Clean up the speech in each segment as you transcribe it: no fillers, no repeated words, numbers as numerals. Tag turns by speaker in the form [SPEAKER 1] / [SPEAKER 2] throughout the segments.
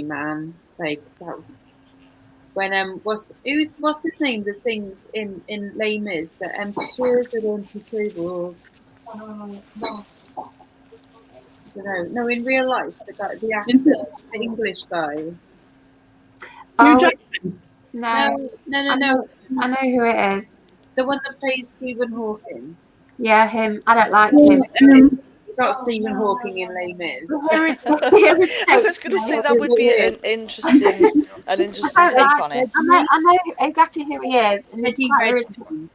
[SPEAKER 1] man. Like that was when what's his name that sings in Les Mis, the empty chairs at empty table. No, no, in real life, the actor, the English guy.
[SPEAKER 2] Oh,
[SPEAKER 1] No.
[SPEAKER 2] I know who it is.
[SPEAKER 1] The one that plays Stephen Hawking.
[SPEAKER 2] Yeah, him. I don't like him.
[SPEAKER 1] It's not Stephen Hawking in Les Mis.
[SPEAKER 3] I was going to say that would be an interesting take on it.
[SPEAKER 2] I know exactly who he is. And he's quite irritating.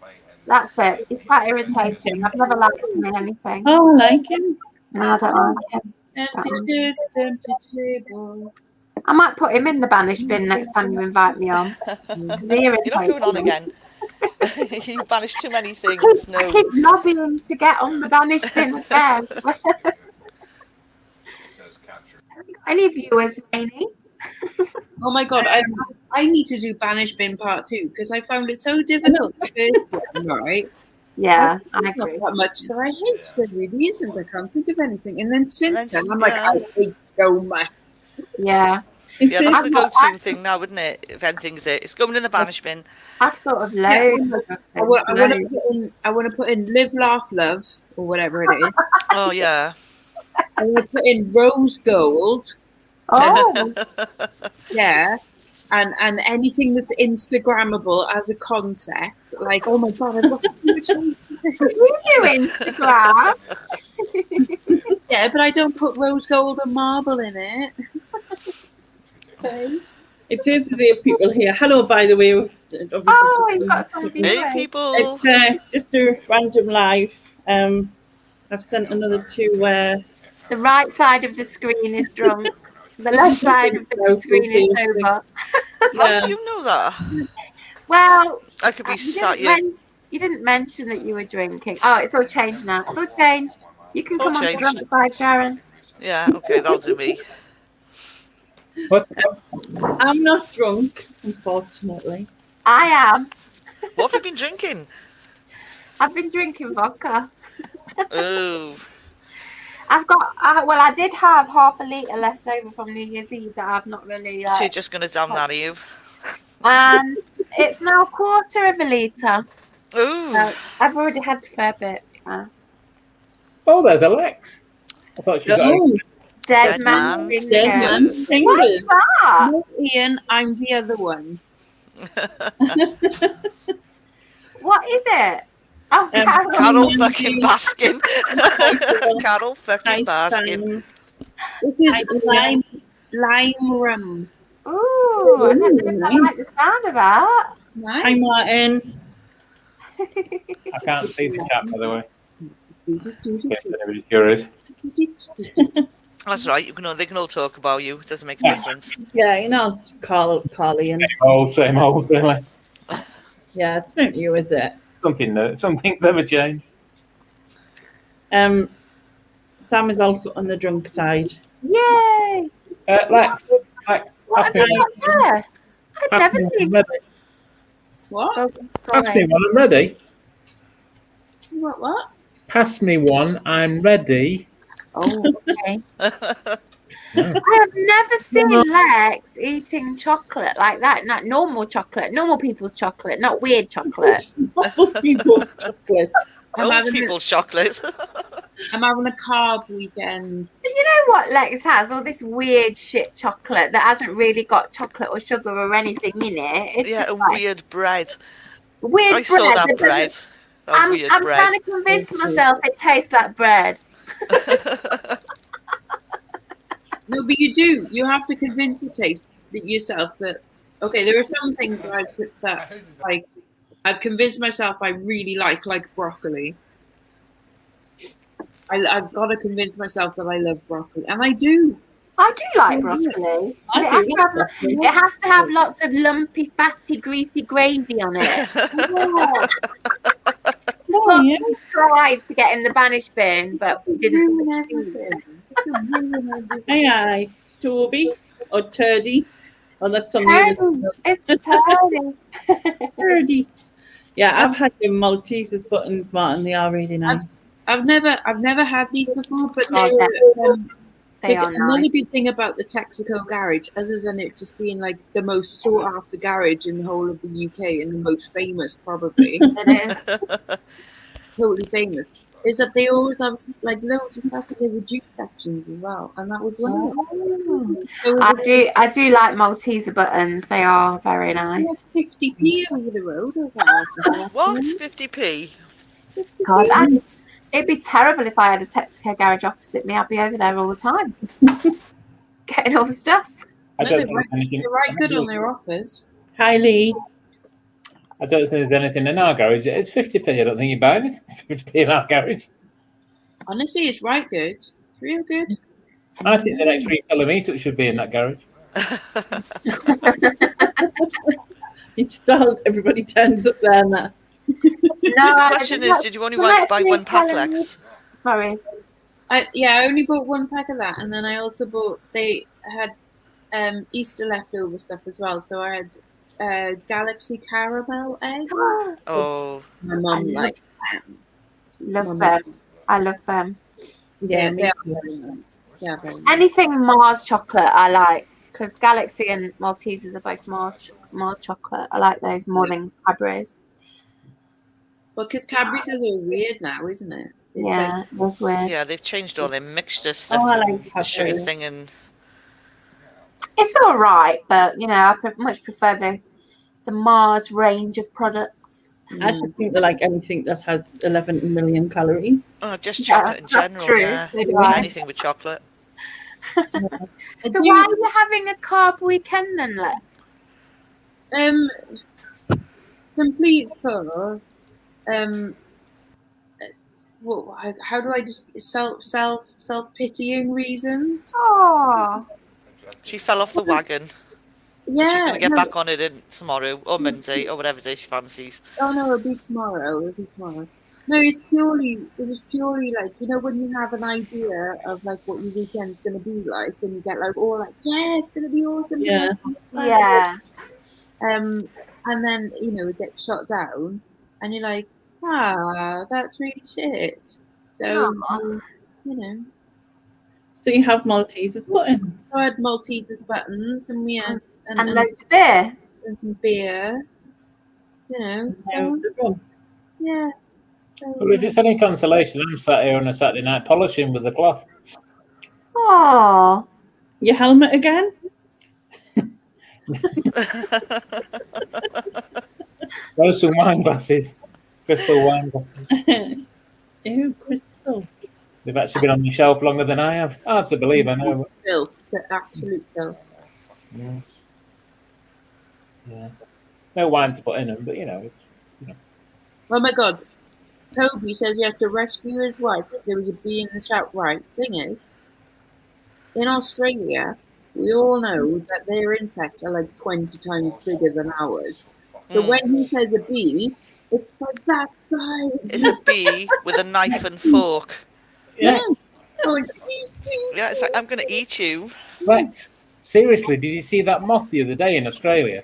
[SPEAKER 2] That's it. He's quite irritating. I've never liked him in anything.
[SPEAKER 4] Oh, I like him.
[SPEAKER 2] No, I don't like him.
[SPEAKER 1] Empty chairs, empty table.
[SPEAKER 2] I might put him in the banish bin next time you invite me on.
[SPEAKER 3] You're not going on again. You banish too many things.
[SPEAKER 2] I keep lobbying to get on the banish bin again. Any viewers, Amy?
[SPEAKER 1] Oh my god, I need to do Banish Bin Part 2 because I found it so difficult the first one, right?
[SPEAKER 2] Yeah, I agree.
[SPEAKER 1] Not that much that I hate. There really isn't. I can't think of anything. And then since then, I'm like, I hate so much.
[SPEAKER 2] Yeah.
[SPEAKER 3] Yeah, that's the go-to thing now, isn't it? If anything's it's going in the banish bin.
[SPEAKER 2] I've thought of loads.
[SPEAKER 1] I want to put in Live, Laugh, Love, or whatever it is.
[SPEAKER 3] Oh, yeah.
[SPEAKER 1] I want to put in Rose Gold.
[SPEAKER 2] Oh.
[SPEAKER 1] Yeah. And anything that's Instagrammable as a concept. Like, oh my god, I've got so much time.
[SPEAKER 2] You do Instagram.
[SPEAKER 1] Yeah, but I don't put rose gold and marble in it.
[SPEAKER 4] It is as if people here. Hello, by the way.
[SPEAKER 2] Oh, you've got some viewers.
[SPEAKER 3] Hey, people.
[SPEAKER 4] It's just a random live. I've sent another two where
[SPEAKER 2] the right side of the screen is drunk. The left side of the screen is sober.
[SPEAKER 3] How do you know that?
[SPEAKER 2] Well,
[SPEAKER 3] I could be sat here.
[SPEAKER 2] You didn't mention that you were drinking. Oh, it's all changed now. It's all changed. You can come on the drunk side, Sharon.
[SPEAKER 3] Yeah, okay, that'll do me.
[SPEAKER 4] I'm not drunk, unfortunately.
[SPEAKER 2] I am.
[SPEAKER 3] What have you been drinking?
[SPEAKER 2] I've been drinking vodka.
[SPEAKER 3] Oh.
[SPEAKER 2] I did have half a litre left over from New Year's Eve that I've not really...
[SPEAKER 3] So you're just going to damn that, are you?
[SPEAKER 2] And it's now a quarter of a litre.
[SPEAKER 3] Ooh.
[SPEAKER 2] So I've already had a fair bit.
[SPEAKER 5] Oh, there's Alex. I thought she got
[SPEAKER 2] Dead man
[SPEAKER 3] fingers.
[SPEAKER 2] What's that?
[SPEAKER 1] No, Ian, I'm the other one.
[SPEAKER 2] What is it? Oh,
[SPEAKER 3] Carol fucking Baskin. Carol fucking Baskin.
[SPEAKER 1] This is lime rum.
[SPEAKER 2] Ooh, I don't know if I like the sound of that.
[SPEAKER 1] Nice.
[SPEAKER 4] Hi, Martin.
[SPEAKER 5] I can't see the chat, by the way. In case anybody's curious.
[SPEAKER 3] That's right. They can all talk about you. It doesn't make a difference.
[SPEAKER 4] Yeah, it's Carly and
[SPEAKER 5] Same old, really.
[SPEAKER 4] yeah, it's not you, is it?
[SPEAKER 5] Some things never change.
[SPEAKER 4] Sam is also on the drunk side.
[SPEAKER 2] Yay!
[SPEAKER 5] Lex,
[SPEAKER 2] What have you got there? I've never seen
[SPEAKER 5] ready.
[SPEAKER 1] What?
[SPEAKER 5] Pass me one, I'm ready.
[SPEAKER 1] What?
[SPEAKER 5] Pass me one, I'm ready.
[SPEAKER 2] Oh, okay. I have never seen Lex eating chocolate like that. Not normal chocolate, normal people's chocolate, not weird chocolate.
[SPEAKER 4] Normal people's chocolate.
[SPEAKER 3] Old people's chocolate.
[SPEAKER 1] I'm having a carb weekend.
[SPEAKER 2] But you know what Lex has? All this weird shit chocolate that hasn't really got chocolate or sugar or anything in it. It's just
[SPEAKER 3] and weird bread.
[SPEAKER 2] Weird
[SPEAKER 3] I saw that bread.
[SPEAKER 2] I'm trying to convince myself it tastes like bread.
[SPEAKER 1] No, but you do. You have to convince yourself that. Okay, there are some things that I've convinced myself I really like broccoli. I've got to convince myself that I love broccoli, and I do.
[SPEAKER 2] I do like broccoli. It has to have lots of lumpy, fatty, greasy gravy on it. We tried to get in the banish bin, but we didn't.
[SPEAKER 4] Hi, Toby or Turdy. Oh, that's something.
[SPEAKER 2] It's Turdy.
[SPEAKER 4] Turdy. Yeah, I've had the Maltesers buttons, Martin. They are really nice.
[SPEAKER 1] I've never had these before, but
[SPEAKER 2] They are
[SPEAKER 1] Another
[SPEAKER 2] nice.
[SPEAKER 1] good thing about the Texaco garage, other than it just being like the most sought after garage in the whole of the UK and the most famous, probably
[SPEAKER 2] It is.
[SPEAKER 1] totally famous, is that they always have like loads of stuff in the reduced sections as well, and that was one of them. So it was
[SPEAKER 2] I do like Malteser buttons. They are very nice.
[SPEAKER 1] 50p over the road. I was like,
[SPEAKER 3] What? 50p?
[SPEAKER 2] God, it'd be terrible if I had a Texaco garage opposite me. I'd be over there all the time, getting all the stuff.
[SPEAKER 5] I
[SPEAKER 1] No,
[SPEAKER 5] don't
[SPEAKER 1] they're
[SPEAKER 5] think there's anything.
[SPEAKER 1] right good on their offers.
[SPEAKER 4] Hi, Lee.
[SPEAKER 5] I don't think there's anything in our garage. It's 50p. I don't think you buy anything for 50p in our garage.
[SPEAKER 1] Honestly, it's right good. It's real good.
[SPEAKER 5] I think the next reseller meetup should be in that garage.
[SPEAKER 4] Everybody turns up there now.
[SPEAKER 2] No,
[SPEAKER 3] The question is, did you only buy one pack, Lex?
[SPEAKER 2] Sorry.
[SPEAKER 1] I only bought one pack of that, and then I also bought. They had Easter leftover stuff as well, so I had Galaxy caramel eggs.
[SPEAKER 3] Oh,
[SPEAKER 1] My mum like
[SPEAKER 2] Love them. I love them.
[SPEAKER 4] Yeah,
[SPEAKER 1] they are very nice. Yeah, very nice.
[SPEAKER 2] Anything Mars chocolate I like, because Galaxy and Maltesers are both Mars chocolate. I like those more than Cadbury's.
[SPEAKER 1] Well, because Cadbury's is all weird now, isn't it? It's
[SPEAKER 2] Yeah, that's weird.
[SPEAKER 3] yeah, they've changed all their mixture stuff,
[SPEAKER 4] I
[SPEAKER 3] and
[SPEAKER 4] like
[SPEAKER 3] the sugar
[SPEAKER 4] Cadbury.
[SPEAKER 3] thing, and
[SPEAKER 2] It's all right, but I much prefer the Mars range of products.
[SPEAKER 4] I just think they like anything that has 11 million calories.
[SPEAKER 3] just
[SPEAKER 2] Yeah,
[SPEAKER 3] chocolate in
[SPEAKER 2] that's
[SPEAKER 3] general.
[SPEAKER 2] true.
[SPEAKER 3] Yeah,
[SPEAKER 2] So do I.
[SPEAKER 3] anything with chocolate.
[SPEAKER 2] So why are you having a carb weekend then, Lex?
[SPEAKER 1] complete for how do I just self pitying reasons?
[SPEAKER 2] Oh,
[SPEAKER 3] She fell off the wagon.
[SPEAKER 1] Yeah,
[SPEAKER 3] She's going to get
[SPEAKER 1] no,
[SPEAKER 3] back on it tomorrow or Monday or whatever day she fancies.
[SPEAKER 1] Oh no, it'll be tomorrow. No, it was purely like, when you have an idea of like what your weekend's gonna be like, and you get like all like, yeah, it's gonna be awesome.
[SPEAKER 4] Yeah.
[SPEAKER 2] yeah.
[SPEAKER 1] And then it gets shot down, and you're like, that's really shit. So
[SPEAKER 2] Aw.
[SPEAKER 4] So you have Maltesers buttons.
[SPEAKER 1] I had Maltesers buttons, and we had
[SPEAKER 2] And loads of beer.
[SPEAKER 1] and some beer.
[SPEAKER 4] No,
[SPEAKER 1] So,
[SPEAKER 4] the rum.
[SPEAKER 1] yeah. So,
[SPEAKER 5] Well, if it's any consolation, I'm sat here on a Saturday night polishing with the cloth.
[SPEAKER 2] Oh,
[SPEAKER 4] Your helmet again?
[SPEAKER 5] Those are wine glasses, crystal wine glasses.
[SPEAKER 4] Ew, crystal.
[SPEAKER 5] They've actually been on the shelf longer than I have. Hard to believe, I know.
[SPEAKER 1] filth, the absolute filth.
[SPEAKER 5] Yeah. No wine to put in them, but it's.
[SPEAKER 1] Oh my god. Toby says you have to rescue his wife. There was a bee in the shout. Right. Thing is, in Australia, we all know that their insects are like 20 times bigger than ours. So when he says a bee, it's like that size.
[SPEAKER 3] It's a bee with a knife and fork.
[SPEAKER 5] Yeah.
[SPEAKER 3] Yeah, it's like, I'm going to eat you.
[SPEAKER 5] Rex, seriously, did you see that moth the other day in Australia?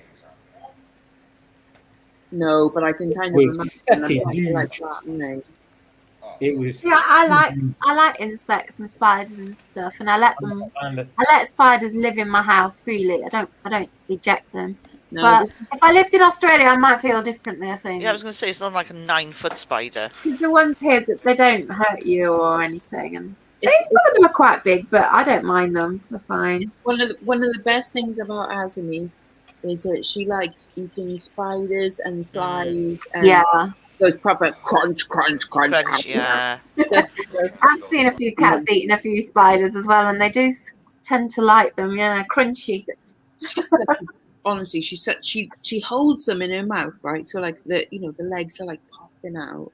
[SPEAKER 1] No, but I can kind of
[SPEAKER 5] Was
[SPEAKER 1] imagine
[SPEAKER 5] fucking
[SPEAKER 1] them
[SPEAKER 5] huge.
[SPEAKER 1] like that,
[SPEAKER 5] It was.
[SPEAKER 2] yeah. I like insects and spiders and stuff, and I let spiders live in my house freely. I don't eject them.
[SPEAKER 1] No,
[SPEAKER 2] But if I lived in Australia, I might feel differently. I think.
[SPEAKER 3] Yeah, I was going to say, it's not like a 9-foot spider.
[SPEAKER 2] Because the ones here, they don't hurt you or anything, and some of them are quite big, but I don't mind them. They're fine.
[SPEAKER 1] one of the best things about Azumi is that she likes eating spiders and flies and
[SPEAKER 2] Yeah,
[SPEAKER 1] those proper crunch, crunch, crunch.
[SPEAKER 3] Crunch, yeah.
[SPEAKER 2] I've seen a few cats eating a few spiders as well, and they do tend to like them. Yeah, crunchy.
[SPEAKER 1] Honestly, she said she holds them in her mouth, right? So like the legs are like popping out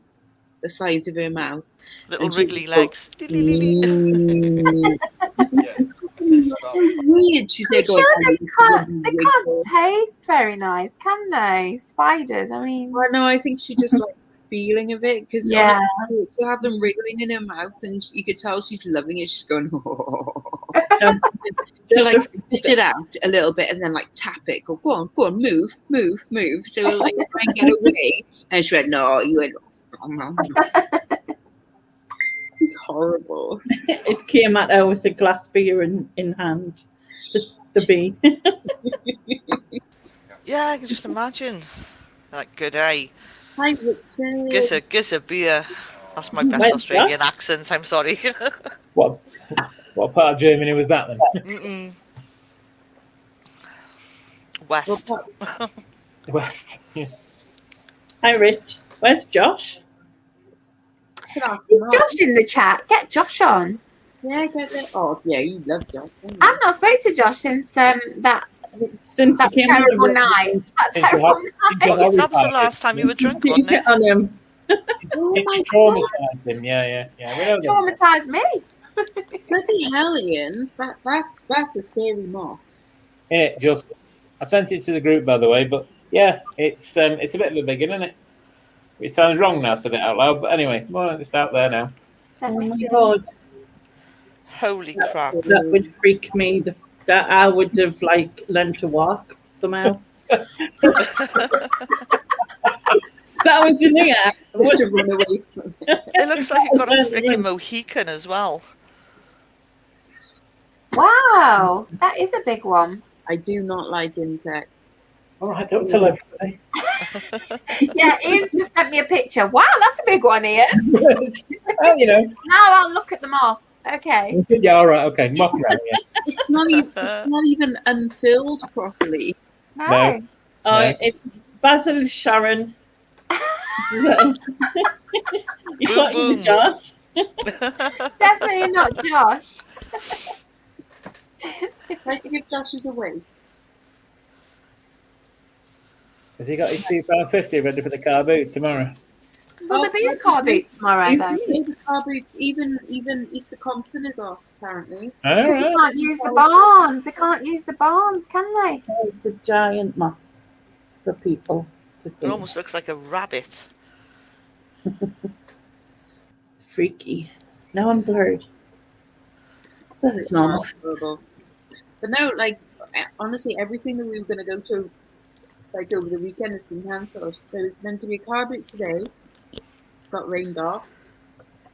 [SPEAKER 1] the sides of her mouth.
[SPEAKER 3] Little
[SPEAKER 1] And she
[SPEAKER 3] wriggly
[SPEAKER 1] goes,
[SPEAKER 3] legs.
[SPEAKER 1] That's so weird. She's there
[SPEAKER 2] I'm
[SPEAKER 1] going.
[SPEAKER 2] sure they can't taste very nice, can they? Spiders. I mean,
[SPEAKER 1] Well, no, I think she just like feeling of it because
[SPEAKER 2] Yeah.
[SPEAKER 1] she'll have them wriggling in her mouth, and you could tell she's loving it. She's going, she'll like spit it out a little bit and then like tap it. Go on, move. So we'll like try and get away, and she went, no, you went. It's horrible.
[SPEAKER 4] It came at her with a glass beer in hand. The bee.
[SPEAKER 3] Yeah, I can just imagine. Like, good day.
[SPEAKER 1] Hi, Richard.
[SPEAKER 3] Giss a beer. That's my best
[SPEAKER 4] Where's
[SPEAKER 3] Australian
[SPEAKER 4] Josh?
[SPEAKER 3] accent, I'm sorry.
[SPEAKER 5] What part of Germany was that then?
[SPEAKER 3] Mm-mm. West.
[SPEAKER 5] West. Yeah.
[SPEAKER 4] Hi, Rich. Where's Josh?
[SPEAKER 2] Is Josh in the chat? Get Josh on.
[SPEAKER 1] Yeah, get it. Oh, yeah, you love Josh. Don't you?
[SPEAKER 2] I've not spoke to Josh since that
[SPEAKER 4] Since he came
[SPEAKER 2] terrible
[SPEAKER 4] over.
[SPEAKER 2] night. That
[SPEAKER 5] Into
[SPEAKER 2] terrible
[SPEAKER 5] hobby- into
[SPEAKER 2] night.
[SPEAKER 5] hobby
[SPEAKER 3] That was the
[SPEAKER 5] party.
[SPEAKER 3] last time you were drunk,
[SPEAKER 4] You
[SPEAKER 3] wasn't
[SPEAKER 4] get
[SPEAKER 3] it?
[SPEAKER 4] on him.
[SPEAKER 1] Oh
[SPEAKER 5] It
[SPEAKER 1] my god.
[SPEAKER 5] traumatized him. Yeah. We know that.
[SPEAKER 2] Traumatized me.
[SPEAKER 1] Bloody hell, Ian. That's a scary moth.
[SPEAKER 5] I sent it to the group, by the way, but yeah, it's a bit of a big one, isn't it? It sounds wrong now, said it out loud, but anyway, well, it's out there now.
[SPEAKER 2] Let
[SPEAKER 4] Oh
[SPEAKER 2] me
[SPEAKER 4] my
[SPEAKER 2] see.
[SPEAKER 4] god,
[SPEAKER 3] Holy crap.
[SPEAKER 4] that would freak me. That I would have learned to walk somehow. That was the thing.
[SPEAKER 1] Just to run away from it.
[SPEAKER 3] It looks like you've got a freaking Mohican as well.
[SPEAKER 2] Wow, that is a big one.
[SPEAKER 1] I do not like insects.
[SPEAKER 5] All right, don't tell everybody.
[SPEAKER 2] Yeah, Ian's just sent me a picture. Wow, that's a big one, Ian.
[SPEAKER 5] Well, you know.
[SPEAKER 2] Now I'll look at them off. Okay.
[SPEAKER 5] Yeah, all right, okay. Mock around, yeah.
[SPEAKER 1] It's not even unfilled properly.
[SPEAKER 2] No.
[SPEAKER 5] No.
[SPEAKER 4] Oh, it's Basil Sharon. You got
[SPEAKER 3] Boom, boom.
[SPEAKER 4] Josh.
[SPEAKER 2] Definitely not Josh.
[SPEAKER 1] Try to give Josh's away.
[SPEAKER 5] Has he got his £2.50 ready for the car boot tomorrow?
[SPEAKER 2] Will there be a car boot tomorrow, though?
[SPEAKER 1] The car boots, even Easter Compton is off, apparently.
[SPEAKER 5] All
[SPEAKER 2] Because they
[SPEAKER 5] right.
[SPEAKER 2] can't use the barns. They can't use the barns, can they?
[SPEAKER 4] Oh, it's a giant moth for people to see.
[SPEAKER 3] It almost looks like a rabbit.
[SPEAKER 4] It's freaky. Now I'm blurred. That's normal.
[SPEAKER 1] Horrible. But no, honestly, everything that we were going to go to, over the weekend has been cancelled. There was meant to be a car boot today, got rained off.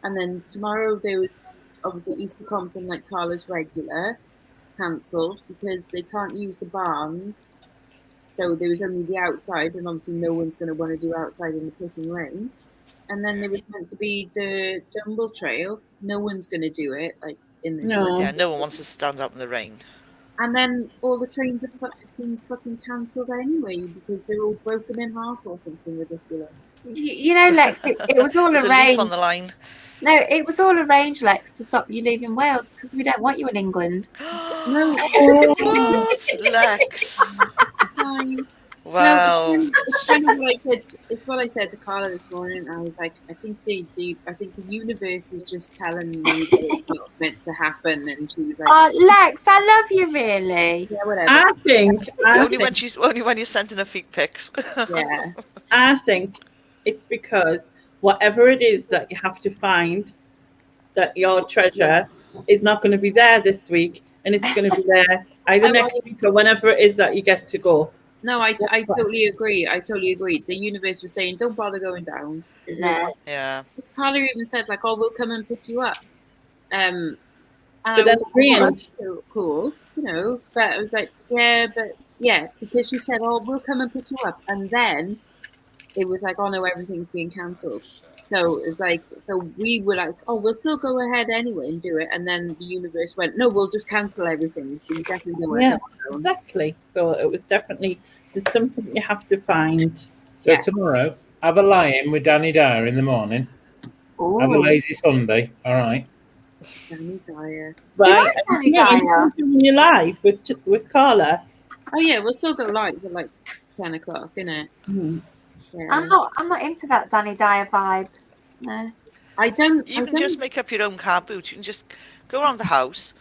[SPEAKER 1] And then tomorrow there was obviously Easter Compton, like Carla's regular, cancelled because they can't use the barns. So there was only the outside, and obviously no one's going to want to do outside in the pissing rain. And then there was meant to be the Jumble Trail. No one's going to do it, in this
[SPEAKER 4] No.
[SPEAKER 1] rain.
[SPEAKER 3] Yeah, no one wants to stand out in the rain.
[SPEAKER 1] And then all the trains are fucking cancelled anyway because they're all broken in half or something ridiculous.
[SPEAKER 2] You know, Lex, it was all
[SPEAKER 3] There's a leaf
[SPEAKER 2] arranged.
[SPEAKER 3] on the line.
[SPEAKER 2] No, it was all arranged, Lex, to stop you leaving Wales because we don't want you in England.
[SPEAKER 1] No,
[SPEAKER 3] What? Lex?
[SPEAKER 1] fine.
[SPEAKER 3] Wow.
[SPEAKER 1] No, it's kind of what I said. It's what I said to Carla this morning. I was like, I think the universe is just telling me that it's not meant to happen, and she was like,
[SPEAKER 2] Oh, Lex, I love you, really.
[SPEAKER 1] yeah, whatever.
[SPEAKER 4] I think
[SPEAKER 3] Only when you're sending her feet pics.
[SPEAKER 1] Yeah,
[SPEAKER 4] I think it's because whatever it is that you have to find, that your treasure is not going to be there this week, and it's going to be there either next week or whenever it is that you get to go.
[SPEAKER 1] no, I totally agree. I totally agree. The universe was saying, don't bother going down.
[SPEAKER 2] No.
[SPEAKER 3] Yeah.
[SPEAKER 1] Carla even said, oh, we'll come and pick you up. And
[SPEAKER 4] But
[SPEAKER 1] I
[SPEAKER 4] that's
[SPEAKER 1] was
[SPEAKER 4] brilliant.
[SPEAKER 1] oh, that's so cool, But I was like, yeah, because she said, oh, we'll come and pick you up, and then it was like, oh no, everything's being cancelled. So it's so we were like, oh, we'll still go ahead anyway and do it, and then the universe went, no, we'll just cancel everything. So you definitely don't want to go.
[SPEAKER 4] Exactly. So it was definitely there's something you have to find.
[SPEAKER 5] So
[SPEAKER 1] Yeah.
[SPEAKER 5] tomorrow, have a lie-in with Danny Dyer in the morning. Have a
[SPEAKER 2] Ooh.
[SPEAKER 5] lazy Sunday, all right?
[SPEAKER 1] Danny Dyer.
[SPEAKER 4] Right.
[SPEAKER 2] Danny
[SPEAKER 4] Yeah,
[SPEAKER 2] Dyer?
[SPEAKER 4] you're doing your live with Carla.
[SPEAKER 1] Oh yeah, we'll still go live at 10 o'clock, innit?
[SPEAKER 4] Hmm.
[SPEAKER 1] Yeah.
[SPEAKER 2] I'm not into that Danny Dyer vibe. No.
[SPEAKER 1] I don't.
[SPEAKER 3] You can just make up your own car boot. You can just go around the house,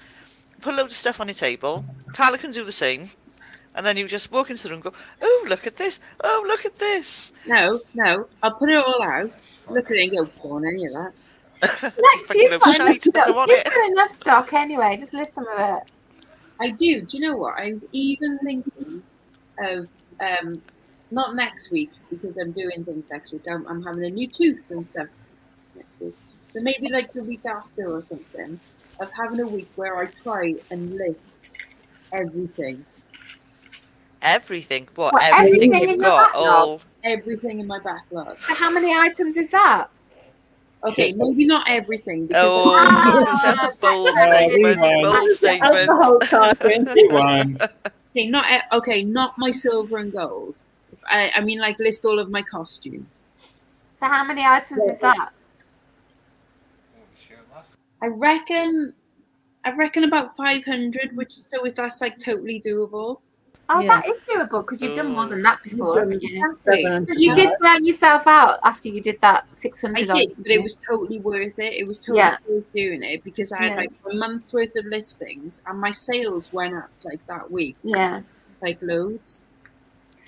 [SPEAKER 3] put a load of stuff on your table. Carla can do the same. And then you just walk into the room and go, oh, look at this. Oh, look at this.
[SPEAKER 1] No. I'll put it all out. Look at it and go, go on, any of that.
[SPEAKER 2] Lex,
[SPEAKER 3] Fucking
[SPEAKER 2] you've got enough
[SPEAKER 3] shite, I don't want
[SPEAKER 2] You've
[SPEAKER 3] it.
[SPEAKER 2] got enough stock anyway. Just list some of it.
[SPEAKER 1] I do. Do you know what? I was even thinking of not next week because I'm doing things next week. I'm having a new tooth and stuff next week. So maybe like the week after or something, of having a week where I try and list everything.
[SPEAKER 3] Everything. What?
[SPEAKER 2] What,
[SPEAKER 3] Everything
[SPEAKER 2] everything
[SPEAKER 3] you've
[SPEAKER 2] in your
[SPEAKER 3] got.
[SPEAKER 2] backlog?
[SPEAKER 3] All.
[SPEAKER 1] Everything in my backlog.
[SPEAKER 2] So how many items is that?
[SPEAKER 1] Okay,
[SPEAKER 5] Shit.
[SPEAKER 1] maybe not everything because
[SPEAKER 3] Oh, I was going to say that's a bold statement.
[SPEAKER 5] rewind.
[SPEAKER 3] Bold statement.
[SPEAKER 4] Alcohol talking.
[SPEAKER 5] Rewind.
[SPEAKER 1] okay, not my silver and gold. I mean like list all of my costume.
[SPEAKER 2] So how many items is that?
[SPEAKER 1] I reckon about 500, which is that's like totally doable.
[SPEAKER 2] Oh,
[SPEAKER 4] Yeah.
[SPEAKER 2] that is doable because you've done more
[SPEAKER 3] Oh.
[SPEAKER 2] than that before, haven't you?
[SPEAKER 1] Exactly.
[SPEAKER 2] But you did burn yourself out after you did that 600
[SPEAKER 1] I
[SPEAKER 2] odd.
[SPEAKER 1] did, but it was totally worth it. It was totally
[SPEAKER 2] Yeah.
[SPEAKER 1] worth doing it because I had
[SPEAKER 2] Yeah.
[SPEAKER 1] like a month's worth of listings and my sales went up like that week,
[SPEAKER 2] Yeah.
[SPEAKER 1] like loads.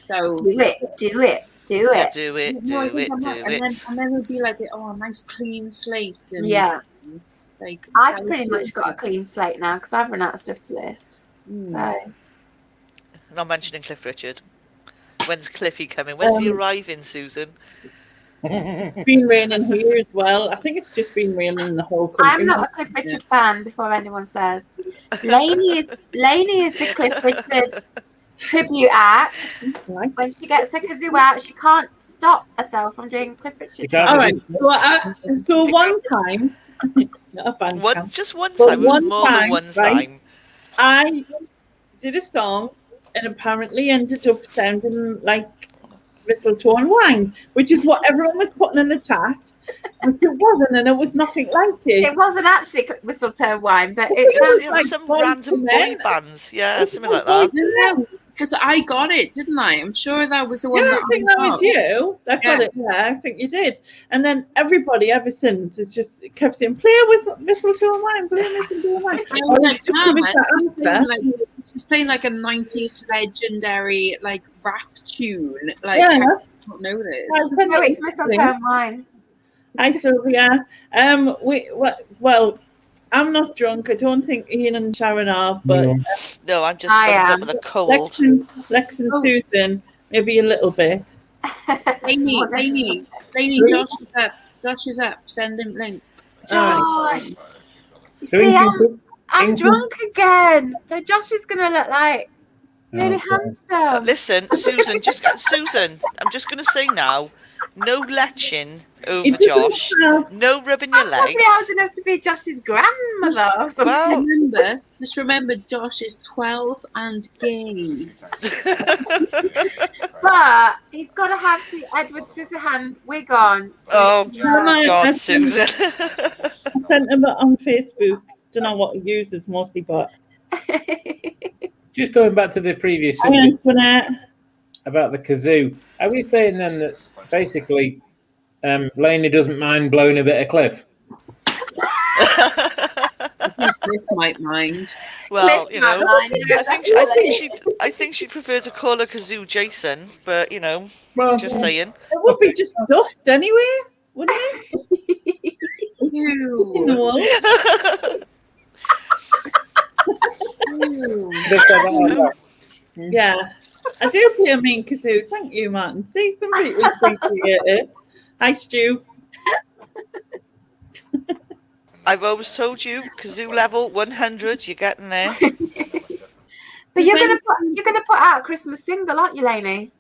[SPEAKER 1] So
[SPEAKER 2] Do it.
[SPEAKER 3] Yeah, do it,
[SPEAKER 1] no, I
[SPEAKER 3] do
[SPEAKER 1] think
[SPEAKER 3] it,
[SPEAKER 1] I might,
[SPEAKER 3] do
[SPEAKER 1] and then
[SPEAKER 3] it.
[SPEAKER 1] it would be like, oh, a nice clean slate. And,
[SPEAKER 2] Yeah.
[SPEAKER 1] like
[SPEAKER 2] I've
[SPEAKER 1] that
[SPEAKER 2] pretty
[SPEAKER 1] would
[SPEAKER 2] much got a clean slate now because I've run out of stuff to list.
[SPEAKER 1] Mm.
[SPEAKER 2] So
[SPEAKER 3] Not mentioning Cliff Richard. When's Cliffy coming? When's he arriving, Susan?
[SPEAKER 4] It's been raining here as well. I think it's just been raining in the whole country.
[SPEAKER 2] I'm not a Cliff Richard fan before anyone says. Lainey is the Cliff Richard tribute act.
[SPEAKER 4] Right.
[SPEAKER 2] When she gets her kazoo out, she can't stop herself from doing Cliff Richard.
[SPEAKER 5] can't-
[SPEAKER 4] All right. So one time, not a band camp,
[SPEAKER 3] Just one
[SPEAKER 4] but
[SPEAKER 3] time. It was
[SPEAKER 4] one
[SPEAKER 3] more than
[SPEAKER 4] time,
[SPEAKER 3] one
[SPEAKER 4] right?
[SPEAKER 3] time.
[SPEAKER 4] I did a song and apparently ended up sounding like mistletoe and wine, which is what everyone was putting in the chat, which it wasn't, and it was nothing like it.
[SPEAKER 2] It wasn't actually Mistletoe Wine, but
[SPEAKER 3] It
[SPEAKER 2] it
[SPEAKER 3] was,
[SPEAKER 2] sounds
[SPEAKER 3] it
[SPEAKER 4] like
[SPEAKER 3] was some
[SPEAKER 4] boys
[SPEAKER 3] random
[SPEAKER 4] to
[SPEAKER 3] boy
[SPEAKER 4] men.
[SPEAKER 3] bands. Yeah, something like that.
[SPEAKER 1] Because I got it, didn't I? I'm sure that was the one.
[SPEAKER 4] Yeah,
[SPEAKER 1] that
[SPEAKER 4] I think that was you. That got it. Yeah, I think you did. And then everybody ever since has just kept saying, "Play with mistletoe and wine, play mistletoe and wine."
[SPEAKER 1] I was like,
[SPEAKER 4] Give
[SPEAKER 1] man,
[SPEAKER 4] us that answer.
[SPEAKER 1] she's playing like a 90s legendary like rap tune. Like,
[SPEAKER 4] Yeah.
[SPEAKER 1] I don't know this.
[SPEAKER 2] no, it's Mistletoe Wine.
[SPEAKER 4] Hi Sylvia. Well, I'm not drunk. I don't think Ian and Sharon are, but
[SPEAKER 3] No, I'm just
[SPEAKER 2] I
[SPEAKER 3] buzzed
[SPEAKER 2] am.
[SPEAKER 3] up with a cold.
[SPEAKER 4] Lex and Susan, maybe a little bit.
[SPEAKER 1] Lainey, Josh is up. Josh is up. Send him link.
[SPEAKER 2] Josh! You see, I'm drunk again. So Josh is going to look like really handsome.
[SPEAKER 3] Listen, Susan, Susan, I'm just going to say now, no leching over
[SPEAKER 4] It doesn't
[SPEAKER 3] Josh,
[SPEAKER 4] have-
[SPEAKER 3] no rubbing your
[SPEAKER 2] I'm probably old
[SPEAKER 3] legs.
[SPEAKER 2] enough to be Josh's grandmother or something.
[SPEAKER 3] Well,
[SPEAKER 1] Just remember, Josh is 12 and gay.
[SPEAKER 2] But he's got to have the Edward Scissorhand wig on.
[SPEAKER 3] oh
[SPEAKER 4] I
[SPEAKER 3] God,
[SPEAKER 4] sent-
[SPEAKER 3] Susan.
[SPEAKER 4] I sent him on Facebook. Don't know what he uses mostly, but
[SPEAKER 5] Just going back to the previous
[SPEAKER 4] hi
[SPEAKER 5] subject
[SPEAKER 4] Antoinette.
[SPEAKER 5] about the kazoo, are we saying then that basically Lainey doesn't mind blowing a bit of Cliff?
[SPEAKER 1] Cliff might mind.
[SPEAKER 3] Well,
[SPEAKER 2] Cliff
[SPEAKER 3] you know,
[SPEAKER 2] might mind.
[SPEAKER 3] I think she'd prefer to call her kazoo Jason, but you know,
[SPEAKER 5] Well,
[SPEAKER 3] just saying.
[SPEAKER 4] It would be just dust anyway, wouldn't it?
[SPEAKER 1] Ew.
[SPEAKER 4] You know.
[SPEAKER 1] Ew.
[SPEAKER 5] just like that.
[SPEAKER 4] Yeah. I do play a mean kazoo. Thank you, Martin. See, somebody will appreciate it. Hi, Stu.
[SPEAKER 3] I've always told you, kazoo level 100, you're getting there.
[SPEAKER 2] But you're gonna put out a Christmas single, aren't you, Lainey?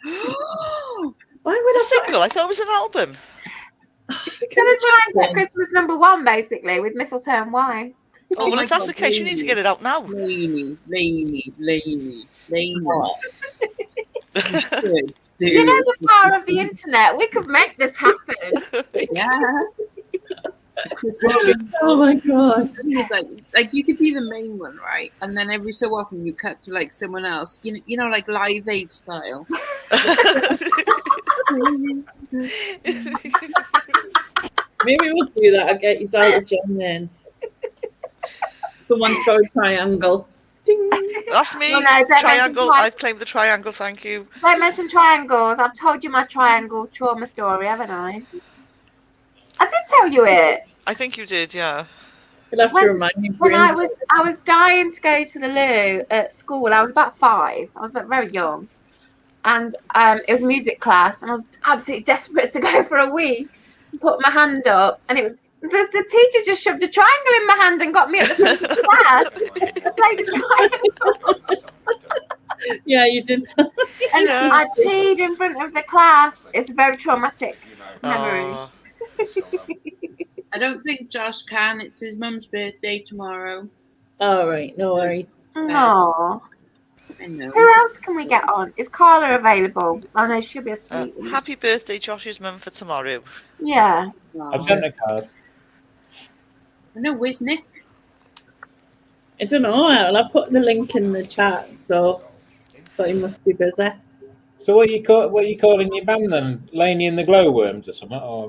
[SPEAKER 4] Why would
[SPEAKER 3] A
[SPEAKER 4] I
[SPEAKER 3] single? I thought it was an album.
[SPEAKER 2] She's gonna try and put Christmas #1 basically with Mistletoe and Wine.
[SPEAKER 3] Oh, well,
[SPEAKER 1] my
[SPEAKER 3] if that's
[SPEAKER 1] God,
[SPEAKER 3] the case, you need to get it out now.
[SPEAKER 1] Lainey.
[SPEAKER 2] You know the power of the internet. We could make this happen.
[SPEAKER 1] Yeah.
[SPEAKER 4] Oh my god.
[SPEAKER 1] It's like you could be the main one, right? And then every so often you cut to like someone else, you know, like Live Aid style.
[SPEAKER 4] Maybe we'll do that. I'll get you out of Jen then. Someone's got a triangle. Ding.
[SPEAKER 3] That's me.
[SPEAKER 2] No, don't mention
[SPEAKER 3] Triangle. I've claimed the triangle, thank you.
[SPEAKER 2] Don't mention triangles. I've told you my triangle trauma story, haven't I? I did tell you it.
[SPEAKER 3] I think you did, yeah.
[SPEAKER 4] You'll have to remind me.
[SPEAKER 2] When I was dying to go to the loo at school. I was about 5. I was like, very young, and it was music class, and I was absolutely desperate to go for a wee. put my hand up, and it was the teacher just shoved a triangle in my hand and got me at the front of the class to play the triangle.
[SPEAKER 4] Yeah, you did.
[SPEAKER 2] And
[SPEAKER 3] Yeah.
[SPEAKER 2] I peed in front of the class. It's a very traumatic memory.
[SPEAKER 3] Oh,
[SPEAKER 1] I don't think Josh can. It's his mum's birthday tomorrow.
[SPEAKER 4] All right, no worries.
[SPEAKER 2] No.
[SPEAKER 1] I know.
[SPEAKER 2] Who else can we get on? Is Carla available? Oh no, she'll be a sweet one.
[SPEAKER 3] happy birthday, Josh's mum, for tomorrow.
[SPEAKER 2] Yeah.
[SPEAKER 5] I've sent a card.
[SPEAKER 1] I know. Where's Nick?
[SPEAKER 4] I don't know. I'll put the link in the chat. So, but he must be busy.
[SPEAKER 5] So what are you calling your band then? Laney and the Glowworms or something? Or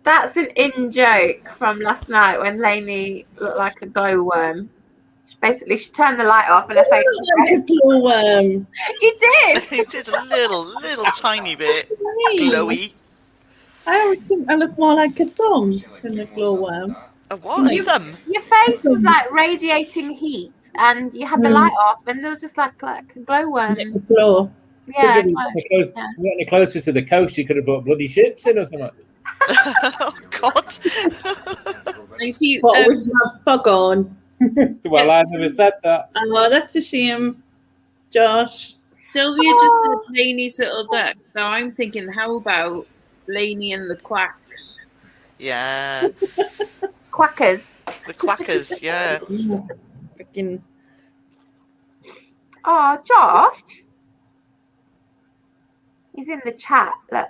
[SPEAKER 2] That's an in joke from last night when Lainey looked like a glowworm. Basically, she turned the light off and her face was
[SPEAKER 4] Like a glowworm.
[SPEAKER 2] You did!
[SPEAKER 3] It is a little tiny bit glowy.
[SPEAKER 4] I always think I look more like a thumb than a glowworm.
[SPEAKER 3] A what? A thumb?
[SPEAKER 2] Your face was like radiating heat, and you had the light off, and there was just like a glowworm.
[SPEAKER 4] A glow.
[SPEAKER 2] Yeah,
[SPEAKER 5] Getting closer to the coast, you could have put bloody ships in or something.
[SPEAKER 3] Oh God!
[SPEAKER 1] I see.
[SPEAKER 4] What was my fog on?
[SPEAKER 5] Well, I never said that.
[SPEAKER 4] Oh, that's a shame, Josh.
[SPEAKER 1] Sylvia just said Laney's little duck. Now I'm thinking, how about Laney and the Quacks?
[SPEAKER 3] Yeah,
[SPEAKER 2] Quackers.
[SPEAKER 3] the quackers. Yeah.
[SPEAKER 4] Freaking.
[SPEAKER 2] Oh, Josh. He's in the chat. Look.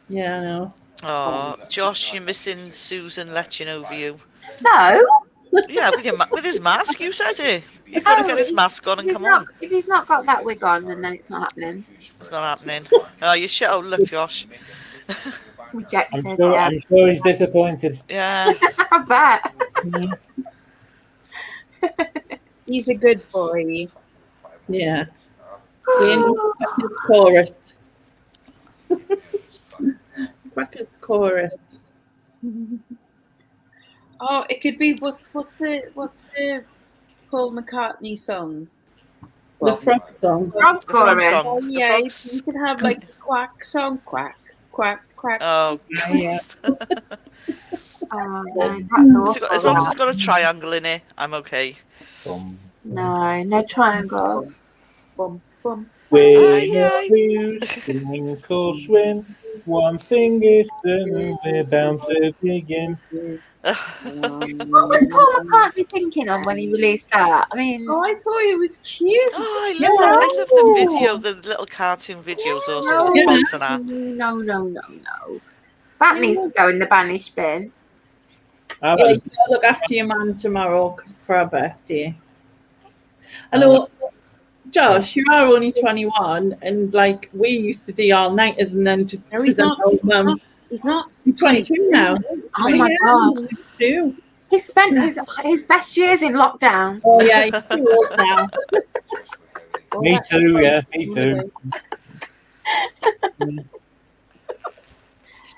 [SPEAKER 4] Yeah, I know.
[SPEAKER 3] Oh, Josh, you're missing Susan leching over you.
[SPEAKER 2] No.
[SPEAKER 3] Yeah, with his mask, you said it. He's got to get his mask on and come on.
[SPEAKER 2] If he's not got that wig on, then it's not happening.
[SPEAKER 3] It's not happening. Oh, you shut up, look, Josh.
[SPEAKER 2] Rejected.
[SPEAKER 5] I'm sure he's disappointed.
[SPEAKER 3] Yeah.
[SPEAKER 2] I bet.
[SPEAKER 1] He's a good boy.
[SPEAKER 4] Yeah. Quacker's chorus. Quacker's chorus.
[SPEAKER 1] Oh, it could be what's the Paul McCartney song?
[SPEAKER 4] The frog song.
[SPEAKER 2] Frog
[SPEAKER 3] The frog
[SPEAKER 2] chorus.
[SPEAKER 3] song.
[SPEAKER 1] Oh
[SPEAKER 3] The
[SPEAKER 1] yeah,
[SPEAKER 3] frogs.
[SPEAKER 1] you could have like the quack song, quack, quack, quack.
[SPEAKER 3] Oh,
[SPEAKER 4] Yeah.
[SPEAKER 2] Oh, no, that's awful.
[SPEAKER 3] as long as it's got a triangle in it, I'm okay.
[SPEAKER 2] No triangles.
[SPEAKER 1] Bum, bum.
[SPEAKER 5] We're not loose, sink or swim. One thing is certain, we're bound to begin.
[SPEAKER 2] What was Paul McCartney thinking of when he released that? I mean,
[SPEAKER 1] Oh, I thought it was cute.
[SPEAKER 3] Oh, I love that. I love the video, the little cartoon videos also.
[SPEAKER 2] no,
[SPEAKER 3] Box and that.
[SPEAKER 2] no. That needs to go in the banish bin.
[SPEAKER 5] I've
[SPEAKER 4] Yeah,
[SPEAKER 5] had
[SPEAKER 4] you gotta look after your man tomorrow for our birthday. Hello, Josh, you are only 21, and like we used to do all nighters and then just.
[SPEAKER 1] No, he's not. He's not.
[SPEAKER 4] He's 22 now.
[SPEAKER 2] Oh my god.
[SPEAKER 4] 22.
[SPEAKER 2] He spent his best years in lockdown.
[SPEAKER 4] Oh yeah, he's too old now.
[SPEAKER 1] Oh,
[SPEAKER 5] me
[SPEAKER 1] that's
[SPEAKER 5] too,
[SPEAKER 1] so
[SPEAKER 5] yeah,
[SPEAKER 1] funny.
[SPEAKER 5] me too.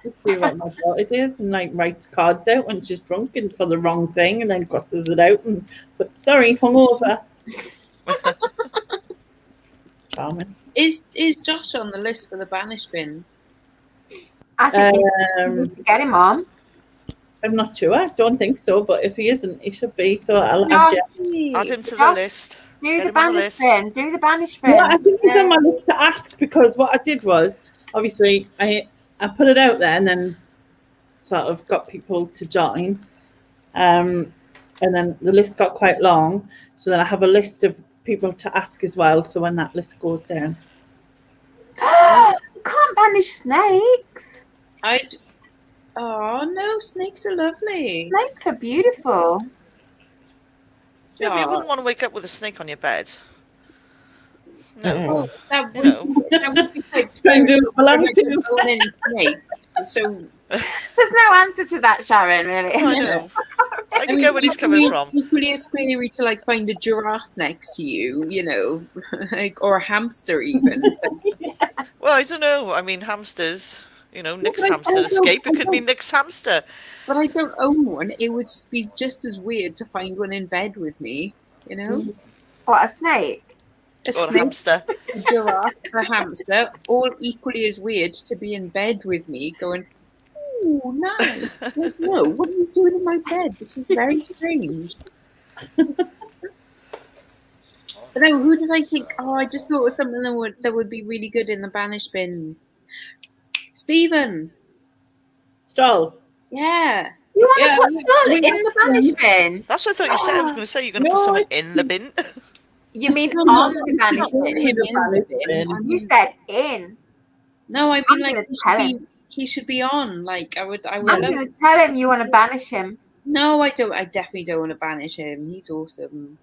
[SPEAKER 4] Just do what my daughter does and like writes cards out when she's drunk and for the wrong thing and then crosses it out and but sorry, hungover. Charming.
[SPEAKER 1] Is Josh on the list for the banish bin?
[SPEAKER 2] I think you need to get him on.
[SPEAKER 4] I'm not sure. I don't think so, but if he isn't, he should be. So I'll
[SPEAKER 2] Josh,
[SPEAKER 4] add you.
[SPEAKER 3] Add him to the
[SPEAKER 2] Josh,
[SPEAKER 3] list.
[SPEAKER 2] Do
[SPEAKER 3] Get
[SPEAKER 2] the
[SPEAKER 3] him on the
[SPEAKER 2] banish
[SPEAKER 3] list.
[SPEAKER 2] bin. Do the banish bin.
[SPEAKER 4] Yeah, I think he's on my list to ask because what I did was obviously I put it out there and then sort of got people to join. And then the list got quite long. So then I have a list of people to ask as well. So when that list goes down.
[SPEAKER 2] You can't banish snakes.
[SPEAKER 1] Oh no, snakes are lovely.
[SPEAKER 2] Snakes are beautiful.
[SPEAKER 3] Yeah, but you
[SPEAKER 1] Oh.
[SPEAKER 3] wouldn't want to wake up with a snake on your bed. No.
[SPEAKER 1] Oh, that
[SPEAKER 3] You
[SPEAKER 1] would,
[SPEAKER 3] know.
[SPEAKER 1] that would be quite
[SPEAKER 4] Kind
[SPEAKER 1] scary.
[SPEAKER 4] of belong
[SPEAKER 1] Like,
[SPEAKER 4] to.
[SPEAKER 1] own any snakes. So
[SPEAKER 2] There's no answer to that, Sharon, really.
[SPEAKER 3] I know. I can
[SPEAKER 1] mean,
[SPEAKER 3] get where he's coming from.
[SPEAKER 1] equally as scary to like find a giraffe next to you, you know, like or a hamster even. So,
[SPEAKER 3] Well, I don't know. I mean, hamsters. You know, Nick's
[SPEAKER 1] but I
[SPEAKER 3] hamster
[SPEAKER 1] don't
[SPEAKER 3] escape.
[SPEAKER 1] know.
[SPEAKER 3] It could be Nick's hamster.
[SPEAKER 1] but I don't own one. It would be just as weird to find one in bed with me, you know.
[SPEAKER 2] What, a snake?
[SPEAKER 1] a
[SPEAKER 3] Or a
[SPEAKER 1] snake,
[SPEAKER 3] hamster.
[SPEAKER 1] a giraffe, a hamster, all equally as weird to be in bed with me going, "Oh, nice." Like, no, what are you doing in my bed? This is very strange. But no, who did I think? Oh, I just thought it was something that would be really good in the banish bin. Stephen.
[SPEAKER 4] Stall.
[SPEAKER 1] Yeah.
[SPEAKER 2] You want
[SPEAKER 4] Yeah,
[SPEAKER 2] to put Skull
[SPEAKER 4] we
[SPEAKER 2] in
[SPEAKER 4] have
[SPEAKER 2] the banish
[SPEAKER 4] some.
[SPEAKER 2] bin?
[SPEAKER 3] That's what I thought you said. I was going to say you're going to
[SPEAKER 4] No,
[SPEAKER 3] put someone
[SPEAKER 4] I
[SPEAKER 3] in the bin.
[SPEAKER 2] You mean
[SPEAKER 1] No,
[SPEAKER 2] on
[SPEAKER 1] no,
[SPEAKER 2] the banish
[SPEAKER 1] not
[SPEAKER 2] bin?
[SPEAKER 1] put him
[SPEAKER 4] the
[SPEAKER 1] in the
[SPEAKER 4] banish
[SPEAKER 1] bin.
[SPEAKER 4] bin.
[SPEAKER 1] I
[SPEAKER 2] You
[SPEAKER 1] mean,
[SPEAKER 2] said in.
[SPEAKER 1] no, I
[SPEAKER 2] I'm
[SPEAKER 1] mean like
[SPEAKER 2] gonna tell him.
[SPEAKER 1] he should be on. Like I would
[SPEAKER 2] I'm
[SPEAKER 1] love.
[SPEAKER 2] going to tell him you want to banish him.
[SPEAKER 1] No, I don't. I definitely don't want to banish him. He's awesome.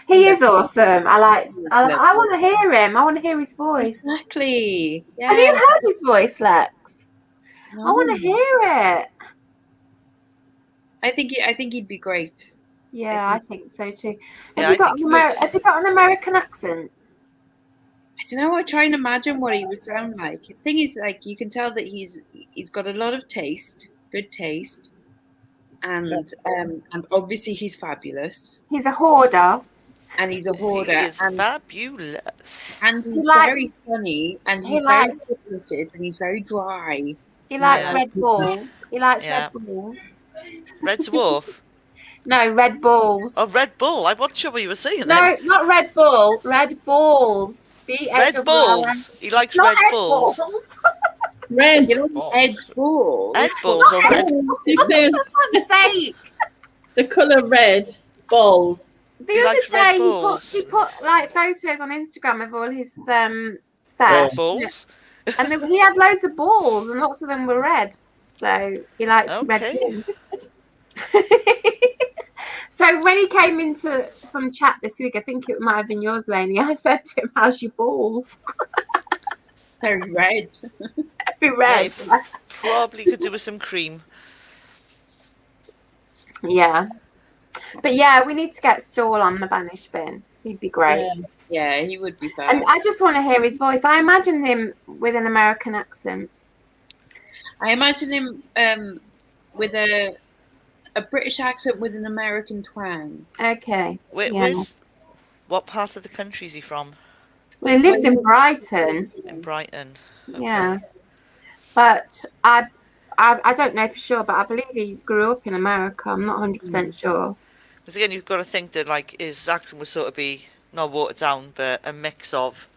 [SPEAKER 2] He is
[SPEAKER 1] Like,
[SPEAKER 2] awesome. I
[SPEAKER 1] lovely.
[SPEAKER 2] want to hear him. I want to hear his voice.
[SPEAKER 1] Exactly. Yeah.
[SPEAKER 2] Have you heard his voice, Lex?
[SPEAKER 1] No.
[SPEAKER 2] I want to hear it.
[SPEAKER 1] I think he'd be great.
[SPEAKER 2] Yeah, I think so too.
[SPEAKER 3] Yeah,
[SPEAKER 2] Has he
[SPEAKER 3] I
[SPEAKER 2] got
[SPEAKER 3] think
[SPEAKER 2] has he got an American accent?
[SPEAKER 1] I don't know. I try and imagine what he would sound like. The thing is, like, you can tell that he's got a lot of taste, good taste, and obviously he's fabulous,
[SPEAKER 2] He's a hoarder.
[SPEAKER 1] and he's a hoarder,
[SPEAKER 3] He is
[SPEAKER 1] and
[SPEAKER 3] fabulous.
[SPEAKER 1] he's
[SPEAKER 2] likes-
[SPEAKER 1] very funny, and
[SPEAKER 2] he
[SPEAKER 1] he's very
[SPEAKER 2] likes-
[SPEAKER 1] quick-witted, and he's very dry.
[SPEAKER 2] He likes
[SPEAKER 3] Yeah.
[SPEAKER 2] red balls. He likes
[SPEAKER 3] Yeah.
[SPEAKER 2] red balls.
[SPEAKER 3] Red Dwarf.
[SPEAKER 2] No, red balls.
[SPEAKER 3] Oh, Red Bull. I wasn't sure what you were saying
[SPEAKER 2] No,
[SPEAKER 3] then.
[SPEAKER 2] not red bull. Red balls.
[SPEAKER 3] Red Bulls. He likes
[SPEAKER 2] Not
[SPEAKER 3] Red Bulls.
[SPEAKER 4] Red.
[SPEAKER 1] He likes Ed balls.
[SPEAKER 3] Ed Bulls or Red.
[SPEAKER 4] She says
[SPEAKER 2] For fuck's sake.
[SPEAKER 4] the colour red balls.
[SPEAKER 2] The
[SPEAKER 3] He
[SPEAKER 2] other
[SPEAKER 3] likes red
[SPEAKER 2] day
[SPEAKER 3] balls.
[SPEAKER 2] he put like photos on Instagram of all his
[SPEAKER 3] Red
[SPEAKER 2] stash.
[SPEAKER 3] Bulls.
[SPEAKER 2] And then he had loads of balls and lots of them were red. So he likes red
[SPEAKER 3] Okay.
[SPEAKER 2] balls. So when he came into some chat this week, I think it might have been yours, Lainey, I said to him, "How's your balls?"
[SPEAKER 1] Very red.
[SPEAKER 2] Very red.
[SPEAKER 3] Probably could do with some cream.
[SPEAKER 2] Yeah. But yeah, we need to get Stall on the banish bin. He'd be great.
[SPEAKER 1] Yeah, he would be fab.
[SPEAKER 2] And I just want to hear his voice. I imagine him with an American accent.
[SPEAKER 1] I imagine him with a British accent with an American twang.
[SPEAKER 2] Okay.
[SPEAKER 3] What part of the country is he from?
[SPEAKER 2] Well, he lives in Brighton.
[SPEAKER 3] In Brighton. Okay.
[SPEAKER 2] Yeah. But I don't know for sure, but I believe he grew up in America. I'm not 100% sure.
[SPEAKER 3] Because again, you've got to think that like his accent would sort of be not watered down, but a mix of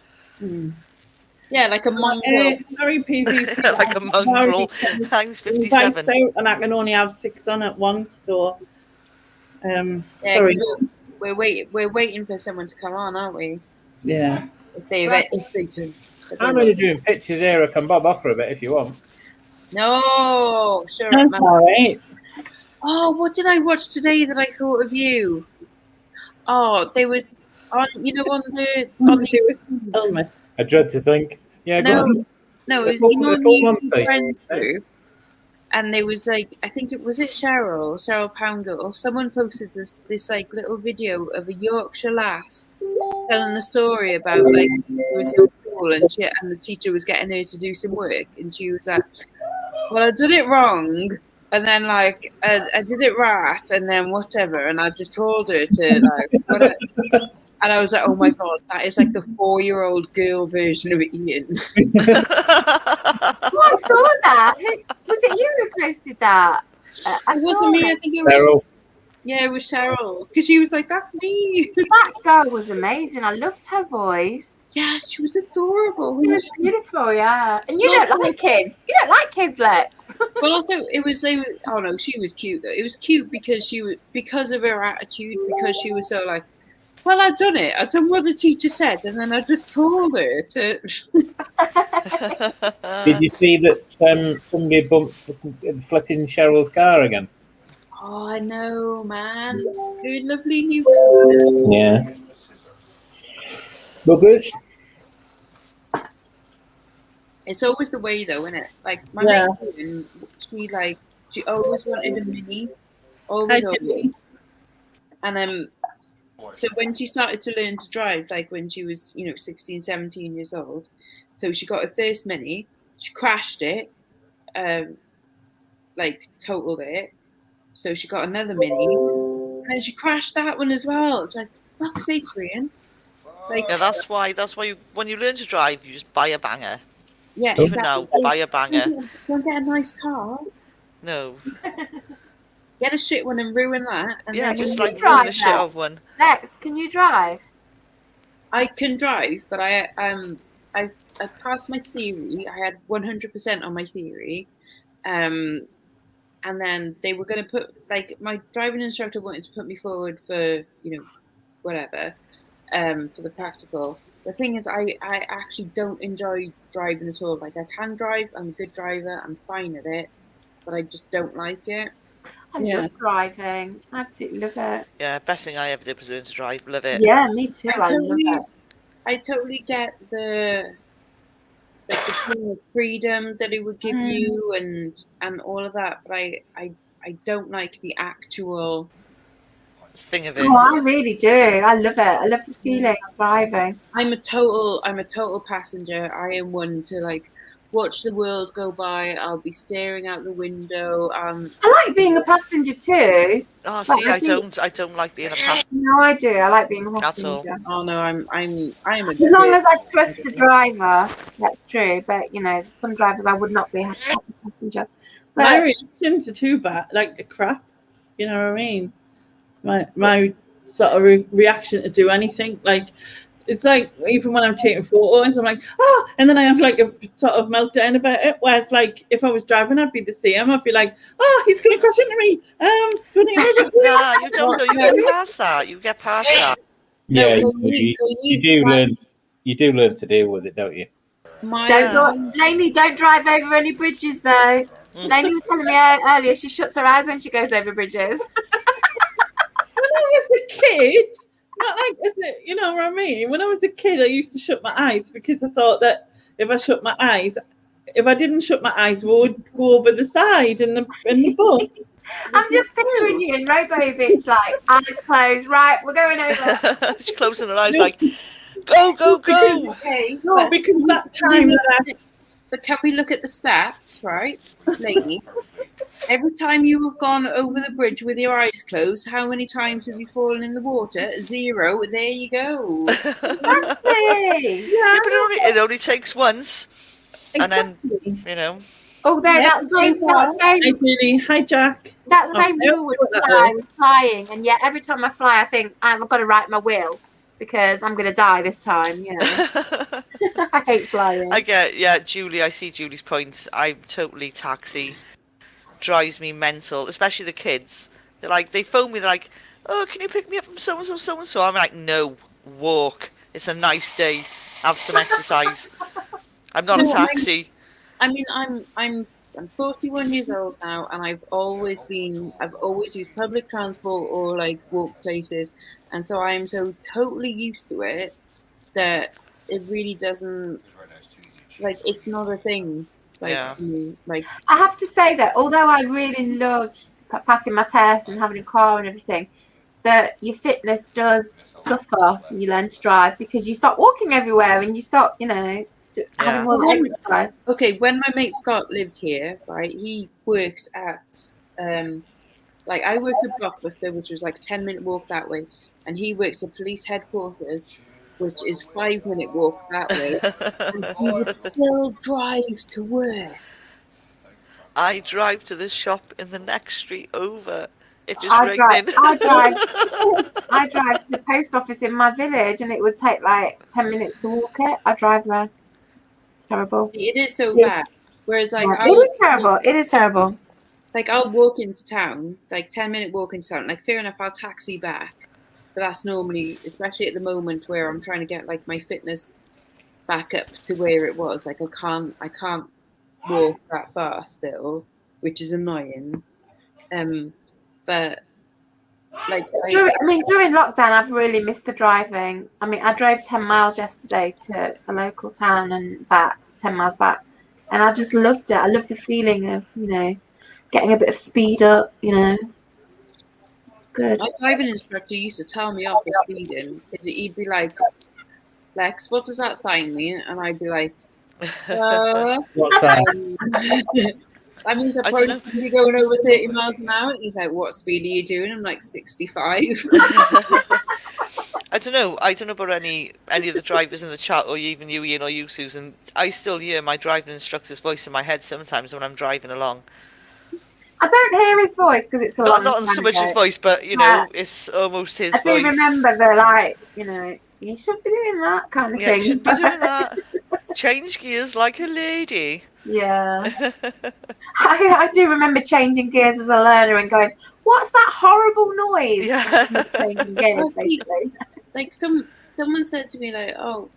[SPEAKER 1] Yeah, like a mongrel.
[SPEAKER 4] It's very PvP.
[SPEAKER 3] like a mongrel. Heinz 57.
[SPEAKER 4] And I can only have 6 on at once, so
[SPEAKER 1] Yeah,
[SPEAKER 4] sorry.
[SPEAKER 1] we're waiting for someone to come on, aren't we?
[SPEAKER 4] Yeah.
[SPEAKER 1] If they can.
[SPEAKER 5] I'm only doing pictures here. I can bob off for a bit if you want.
[SPEAKER 1] No, sure.
[SPEAKER 4] That's
[SPEAKER 1] man.
[SPEAKER 4] all right.
[SPEAKER 1] Oh, what did I watch today that I thought of you? Oh, there was on the
[SPEAKER 4] Helmet.
[SPEAKER 5] I dread to think. Yeah, go on.
[SPEAKER 1] no, it was
[SPEAKER 5] The full
[SPEAKER 1] on the
[SPEAKER 5] Monty.
[SPEAKER 1] YouTube Friends group, and there was like I think it was Cheryl Pounder, or someone posted this like little video of a Yorkshire lass telling a story about like she was in school and the teacher was getting her to do some work, and she was like, "Well, I did it wrong." And then, like, I did it right, and then whatever, and I just told her to, like, whatever. And I was like, oh my God, that is like the 4-year-old girl version of Ian.
[SPEAKER 2] Oh, I saw that. Was it you who posted that? I
[SPEAKER 1] It
[SPEAKER 2] saw
[SPEAKER 1] wasn't me, I
[SPEAKER 2] it.
[SPEAKER 1] think it was,
[SPEAKER 5] Cheryl.
[SPEAKER 1] yeah, it was Cheryl. Because she was like, that's me.
[SPEAKER 2] That girl was amazing. I loved her voice.
[SPEAKER 1] Yeah, she was adorable.
[SPEAKER 2] She was beautiful, yeah. And you
[SPEAKER 1] Also-
[SPEAKER 2] don't like kids. You don't like kids, Lex.
[SPEAKER 1] But also, oh no, she was cute though. It was cute because of her attitude, because she was so like, well, I've done it. I've done what the teacher said, and then I just told her to.
[SPEAKER 5] Did you see that somebody bumped flipping Cheryl's car again?
[SPEAKER 1] Oh, I know, man. Her lovely new car.
[SPEAKER 5] Yeah. Buggers.
[SPEAKER 1] It's always the way, though, isn't it? Like my
[SPEAKER 4] Yeah.
[SPEAKER 1] mate, Ian, she always wanted a mini,
[SPEAKER 4] Hi,
[SPEAKER 1] always.
[SPEAKER 4] Jenny.
[SPEAKER 1] And so when she started to learn to drive, like when she was 16, 17 years old, so she got her first mini. She crashed it, like totaled it. So she got another mini, and then she crashed that one as well. It's like, fuck's sake, Ian. Like,
[SPEAKER 3] Yeah, that's why you, when you learn to drive, you just buy a banger.
[SPEAKER 1] yeah,
[SPEAKER 3] Even
[SPEAKER 1] exactly.
[SPEAKER 3] now, buy a banger.
[SPEAKER 1] Don't get a nice car.
[SPEAKER 3] No.
[SPEAKER 1] Get a shit one and ruin that, and
[SPEAKER 3] Yeah,
[SPEAKER 1] then
[SPEAKER 3] just
[SPEAKER 2] you
[SPEAKER 3] like
[SPEAKER 2] drive
[SPEAKER 3] ruin the shit
[SPEAKER 2] that?
[SPEAKER 3] out of one.
[SPEAKER 2] Lex, can you drive?
[SPEAKER 1] I can drive, but I passed my theory. I had 100% on my theory, and then they were going to put like my driving instructor wanted to put me forward for whatever, for the practical. The thing is, I actually don't enjoy driving at all. Like I can drive, I'm a good driver, I'm fine at it, but I just don't like it.
[SPEAKER 2] I
[SPEAKER 4] Yeah.
[SPEAKER 2] love driving. I absolutely love it.
[SPEAKER 3] Yeah, best thing I ever did was learn to drive. Love it.
[SPEAKER 2] Yeah, me too.
[SPEAKER 1] I
[SPEAKER 2] I love
[SPEAKER 1] totally,
[SPEAKER 2] it.
[SPEAKER 1] I totally get the feeling of freedom that it would give you and all of that, but I don't like the actual
[SPEAKER 3] Thing of it.
[SPEAKER 2] Oh, I really do. I love it. I love the feeling of driving.
[SPEAKER 1] I'm a total passenger. I am one to like watch the world go by. I'll be staring out the window.
[SPEAKER 2] I like being a passenger too.
[SPEAKER 3] Oh,
[SPEAKER 2] But
[SPEAKER 3] see,
[SPEAKER 2] I
[SPEAKER 3] I
[SPEAKER 2] think-
[SPEAKER 3] don't like being a passenger
[SPEAKER 2] No, I do. I like being a
[SPEAKER 3] at all.
[SPEAKER 2] passenger.
[SPEAKER 1] Oh no, I am a
[SPEAKER 2] As long
[SPEAKER 1] good
[SPEAKER 2] as I trust the driver, that's true. But some drivers I would not be a happy passenger.
[SPEAKER 4] My
[SPEAKER 2] But
[SPEAKER 4] reactions are too bad, like a crap. You know what I mean? My sort of reaction to do anything, like it's like even when I'm taking photos, I'm like, oh, and then I have like a sort of meltdown about it. Whereas like if I was driving, I'd be the same. I'd be like, oh, he's gonna crash into me.
[SPEAKER 3] Nah, you don't know. You get past that. You get past that.
[SPEAKER 5] Yeah,
[SPEAKER 1] No,
[SPEAKER 5] you do learn to deal with it, don't you?
[SPEAKER 2] Lainey, don't drive over any bridges though. Lainey was telling me earlier she shuts her eyes when she goes over bridges.
[SPEAKER 4] When I was a kid, not like, you know what I mean? When I was a kid, I used to shut my eyes because I thought that if I didn't shut my eyes, we would go over the side in the bus.
[SPEAKER 2] I'm just picturing you in Robo Beach, like eyes closed. Right, we're going over.
[SPEAKER 3] She's closing her eyes like, go, go, go.
[SPEAKER 1] Okay,
[SPEAKER 4] No, because that time
[SPEAKER 1] but can we look at the stats, right, lady? Every time you have gone over the bridge with your eyes closed, how many times have you fallen in the water? 0. There you go.
[SPEAKER 2] Exactly.
[SPEAKER 3] Yeah, but it only takes once.
[SPEAKER 4] exactly.
[SPEAKER 3] And then,
[SPEAKER 2] Although that same rule would apply with flying, and yet every time I fly, I think I've got to write my will because I'm going to die this time. I hate flying.
[SPEAKER 3] I see Julie's point. I'm totally taxi. Drives me mental, especially the kids. They phone me, they're like, oh, can you pick me up from so and so, so and so? I'm like, no, walk. It's a nice day. Have some exercise. I'm not a taxi.
[SPEAKER 1] I mean, I'm 41 years old now, and I've always used public transport or like walk places, and so I am so totally used to it that it really doesn't it's not a thing.
[SPEAKER 3] Yeah.
[SPEAKER 2] I have to say that although I really loved passing my test and having a car and everything, that your fitness does suffer when you learn to drive because you start walking everywhere and you start, having more exercise.
[SPEAKER 1] Okay, when my mate Scott lived here, right, he worked at I worked at Blockbuster, which was like a 10-minute walk that way, and he works at police headquarters, which is 5-minute walk that way, and he would still drive to work.
[SPEAKER 3] I drive to the shop in the next street over if it's
[SPEAKER 2] I
[SPEAKER 3] raining.
[SPEAKER 2] I drive to the post office in my village, and it would take like 10 minutes to walk it. I drive there. It's terrible.
[SPEAKER 1] It is so bad. Whereas
[SPEAKER 2] it is terrible. It is terrible.
[SPEAKER 1] Like I'll walk into town, like 10-minute walk into town. Like fair enough, I'll taxi back. But that's normally, especially at the moment where I'm trying to get like my fitness back up to where it was. Like I can't walk that far still, which is annoying. But
[SPEAKER 2] during lockdown, I've really missed the driving. I mean, I drove 10 miles yesterday to a local town and back 10 miles back, and I just loved it. I love the feeling of getting a bit of speed up. Good.
[SPEAKER 1] My driving instructor used to tell me off for speeding because he'd be like, Lex, what does that sign mean? And I'd be like,
[SPEAKER 5] what sign?
[SPEAKER 1] That means I'm probably going to be going over 30 miles an hour. And he's like, what speed are you doing? I'm like, 65.
[SPEAKER 3] I don't know. I don't know about any of the drivers in the chat, or even you, Ian, or you, Susan. I still hear my driving instructor's voice in my head sometimes when I'm driving along.
[SPEAKER 2] I don't hear his voice because it's a long
[SPEAKER 3] Not
[SPEAKER 2] time
[SPEAKER 3] so much
[SPEAKER 2] ago.
[SPEAKER 3] his voice, but you know, it's almost his
[SPEAKER 2] I do
[SPEAKER 3] voice.
[SPEAKER 2] remember the like, you know, you should be doing that kind of
[SPEAKER 3] Yeah,
[SPEAKER 2] thing.
[SPEAKER 3] you shouldn't be doing that. Change gears like a lady.
[SPEAKER 2] Yeah. I do remember changing gears as a learner and going, what's that horrible noise?
[SPEAKER 3] Yeah.
[SPEAKER 2] Changing gears, basically.
[SPEAKER 1] Like someone said to me like, oh,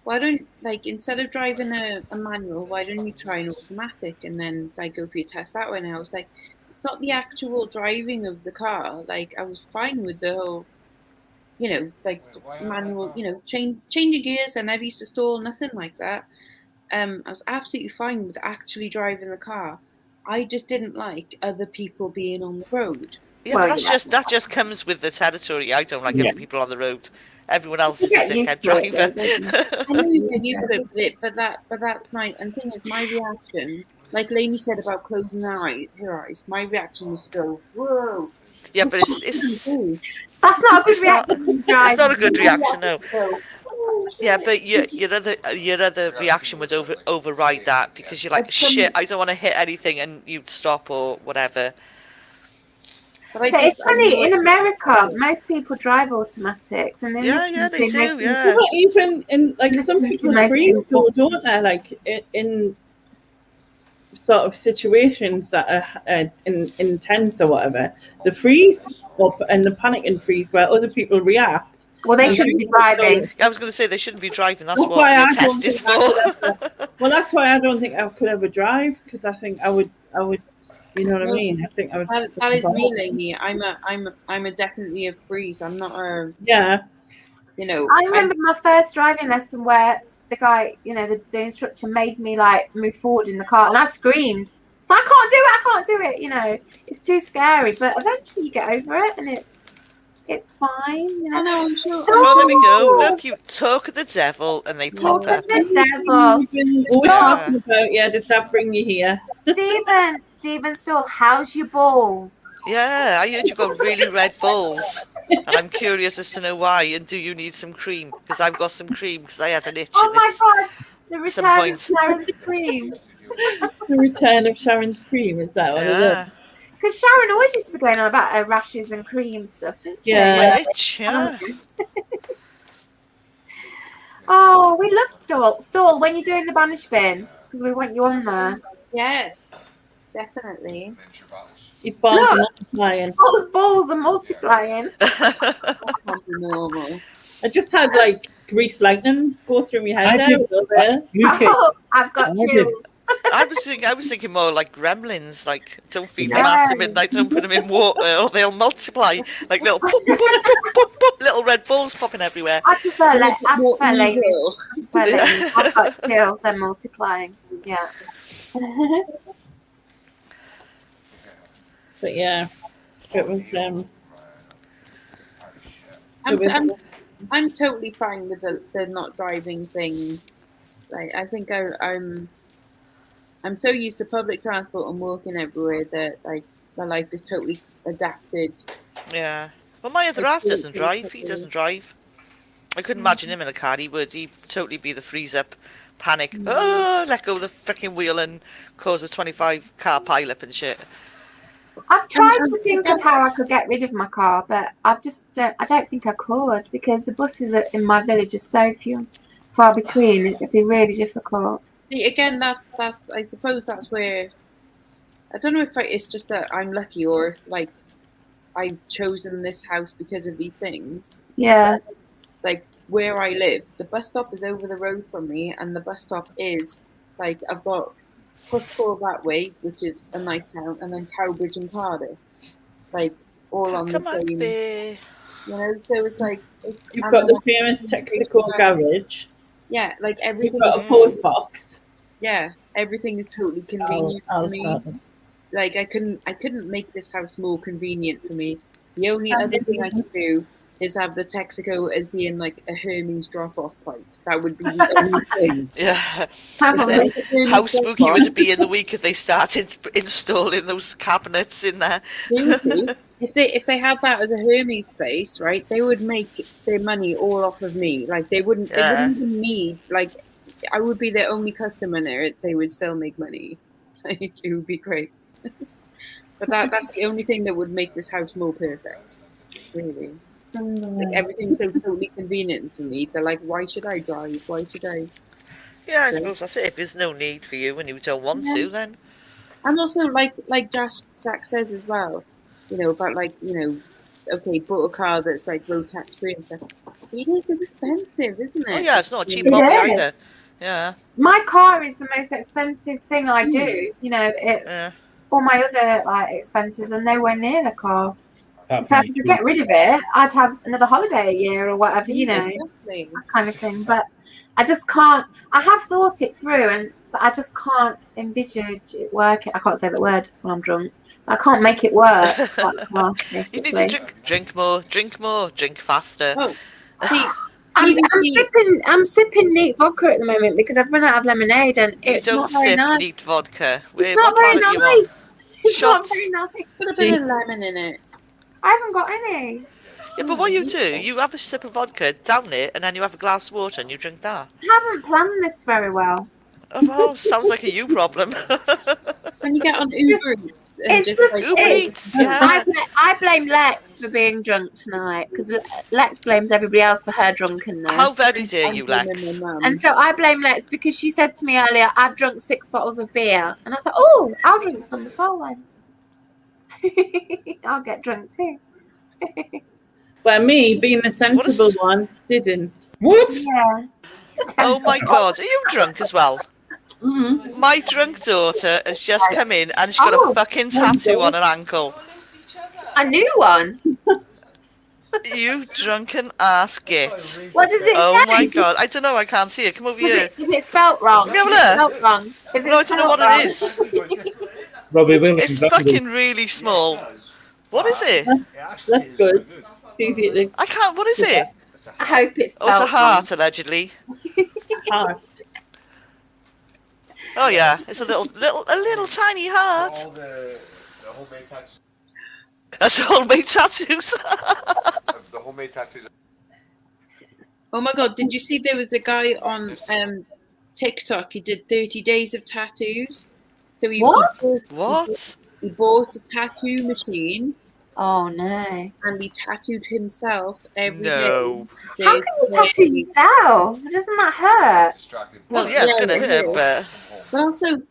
[SPEAKER 1] why don't like instead of driving a manual, why don't you try an automatic and then like go for your test that way? And I was like, it's not the actual driving of the car. Like I was fine with the whole, like manual, changing gears. I never used to stall, nothing like that. I was absolutely fine with actually driving the car. I just didn't like other people being on the road.
[SPEAKER 3] Yeah,
[SPEAKER 2] Well,
[SPEAKER 3] but
[SPEAKER 2] yeah.
[SPEAKER 3] that just comes with the territory. I don't like
[SPEAKER 5] Yeah.
[SPEAKER 3] other people on the road. Everyone else
[SPEAKER 2] You
[SPEAKER 3] is a
[SPEAKER 2] get used
[SPEAKER 3] dickhead
[SPEAKER 2] to it,
[SPEAKER 3] driver.
[SPEAKER 2] though, don't you?
[SPEAKER 1] I know you get used to it, but that's my and thing is my reaction. Like Lainey said about closing her eyes, my reaction was to go, whoa.
[SPEAKER 3] Yeah, but it's
[SPEAKER 2] That's not a good
[SPEAKER 3] It's not-
[SPEAKER 2] reaction to
[SPEAKER 3] it's
[SPEAKER 2] drive.
[SPEAKER 3] not a good reaction, no.
[SPEAKER 1] So,
[SPEAKER 3] Yeah, but your other reaction would override that because you're like,
[SPEAKER 1] But some-
[SPEAKER 3] shit, I don't want to hit anything, and you'd stop or whatever.
[SPEAKER 1] but I
[SPEAKER 2] But
[SPEAKER 1] just,
[SPEAKER 2] it's funny, in America, most people drive automatics, and in
[SPEAKER 3] Yeah,
[SPEAKER 2] this
[SPEAKER 3] they
[SPEAKER 2] country,
[SPEAKER 3] do. Yeah.
[SPEAKER 4] Well, even in like
[SPEAKER 2] This
[SPEAKER 4] some
[SPEAKER 2] is
[SPEAKER 4] people
[SPEAKER 2] most
[SPEAKER 4] freeze
[SPEAKER 2] simple.
[SPEAKER 4] though, don't they? Like in sort of situations that are intense or whatever, the freeze up and the panic and freeze where other people react.
[SPEAKER 2] Well, they
[SPEAKER 4] And
[SPEAKER 2] shouldn't be
[SPEAKER 4] people
[SPEAKER 2] driving.
[SPEAKER 3] I was going to say they shouldn't be driving. That's
[SPEAKER 4] That's
[SPEAKER 3] what
[SPEAKER 4] why
[SPEAKER 3] your
[SPEAKER 4] I
[SPEAKER 3] test
[SPEAKER 4] don't
[SPEAKER 3] is
[SPEAKER 4] think I could
[SPEAKER 3] for.
[SPEAKER 4] ever. Well, that's why I don't think I could ever drive because I think I would. You know what I
[SPEAKER 1] No,
[SPEAKER 4] mean? I think I would.
[SPEAKER 1] that is me, Lainey. I'm a definitely a freeze. I'm not a,
[SPEAKER 4] Yeah.
[SPEAKER 2] I remember my first driving lesson where the guy, the instructor made me like move forward in the car, and I screamed. So I can't do it. It's too scary. But eventually you get over it, and it's fine.
[SPEAKER 1] I know, I'm sure.
[SPEAKER 3] Oh, there we go.
[SPEAKER 2] No!
[SPEAKER 3] Look, you talk of the devil, and they pop
[SPEAKER 2] Talk
[SPEAKER 3] up.
[SPEAKER 2] of the devil.
[SPEAKER 4] What we're talking about, yeah, did that bring you here?
[SPEAKER 2] Stephen Stall, how's your balls?
[SPEAKER 3] Yeah, I heard you got really red balls. And I'm curious as to know why, and do you need some cream? Because I've got some cream, because I had an itch
[SPEAKER 2] Oh
[SPEAKER 3] at
[SPEAKER 2] my
[SPEAKER 3] this.
[SPEAKER 2] god, the
[SPEAKER 3] some
[SPEAKER 2] return
[SPEAKER 3] point.
[SPEAKER 2] of Sharon's cream.
[SPEAKER 4] The return of Sharon's cream, is that what it is?
[SPEAKER 3] Yeah.
[SPEAKER 2] Because Sharon always used to be going on about her rashes and cream stuff, didn't she?
[SPEAKER 4] Yeah.
[SPEAKER 3] My itch, yeah.
[SPEAKER 2] Oh, we love Stall. Stall, when you're doing the Banishment, because we want you on there.
[SPEAKER 1] Yes, definitely.
[SPEAKER 4] Your balls are
[SPEAKER 2] Look.
[SPEAKER 4] multiplying.
[SPEAKER 2] Stall's balls are multiplying.
[SPEAKER 1] That can't be normal.
[SPEAKER 4] I just had like grease lightning go through my head
[SPEAKER 5] I
[SPEAKER 4] there.
[SPEAKER 5] did.
[SPEAKER 4] A little bit.
[SPEAKER 5] UK.
[SPEAKER 2] Oh, I've got
[SPEAKER 5] I did.
[SPEAKER 2] chills.
[SPEAKER 3] I was thinking more like gremlins, like don't feed
[SPEAKER 2] No.
[SPEAKER 3] them after midnight, don't put them in water, or they'll multiply. Like little pop, pop, pop, pop, pop, little red balls popping everywhere.
[SPEAKER 2] I prefer ladies.
[SPEAKER 1] Evil.
[SPEAKER 2] I've got chills, they're multiplying. Yeah.
[SPEAKER 4] But yeah, it was.
[SPEAKER 1] I'm totally fine with the not driving thing. Like I think I'm so used to public transport and walking everywhere that like my life is totally adapted.
[SPEAKER 3] Yeah. Well, my other half doesn't drive. He doesn't drive. I couldn't imagine him in a car. He'd totally be the freeze up, panic, let go of the freaking wheel and cause a 25 car pileup and shit.
[SPEAKER 2] I've tried to think of how I could get rid of my car, but I don't think I could because the buses in my village are so far between. It'd be really difficult.
[SPEAKER 1] See, again, that's I suppose that's where I don't know if it's just that I'm lucky or if, like I've chosen this house because of these things.
[SPEAKER 2] Yeah.
[SPEAKER 1] Like where I live, the bus stop is over the road from me, and the bus stop is like I've got Puskall that way, which is a nice town, and then Cowbridge and Cardiff, like all on the same. So it's like
[SPEAKER 4] You've got the famous Texaco garage.
[SPEAKER 1] Yeah, like everything.
[SPEAKER 4] You've got a post box.
[SPEAKER 1] Yeah, everything is totally convenient for me. Like I couldn't make this house more convenient for me. The only other thing I could do is have the Texaco as being like a Hermes drop-off point. That would be the only thing.
[SPEAKER 3] Yeah.
[SPEAKER 2] Have a
[SPEAKER 1] There
[SPEAKER 2] look.
[SPEAKER 1] is a Hermes
[SPEAKER 3] How spooky
[SPEAKER 1] drop-off.
[SPEAKER 3] would it be in the week if they started installing those cabinets in there?
[SPEAKER 1] Seriously, if they had that as a Hermes place, right, they would make their money all off of me. Like they wouldn't even need like I would be their only customer there. They would still make money. Like it would be great. But that's the only thing that would make this house more perfect. Really. Like everything's so totally convenient for me. They're like, why should I drive? Why should I?
[SPEAKER 3] Yeah, I suppose that's it. If there's no need for you and you don't want to, then
[SPEAKER 1] And also, like Jack says as well, about okay, bought a car that's like road tax free and stuff. It is expensive, isn't it?
[SPEAKER 3] oh yeah, it's not a cheap
[SPEAKER 2] It
[SPEAKER 3] hobby
[SPEAKER 2] is.
[SPEAKER 3] either. Yeah,
[SPEAKER 2] My car is the most expensive thing I do.
[SPEAKER 3] yeah.
[SPEAKER 2] All my other like expenses are nowhere near the car.
[SPEAKER 5] Apart
[SPEAKER 2] So
[SPEAKER 5] from
[SPEAKER 2] if I
[SPEAKER 5] your
[SPEAKER 2] could get rid of it, I'd have another holiday a year or whatever,
[SPEAKER 1] Exactly.
[SPEAKER 2] that kind of thing. But I just can't. I have thought it through, but I just can't envisage it working. I can't say the word when I'm drunk. I can't make it work.
[SPEAKER 3] You need to drink more, drink faster.
[SPEAKER 1] Oh, see,
[SPEAKER 2] I'm sipping neat vodka at the moment because I've run out of lemonade and
[SPEAKER 3] You
[SPEAKER 2] it's
[SPEAKER 3] don't
[SPEAKER 2] not very
[SPEAKER 3] sip
[SPEAKER 2] nice.
[SPEAKER 3] neat vodka.
[SPEAKER 2] It's not very nice. It's not
[SPEAKER 3] Shots.
[SPEAKER 2] very nice.
[SPEAKER 1] put a bit of lemon in it.
[SPEAKER 2] I haven't got any.
[SPEAKER 3] Yeah, but what you do, you have a sip of vodka, down it, and then you have a glass of water and you drink that.
[SPEAKER 2] I haven't planned this very well.
[SPEAKER 3] Oh, well, sounds like a you problem.
[SPEAKER 1] And you get on Uber Eats. And
[SPEAKER 2] It's just
[SPEAKER 3] Uber Eats,
[SPEAKER 2] I,
[SPEAKER 3] yeah.
[SPEAKER 2] I blame Lex for being drunk tonight because Lex blames everybody else for her drunkenness.
[SPEAKER 3] How very dare you, Lex?
[SPEAKER 2] And so I blame Lex because she said to me earlier, I've drunk 6 bottles of beer. And I thought, oh, I'll drink some as well then. I'll get drunk too.
[SPEAKER 4] Where me, being the sensible one, didn't.
[SPEAKER 5] What?
[SPEAKER 2] Yeah.
[SPEAKER 3] Oh my god, are you drunk as well?
[SPEAKER 4] Mm-hmm.
[SPEAKER 3] My drunk daughter has just come in and she's got a fucking tattoo on her ankle.
[SPEAKER 2] A new one.
[SPEAKER 3] You drunken ass git.
[SPEAKER 2] What does it
[SPEAKER 3] Oh
[SPEAKER 2] say?
[SPEAKER 3] my god, I don't know, I can't see it. Come over here.
[SPEAKER 2] Is it spelt wrong?
[SPEAKER 3] Let me have a
[SPEAKER 2] Is it
[SPEAKER 3] look.
[SPEAKER 2] spelt wrong? Is it
[SPEAKER 3] No, I don't know
[SPEAKER 2] spelt
[SPEAKER 3] what
[SPEAKER 2] wrong?
[SPEAKER 3] it is.
[SPEAKER 5] Robbie Williams.
[SPEAKER 3] It's fucking really small. What is it?
[SPEAKER 4] That's good. It's easy to
[SPEAKER 3] I can't, what is it?
[SPEAKER 2] I hope it's
[SPEAKER 3] Oh, it's a
[SPEAKER 2] spelt
[SPEAKER 3] heart, allegedly.
[SPEAKER 4] hard.
[SPEAKER 3] Oh yeah, it's a little tiny heart.
[SPEAKER 6] All the homemade tattoos.
[SPEAKER 3] That's homemade tattoos.
[SPEAKER 6] The homemade tattoos.
[SPEAKER 1] Oh my god, did you see there was a guy on TikTok, he did 30 days of tattoos. So
[SPEAKER 3] What?
[SPEAKER 1] he bought a tattoo machine
[SPEAKER 2] Oh no.
[SPEAKER 1] and he tattooed himself every day.
[SPEAKER 3] No.
[SPEAKER 1] So
[SPEAKER 2] How can you tattoo yourself? Doesn't that hurt?
[SPEAKER 6] Distracting.
[SPEAKER 3] Well, yeah, it's
[SPEAKER 1] Yeah,
[SPEAKER 3] gonna
[SPEAKER 1] it
[SPEAKER 3] hurt,
[SPEAKER 1] is.
[SPEAKER 3] but
[SPEAKER 1] But also,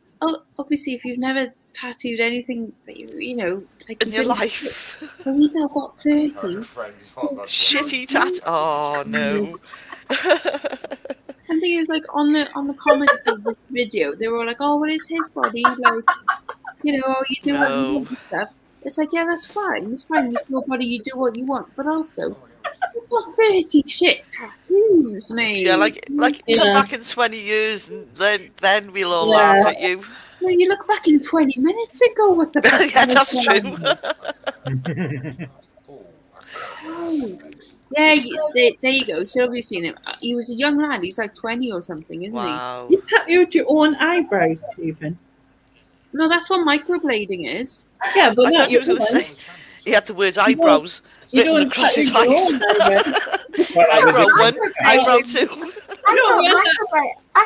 [SPEAKER 1] obviously, if you've never tattooed anything, like
[SPEAKER 3] in your life,
[SPEAKER 1] so he's now got 30.
[SPEAKER 6] Friends. Oh, that's
[SPEAKER 3] shitty tattoo. Oh no.
[SPEAKER 1] And the thing is, like on the comments of this video, they were all like, "Oh, what is his body like? Oh, you do what you want and stuff." It's like, yeah, that's fine. It's fine. It's your body. You do what you want. But also, you've got 30 shit tattoos, mate.
[SPEAKER 3] Yeah, like
[SPEAKER 4] Yeah.
[SPEAKER 3] come back in 20 years and then we'll all
[SPEAKER 4] Yeah.
[SPEAKER 3] laugh at you.
[SPEAKER 1] No, you look back in 20 minutes ago. What the fuck?
[SPEAKER 3] Yeah, that's true.
[SPEAKER 1] Christ. Yeah, there you go. Sylvia's seen him. He was a young lad. He's like 20 or something, isn't
[SPEAKER 3] Wow.
[SPEAKER 4] You tattooed your own eyebrows, Stephen.
[SPEAKER 1] he? No, that's what microblading is.
[SPEAKER 4] Yeah, but
[SPEAKER 3] I
[SPEAKER 4] not
[SPEAKER 3] thought you
[SPEAKER 4] your
[SPEAKER 3] was going to
[SPEAKER 4] own.
[SPEAKER 3] say he had the words eyebrows
[SPEAKER 4] You
[SPEAKER 3] written
[SPEAKER 4] don't
[SPEAKER 3] across his
[SPEAKER 4] tattoo your
[SPEAKER 3] eyes.
[SPEAKER 4] own eyebrows.
[SPEAKER 3] Eyebrow one, eyebrow two.
[SPEAKER 2] I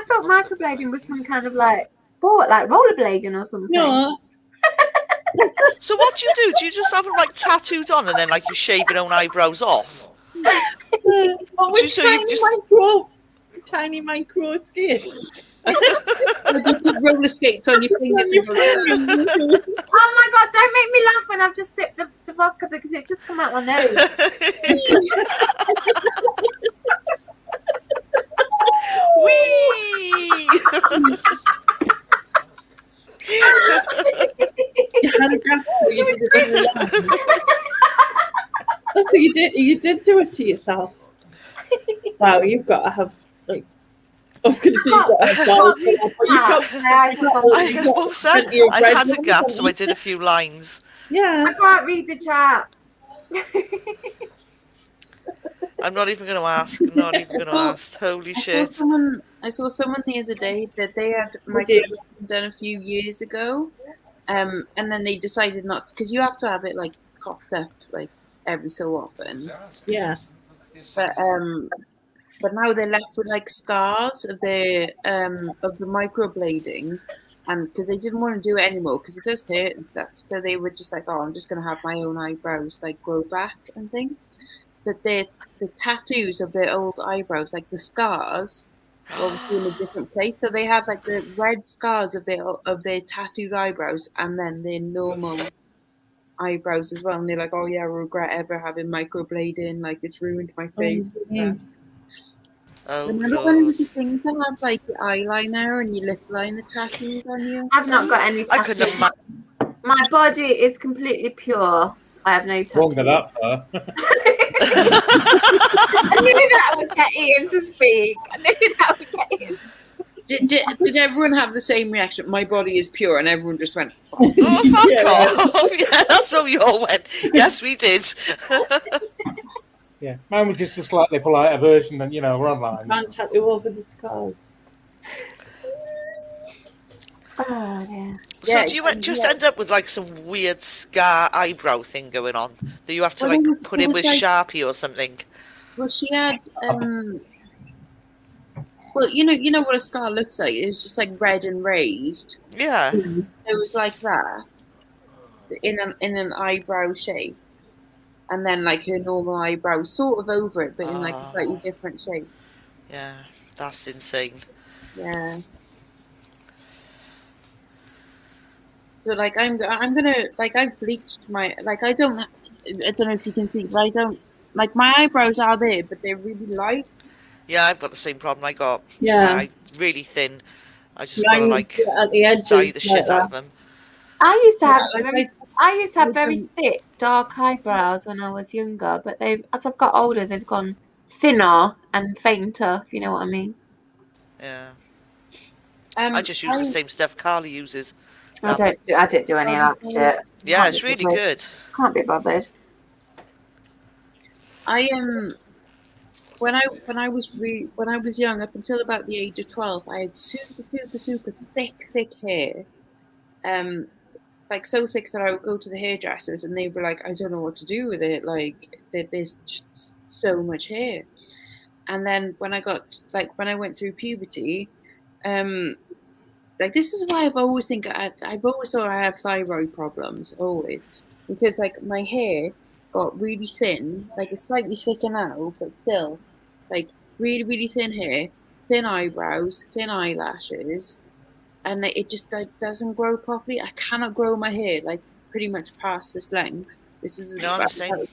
[SPEAKER 2] thought microblading was some kind of like sport, like rollerblading or something.
[SPEAKER 4] No,
[SPEAKER 3] So what do you do? Do you just have them like tattooed on and then like you shave your own eyebrows off?
[SPEAKER 4] what was
[SPEAKER 3] So you
[SPEAKER 4] tiny
[SPEAKER 3] just-
[SPEAKER 4] tiny micro skin?
[SPEAKER 1] You put roller skates on your fingers.
[SPEAKER 2] Oh my god, don't make me laugh when I've just sipped the vodka because it's just come out my nose.
[SPEAKER 3] Whee!
[SPEAKER 4] You had a gap, so you did it in your life. Oh, so you did do it to yourself. Wow, you've got to have like. I was going to say you've got to have balls, but
[SPEAKER 3] What was that? I had a gap, so I did a few lines.
[SPEAKER 4] yeah.
[SPEAKER 2] I can't read the chat.
[SPEAKER 3] I'm not even going to ask. I'm not even going to ask. Holy shit.
[SPEAKER 1] I saw someone the other day that they had
[SPEAKER 4] Oh, dear.
[SPEAKER 1] microblading done a few years ago, and then they decided not to, because you have to have it like topped up like every so often.
[SPEAKER 4] Yeah.
[SPEAKER 1] But now they're left with like scars of the microblading, and because they didn't want to do it anymore because it does hurt and stuff. So they were just like, oh, I'm just gonna have my own eyebrows like grow back and things. But the tattoos of their old eyebrows, like the scars, were obviously in a different place. So they had like the red scars of their tattooed eyebrows, and then their normal eyebrows as well. And they're like, oh yeah, I regret ever having microblading. Like it's ruined my face.
[SPEAKER 3] Oh,
[SPEAKER 1] Remember when it was a
[SPEAKER 3] Lord.
[SPEAKER 1] thing to have like your eyeliner and your lip liner tattooed on you?
[SPEAKER 2] I've not got any
[SPEAKER 3] I couldn't
[SPEAKER 2] tattoos.
[SPEAKER 3] imagine.
[SPEAKER 2] My body is completely pure. I have no
[SPEAKER 5] Won't
[SPEAKER 2] tattoos.
[SPEAKER 5] go that far.
[SPEAKER 2] I knew that would get Ian to speak. I knew that would get Ian.
[SPEAKER 1] Did everyone have the same reaction? My body is pure, and everyone just went,
[SPEAKER 3] Oh, fuck off. Yeah, that's what we all went. Yes, we did.
[SPEAKER 5] Yeah, mine was just a slightly politer version than, you know, we're online.
[SPEAKER 4] Can't tattoo over the scars.
[SPEAKER 2] Oh, yeah.
[SPEAKER 3] So
[SPEAKER 1] Yeah,
[SPEAKER 3] do you just end up with like some weird scar eyebrow thing going on that you have to
[SPEAKER 1] Well,
[SPEAKER 3] like
[SPEAKER 1] it was-
[SPEAKER 3] put
[SPEAKER 1] it
[SPEAKER 3] in
[SPEAKER 1] was
[SPEAKER 3] with
[SPEAKER 1] like-
[SPEAKER 3] Sharpie or something?
[SPEAKER 1] well, she had, well, you know what a scar looks like. It was just like red and raised.
[SPEAKER 3] Yeah.
[SPEAKER 1] It was like that in an eyebrow shape, and then like her normal eyebrow sort of over it, but in like a slightly different shape.
[SPEAKER 3] Yeah. That's insane.
[SPEAKER 1] Yeah. So like I'm gonna like I've bleached my like I don't know if you can see, but I don't like my eyebrows are there, but they're really light.
[SPEAKER 3] Yeah, I've got the same problem. I got
[SPEAKER 4] Yeah.
[SPEAKER 3] my really thin. I just gotta
[SPEAKER 4] Mine
[SPEAKER 3] like
[SPEAKER 4] at the edges.
[SPEAKER 3] dye the
[SPEAKER 4] like
[SPEAKER 3] shit out of
[SPEAKER 4] that.
[SPEAKER 3] them.
[SPEAKER 2] I used to have
[SPEAKER 1] Yeah,
[SPEAKER 2] very,
[SPEAKER 1] like
[SPEAKER 2] I used to have very
[SPEAKER 1] um,
[SPEAKER 2] thick, dark eyebrows when I was younger, but they, as I've got older, they've gone thinner and fainter, if you know what I mean.
[SPEAKER 3] Yeah.
[SPEAKER 1] I
[SPEAKER 3] I just use the same stuff Carly uses.
[SPEAKER 2] I don't do any of that shit.
[SPEAKER 3] Yeah,
[SPEAKER 2] Can't
[SPEAKER 3] it's
[SPEAKER 2] be
[SPEAKER 3] really
[SPEAKER 2] bothered.
[SPEAKER 3] good.
[SPEAKER 2] Can't be bothered.
[SPEAKER 1] I am when I was young, up until about the age of 12, I had super thick hair. Like so thick that I would go to the hairdressers and they'd be like, I don't know what to do with it. Like there's just so much hair. And then when I went through puberty, like this is why I've always thought I have thyroid problems always, because like my hair got really thin, like it's slightly thicker now, but still like really thin hair, thin eyebrows, thin eyelashes, and it just like, doesn't grow properly. I cannot grow my hair like pretty much past this length. This is
[SPEAKER 3] No, I'm the same.
[SPEAKER 1] that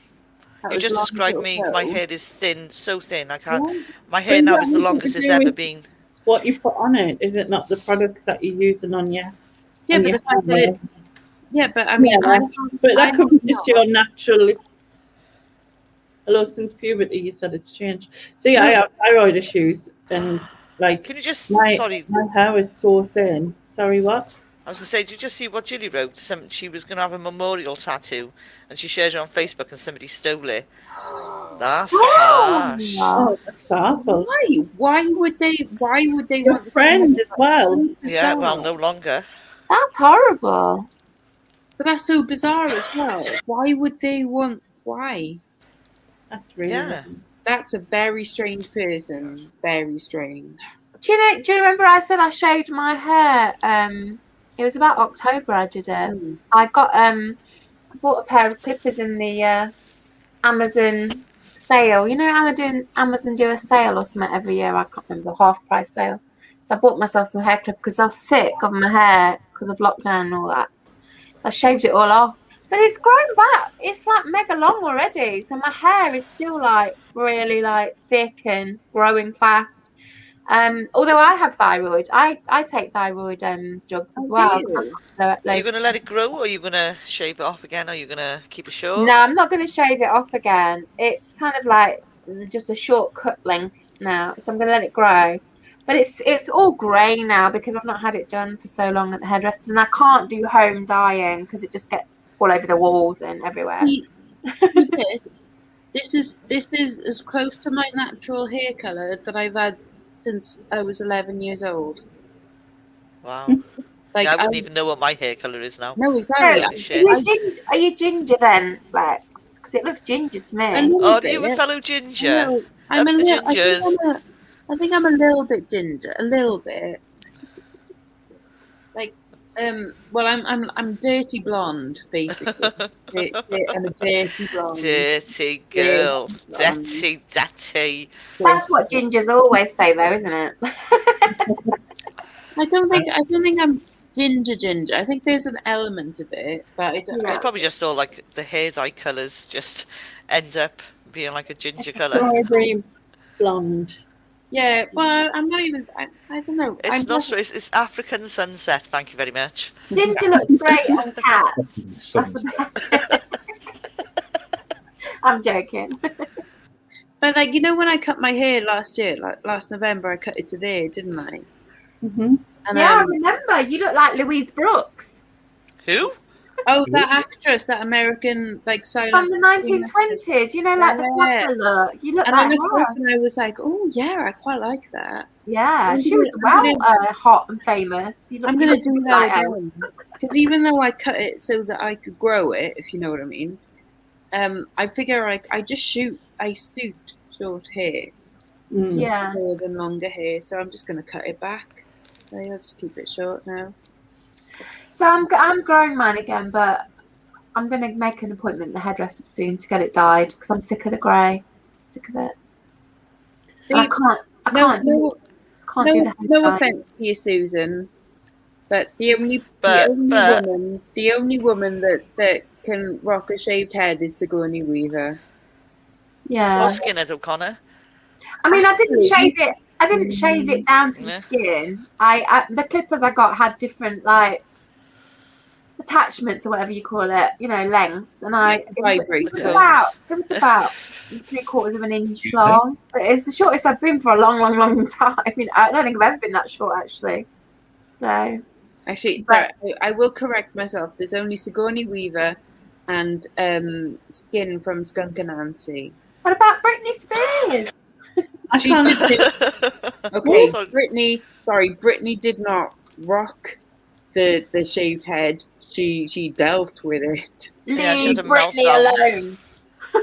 [SPEAKER 3] You
[SPEAKER 1] was
[SPEAKER 3] just
[SPEAKER 1] long
[SPEAKER 3] described
[SPEAKER 1] as
[SPEAKER 3] me.
[SPEAKER 1] it'll
[SPEAKER 3] My
[SPEAKER 1] go.
[SPEAKER 3] head is thin, so thin. I can't.
[SPEAKER 1] Yeah.
[SPEAKER 3] My hair
[SPEAKER 4] But
[SPEAKER 3] now
[SPEAKER 4] that
[SPEAKER 3] is the
[SPEAKER 4] has
[SPEAKER 3] longest
[SPEAKER 4] to
[SPEAKER 3] it's
[SPEAKER 4] do
[SPEAKER 3] ever
[SPEAKER 4] with
[SPEAKER 3] been.
[SPEAKER 4] What you put on it, is it not the products that you're using on you?
[SPEAKER 1] Yeah,
[SPEAKER 4] on
[SPEAKER 1] but
[SPEAKER 4] your
[SPEAKER 1] the fact that
[SPEAKER 4] hair?
[SPEAKER 1] it, yeah, but I mean,
[SPEAKER 4] Yeah, but that
[SPEAKER 1] I
[SPEAKER 4] could be
[SPEAKER 1] don't
[SPEAKER 4] just
[SPEAKER 1] know.
[SPEAKER 4] your natural. Hello, since puberty, you said it's changed. So yeah, I have thyroid issues, and like
[SPEAKER 3] Can you just?
[SPEAKER 4] my
[SPEAKER 3] Sorry,
[SPEAKER 4] hair is so thin. Sorry, what?
[SPEAKER 3] I was gonna say. Did you just see what Julie wrote? She was gonna have a memorial tattoo, and she shared it on Facebook, and somebody stole it. That's harsh.
[SPEAKER 4] Oh, that's awful.
[SPEAKER 1] Why would they
[SPEAKER 4] Your
[SPEAKER 1] want this
[SPEAKER 4] friend as well.
[SPEAKER 3] Yeah, well, no longer.
[SPEAKER 2] That's horrible.
[SPEAKER 1] But that's so bizarre as well. Why would they want? Why?
[SPEAKER 4] That's really.
[SPEAKER 3] Yeah.
[SPEAKER 1] That's a very strange person. Very strange.
[SPEAKER 2] Do you remember I said I shaved my hair? It was about October I did it. I got I bought a pair of clippers in the Amazon sale. You know, Amazon do a sale or something every year. I can't remember, half price sale. So I bought myself some hair clippers because I was sick of my hair because of lockdown and all that. I shaved it all off, but it's grown back. It's like mega long already. So my hair is still like really like thick and growing fast. Although I have thyroid, I take thyroid drugs as well.
[SPEAKER 3] Are you gonna let it grow, or are you gonna shave it off again? Or are you gonna keep it short?
[SPEAKER 2] No, I'm not going to shave it off again. It's kind of like just a short cut length now, so I'm going to let it grow. But it's all grey now because I've not had it done for so long at the hairdressers, and I can't do home dyeing because it just gets all over the walls and everywhere.
[SPEAKER 1] See this? This is as close to my natural hair colour that I've had since I was 11 years old.
[SPEAKER 3] Wow.
[SPEAKER 1] Like
[SPEAKER 3] Yeah, I wouldn't even know what my hair colour is now.
[SPEAKER 1] No,
[SPEAKER 2] So,
[SPEAKER 1] exactly.
[SPEAKER 3] Holy shit.
[SPEAKER 2] are you ginger then, Lex? Because it looks ginger to
[SPEAKER 1] A
[SPEAKER 2] me.
[SPEAKER 1] little
[SPEAKER 3] Oh, are
[SPEAKER 1] bit.
[SPEAKER 3] you a fellow ginger?
[SPEAKER 1] No, I'm
[SPEAKER 3] Up
[SPEAKER 1] a
[SPEAKER 3] the
[SPEAKER 1] little.
[SPEAKER 3] gingers.
[SPEAKER 1] I think I'm a little bit ginger. A little bit. Like, well, I'm dirty blonde, basically. I'm a dirty blonde.
[SPEAKER 3] Dirty girl.
[SPEAKER 1] blonde.
[SPEAKER 3] Dirty.
[SPEAKER 2] That's what gingers always say, though, isn't it?
[SPEAKER 1] I don't think I'm ginger. I think there's an element of it, but I don't.
[SPEAKER 2] Yeah.
[SPEAKER 3] It's probably just all like the hair dye colours just end up being like a ginger colour.
[SPEAKER 4] Strawberry blonde.
[SPEAKER 1] Yeah, well, I'm not even. I don't know.
[SPEAKER 3] It's not. It's African sunset. Thank you very much.
[SPEAKER 2] Ginger looks great on cats. That's about it. I'm joking.
[SPEAKER 1] But like when I cut my hair last year, like last November, I cut it to there, didn't I?
[SPEAKER 4] Mm-hmm.
[SPEAKER 1] And,
[SPEAKER 2] Yeah, I remember. You look like Louise Brooks
[SPEAKER 3] Who?
[SPEAKER 1] Oh, that actress, that American like silent
[SPEAKER 2] from the 1920s. You know, like the
[SPEAKER 1] Yeah.
[SPEAKER 2] flapper look. You look
[SPEAKER 1] And I
[SPEAKER 2] like
[SPEAKER 1] looked
[SPEAKER 2] her.
[SPEAKER 1] up and I was like, oh yeah, I quite like that.
[SPEAKER 2] Yeah,
[SPEAKER 1] I'm
[SPEAKER 2] she
[SPEAKER 1] gonna-
[SPEAKER 2] was
[SPEAKER 1] I'm
[SPEAKER 2] well
[SPEAKER 1] gonna-
[SPEAKER 2] hot and famous.
[SPEAKER 1] I'm
[SPEAKER 2] you
[SPEAKER 1] gonna
[SPEAKER 2] look
[SPEAKER 1] do that
[SPEAKER 2] like her.
[SPEAKER 1] again because even though I cut it so that I could grow it, if you know what I mean, I figure I just suit short hair
[SPEAKER 4] Mm.
[SPEAKER 2] Yeah.
[SPEAKER 1] more than longer hair, so I'm just gonna cut it back. So I'll just keep it short now.
[SPEAKER 2] So I'm growing mine again, but I'm going to make an appointment at the hairdresser soon to get it dyed because I'm sick of the grey. Sick of it.
[SPEAKER 1] See,
[SPEAKER 2] And I can't do the hair
[SPEAKER 1] no
[SPEAKER 2] dye.
[SPEAKER 1] offense to you, Susan, but the only woman that can rock a shaved head is Sigourney Weaver.
[SPEAKER 2] Yeah.
[SPEAKER 3] Or Skinhead O'Connor?
[SPEAKER 2] I mean, I didn't
[SPEAKER 1] Actually-
[SPEAKER 2] shave it. I didn't shave it down to the
[SPEAKER 3] Yeah.
[SPEAKER 2] skin. The clippers I got had different like attachments or whatever you call it, lengths, and it was about 3/4 of an inch long. But it's the shortest I've been for a long, long, long time. I mean, I don't think I've ever been that short actually. So
[SPEAKER 1] Actually, sorry, I will correct myself. There's only Sigourney Weaver and Skin from Skunk and Nancy.
[SPEAKER 2] what about Britney Spears?
[SPEAKER 4] I
[SPEAKER 1] She
[SPEAKER 4] can't.
[SPEAKER 1] Okay,
[SPEAKER 3] Sorry.
[SPEAKER 1] Britney did not rock the shaved head. She dealt with it.
[SPEAKER 3] Yeah, she
[SPEAKER 2] Leave
[SPEAKER 3] had a
[SPEAKER 2] Britney
[SPEAKER 3] meltdown.
[SPEAKER 2] alone.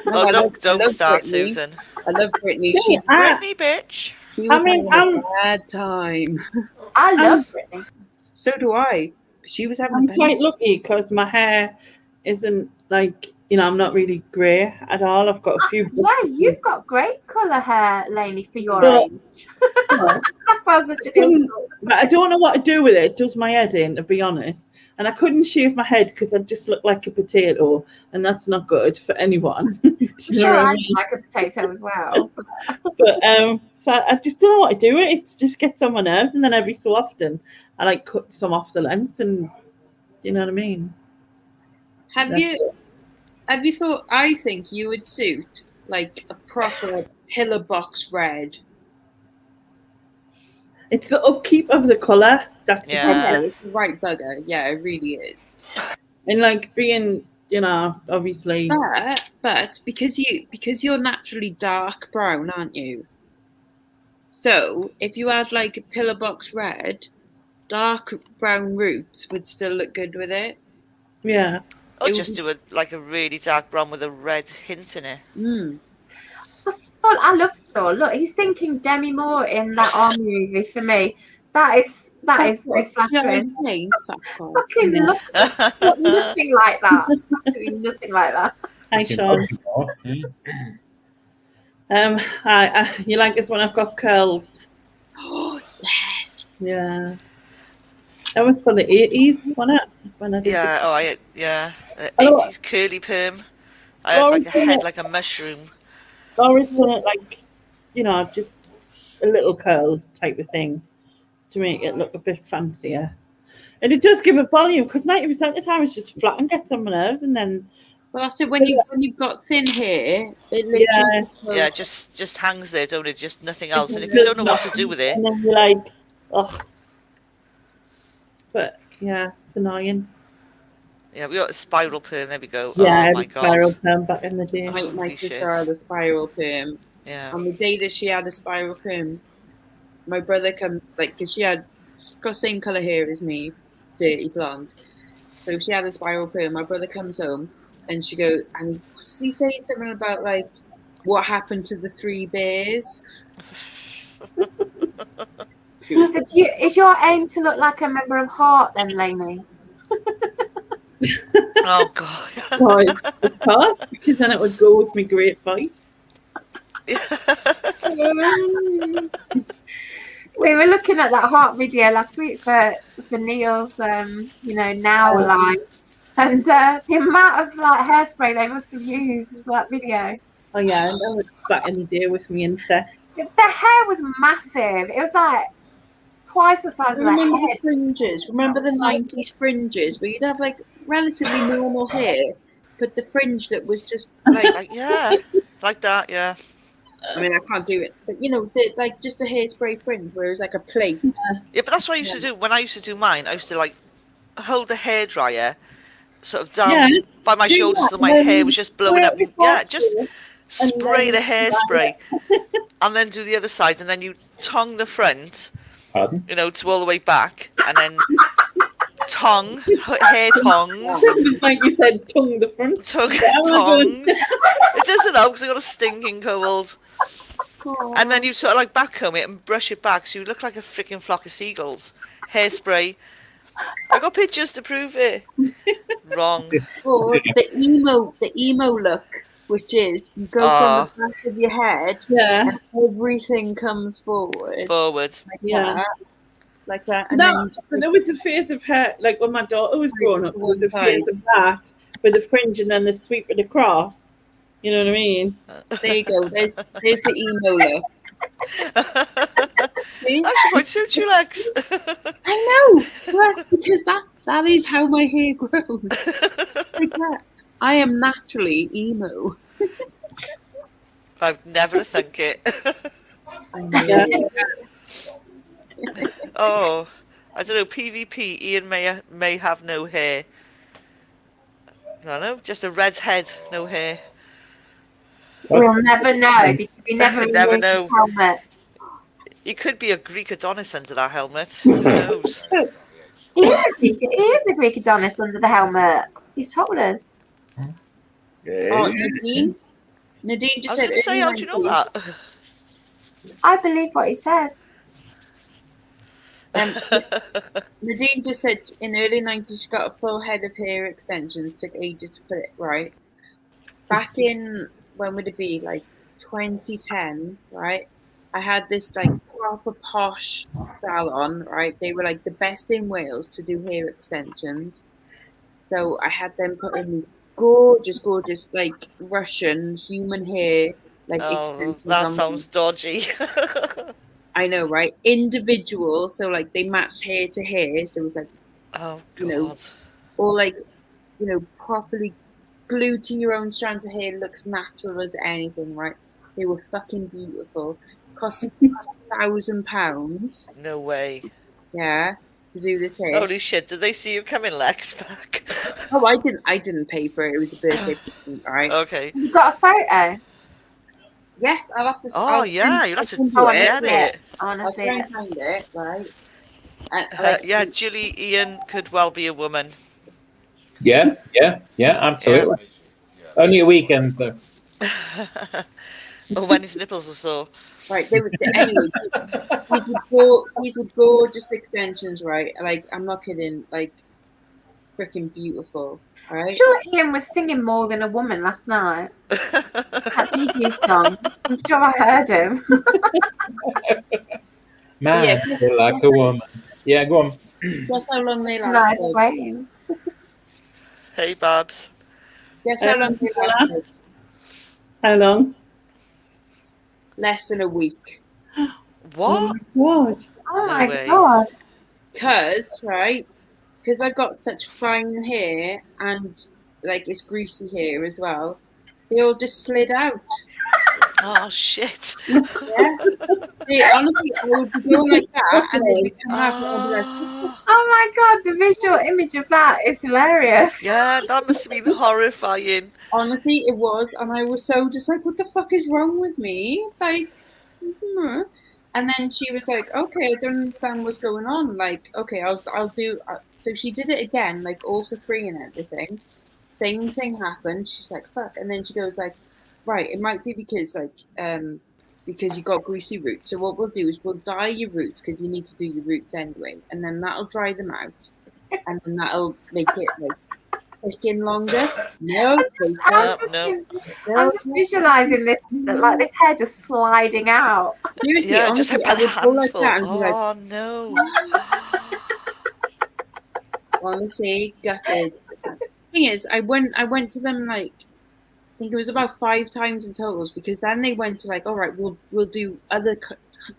[SPEAKER 3] Oh,
[SPEAKER 1] I
[SPEAKER 3] don't
[SPEAKER 1] love
[SPEAKER 3] start,
[SPEAKER 1] Britney.
[SPEAKER 3] Susan.
[SPEAKER 1] I love Britney.
[SPEAKER 3] Britney, bitch.
[SPEAKER 1] She was
[SPEAKER 4] I mean,
[SPEAKER 1] having a bad time.
[SPEAKER 2] I love Britney.
[SPEAKER 1] So do I. She was having
[SPEAKER 4] I'm
[SPEAKER 1] a bad
[SPEAKER 4] quite lucky because my hair isn't like I'm not really grey at all. I've got a few.
[SPEAKER 2] Yeah, you've got great colour hair, Lainey, for your
[SPEAKER 4] But-
[SPEAKER 2] age. That sounds such an
[SPEAKER 4] couldn't-
[SPEAKER 2] insult.
[SPEAKER 4] But I don't know what to do with it. It does my head in, to be honest. And I couldn't shave my head because I just look like a potato, and that's not good for anyone. Do you
[SPEAKER 2] I'm
[SPEAKER 4] know
[SPEAKER 2] sure
[SPEAKER 4] what I
[SPEAKER 2] I
[SPEAKER 4] mean?
[SPEAKER 2] like a potato as well.
[SPEAKER 4] But so I just don't know what to do with it. It just gets on my nerves, and then every so often I like cut some off the length, and you know what I mean.
[SPEAKER 1] Have you thought? I think you would suit like a proper pillar box red.
[SPEAKER 4] It's the upkeep of the colour that's
[SPEAKER 3] Yeah.
[SPEAKER 4] the problem.
[SPEAKER 1] It's the right bugger. Yeah, it really is.
[SPEAKER 4] And like being, obviously.
[SPEAKER 1] But because you're naturally dark brown, aren't you? So if you had like a pillar box red, dark brown roots would still look good with it.
[SPEAKER 4] Yeah.
[SPEAKER 3] Or
[SPEAKER 1] It would
[SPEAKER 3] just do a really dark brown with a red hint in it.
[SPEAKER 1] Mm.
[SPEAKER 2] I love Saw. Look, he's thinking Demi Moore in that army movie for me. That is so flattering. Fucking love nothing like that. Absolutely nothing like that.
[SPEAKER 4] Hi, Sean. You like this one? I've got curls.
[SPEAKER 1] Oh yes.
[SPEAKER 4] Yeah. That was for the 80s, wasn't it? When I did
[SPEAKER 3] Yeah,
[SPEAKER 4] Oh.
[SPEAKER 3] 80s curly perm. I had like a head like a mushroom.
[SPEAKER 4] Always done it like, just a little curl type of thing to make it look a bit fancier. And it does give it volume because 90% of the time it's just flat and gets on my nerves, and then
[SPEAKER 1] Well, that's it. When you've got thin hair, it literally
[SPEAKER 3] Yeah, just hangs there, don't it? Just nothing else. And if you don't know what to do with it,
[SPEAKER 4] and then you're like, ugh. But yeah, it's annoying.
[SPEAKER 3] Yeah, we got a spiral perm. There we go.
[SPEAKER 4] Yeah,
[SPEAKER 3] Oh
[SPEAKER 4] the
[SPEAKER 3] my god.
[SPEAKER 4] spiral perm back in the day.
[SPEAKER 3] Oh.
[SPEAKER 1] My
[SPEAKER 3] Holy
[SPEAKER 1] sister
[SPEAKER 3] shit.
[SPEAKER 1] had a spiral perm.
[SPEAKER 3] Yeah.
[SPEAKER 1] On the day that she had a spiral perm, my brother come like because she's got the same color hair as me, dirty blonde. So she had a spiral perm. My brother comes home and she goes, and does he say something about like what happened to the three bears? She was
[SPEAKER 2] So is your aim to look like a member of Heart then, Lainey?
[SPEAKER 3] Oh god.
[SPEAKER 4] God, of course, because then it would go with me great voice.
[SPEAKER 2] We were looking at that Heart video last week for Neil's now line, and the amount of like hairspray they must have used for that video.
[SPEAKER 4] Oh yeah, and that was back in the day with me and Seth.
[SPEAKER 2] The hair was massive. It was like twice the size of their
[SPEAKER 1] remember
[SPEAKER 2] head.
[SPEAKER 1] the fringes. Remember the 90s fringes where you'd have like relatively normal hair, but the fringe that was just like
[SPEAKER 3] Yeah, like that. Yeah.
[SPEAKER 1] I mean, I can't do it, but like just a hairspray fringe where it was like a plate.
[SPEAKER 3] Yeah, but that's what I used to do when I used to do mine. I used to like hold the hairdryer sort of down by my
[SPEAKER 4] do
[SPEAKER 3] shoulders
[SPEAKER 4] that,
[SPEAKER 3] so my
[SPEAKER 4] and
[SPEAKER 3] hair
[SPEAKER 4] then
[SPEAKER 3] was just blowing
[SPEAKER 4] spray
[SPEAKER 3] up.
[SPEAKER 4] it with
[SPEAKER 3] Yeah,
[SPEAKER 4] hairspray,
[SPEAKER 3] just
[SPEAKER 4] and
[SPEAKER 3] spray the
[SPEAKER 4] then
[SPEAKER 3] hairspray and then do the other side, and then you tongue the front,
[SPEAKER 5] Pardon?
[SPEAKER 3] to all the way back, and then hair tongs,
[SPEAKER 4] like you said, tongue the front.
[SPEAKER 3] tongues. It doesn't help because I got a stinking cold. And then you sort of like backcomb it and brush it back so you look like a freaking flock of seagulls. Hairspray. I got pictures to prove it. Wrong.
[SPEAKER 1] Or the emo look, which is you go from the back of your head
[SPEAKER 4] Yeah,
[SPEAKER 1] and everything comes forward.
[SPEAKER 3] Forward.
[SPEAKER 4] yeah.
[SPEAKER 1] Like that. And
[SPEAKER 4] No,
[SPEAKER 1] then
[SPEAKER 4] but there was a phase of hair, like when my daughter was growing up, there was a phase of that with the fringe and then the sweep of the cross. You know what I mean?
[SPEAKER 1] there you go. There's the emo look. See?
[SPEAKER 3] That should quite suit you, Lex.
[SPEAKER 1] I know, well, because that is how my hair grows. Like that. I am naturally emo.
[SPEAKER 3] I've never think it.
[SPEAKER 4] Yeah.
[SPEAKER 3] Oh, I don't know. PvP. Ian may have no hair. I don't know. Just a red head, no hair.
[SPEAKER 2] We'll never know because we never
[SPEAKER 3] Never
[SPEAKER 2] removed
[SPEAKER 3] know.
[SPEAKER 2] the helmet.
[SPEAKER 3] He could be a Greek Adonis under that helmet. Who knows?
[SPEAKER 2] He is a Greek Adonis under the helmet. He's told us.
[SPEAKER 1] Oh, Nadine
[SPEAKER 3] I
[SPEAKER 1] just
[SPEAKER 3] was
[SPEAKER 1] said.
[SPEAKER 3] going to say, how do you know that?
[SPEAKER 2] I believe what he says.
[SPEAKER 1] Nadine just said in early 90s she got a full head of hair extensions. Took ages to put it right. Back in when would it be, like 2010, right? I had this like proper posh salon, right? They were like the best in Wales to do hair extensions. So I had them put in these gorgeous like Russian human hair like
[SPEAKER 3] Oh,
[SPEAKER 1] extensions.
[SPEAKER 3] that
[SPEAKER 1] on
[SPEAKER 3] sounds dodgy.
[SPEAKER 1] I know, right? Individual, so like they matched hair to hair, so it was like
[SPEAKER 3] Oh,
[SPEAKER 1] You know,
[SPEAKER 3] God.
[SPEAKER 1] or like properly glued to your own strands of hair, looks natural as anything, right? They were fucking beautiful. Cost £1,000,
[SPEAKER 3] No way.
[SPEAKER 1] yeah, to do this hair.
[SPEAKER 3] Holy shit, did they see you coming, Lex, back?
[SPEAKER 1] Oh, I didn't pay for it. It was a birthday present, right?
[SPEAKER 3] Okay.
[SPEAKER 2] You got a photo?
[SPEAKER 1] Yes, I'll have to.
[SPEAKER 3] Oh, yeah, you'll have to
[SPEAKER 1] I'll
[SPEAKER 3] get it.
[SPEAKER 2] I want
[SPEAKER 1] I'll
[SPEAKER 2] to see
[SPEAKER 1] try
[SPEAKER 2] it.
[SPEAKER 1] and find it, right? And,
[SPEAKER 3] Yeah, Julie Ian could well be a woman.
[SPEAKER 5] Yeah, absolutely. Only a weekend, though.
[SPEAKER 3] Or when his nipples are sore.
[SPEAKER 1] Right, they were anyway. These were gorgeous extensions, right? Like, I'm not kidding. Like, freaking beautiful,
[SPEAKER 2] I'm
[SPEAKER 1] right?
[SPEAKER 2] sure Ian was singing more than a woman last night. That Bee song. I'm sure I heard him.
[SPEAKER 5] Man, you're like a woman. Yeah, go on.
[SPEAKER 1] Guess how long they
[SPEAKER 2] No,
[SPEAKER 1] lasted?
[SPEAKER 2] it's waiting.
[SPEAKER 3] Hey, Babs.
[SPEAKER 1] Guess how long they lasted?
[SPEAKER 4] How long?
[SPEAKER 1] Less than a week.
[SPEAKER 3] What?
[SPEAKER 4] What?
[SPEAKER 2] Oh
[SPEAKER 3] No
[SPEAKER 2] my
[SPEAKER 3] way.
[SPEAKER 2] god.
[SPEAKER 1] Because I've got such fine hair and like it's greasy hair as well. They all just slid out.
[SPEAKER 3] Oh, shit.
[SPEAKER 1] Yeah. They, honestly, I would go like that and they'd be coming out and I'd be like,
[SPEAKER 3] Ah.
[SPEAKER 2] Oh my god, the visual image of that is hilarious.
[SPEAKER 3] Yeah, that must have been horrifying.
[SPEAKER 1] Honestly, it was, and I was so just like, "What the fuck is wrong with me?" Like, and then she was like, "Okay, I don't understand what's going on." Like, okay, I'll do. So she did it again, like all for free and everything. Same thing happened. She's like, "Fuck," and then she goes like, "Right, it might be because you got greasy roots. So what we'll do is we'll dye your roots because you need to do your roots anyway, and then that'll dry them out, and then that'll make it like thicken longer." No, they
[SPEAKER 2] I'm
[SPEAKER 1] said,
[SPEAKER 3] No.
[SPEAKER 2] just visualizing this, like this hair just sliding out.
[SPEAKER 1] seriously,
[SPEAKER 3] Yeah, just
[SPEAKER 1] honestly,
[SPEAKER 3] like by
[SPEAKER 1] I
[SPEAKER 3] the
[SPEAKER 1] would go like
[SPEAKER 3] handful.
[SPEAKER 1] that and be like,
[SPEAKER 3] Oh no.
[SPEAKER 1] honestly, gutted. Thing is, I went to them like I think it was about 5 times in totals because then they went to like, all right, we'll do other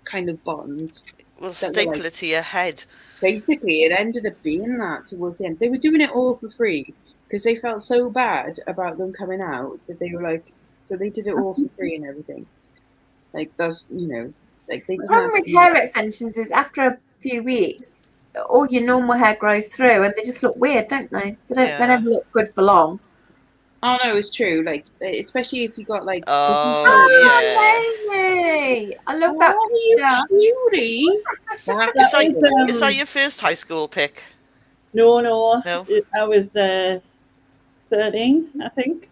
[SPEAKER 1] kind of bonds
[SPEAKER 3] We'll
[SPEAKER 1] that were
[SPEAKER 3] staple
[SPEAKER 1] like
[SPEAKER 3] it to your head.
[SPEAKER 1] basically it ended up being that towards the end. They were doing it all for free because they felt so bad about them coming out that they were like, so they did it all for free and everything. Like that's like they
[SPEAKER 2] The
[SPEAKER 1] didn't
[SPEAKER 2] problem
[SPEAKER 1] have
[SPEAKER 2] with
[SPEAKER 1] to do
[SPEAKER 2] hair
[SPEAKER 1] that.
[SPEAKER 2] extensions is after a few weeks, all your normal hair grows through, and they just look weird, don't they? They don't. They
[SPEAKER 3] Yeah.
[SPEAKER 2] never look good for long.
[SPEAKER 1] Oh no, it's true. Like especially if you got like different
[SPEAKER 3] Oh
[SPEAKER 1] colours.
[SPEAKER 3] yeah.
[SPEAKER 2] Oh, Lainey! I love that
[SPEAKER 1] Oh, you
[SPEAKER 2] picture.
[SPEAKER 1] cutie!
[SPEAKER 4] That
[SPEAKER 3] Is that
[SPEAKER 4] was
[SPEAKER 3] your first high school pic?
[SPEAKER 4] no,
[SPEAKER 3] No.
[SPEAKER 4] I was 13, I think.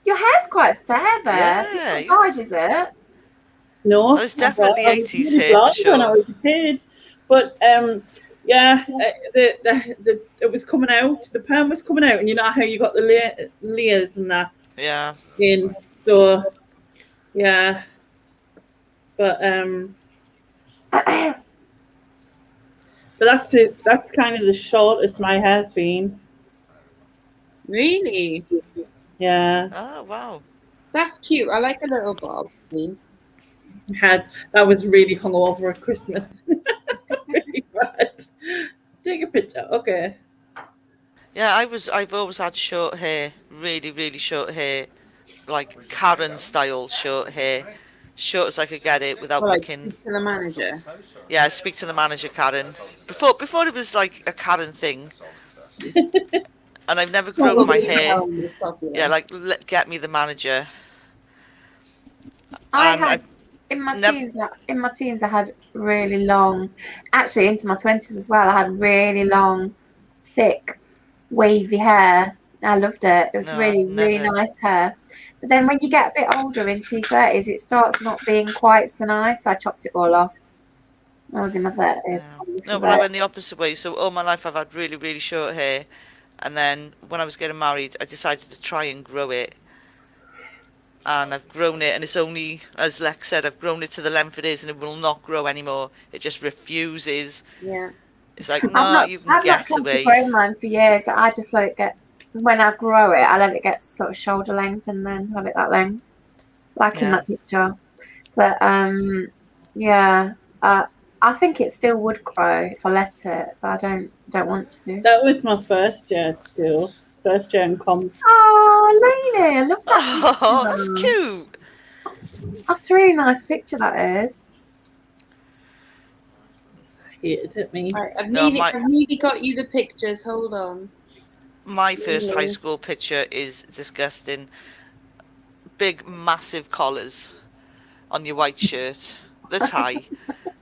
[SPEAKER 2] Your hair's quite fair there. It's
[SPEAKER 3] Yeah.
[SPEAKER 2] not dyed, is it?
[SPEAKER 4] No,
[SPEAKER 3] Well, it's definitely
[SPEAKER 4] I was
[SPEAKER 3] 80s
[SPEAKER 4] really
[SPEAKER 3] hair for
[SPEAKER 4] blonde when I
[SPEAKER 3] sure.
[SPEAKER 4] was a kid, but yeah, it was coming out. The perm was coming out, and you know how you got the layers and that
[SPEAKER 3] Yeah.
[SPEAKER 4] in. So yeah, but that's it. That's kind of the shortest my hair's been.
[SPEAKER 1] Really?
[SPEAKER 4] Yeah,
[SPEAKER 3] Oh wow.
[SPEAKER 1] That's cute. I like a little bob sleeve.
[SPEAKER 4] had that was really hungover at Christmas. Really bad. Take a picture. Okay.
[SPEAKER 3] Yeah, I've always had short hair. Really, really short hair. Like Karen style short hair. Short as I could get it without
[SPEAKER 1] Or like
[SPEAKER 3] looking.
[SPEAKER 1] speak to the manager.
[SPEAKER 3] Yeah, speak to the manager, Karen. Before it was like a Karen thing. And I've never
[SPEAKER 1] Not
[SPEAKER 3] grown
[SPEAKER 1] when
[SPEAKER 3] my
[SPEAKER 1] Baby
[SPEAKER 3] hair.
[SPEAKER 1] Helen was popular.
[SPEAKER 3] Yeah, like get me the manager.
[SPEAKER 2] I
[SPEAKER 3] And
[SPEAKER 2] had
[SPEAKER 3] I've
[SPEAKER 2] in my
[SPEAKER 3] never.
[SPEAKER 2] teens. In my teens, I had really long. Actually, into my 20s as well. I had really long, thick, wavy hair. I loved it. It was
[SPEAKER 3] No,
[SPEAKER 2] really, really
[SPEAKER 3] never.
[SPEAKER 2] nice hair. But then when you get a bit older, into your 30s, it starts not being quite so nice. I chopped it all off. I was in my 30s.
[SPEAKER 3] Yeah. No, well, I went the opposite way. So all my life I've had really, really short hair. And then when I was getting married, I decided to try and grow it. And I've grown it, and it's only, as Lex said, I've grown it to the length it is, and it will not grow anymore. It just refuses.
[SPEAKER 1] Yeah.
[SPEAKER 3] It's like, no, you can
[SPEAKER 2] I've not
[SPEAKER 3] get
[SPEAKER 2] tried to
[SPEAKER 3] away.
[SPEAKER 2] grow mine for years. I just let it get, when I grow it, I let it get to sort of shoulder length and then have it that length, like in
[SPEAKER 3] Yeah.
[SPEAKER 2] that picture. But yeah, I think it still would grow if I let it, but I don't want to.
[SPEAKER 4] That was my first year at school. First year in comms.
[SPEAKER 2] Oh, Lainey, I love that.
[SPEAKER 3] Oh, that's
[SPEAKER 2] picture.
[SPEAKER 3] cute.
[SPEAKER 2] That's a really nice picture. That is.
[SPEAKER 4] Hated it, me.
[SPEAKER 1] All right, I've
[SPEAKER 3] No,
[SPEAKER 1] nearly got you the pictures. Hold on.
[SPEAKER 3] My first high
[SPEAKER 1] Really?
[SPEAKER 3] school picture is disgusting. Big, massive collars on your white shirt. The tie.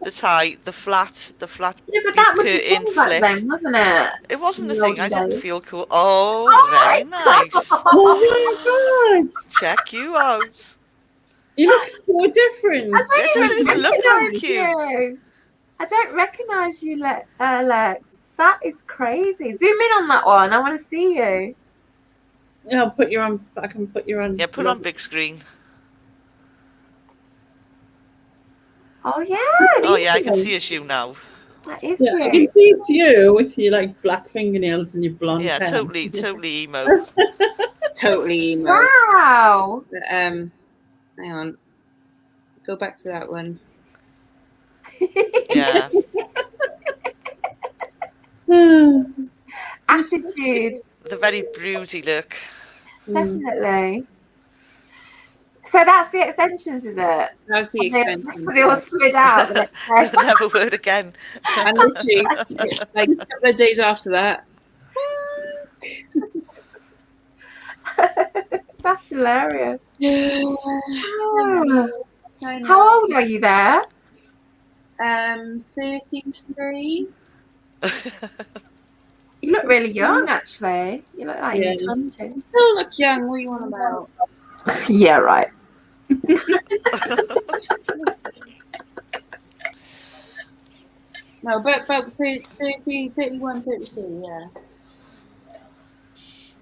[SPEAKER 3] The tie, the flat
[SPEAKER 2] Yeah, but that was the
[SPEAKER 3] curtain
[SPEAKER 2] thing back
[SPEAKER 3] flick.
[SPEAKER 2] then, wasn't it?
[SPEAKER 3] It wasn't
[SPEAKER 2] In
[SPEAKER 3] the
[SPEAKER 2] the
[SPEAKER 3] thing. I
[SPEAKER 2] olden
[SPEAKER 3] didn't
[SPEAKER 2] days.
[SPEAKER 3] feel cool. Oh, very
[SPEAKER 2] my God.
[SPEAKER 3] nice.
[SPEAKER 4] Oh my god!
[SPEAKER 3] Check you out.
[SPEAKER 4] You look so different.
[SPEAKER 2] I
[SPEAKER 3] It doesn't
[SPEAKER 2] don't
[SPEAKER 3] even
[SPEAKER 2] even
[SPEAKER 3] look
[SPEAKER 2] recognise
[SPEAKER 3] like you.
[SPEAKER 2] you. I don't recognise you, Lex. That is crazy. Zoom in on that one. I want to see you.
[SPEAKER 4] Yeah, I'll put you on. I can put you on.
[SPEAKER 3] Yeah, put on big screen.
[SPEAKER 2] Oh yeah.
[SPEAKER 3] Oh yeah, I can see it's you now.
[SPEAKER 2] That is
[SPEAKER 4] Yeah, I
[SPEAKER 2] you.
[SPEAKER 4] can see it's you with your like black fingernails and your blonde
[SPEAKER 3] Yeah,
[SPEAKER 4] hair.
[SPEAKER 3] totally emo.
[SPEAKER 1] Totally emo.
[SPEAKER 2] Wow.
[SPEAKER 1] But, hang on. Go back to that one.
[SPEAKER 3] Yeah.
[SPEAKER 2] Attitude,
[SPEAKER 3] The very broody look.
[SPEAKER 2] definitely. So that's the extensions, is it?
[SPEAKER 1] That's the extension.
[SPEAKER 2] They all slid out the next day.
[SPEAKER 3] Never word again.
[SPEAKER 1] And literally, like a couple of days after that,
[SPEAKER 2] That's hilarious.
[SPEAKER 1] I
[SPEAKER 2] How old are you there?
[SPEAKER 1] 33.
[SPEAKER 2] You look really young, actually. You look like
[SPEAKER 4] Yeah.
[SPEAKER 2] you're 20.
[SPEAKER 1] Still look young. What are you on about?
[SPEAKER 2] Yeah, right.
[SPEAKER 1] No, but 30, 31, 32, yeah.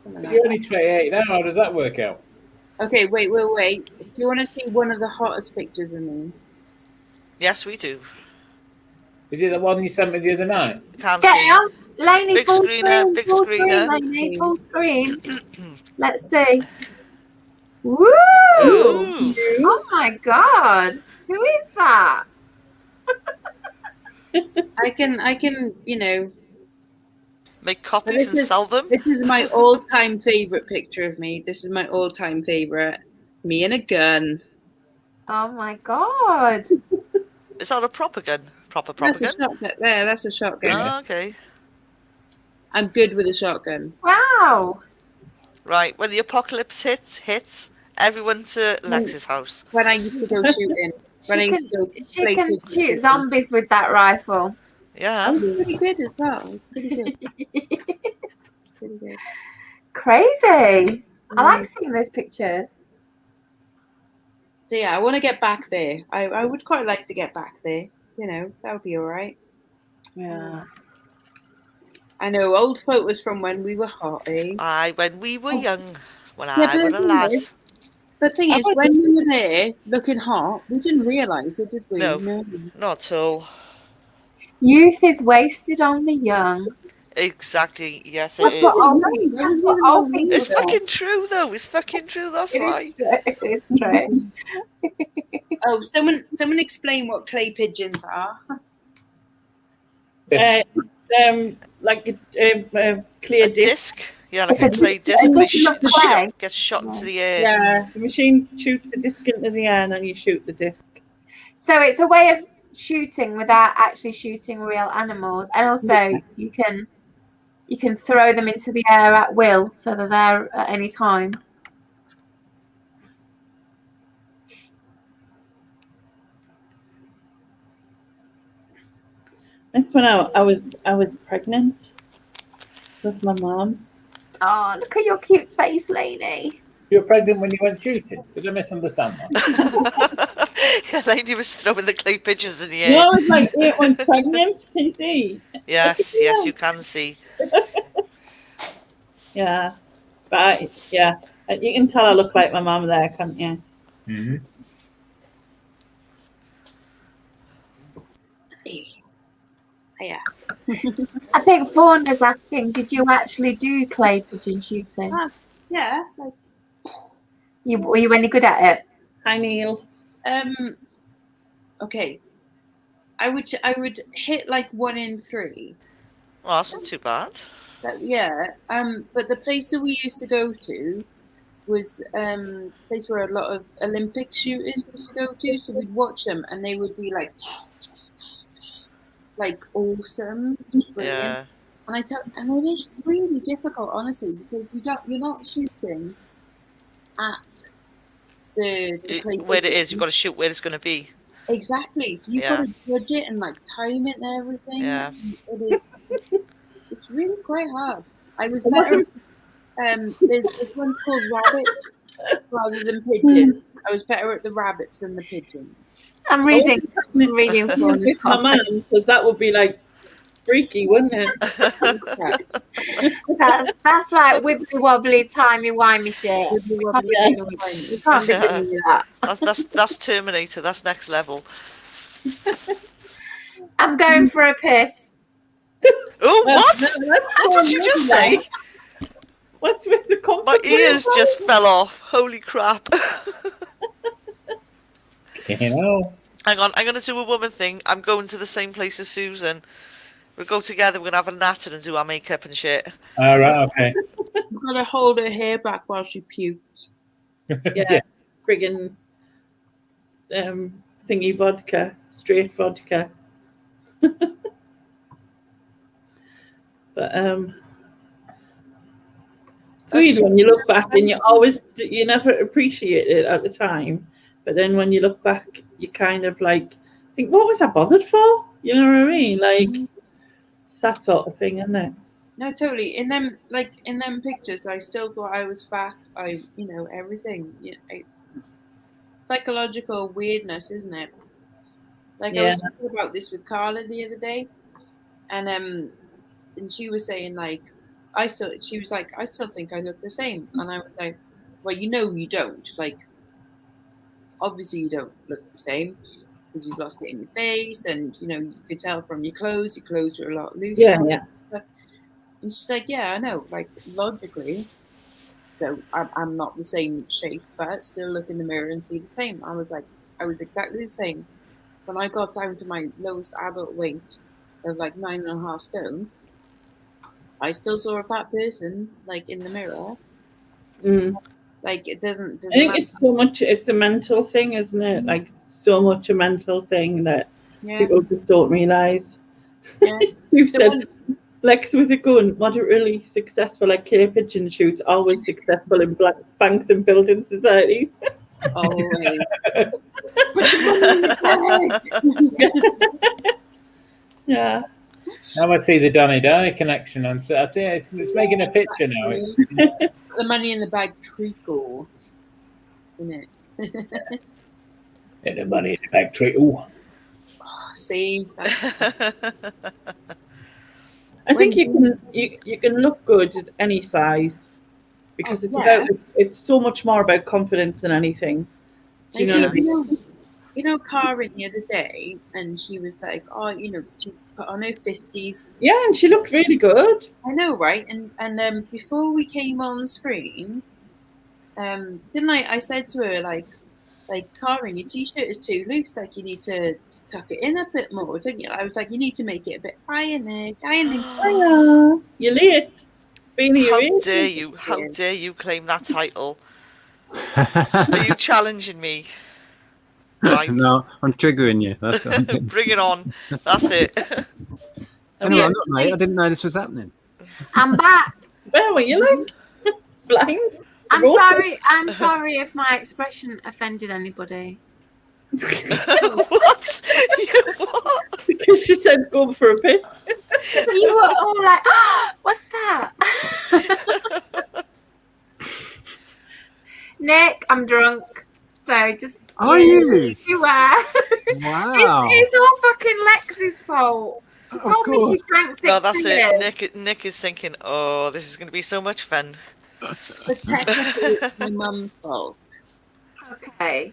[SPEAKER 1] Something like
[SPEAKER 5] You're
[SPEAKER 1] that.
[SPEAKER 5] only 28 now. How does that work out?
[SPEAKER 1] Okay, wait. If you want to see one of the hottest pictures of me,
[SPEAKER 3] Yes, we do.
[SPEAKER 5] Is it the one you sent me the other night?
[SPEAKER 3] Can't
[SPEAKER 2] Get
[SPEAKER 3] see.
[SPEAKER 2] on. Lainey,
[SPEAKER 3] Big
[SPEAKER 2] full
[SPEAKER 3] screener,
[SPEAKER 2] screen.
[SPEAKER 3] big
[SPEAKER 2] Full
[SPEAKER 3] screener.
[SPEAKER 2] screen, Lainey. Full screen. Let's see. Woo!
[SPEAKER 3] Ooh.
[SPEAKER 2] Oh my god. Who is that?
[SPEAKER 1] I can,
[SPEAKER 3] Make copies
[SPEAKER 1] This
[SPEAKER 3] and
[SPEAKER 1] is-
[SPEAKER 3] sell them.
[SPEAKER 1] This is my all-time favorite picture of me. This is my all-time favorite. It's me and a gun.
[SPEAKER 2] Oh my god.
[SPEAKER 3] Is that a proper gun? Proper
[SPEAKER 1] That's a
[SPEAKER 3] gun?
[SPEAKER 1] shotgun. There, that's a shotgun.
[SPEAKER 3] Oh, okay.
[SPEAKER 1] I'm good with a shotgun.
[SPEAKER 2] Wow.
[SPEAKER 3] Right, when the apocalypse hits, everyone to Lex's house.
[SPEAKER 1] When I used to go shooting. When I
[SPEAKER 2] She
[SPEAKER 1] used to go play
[SPEAKER 2] can
[SPEAKER 1] Christmas
[SPEAKER 2] shoot
[SPEAKER 1] shooting.
[SPEAKER 2] zombies with that rifle.
[SPEAKER 1] I
[SPEAKER 3] Yeah.
[SPEAKER 1] was pretty good as well. It was pretty good. Pretty good.
[SPEAKER 2] Crazy. I like seeing those pictures.
[SPEAKER 1] So yeah, I want to get back there. I would quite like to get back there. That would be all right.
[SPEAKER 2] Yeah.
[SPEAKER 1] I know old photos from when we were hot, eh?
[SPEAKER 3] Aye, when we were young, when
[SPEAKER 1] Yeah,
[SPEAKER 3] I
[SPEAKER 1] but
[SPEAKER 3] was
[SPEAKER 1] the
[SPEAKER 3] a
[SPEAKER 1] thing
[SPEAKER 3] lad.
[SPEAKER 1] is- The thing is, when we were there looking hot, we didn't realise it, did we?
[SPEAKER 3] No. Not at all.
[SPEAKER 2] Youth is wasted on the young.
[SPEAKER 3] Exactly, yes it
[SPEAKER 2] That's what
[SPEAKER 3] is.
[SPEAKER 2] old
[SPEAKER 1] No,
[SPEAKER 2] people,
[SPEAKER 1] that
[SPEAKER 2] that's
[SPEAKER 1] was
[SPEAKER 2] what
[SPEAKER 1] even
[SPEAKER 2] old
[SPEAKER 1] more
[SPEAKER 2] people
[SPEAKER 3] It's
[SPEAKER 2] say.
[SPEAKER 3] fucking true though, it's fucking true, that's
[SPEAKER 2] It is
[SPEAKER 3] why.
[SPEAKER 2] true. It's true.
[SPEAKER 1] Oh, someone explain what clay pigeons are.
[SPEAKER 4] It's like a clear
[SPEAKER 3] A
[SPEAKER 4] disc.
[SPEAKER 3] disc? Yeah, like
[SPEAKER 2] It's
[SPEAKER 3] a
[SPEAKER 2] a
[SPEAKER 3] clay
[SPEAKER 2] disc- a
[SPEAKER 3] disc.
[SPEAKER 2] disc of clay.
[SPEAKER 3] Gets shot into the air.
[SPEAKER 4] Yeah, the machine shoots the disc into the air and then you shoot the disc.
[SPEAKER 2] So it's a way of shooting without actually shooting real animals, and also you can throw them into the air at will, so they're there at any time.
[SPEAKER 4] That's when I was pregnant with my mom.
[SPEAKER 2] Oh, look at your cute face, lady.
[SPEAKER 5] You were pregnant when you went shooting. Did I misunderstand that?
[SPEAKER 3] Yeah, lady was throwing the clay pigeons in the
[SPEAKER 4] You know,
[SPEAKER 3] air.
[SPEAKER 4] I was like 8 months pregnant. Can you see?
[SPEAKER 3] Yes, you can see.
[SPEAKER 4] Yeah, but you can tell I look like my mom there, can't you?
[SPEAKER 5] Mm-hmm.
[SPEAKER 1] Yeah.
[SPEAKER 2] I think Fawn's asking, did you actually do clay pigeon shooting?
[SPEAKER 1] Yeah.
[SPEAKER 2] Were you any good at it?
[SPEAKER 4] Hi, Neil.
[SPEAKER 1] Okay. I would hit like 1 in 3.
[SPEAKER 3] Well, that's not too bad.
[SPEAKER 1] But the place that we used to go to was a place where a lot of Olympic shooters used to go to. So we'd watch them, and they would be like awesome, brilliant.
[SPEAKER 3] Yeah.
[SPEAKER 1] And it is really difficult, honestly, because you're not shooting at the place
[SPEAKER 3] Where it is, you've got to shoot where it's going to be.
[SPEAKER 1] exactly. So you've got to judge it and time it and everything.
[SPEAKER 3] Yeah.
[SPEAKER 1] It's really quite hard. I was better. This one's called rabbit rather than pigeon. I was better at the rabbits than the pigeons.
[SPEAKER 2] I'm reading Fawn's
[SPEAKER 4] With my
[SPEAKER 2] comment.
[SPEAKER 4] mum, because that would be like freaky, wouldn't it?
[SPEAKER 2] That's like wibbly wobbly, timey wimey shit. You can't be doing that.
[SPEAKER 3] That's Terminator. That's next level.
[SPEAKER 2] I'm going for a piss.
[SPEAKER 3] Oh, what?
[SPEAKER 4] No,
[SPEAKER 3] What did you just say?
[SPEAKER 4] What's with the
[SPEAKER 3] My
[SPEAKER 4] comfort?
[SPEAKER 3] ears just fell off. Holy crap.
[SPEAKER 5] You know.
[SPEAKER 3] Hang on, I'm going to do a woman thing. I'm going to the same place as Susan. We'll go together. We're going to have a natter and do our makeup and shit.
[SPEAKER 5] All right. Okay.
[SPEAKER 1] I've got to hold her hair back while she pukes.
[SPEAKER 4] Yeah. friggin' thingy vodka, straight vodka. But it's weird when you look back and you never appreciate it at the time, but then when you look back, you kind of like think, what was I bothered for? You know what I mean? Like it's that sort of thing, isn't it?
[SPEAKER 1] No, totally. In them pictures, I still thought I was fat. Everything. Psychological weirdness, isn't it? Like I
[SPEAKER 4] Yeah.
[SPEAKER 1] was talking about this with Carla the other day, and she was saying like, she was like, I still think I look the same, and I was like, well, you don't. Like, obviously you don't look the same because you've lost it in your face, and you can tell from your clothes. Your clothes are a lot looser.
[SPEAKER 4] Yeah, yeah.
[SPEAKER 1] And she's like, yeah, I know. Like logically, so I'm not the same shape, but still look in the mirror and see the same. I was like, I was exactly the same. When I got down to my lowest adult weight of like 9.5 stone, I still saw a fat person like in the mirror.
[SPEAKER 4] Mm.
[SPEAKER 1] Like it doesn't
[SPEAKER 4] I think
[SPEAKER 1] matter.
[SPEAKER 4] it's so much. It's a mental thing, isn't it? Like so much a mental thing that people just don't realise.
[SPEAKER 1] Yeah.
[SPEAKER 4] You've
[SPEAKER 1] So
[SPEAKER 4] said Lex with a gun, moderately successful at killer pigeon shoots, always successful in banks and building societies.
[SPEAKER 1] always.
[SPEAKER 4] Yeah.
[SPEAKER 5] Now I see the Donny connection. I see it's making a picture now.
[SPEAKER 1] The money in the bag treacle, isn't it?
[SPEAKER 5] Get the money in the bag treacle.
[SPEAKER 1] See.
[SPEAKER 4] I think you can look good at any size because it's so much more about confidence than anything. Do you know what I mean?
[SPEAKER 1] Karen the other day, and she was like, "Oh, she put on her 50s."
[SPEAKER 4] Yeah, and she looked really good.
[SPEAKER 1] I know, right? And before we came on screen, didn't I said to her like, Karen, your t-shirt is too loose. Like you need to tuck it in a bit more, didn't you? I was like, you need to make it a bit higher there.
[SPEAKER 4] Hiya, you're late.
[SPEAKER 3] How dare you? How dare you claim that title? Are you challenging me? Right.
[SPEAKER 7] No, I'm triggering you. That's
[SPEAKER 3] Bring it on. That's it.
[SPEAKER 7] Anyway, I'm not late. I didn't know this was happening.
[SPEAKER 2] I'm back.
[SPEAKER 4] Where were you like? Blind?
[SPEAKER 2] I'm sorry if my expression offended anybody.
[SPEAKER 3] What? What?
[SPEAKER 4] Because she said go for a piss.
[SPEAKER 2] You were all like, oh, what's that? Nick, I'm drunk. So just
[SPEAKER 7] Are you?
[SPEAKER 2] You are.
[SPEAKER 7] Wow.
[SPEAKER 2] It's all fucking Lex's fault. She told me she drank 6
[SPEAKER 3] No, that's
[SPEAKER 2] beers.
[SPEAKER 3] it. Nick is thinking, oh, this is going to be so much fun.
[SPEAKER 1] But technically, it's my mum's fault.
[SPEAKER 2] Okay.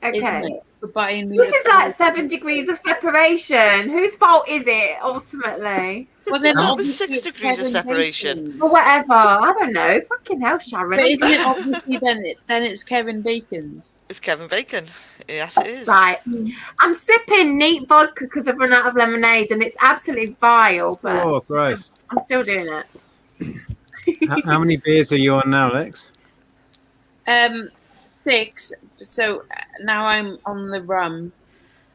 [SPEAKER 1] Isn't it? For buying me
[SPEAKER 2] This is like 7 degrees of separation. Whose fault is it ultimately?
[SPEAKER 1] Well, then
[SPEAKER 3] That was
[SPEAKER 1] obviously
[SPEAKER 3] 6 degrees of separation.
[SPEAKER 2] Or whatever. I don't know. Fucking hell, Sharon.
[SPEAKER 1] But isn't it obviously then it's Kevin Bacon's?
[SPEAKER 3] It's Kevin Bacon. Yes, it is.
[SPEAKER 2] Right. I'm sipping neat vodka because I've run out of lemonade and it's absolutely vile, but
[SPEAKER 7] Oh, gross.
[SPEAKER 2] I'm still doing it.
[SPEAKER 7] How many beers are you on now, Lex?
[SPEAKER 1] 6. So now I'm on the rum.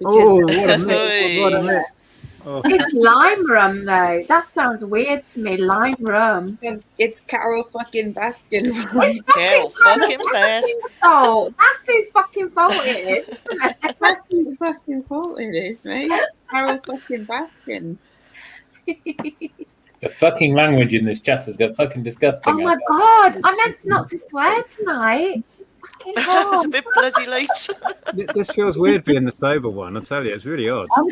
[SPEAKER 7] Oh, what a mix. What a mix. Oh.
[SPEAKER 2] It's lime rum though. That sounds weird to me. Lime rum.
[SPEAKER 1] It's Carol fucking Baskin.
[SPEAKER 2] It's
[SPEAKER 3] Carol fucking Baskin.
[SPEAKER 2] Oh, that's whose fucking fault it is.
[SPEAKER 1] That's whose fucking fault it is, mate. Carol fucking Baskin.
[SPEAKER 5] The fucking language in this chat has got fucking disgusting.
[SPEAKER 2] Oh my god! I meant not to swear tonight. Fucking
[SPEAKER 3] It's
[SPEAKER 2] hell.
[SPEAKER 3] a bit bloody late.
[SPEAKER 7] This feels weird being the sober one, I tell you. It's really odd.
[SPEAKER 4] I'm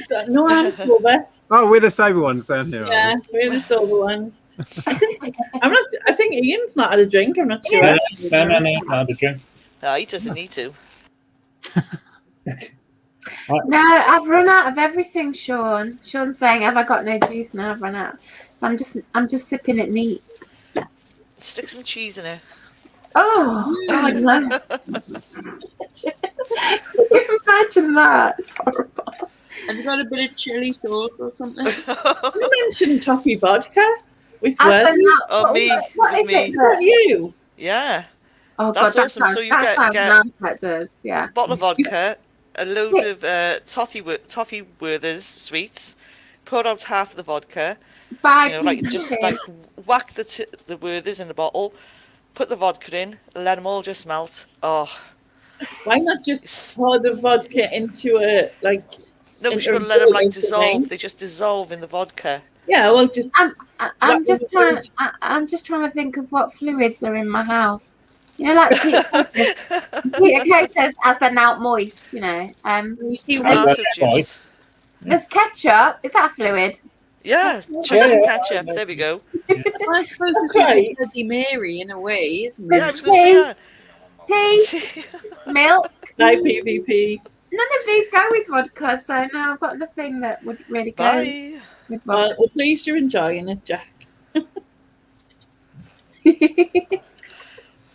[SPEAKER 4] sober.
[SPEAKER 7] Oh, we're the sober ones down here.
[SPEAKER 4] Yeah, we're the sober ones. I think Ian's not had a drink. I'm not sure.
[SPEAKER 5] No, not had a drink.
[SPEAKER 3] No, he doesn't need to.
[SPEAKER 2] No, I've run out of everything, Sean. Sean's saying, "Have I got no juice?" No, I've run out. So I'm just sipping it neat.
[SPEAKER 3] Stick some cheese in it.
[SPEAKER 2] Oh, God, no. Can you imagine that? It's horrible.
[SPEAKER 1] Have you got a bit of chili sauce or something?
[SPEAKER 4] You mentioned toffee vodka with
[SPEAKER 2] I said
[SPEAKER 4] words.
[SPEAKER 2] that-
[SPEAKER 3] Oh, me.
[SPEAKER 2] What
[SPEAKER 3] It
[SPEAKER 2] is
[SPEAKER 3] was
[SPEAKER 2] it?
[SPEAKER 3] me.
[SPEAKER 4] Is that you?
[SPEAKER 3] Yeah.
[SPEAKER 2] Oh
[SPEAKER 3] That's
[SPEAKER 2] God,
[SPEAKER 3] awesome. So you
[SPEAKER 2] that sounds
[SPEAKER 3] get
[SPEAKER 2] nice. That does, yeah.
[SPEAKER 3] bottle of vodka, a load of toffee Werther's sweets. Pour out half of the vodka.
[SPEAKER 2] Bye,
[SPEAKER 3] You know, like just like whack the Werther's in the bottle. Put the vodka in. Let them all just melt. Oh,
[SPEAKER 4] Why not just pour the vodka into a like?
[SPEAKER 3] no, we
[SPEAKER 4] into
[SPEAKER 3] should
[SPEAKER 4] a
[SPEAKER 3] let them
[SPEAKER 4] bowl
[SPEAKER 3] like
[SPEAKER 4] or
[SPEAKER 3] dissolve.
[SPEAKER 4] something?
[SPEAKER 3] They just dissolve in the vodka.
[SPEAKER 4] Yeah, well, just
[SPEAKER 2] I'm
[SPEAKER 4] whack them
[SPEAKER 2] just trying.
[SPEAKER 4] in.
[SPEAKER 2] I'm just trying to think of what fluids are in my house. You know, like Peter Kay says, as they're now moist. You know,
[SPEAKER 1] You see,
[SPEAKER 3] Tomato juice.
[SPEAKER 2] there's ketchup. Is that a fluid?
[SPEAKER 3] Yeah,
[SPEAKER 2] Yeah,
[SPEAKER 3] chicken
[SPEAKER 5] yeah.
[SPEAKER 3] ketchup. There we go.
[SPEAKER 1] I suppose it's
[SPEAKER 4] Okay.
[SPEAKER 1] like a Bloody Mary in a way, isn't
[SPEAKER 3] Yeah, I
[SPEAKER 1] it?
[SPEAKER 3] was going to
[SPEAKER 2] Tea,
[SPEAKER 3] say
[SPEAKER 2] milk.
[SPEAKER 4] Hi, PvP.
[SPEAKER 2] None of these go with vodka, so no, I've got nothing that would really go
[SPEAKER 3] Bye.
[SPEAKER 2] with
[SPEAKER 4] Well,
[SPEAKER 2] vodka.
[SPEAKER 4] at least you're enjoying it, Jack.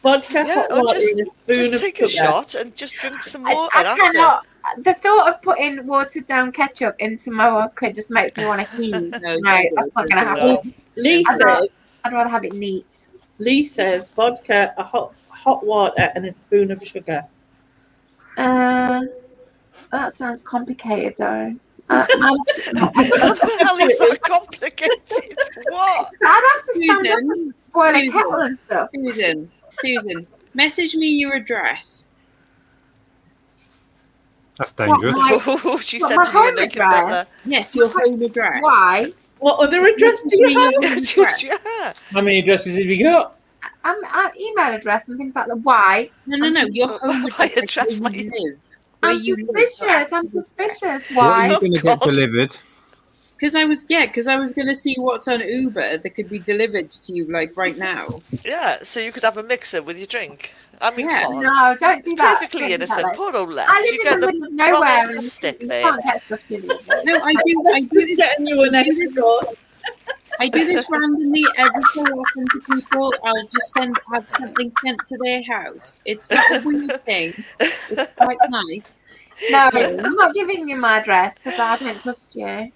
[SPEAKER 4] Vodka,
[SPEAKER 3] Yeah,
[SPEAKER 4] hot
[SPEAKER 3] or
[SPEAKER 4] water, and a spoon
[SPEAKER 3] just
[SPEAKER 4] of
[SPEAKER 3] take a
[SPEAKER 4] sugar.
[SPEAKER 3] shot and just drink some water
[SPEAKER 2] I
[SPEAKER 3] after.
[SPEAKER 2] cannot. The thought of putting watered down ketchup into my vodka just makes me want to heave. No, that's not going to happen.
[SPEAKER 3] No.
[SPEAKER 4] Lee
[SPEAKER 2] I'd
[SPEAKER 4] says,
[SPEAKER 2] rather have it neat.
[SPEAKER 4] vodka, a hot water, and a spoon of sugar.
[SPEAKER 2] That sounds complicated, though.
[SPEAKER 3] How the hell is that complicated? What?
[SPEAKER 2] I'd have to stand up
[SPEAKER 1] Susan,
[SPEAKER 2] and boil a
[SPEAKER 1] Susan.
[SPEAKER 2] kettle and stuff.
[SPEAKER 1] Susan, message me your address.
[SPEAKER 7] That's dangerous.
[SPEAKER 3] Oh, she
[SPEAKER 2] What,
[SPEAKER 3] said
[SPEAKER 2] my
[SPEAKER 3] to you a
[SPEAKER 2] home
[SPEAKER 3] naked
[SPEAKER 2] address?
[SPEAKER 3] butler.
[SPEAKER 1] Yes, your home address.
[SPEAKER 2] Why?
[SPEAKER 4] What other address do
[SPEAKER 1] Message me
[SPEAKER 4] you
[SPEAKER 1] your
[SPEAKER 4] have?
[SPEAKER 1] home address.
[SPEAKER 3] Yeah.
[SPEAKER 5] How many addresses have you got?
[SPEAKER 2] Email address and things like that. Why?
[SPEAKER 1] No, your home
[SPEAKER 3] My
[SPEAKER 1] address.
[SPEAKER 3] address,
[SPEAKER 1] Where
[SPEAKER 3] my-
[SPEAKER 1] you live. Where
[SPEAKER 2] I'm
[SPEAKER 1] you
[SPEAKER 2] suspicious.
[SPEAKER 1] live.
[SPEAKER 2] I'm suspicious.
[SPEAKER 7] What are
[SPEAKER 2] Why?
[SPEAKER 7] you going to get
[SPEAKER 3] God.
[SPEAKER 7] delivered?
[SPEAKER 1] Because I was going to see what's on Uber that could be delivered to you like right now.
[SPEAKER 3] Yeah, so you could have a mixer with your drink. I mean,
[SPEAKER 1] Yeah.
[SPEAKER 3] come on.
[SPEAKER 2] No, don't do
[SPEAKER 3] It's
[SPEAKER 2] that.
[SPEAKER 3] perfectly
[SPEAKER 2] Don't do that,
[SPEAKER 3] innocent.
[SPEAKER 2] like-
[SPEAKER 3] Poor old Lex.
[SPEAKER 2] I live
[SPEAKER 3] You
[SPEAKER 2] in
[SPEAKER 3] get
[SPEAKER 2] the
[SPEAKER 3] the
[SPEAKER 2] middle of nowhere
[SPEAKER 3] wrong end of
[SPEAKER 2] and
[SPEAKER 3] the stick
[SPEAKER 2] you
[SPEAKER 3] there.
[SPEAKER 2] can't get stuff delivered.
[SPEAKER 1] No, I do
[SPEAKER 4] Who's
[SPEAKER 1] this.
[SPEAKER 4] getting you an extra door?
[SPEAKER 1] I do this randomly every so often to people. I'll just have something sent to their house. It's not a weird thing. It's quite nice.
[SPEAKER 2] No, I'm not giving you my address because I don't trust you.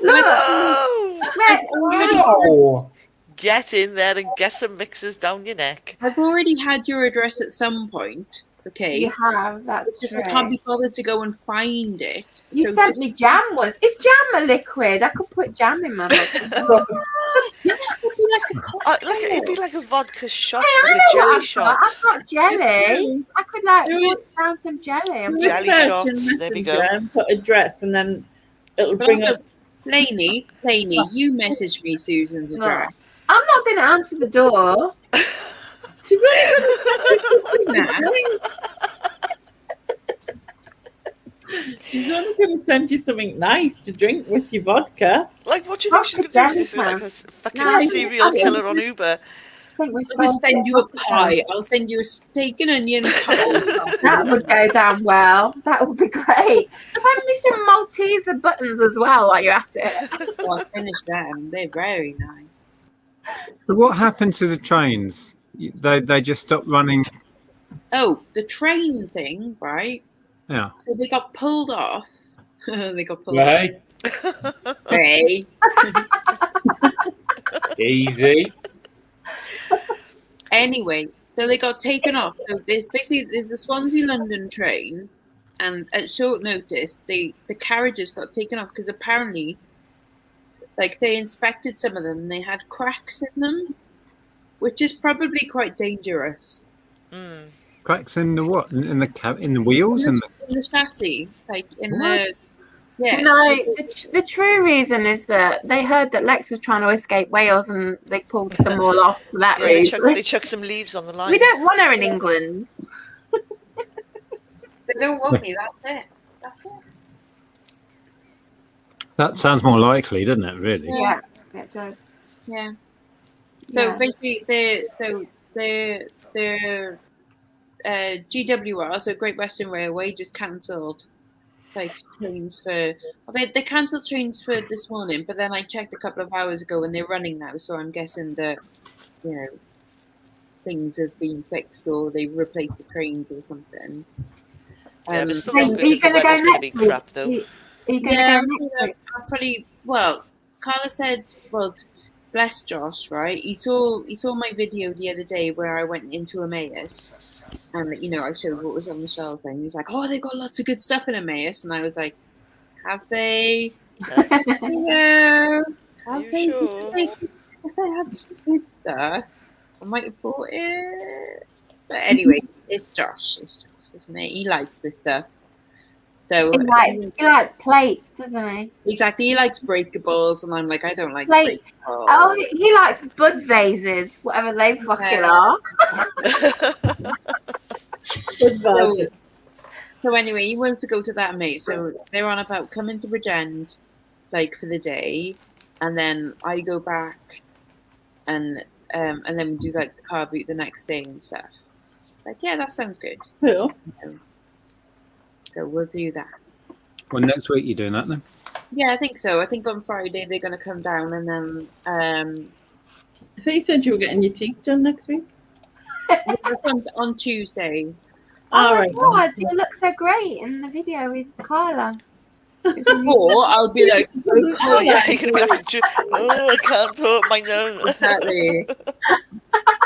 [SPEAKER 2] Look,
[SPEAKER 3] Oh!
[SPEAKER 2] wait,
[SPEAKER 5] Oh,
[SPEAKER 3] Get in there and get some mixers down your neck.
[SPEAKER 1] I've already had your address at some point. Okay.
[SPEAKER 2] you have. That's
[SPEAKER 1] It's just
[SPEAKER 2] true.
[SPEAKER 1] I can't be bothered to go and find it.
[SPEAKER 2] You
[SPEAKER 1] So
[SPEAKER 2] sent
[SPEAKER 1] just-
[SPEAKER 2] me jam once. Is jam a liquid? I could put jam in my vodka.
[SPEAKER 1] Yes, it'd be like a cocktail.
[SPEAKER 3] It'd be like a vodka shot,
[SPEAKER 2] Hey, I
[SPEAKER 3] like
[SPEAKER 2] know
[SPEAKER 3] a
[SPEAKER 2] what
[SPEAKER 3] jelly
[SPEAKER 2] I've
[SPEAKER 3] shot.
[SPEAKER 2] got. I've got jelly. I could like
[SPEAKER 4] Do it.
[SPEAKER 2] water down some jelly. And
[SPEAKER 4] Do a
[SPEAKER 3] Jelly
[SPEAKER 4] search
[SPEAKER 3] shots,
[SPEAKER 4] in
[SPEAKER 3] there we
[SPEAKER 4] Messenger
[SPEAKER 3] go.
[SPEAKER 4] and put address, and then it'll
[SPEAKER 1] But
[SPEAKER 4] bring
[SPEAKER 1] also,
[SPEAKER 4] up.
[SPEAKER 1] Lainey, you messaged me Susan's address.
[SPEAKER 2] I'm not going to answer the door.
[SPEAKER 4] She's only going
[SPEAKER 1] Nah.
[SPEAKER 4] She's only going to send you something nice to drink with your vodka.
[SPEAKER 3] Like, what do you think she's
[SPEAKER 2] Vodka
[SPEAKER 3] going to do?
[SPEAKER 2] jelly
[SPEAKER 3] Is this like a
[SPEAKER 2] sounds-
[SPEAKER 3] fucking
[SPEAKER 2] No,
[SPEAKER 3] serial
[SPEAKER 1] I think-
[SPEAKER 3] killer on Uber?
[SPEAKER 2] I think we've
[SPEAKER 1] I'll
[SPEAKER 2] solved
[SPEAKER 1] send you a
[SPEAKER 2] it.
[SPEAKER 1] pie. I'll send you a steak and onion pie.
[SPEAKER 2] That would go down well. That would be great. Send me some Malteser buttons as well while you're at it.
[SPEAKER 1] Well, I finished them. They're very nice.
[SPEAKER 7] So what happened to the trains? They just stopped running.
[SPEAKER 1] Oh, the train thing, right?
[SPEAKER 7] Yeah.
[SPEAKER 1] So they got pulled off. They got pulled off.
[SPEAKER 5] right.
[SPEAKER 1] Hey.
[SPEAKER 5] Easy.
[SPEAKER 1] Anyway, so they got taken off. So there's a Swansea London train, and at short notice, the carriages got taken off because apparently, like they inspected some of them, and they had cracks in them, which is probably quite dangerous.
[SPEAKER 3] Mm.
[SPEAKER 7] Cracks in the what? In the cab? In the wheels? And
[SPEAKER 1] In the chassis, like in
[SPEAKER 7] What?
[SPEAKER 1] the yeah.
[SPEAKER 2] No, the true reason is that they heard that Lex was trying to escape Wales and they pulled them all off for that
[SPEAKER 3] Yeah, they
[SPEAKER 2] reason.
[SPEAKER 3] chuck some leaves on the line.
[SPEAKER 2] We don't want her in England.
[SPEAKER 1] They don't want me. That's it. That's it.
[SPEAKER 7] that sounds more likely, doesn't it? Really?
[SPEAKER 2] Yeah, it does.
[SPEAKER 1] Yeah. So
[SPEAKER 2] Yeah.
[SPEAKER 1] basically, the GWR, so Great Western Railway, just cancelled like trains for. Well, they cancelled trains for this morning, but then I checked a couple of hours ago and they're running now. So I'm guessing that things have been fixed or they replaced the trains or something.
[SPEAKER 3] Yeah, but still
[SPEAKER 2] Hey,
[SPEAKER 3] not
[SPEAKER 2] are
[SPEAKER 3] good
[SPEAKER 2] you
[SPEAKER 3] if the
[SPEAKER 2] going to go
[SPEAKER 3] weather's going to be
[SPEAKER 2] next week?
[SPEAKER 3] crap, though.
[SPEAKER 2] Are you going to
[SPEAKER 1] Yeah,
[SPEAKER 2] go next week?
[SPEAKER 1] I'll probably. Well, Carla said, well, bless Josh, right? He saw my video the other day where I went into Emmaus, and I showed what was on the shelf, and he was like, "Oh, they got lots of good stuff in Emmaus," and I was like, "Have they? Yeah,
[SPEAKER 3] Are
[SPEAKER 1] have
[SPEAKER 3] you
[SPEAKER 1] they?
[SPEAKER 3] sure?
[SPEAKER 1] If I had some good stuff, I might have bought it." But anyway, it's Josh, isn't it? He likes this stuff. So
[SPEAKER 2] He likes plates, doesn't he?
[SPEAKER 1] exactly, he likes breakables, and I'm like, I don't like
[SPEAKER 2] Plates.
[SPEAKER 1] breakables.
[SPEAKER 2] Oh, he likes bud vases, whatever they fucking are.
[SPEAKER 4] Good vases.
[SPEAKER 1] So anyway, he wants to go to that mate. So they're on about coming to Bridgend, like for the day, and then I go back, and then we do like the car boot the next day and stuff. Like, yeah, that sounds good.
[SPEAKER 4] Cool.
[SPEAKER 1] So we'll do that.
[SPEAKER 7] Well, next week you're doing that then?
[SPEAKER 1] Yeah, I think so. I think on Friday they're going to come down, and then
[SPEAKER 4] I thought you said you were getting your teeth done next week.
[SPEAKER 1] that's on Tuesday.
[SPEAKER 2] Oh my
[SPEAKER 4] Alright.
[SPEAKER 2] god, you look so great in the video with Carla.
[SPEAKER 1] Or I'll be like,
[SPEAKER 3] Oh yeah, you're gonna be like, oh, I can't talk my nose.
[SPEAKER 1] exactly.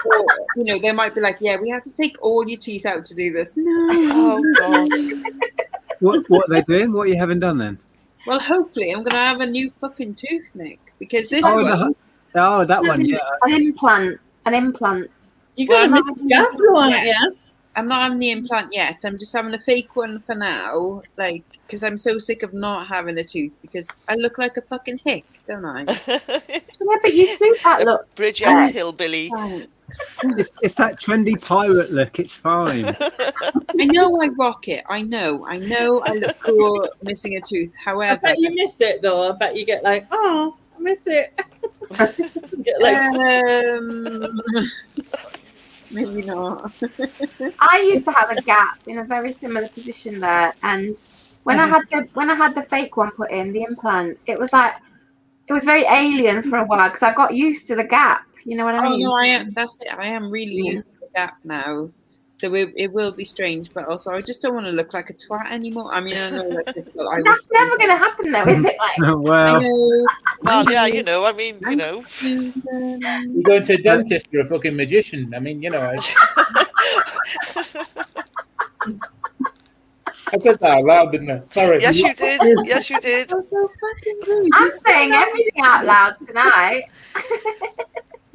[SPEAKER 1] Or, they might be like, yeah, we have to take all your teeth out to do this. No.
[SPEAKER 3] Oh god.
[SPEAKER 7] What are they doing? What are you having done then?
[SPEAKER 1] Well, hopefully I'm gonna have a new fucking tooth, Nick, because this
[SPEAKER 7] Oh,
[SPEAKER 1] one.
[SPEAKER 7] that one, yeah.
[SPEAKER 2] An implant.
[SPEAKER 4] You're going to miss Gap, aren't you?
[SPEAKER 1] I'm not having the implant yet. I'm just having a fake one for now, like, because I'm so sick of not having a tooth because I look like a fucking hick, don't I?
[SPEAKER 2] Yeah, but you suit that look.
[SPEAKER 3] Bridgend hillbilly.
[SPEAKER 1] Thanks.
[SPEAKER 7] It's that trendy pirate look. It's fine.
[SPEAKER 1] I know I rock it. I know I look cool missing a tooth.
[SPEAKER 4] I
[SPEAKER 1] However,
[SPEAKER 4] bet you miss it though. I bet you get like, oh, I miss it. Get like,
[SPEAKER 1] maybe not.
[SPEAKER 2] I used to have a gap in a very similar position there, and when I had the fake one put in, the implant, it was very alien for a while because I got used to the gap. You know what I mean?
[SPEAKER 1] Oh no, I am. That's it. I am really used to the gap now. So it will be strange, but also I just don't want to look like a twat anymore. I mean, I know that's difficult.
[SPEAKER 2] That's never going to happen, though, is it?
[SPEAKER 7] Well,
[SPEAKER 3] Well, yeah, I mean,
[SPEAKER 5] You go to a dentist, you're a fucking magician. I mean, I said that out loud, didn't I? Sorry.
[SPEAKER 3] yes, you did. Yes, you did.
[SPEAKER 1] That's so fucking rude.
[SPEAKER 2] I'm saying everything out loud tonight.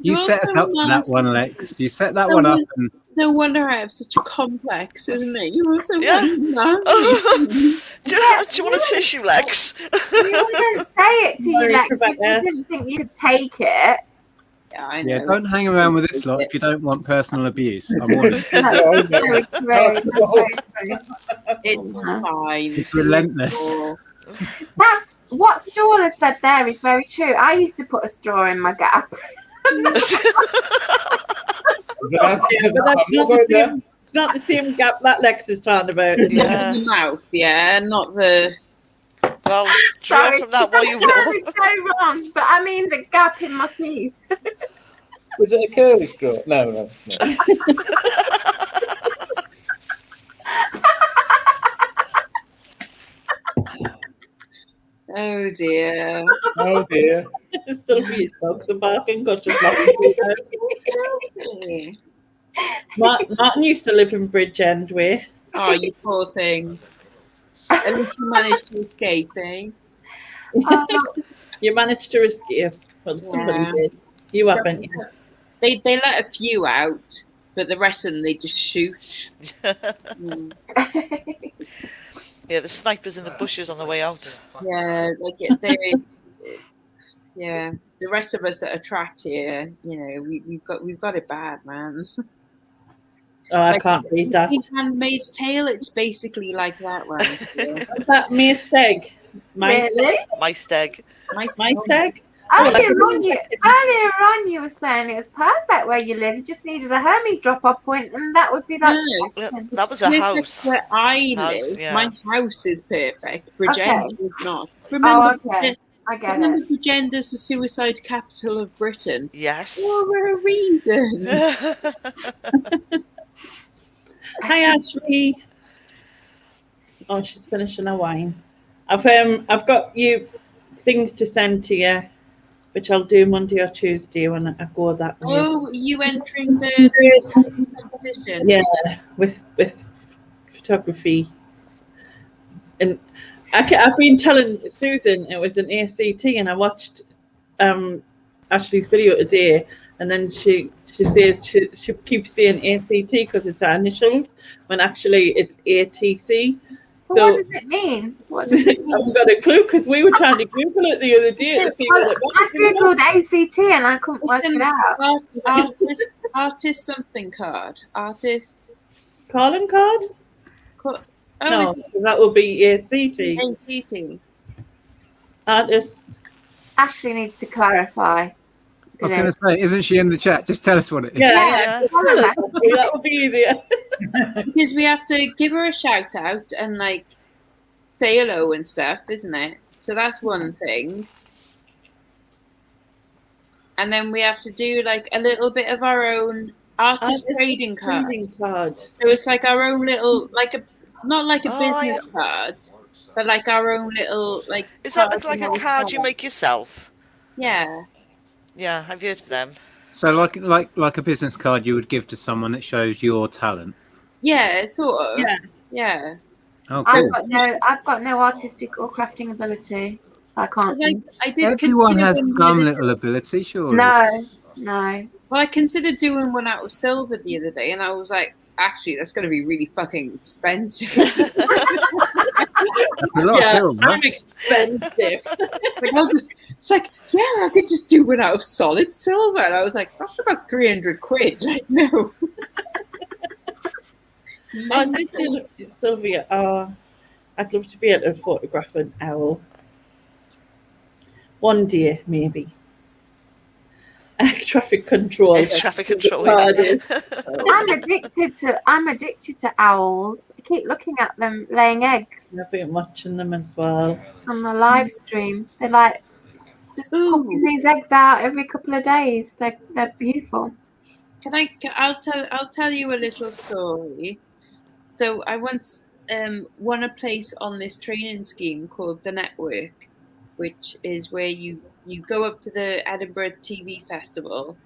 [SPEAKER 7] you
[SPEAKER 1] You're
[SPEAKER 7] set us
[SPEAKER 1] so
[SPEAKER 7] up for that
[SPEAKER 1] nasty.
[SPEAKER 7] one, Lex. You set that one up. And
[SPEAKER 1] No wonder I have such a complex, isn't it? You were so
[SPEAKER 3] Yeah.
[SPEAKER 1] nasty.
[SPEAKER 3] Do you want a tissue, Lex?
[SPEAKER 2] You wouldn't say it to you,
[SPEAKER 4] Sorry,
[SPEAKER 2] like,
[SPEAKER 4] Rebecca.
[SPEAKER 2] you didn't think you could take it.
[SPEAKER 1] Yeah, I know.
[SPEAKER 7] yeah, don't hang around with this lot if you don't want personal abuse. I'm warning.
[SPEAKER 2] That's very true.
[SPEAKER 1] It's fine.
[SPEAKER 7] It's relentless.
[SPEAKER 2] That's what Stall has said there is very true. I used to put a straw in my gap.
[SPEAKER 4] yeah, but that's not the same. It's not the same gap that Lex is talking about.
[SPEAKER 3] Yeah.
[SPEAKER 1] The mouth, yeah, not the.
[SPEAKER 3] Well, draw
[SPEAKER 2] Sorry,
[SPEAKER 3] from that while you
[SPEAKER 2] that
[SPEAKER 3] roll.
[SPEAKER 2] sounded so wrong, but I mean the gap in my teeth.
[SPEAKER 5] Was it a curly straw? No.
[SPEAKER 1] Oh dear.
[SPEAKER 5] Oh dear.
[SPEAKER 4] It's still be his dogs are barking. Got just laughing. Martin used to live in Bridgend way.
[SPEAKER 1] Oh, you poor thing. At least you managed to escape, eh?
[SPEAKER 2] Oh,
[SPEAKER 4] You managed to escape. Well, somebody
[SPEAKER 1] Yeah.
[SPEAKER 4] did. You haven't yet.
[SPEAKER 1] They let a few out, but the rest of them they just shoot. Mm.
[SPEAKER 3] Yeah, the snipers in the bushes on the way out.
[SPEAKER 1] Yeah, like they. Yeah, the rest of us that are trapped here, we've got it bad, man.
[SPEAKER 4] Oh, I
[SPEAKER 1] Like,
[SPEAKER 4] can't read that.
[SPEAKER 1] In Handmaid's Tale, it's basically like that one. Yeah.
[SPEAKER 4] Is that mere steg?
[SPEAKER 2] really?
[SPEAKER 3] My steg.
[SPEAKER 4] My steg?
[SPEAKER 2] Earlier on, you were saying it was perfect where you live. You just needed a Hermes drop-off point, and that would be like.
[SPEAKER 1] No,
[SPEAKER 3] Yeah, that was a
[SPEAKER 1] perfect
[SPEAKER 3] house.
[SPEAKER 1] where I
[SPEAKER 3] House,
[SPEAKER 1] live.
[SPEAKER 3] yeah.
[SPEAKER 1] My house is perfect. Bridgend is not.
[SPEAKER 2] Oh,
[SPEAKER 1] Remember,
[SPEAKER 2] okay. I get
[SPEAKER 1] remember
[SPEAKER 2] it.
[SPEAKER 1] Bridgend is the suicide capital of Britain.
[SPEAKER 3] Yes.
[SPEAKER 1] For a reason.
[SPEAKER 4] Hi, Ashley. Oh, she's finishing her wine. I've got you things to send to you. which I'll do Monday or Tuesday when I go that way.
[SPEAKER 1] Oh, you entering the competition?
[SPEAKER 4] Yeah, with photography. And I've been telling Susan it was an ACT, and I watched Ashley's video today, and then she says she keeps saying ACT because it's our initials, when actually it's ATC.
[SPEAKER 2] But what does it mean? What does it
[SPEAKER 4] I
[SPEAKER 2] mean?
[SPEAKER 4] haven't got a clue because we were trying to Google it the other day to see what it
[SPEAKER 2] I
[SPEAKER 4] was.
[SPEAKER 2] googled ACT and I couldn't work it out.
[SPEAKER 1] Artist something card. Artist.
[SPEAKER 4] Calling card?
[SPEAKER 1] Oh,
[SPEAKER 4] No,
[SPEAKER 1] is
[SPEAKER 4] that would be ACT.
[SPEAKER 1] it ACT?
[SPEAKER 4] Artists.
[SPEAKER 2] Ashley needs to clarify.
[SPEAKER 7] I was going to say, isn't she in the chat? Just tell us what it is.
[SPEAKER 2] Yeah.
[SPEAKER 4] That would be easier.
[SPEAKER 1] Because we have to give her a shout out and like say hello and stuff, isn't it? So that's one thing. And then we have to do like a little bit of our own artist trading card. So it's like our own little, like not like a business card, but like our own little like.
[SPEAKER 3] Is that like a card you make yourself?
[SPEAKER 1] Yeah.
[SPEAKER 3] Yeah, I've heard of them.
[SPEAKER 7] So like a business card you would give to someone that shows your talent.
[SPEAKER 1] Yeah, sort of.
[SPEAKER 4] Yeah.
[SPEAKER 1] Yeah.
[SPEAKER 7] Oh, cool.
[SPEAKER 2] I've got no artistic or crafting ability. So I can't.
[SPEAKER 1] I did.
[SPEAKER 7] Everyone has some little ability, surely.
[SPEAKER 2] No.
[SPEAKER 1] Well, I considered doing one out of silver the other day, and I was like, actually, that's going to be really fucking expensive.
[SPEAKER 7] A lot of silver.
[SPEAKER 4] I'm expensive.
[SPEAKER 1] It's like, yeah, I could just do one out of solid silver. And I was like, that's about 300 quid. Like, no.
[SPEAKER 4] Sylvia, I'd love to be able to photograph an owl. One day, maybe. Traffic control.
[SPEAKER 3] Traffic control.
[SPEAKER 2] I'm addicted to owls. I keep looking at them laying eggs.
[SPEAKER 4] I've been watching them as well.
[SPEAKER 2] On the live stream. They're like just popping these eggs out every couple of days. They're beautiful.
[SPEAKER 1] I'll tell you a little story. So I once won a place on this training scheme called the Network, which is where you go up to the Edinburgh TV Festival,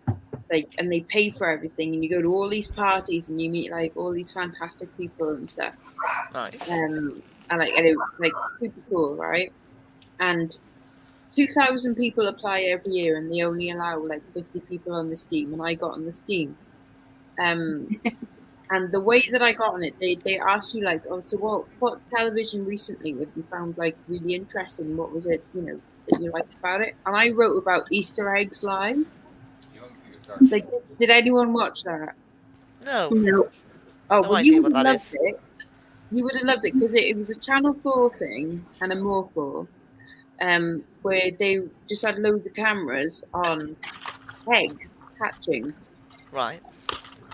[SPEAKER 1] like, and they pay for everything, and you go to all these parties and you meet like all these fantastic people and stuff.
[SPEAKER 3] Nice.
[SPEAKER 1] And it was like super cool, right? And 2,000 people apply every year, and they only allow like 50 people on the scheme, and I got on the scheme. And the way that I got on it, they asked you like, oh, so what television recently have you found like really interesting? What was it, that you liked about it? And I wrote about Easter eggs live. Like, did anyone watch that?
[SPEAKER 3] No.
[SPEAKER 1] Oh,
[SPEAKER 3] No
[SPEAKER 1] well,
[SPEAKER 3] idea
[SPEAKER 1] you would
[SPEAKER 3] what
[SPEAKER 1] have
[SPEAKER 3] that
[SPEAKER 1] loved it. You would have loved it because it was a Channel 4 thing and a More 4, where they just had loads of cameras on eggs hatching.
[SPEAKER 3] Right.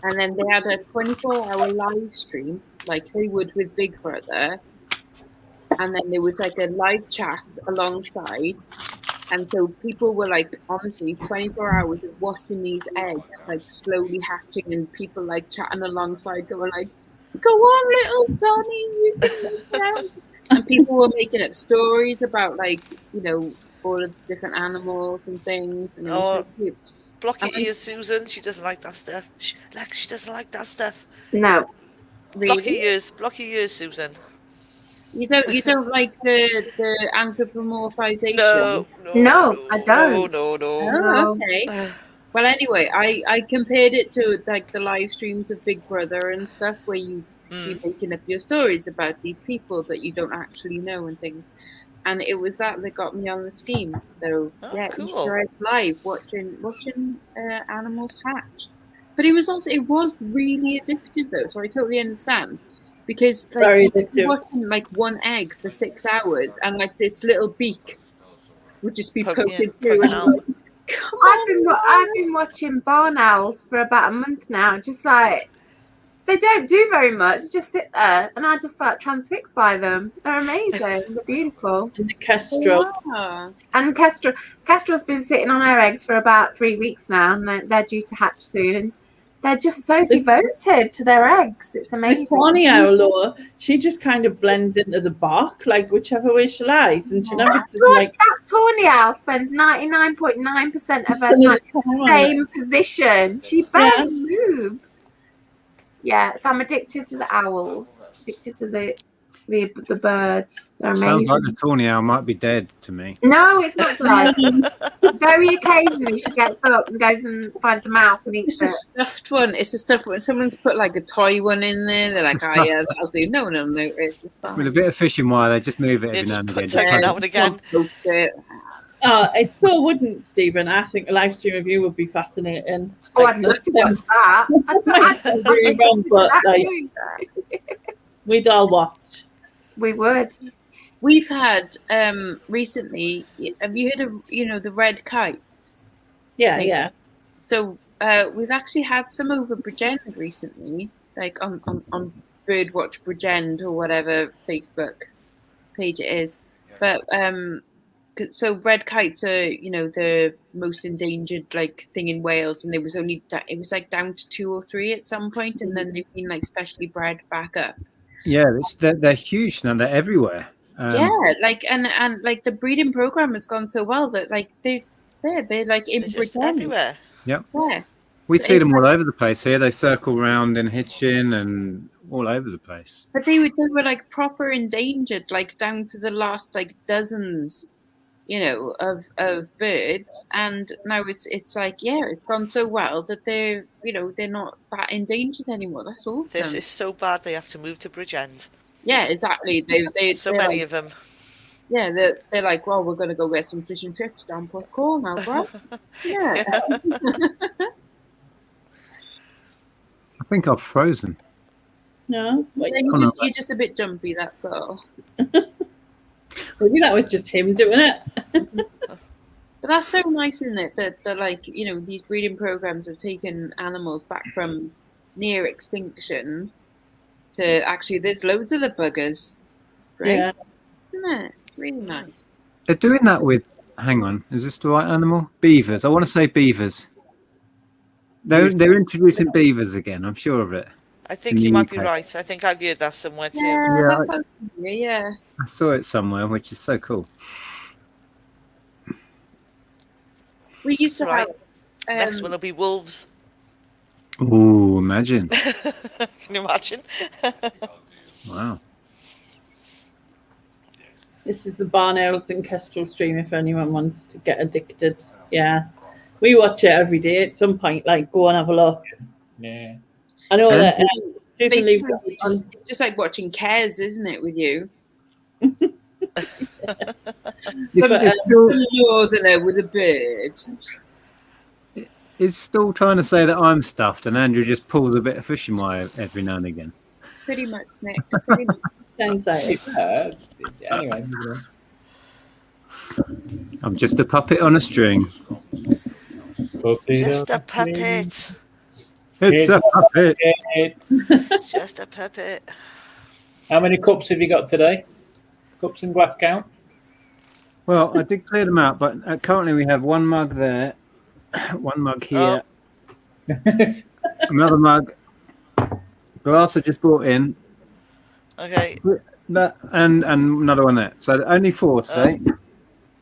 [SPEAKER 1] And then they had a 24-hour live stream, like they would with Big Brother. And then there was like a live chat alongside. And so people were like, honestly, 24 hours of watching these eggs like slowly hatching, and people like chatting alongside, going like, go on, little Donnie, you can make it. And people were making up stories about like, all of the different animals and things. And it was so cute.
[SPEAKER 3] Block your ears, Susan. She doesn't like that stuff. She doesn't like that stuff.
[SPEAKER 2] No.
[SPEAKER 1] Really?
[SPEAKER 3] Block your ears, Susan.
[SPEAKER 1] You don't like the anthropomorphization?
[SPEAKER 2] No, I don't.
[SPEAKER 3] No.
[SPEAKER 1] Oh, okay. Well, anyway, I compared it to like the live streams of Big Brother and stuff, where you're making up your stories about these people that you don't actually know and things. And it was that got me on the scheme. So
[SPEAKER 3] cool.
[SPEAKER 1] Easter eggs live, watching animals hatch. But it was really addictive though. So I totally understand, because like you're watching like one egg for 6 hours, and like its little beak would just be poking through. And
[SPEAKER 2] I've been watching barn owls for about a month now. Just like, they don't do very much, just sit there, and I just like transfixed by them. They're amazing. They're beautiful.
[SPEAKER 4] And the kestrel.
[SPEAKER 1] Yeah.
[SPEAKER 2] And kestrel's been sitting on her eggs for about 3 weeks now, and they're due to hatch soon. And They're just so devoted to their eggs. It's
[SPEAKER 4] The
[SPEAKER 2] amazing.
[SPEAKER 4] tawny owl, though, she just kind of blends into the bark, like whichever way she lies, and she never does like.
[SPEAKER 2] That tawny owl spends 99.9% of her time in the same position. She barely moves. Yeah, so I'm addicted to the owls. Addicted to the birds. They're amazing.
[SPEAKER 7] Sounds like the tawny owl might be dead to me.
[SPEAKER 2] No, it's not dead. Very occasionally she gets up and goes and finds a mouse and eats
[SPEAKER 1] It's a
[SPEAKER 2] it.
[SPEAKER 1] stuffed one. It's a stuffed one. Someone's put like a toy one in there. They're like, oh yeah, that'll do. No one will notice. It's fine.
[SPEAKER 7] With a bit of fishing wire, they just move it
[SPEAKER 3] They
[SPEAKER 7] every now and
[SPEAKER 3] just
[SPEAKER 7] again.
[SPEAKER 3] take it now and again.
[SPEAKER 1] Post it.
[SPEAKER 4] Oh, it so wouldn't, Stephen. I think a live stream of you would be fascinating.
[SPEAKER 2] Oh, I'd love to watch that.
[SPEAKER 4] I'd really wrong, but like we'd all watch.
[SPEAKER 2] We would.
[SPEAKER 1] We've had recently. Have you heard of the red kites?
[SPEAKER 4] Yeah,
[SPEAKER 1] Like,
[SPEAKER 4] yeah.
[SPEAKER 1] So we've actually had some over Bridgend recently, like on Birdwatch Bridgend or whatever Facebook page it is. But so red kites are the most endangered like thing in Wales, and it was like down to 2 or 3 at some point, and then they've been like specially bred back up.
[SPEAKER 7] Yeah, they're huge now. They're everywhere.
[SPEAKER 1] Yeah, like and like the breeding program has gone so well that like they're like in
[SPEAKER 3] They're just
[SPEAKER 1] Bridgend.
[SPEAKER 3] everywhere.
[SPEAKER 1] Yeah.
[SPEAKER 7] We
[SPEAKER 1] But
[SPEAKER 7] see
[SPEAKER 1] it's
[SPEAKER 7] them all over the place here. They circle round in Hitchin and all over the place.
[SPEAKER 1] But they were like proper endangered, like down to the last like dozens, of birds. And now it's like, yeah, it's gone so well that they're not that endangered anymore. That's awesome.
[SPEAKER 3] This is so bad they have to move to Bridgend.
[SPEAKER 1] Yeah, exactly.
[SPEAKER 3] So
[SPEAKER 1] they're
[SPEAKER 3] many
[SPEAKER 1] like,
[SPEAKER 3] of them.
[SPEAKER 1] Yeah, they're like, well, we're gonna go get some fish and chips down Porthcawl now, bro. Yeah.
[SPEAKER 7] I think I've frozen.
[SPEAKER 4] No,
[SPEAKER 1] You're just a bit jumpy. That's all.
[SPEAKER 4] maybe that was just him doing it.
[SPEAKER 1] But that's so nice, isn't it? That like these breeding programs have taken animals back from near extinction to actually there's loads of the buggers. It's great, isn't it? It's really nice.
[SPEAKER 7] They're doing that with. Hang on, is this the right animal? Beavers. I want to say beavers. They're introducing beavers again. I'm sure of it.
[SPEAKER 3] I think you might be right. I think I've heard that somewhere too.
[SPEAKER 1] Yeah, that's how yeah.
[SPEAKER 7] I saw it somewhere, which is so cool.
[SPEAKER 1] We used to
[SPEAKER 3] Right.
[SPEAKER 1] have.
[SPEAKER 3] Next one will be wolves.
[SPEAKER 7] Ooh, imagine!
[SPEAKER 3] Can you imagine?
[SPEAKER 7] Wow.
[SPEAKER 4] This is the barn owls in Kestrel Stream. If anyone wants to get addicted, yeah, we watch it every day. At some point, like go and have a look.
[SPEAKER 5] Yeah.
[SPEAKER 4] I know that Susan leaves
[SPEAKER 1] Basically,
[SPEAKER 4] it on.
[SPEAKER 1] it's just like watching Cares, isn't it, with you?
[SPEAKER 7] It's still,
[SPEAKER 1] Northerner with a bird.
[SPEAKER 7] it's still trying to say that I'm stuffed, and Andrew just pulls a bit of fishing wire every now and again.
[SPEAKER 1] Pretty much, Nick. Pretty much.
[SPEAKER 4] Sounds like it.
[SPEAKER 5] Anyway.
[SPEAKER 7] I'm just a puppet on a string.
[SPEAKER 3] Just a puppet.
[SPEAKER 7] It's a puppet.
[SPEAKER 3] Just a puppet.
[SPEAKER 5] How many cups have you got today? Cups and glass count?
[SPEAKER 7] Well, I did clear them out, but currently we have one mug there, one mug here, another mug, glass I just brought in,
[SPEAKER 3] Okay.
[SPEAKER 7] and another one there. So only 4 today.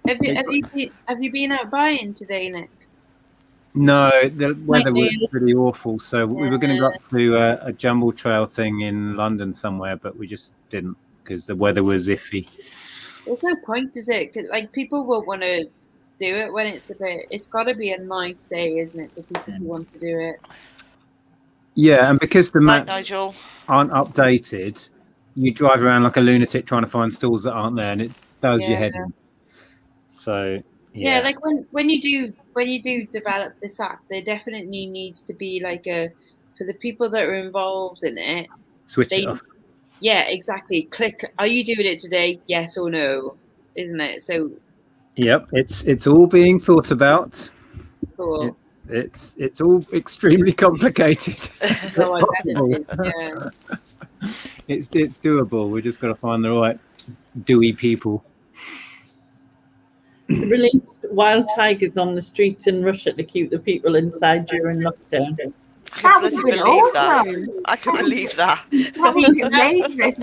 [SPEAKER 1] Have you been out buying today, Nick?
[SPEAKER 7] No, the weather was pretty awful, so we were going to go up to a jumble trail thing in London somewhere, but we just didn't because the weather was iffy.
[SPEAKER 1] There's no point, is it? 'Cause, like, people won't want to do it when it's got to be a nice day, isn't it, for people who want to do it?
[SPEAKER 7] Yeah, and because the
[SPEAKER 3] Right,
[SPEAKER 7] maps
[SPEAKER 3] Nigel.
[SPEAKER 7] aren't updated, you drive around like a lunatic trying to find stalls that aren't there, and it does your head in. So
[SPEAKER 1] yeah, like when you do develop this app, there definitely needs to be like for the people that are involved in it.
[SPEAKER 7] Switch it off.
[SPEAKER 1] Yeah, exactly. Click. Are you doing it today? Yes or no? Isn't it? So.
[SPEAKER 7] Yep, it's all being thought about.
[SPEAKER 1] Cool.
[SPEAKER 7] It's all extremely complicated.
[SPEAKER 1] No, I bet it is. Yeah.
[SPEAKER 7] It's doable. We just got to find the right dewy people.
[SPEAKER 4] They released wild tigers on the streets in Russia to keep the people inside during lockdown.
[SPEAKER 2] That would have been
[SPEAKER 3] that.
[SPEAKER 2] awesome.
[SPEAKER 3] I can believe that.
[SPEAKER 2] That would be amazing.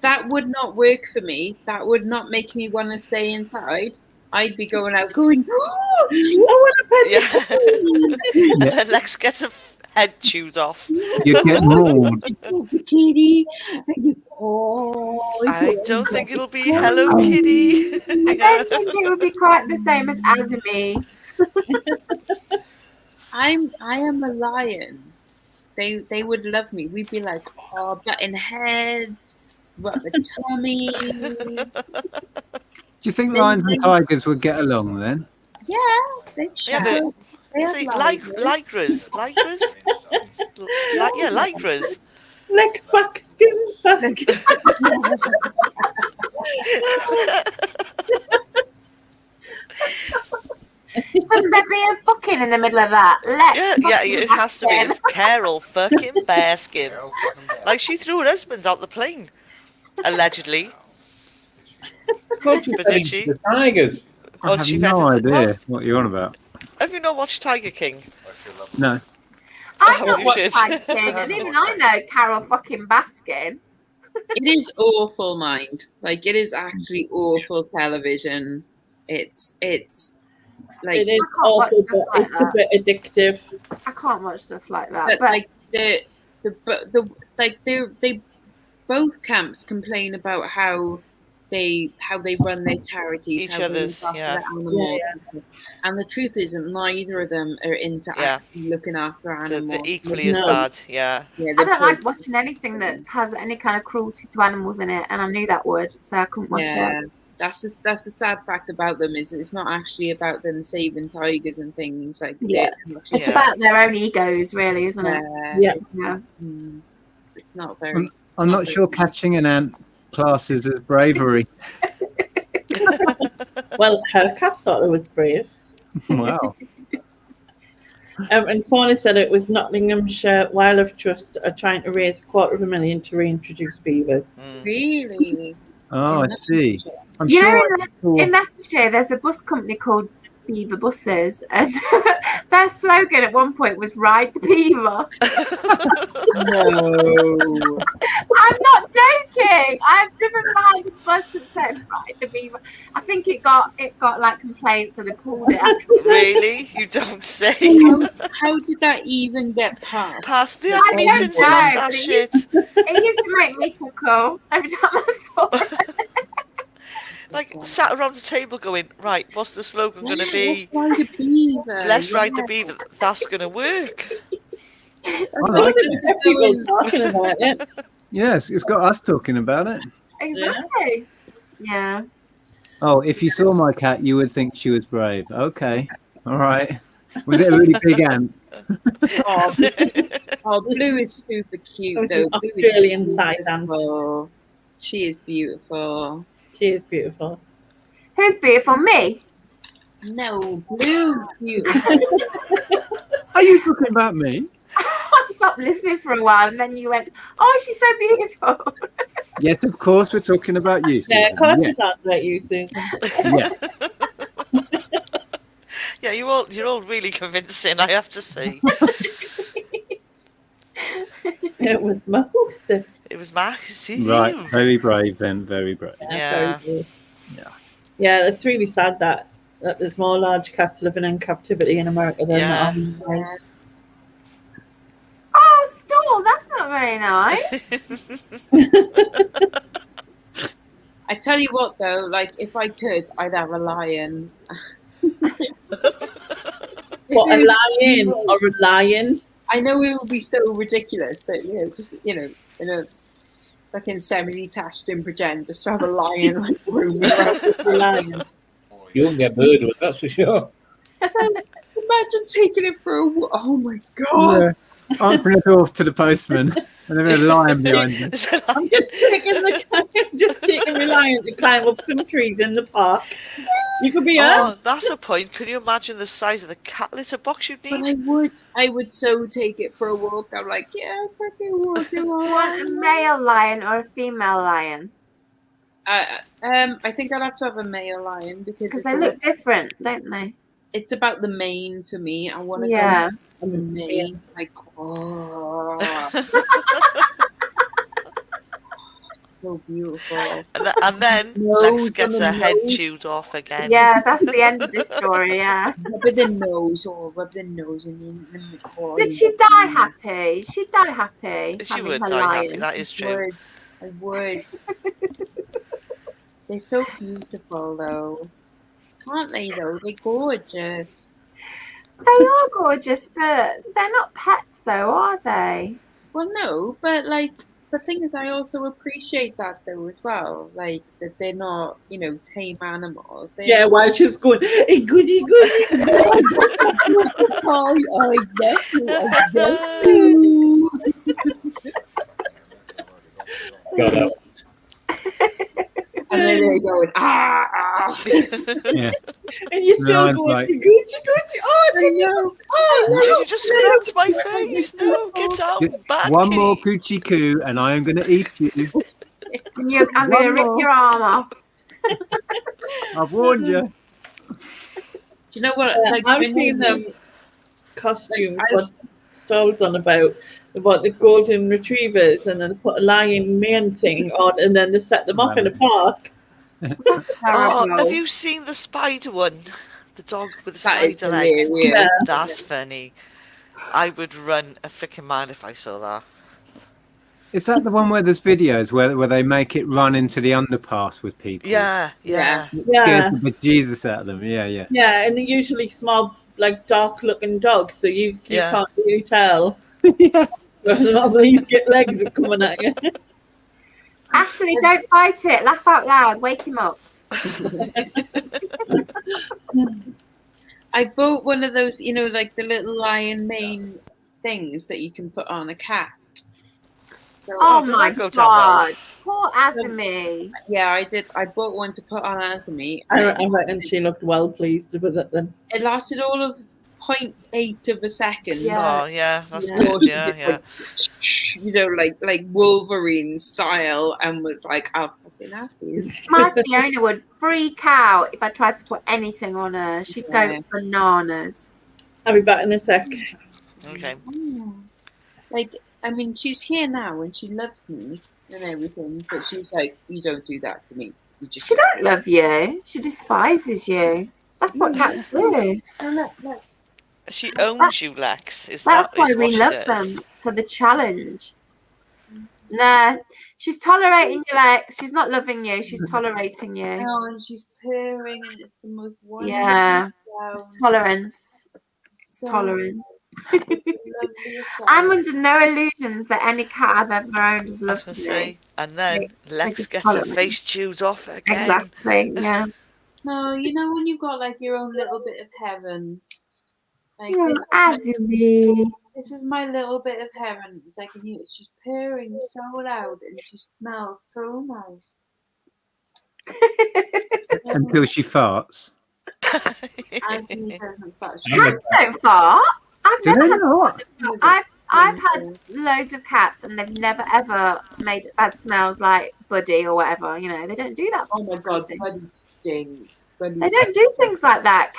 [SPEAKER 1] That would not work for me. That would not make me want to stay inside. I'd be going out, going,
[SPEAKER 4] I want to pet
[SPEAKER 3] Yeah.
[SPEAKER 4] the
[SPEAKER 3] And then Lex gets a head chewed off.
[SPEAKER 7] You'd get mauled.
[SPEAKER 1] the kitty. Oh,
[SPEAKER 3] I don't think it'll be Hello Kitty.
[SPEAKER 2] I don't think it would be quite the same as Azumi.
[SPEAKER 1] I am a lion. They would love me. We'd be like, oh, butting heads, rub the tummy.
[SPEAKER 7] Do you think lions and tigers would get along then?
[SPEAKER 1] Yeah, they
[SPEAKER 3] Yeah,
[SPEAKER 1] shout. They have
[SPEAKER 3] See,
[SPEAKER 1] lions.
[SPEAKER 3] Ligras. Ligras.
[SPEAKER 4] Lex basket.
[SPEAKER 2] Shouldn't there be a booking in the middle of that?
[SPEAKER 3] Yeah, it has to be. It's Carol fucking Bearskin. Like, she threw her husband out the plane. Allegedly. But did she?
[SPEAKER 5] The tigers.
[SPEAKER 3] Or
[SPEAKER 7] I have
[SPEAKER 3] she
[SPEAKER 7] no
[SPEAKER 3] vetted it?
[SPEAKER 7] idea what you're on about.
[SPEAKER 3] Have you not watched Tiger King?
[SPEAKER 7] No.
[SPEAKER 2] I
[SPEAKER 3] Oh,
[SPEAKER 2] know
[SPEAKER 3] you
[SPEAKER 2] what
[SPEAKER 3] should.
[SPEAKER 2] Tiger King, and even I know Carol fucking Baskin.
[SPEAKER 1] It is awful, mind. Like, it is actually awful television. It's like,
[SPEAKER 4] It is
[SPEAKER 2] I can't watch
[SPEAKER 4] awful,
[SPEAKER 2] stuff
[SPEAKER 4] but
[SPEAKER 2] like
[SPEAKER 4] it's a bit addictive.
[SPEAKER 2] I can't watch stuff like that.
[SPEAKER 1] but
[SPEAKER 2] But
[SPEAKER 1] like they both camps complain about how they run their charities,
[SPEAKER 3] Each
[SPEAKER 1] how they
[SPEAKER 3] other's,
[SPEAKER 1] look after
[SPEAKER 3] yeah.
[SPEAKER 1] their animals. And the truth isn't, neither of them are into
[SPEAKER 3] Yeah.
[SPEAKER 1] actually looking after
[SPEAKER 3] So
[SPEAKER 1] animals.
[SPEAKER 3] they're equally as
[SPEAKER 4] No.
[SPEAKER 3] bad, yeah.
[SPEAKER 1] Yeah,
[SPEAKER 2] I
[SPEAKER 1] they're
[SPEAKER 2] don't like
[SPEAKER 1] both-
[SPEAKER 2] watching anything that has any kind of cruelty to animals in it, and I knew that would, so I couldn't watch
[SPEAKER 1] Yeah,
[SPEAKER 2] it.
[SPEAKER 1] that's the sad fact about them, is it's not actually about them saving tigers and things like
[SPEAKER 2] Yeah.
[SPEAKER 1] that.
[SPEAKER 2] It's
[SPEAKER 3] Yeah.
[SPEAKER 2] about their own egos, really, isn't it?
[SPEAKER 4] Yeah.
[SPEAKER 2] Yeah.
[SPEAKER 1] It's not very.
[SPEAKER 7] I'm not sure catching an ant classes as bravery.
[SPEAKER 4] Well, her cat thought it was brave.
[SPEAKER 7] Wow.
[SPEAKER 4] And Fauna said it was Nottinghamshire Wildlife Trust are trying to raise $250,000 to reintroduce beavers.
[SPEAKER 3] Mm.
[SPEAKER 1] Really?
[SPEAKER 7] Oh, I see. I'm
[SPEAKER 2] You
[SPEAKER 7] sure.
[SPEAKER 2] know, in Leicestershire, there's a bus company called Beaver Buses, and their slogan at one point was "Ride the Beaver."
[SPEAKER 1] No.
[SPEAKER 2] I'm not joking. I've driven behind a bus that said "Ride the Beaver." I think it got like complaints, so they pulled it.
[SPEAKER 3] Really? You don't say.
[SPEAKER 1] How did that even get passed?
[SPEAKER 3] Past the
[SPEAKER 2] I
[SPEAKER 3] meetings
[SPEAKER 2] don't
[SPEAKER 3] and
[SPEAKER 2] know,
[SPEAKER 3] that
[SPEAKER 2] but it
[SPEAKER 3] shit.
[SPEAKER 2] It used to make me chuckle every time I saw it.
[SPEAKER 3] Like, sat around the table going, right, what's the slogan going to be?
[SPEAKER 1] Let's ride a beaver.
[SPEAKER 3] Let's ride the
[SPEAKER 1] yeah.
[SPEAKER 3] beaver. That's going to work.
[SPEAKER 1] That's
[SPEAKER 7] I
[SPEAKER 1] like
[SPEAKER 7] like
[SPEAKER 4] Look at people talking about it.
[SPEAKER 7] Yes, it's got us talking about it.
[SPEAKER 2] Exactly. Yeah.
[SPEAKER 7] Oh, if you saw my cat, you would think she was brave. Okay. All right. Was it a really big ant?
[SPEAKER 1] Oh, Blue is super cute
[SPEAKER 4] It was
[SPEAKER 1] though.
[SPEAKER 4] an
[SPEAKER 1] Blue is
[SPEAKER 4] Australian side ant.
[SPEAKER 1] beautiful. She is beautiful.
[SPEAKER 4] She is beautiful.
[SPEAKER 2] Who's beautiful? Me.
[SPEAKER 1] No, Blue beautiful.
[SPEAKER 7] Are you talking about me?
[SPEAKER 2] I stopped listening for a while, and then you went, "Oh, she's so beautiful."
[SPEAKER 7] Yes, of course we're talking about you.
[SPEAKER 4] Yeah,
[SPEAKER 7] Susan.
[SPEAKER 4] of course
[SPEAKER 7] Yes.
[SPEAKER 4] it sounds like you, Susan.
[SPEAKER 7] Yeah.
[SPEAKER 3] Yeah, you're all really convincing, I have to say.
[SPEAKER 4] It was massive.
[SPEAKER 3] It was massive.
[SPEAKER 7] Right. Very brave then. Very brave.
[SPEAKER 3] Yeah.
[SPEAKER 4] very good.
[SPEAKER 7] Yeah.
[SPEAKER 4] Yeah, it's really sad that there's more large cats living in captivity in America than
[SPEAKER 3] Yeah.
[SPEAKER 4] on the wild.
[SPEAKER 2] Oh, stall. That's not very nice.
[SPEAKER 1] I tell you what though, like if I could, I'd have a lion.
[SPEAKER 4] What, a lion or a lion?
[SPEAKER 1] I know it would be so ridiculous to, just, in a fucking semi-detached and pretend just to have a lion like roaming around with
[SPEAKER 4] A lion.
[SPEAKER 5] You won't get bird with, that's for sure.
[SPEAKER 1] Imagine taking it for a walk. Oh my god.
[SPEAKER 7] Yeah. Answering it off to the postman, and then a lion behind you.
[SPEAKER 3] It's like-
[SPEAKER 4] I'm just taking the lion to climb up some trees in the park. You could be
[SPEAKER 3] oh, that's a point. Can you imagine the size of the cat litter box you'd
[SPEAKER 1] But
[SPEAKER 3] need?
[SPEAKER 1] I would so take it for a walk. I'm like, yeah, fucking walk.
[SPEAKER 2] Do you want a male lion or a female lion?
[SPEAKER 1] I think I'd have to have a male lion because
[SPEAKER 2] Because
[SPEAKER 1] it's
[SPEAKER 2] they look different, don't they?
[SPEAKER 1] it's about the mane for me. I want to
[SPEAKER 2] Yeah.
[SPEAKER 1] go on the mane. Like, oh, so beautiful.
[SPEAKER 3] And then Lex gets her head chewed off again.
[SPEAKER 2] Yeah, that's the end of the story, yeah.
[SPEAKER 1] Rub the nose or rub the nose in the oh,
[SPEAKER 2] But she'd die happy. She'd die happy.
[SPEAKER 3] She
[SPEAKER 2] having
[SPEAKER 3] would
[SPEAKER 2] her
[SPEAKER 3] die happy,
[SPEAKER 2] lion.
[SPEAKER 3] that is true.
[SPEAKER 1] I would. They're so beautiful, though. Aren't they, though? They're gorgeous.
[SPEAKER 2] They are gorgeous, but they're not pets, though, are they?
[SPEAKER 1] Well, no, but, like, the thing is, I also appreciate that, though, as well. Like, that they're not, tame animals.
[SPEAKER 4] Yeah, while she's going, hey, goody, goody.
[SPEAKER 1] I guess you, I guess you.
[SPEAKER 5] Got out.
[SPEAKER 1] And then they're going, ah.
[SPEAKER 7] Yeah.
[SPEAKER 4] And you're still
[SPEAKER 7] Ryan's
[SPEAKER 4] going,
[SPEAKER 7] like-
[SPEAKER 4] Gucci, Gucci. Oh,
[SPEAKER 1] I know.
[SPEAKER 4] oh,
[SPEAKER 3] You just scrubbed my face. No, get out, bad
[SPEAKER 7] One more
[SPEAKER 3] kitty.
[SPEAKER 7] coochie coo, and I am going to eat you.
[SPEAKER 2] And I'm going to rip your arm off.
[SPEAKER 7] I've warned you.
[SPEAKER 1] Do you know what? Like,
[SPEAKER 4] I've
[SPEAKER 1] when
[SPEAKER 4] seen
[SPEAKER 1] you-
[SPEAKER 4] them costumes,
[SPEAKER 1] Like,
[SPEAKER 4] what Stoll's on about the golden retrievers, and then they put a lion mane thing on, and then they set them off in a park.
[SPEAKER 2] That's
[SPEAKER 3] Oh,
[SPEAKER 2] terrible.
[SPEAKER 3] have you seen the spider one? The dog with the
[SPEAKER 1] That is
[SPEAKER 3] spider legs.
[SPEAKER 1] hilarious.
[SPEAKER 4] Yeah.
[SPEAKER 3] That's funny. I would run a freaking mile if I saw that.
[SPEAKER 7] Is that the one where there's videos where they make it run into the underpass with people?
[SPEAKER 3] Yeah.
[SPEAKER 1] Yeah.
[SPEAKER 7] It
[SPEAKER 4] Yeah.
[SPEAKER 7] scares the bejesus out of them. Yeah, yeah.
[SPEAKER 4] Yeah, and they're usually small, like dark-looking dogs, so you
[SPEAKER 3] Yeah.
[SPEAKER 4] can't really tell.
[SPEAKER 7] Yeah.
[SPEAKER 4] Whether these get legs are coming at you.
[SPEAKER 2] Ashley, don't fight it. Laugh out loud. Wake him up.
[SPEAKER 1] I bought one of those, like the little lion mane things that you can put on a cat. So,
[SPEAKER 2] Oh,
[SPEAKER 3] does
[SPEAKER 2] my
[SPEAKER 3] that go down well?
[SPEAKER 2] God. Poor Azumi.
[SPEAKER 1] yeah, I did. I bought one to put on Azumi.
[SPEAKER 4] I reckon she looked well pleased with it then.
[SPEAKER 1] It lasted all of 0.8 of a second.
[SPEAKER 2] Yeah.
[SPEAKER 3] Oh, yeah. That's
[SPEAKER 2] Yeah.
[SPEAKER 3] good. Yeah.
[SPEAKER 1] Like Wolverine style, and was like, "Oh, fucking happy."
[SPEAKER 2] My Fiona would freak out if I tried to put anything on her. She'd go
[SPEAKER 1] Yeah.
[SPEAKER 2] bananas.
[SPEAKER 4] I'll be back in a sec.
[SPEAKER 3] Okay.
[SPEAKER 1] Like, I mean, she's here now and she loves me and everything, but she's like, "You don't do that to me. You just
[SPEAKER 2] She don't love you. She despises you. That's what cats do.
[SPEAKER 1] look.
[SPEAKER 3] She owns you, Lex.
[SPEAKER 2] That's
[SPEAKER 3] Is
[SPEAKER 2] why
[SPEAKER 3] what
[SPEAKER 2] we
[SPEAKER 3] she
[SPEAKER 2] love
[SPEAKER 3] does.
[SPEAKER 2] them, for the challenge. Nah, she's tolerating you, Lex. She's not loving you. She's tolerating you.
[SPEAKER 1] Oh, and she's purring, and it's the most wonderful
[SPEAKER 2] Yeah. It's
[SPEAKER 1] sound.
[SPEAKER 2] tolerance. It's
[SPEAKER 1] So-
[SPEAKER 2] tolerance.
[SPEAKER 1] It's the loveliest
[SPEAKER 2] I'm
[SPEAKER 1] sound.
[SPEAKER 2] under no illusions that any cat I've ever owned has
[SPEAKER 3] I was
[SPEAKER 2] loved
[SPEAKER 3] going
[SPEAKER 2] me.
[SPEAKER 3] to say. And then Lex
[SPEAKER 2] just
[SPEAKER 3] gets her
[SPEAKER 2] tolerate.
[SPEAKER 3] face chewed off again.
[SPEAKER 2] Exactly. Yeah.
[SPEAKER 1] No, when you've got like your own little bit of heaven. Like
[SPEAKER 2] Oh, Azumi.
[SPEAKER 1] this is my little bit of heaven. It's like she's purring so loud and she smells so nice.
[SPEAKER 7] Until she farts.
[SPEAKER 1] Anthony doesn't fart.
[SPEAKER 2] Cats don't fart. I've
[SPEAKER 7] Do
[SPEAKER 2] never
[SPEAKER 7] they
[SPEAKER 2] had
[SPEAKER 7] not?
[SPEAKER 2] I've had loads of cats and they've never ever made bad smells like Buddy or whatever. They don't do that.
[SPEAKER 1] Oh my god, Buddy stinks. Buddy
[SPEAKER 2] They don't do things like that.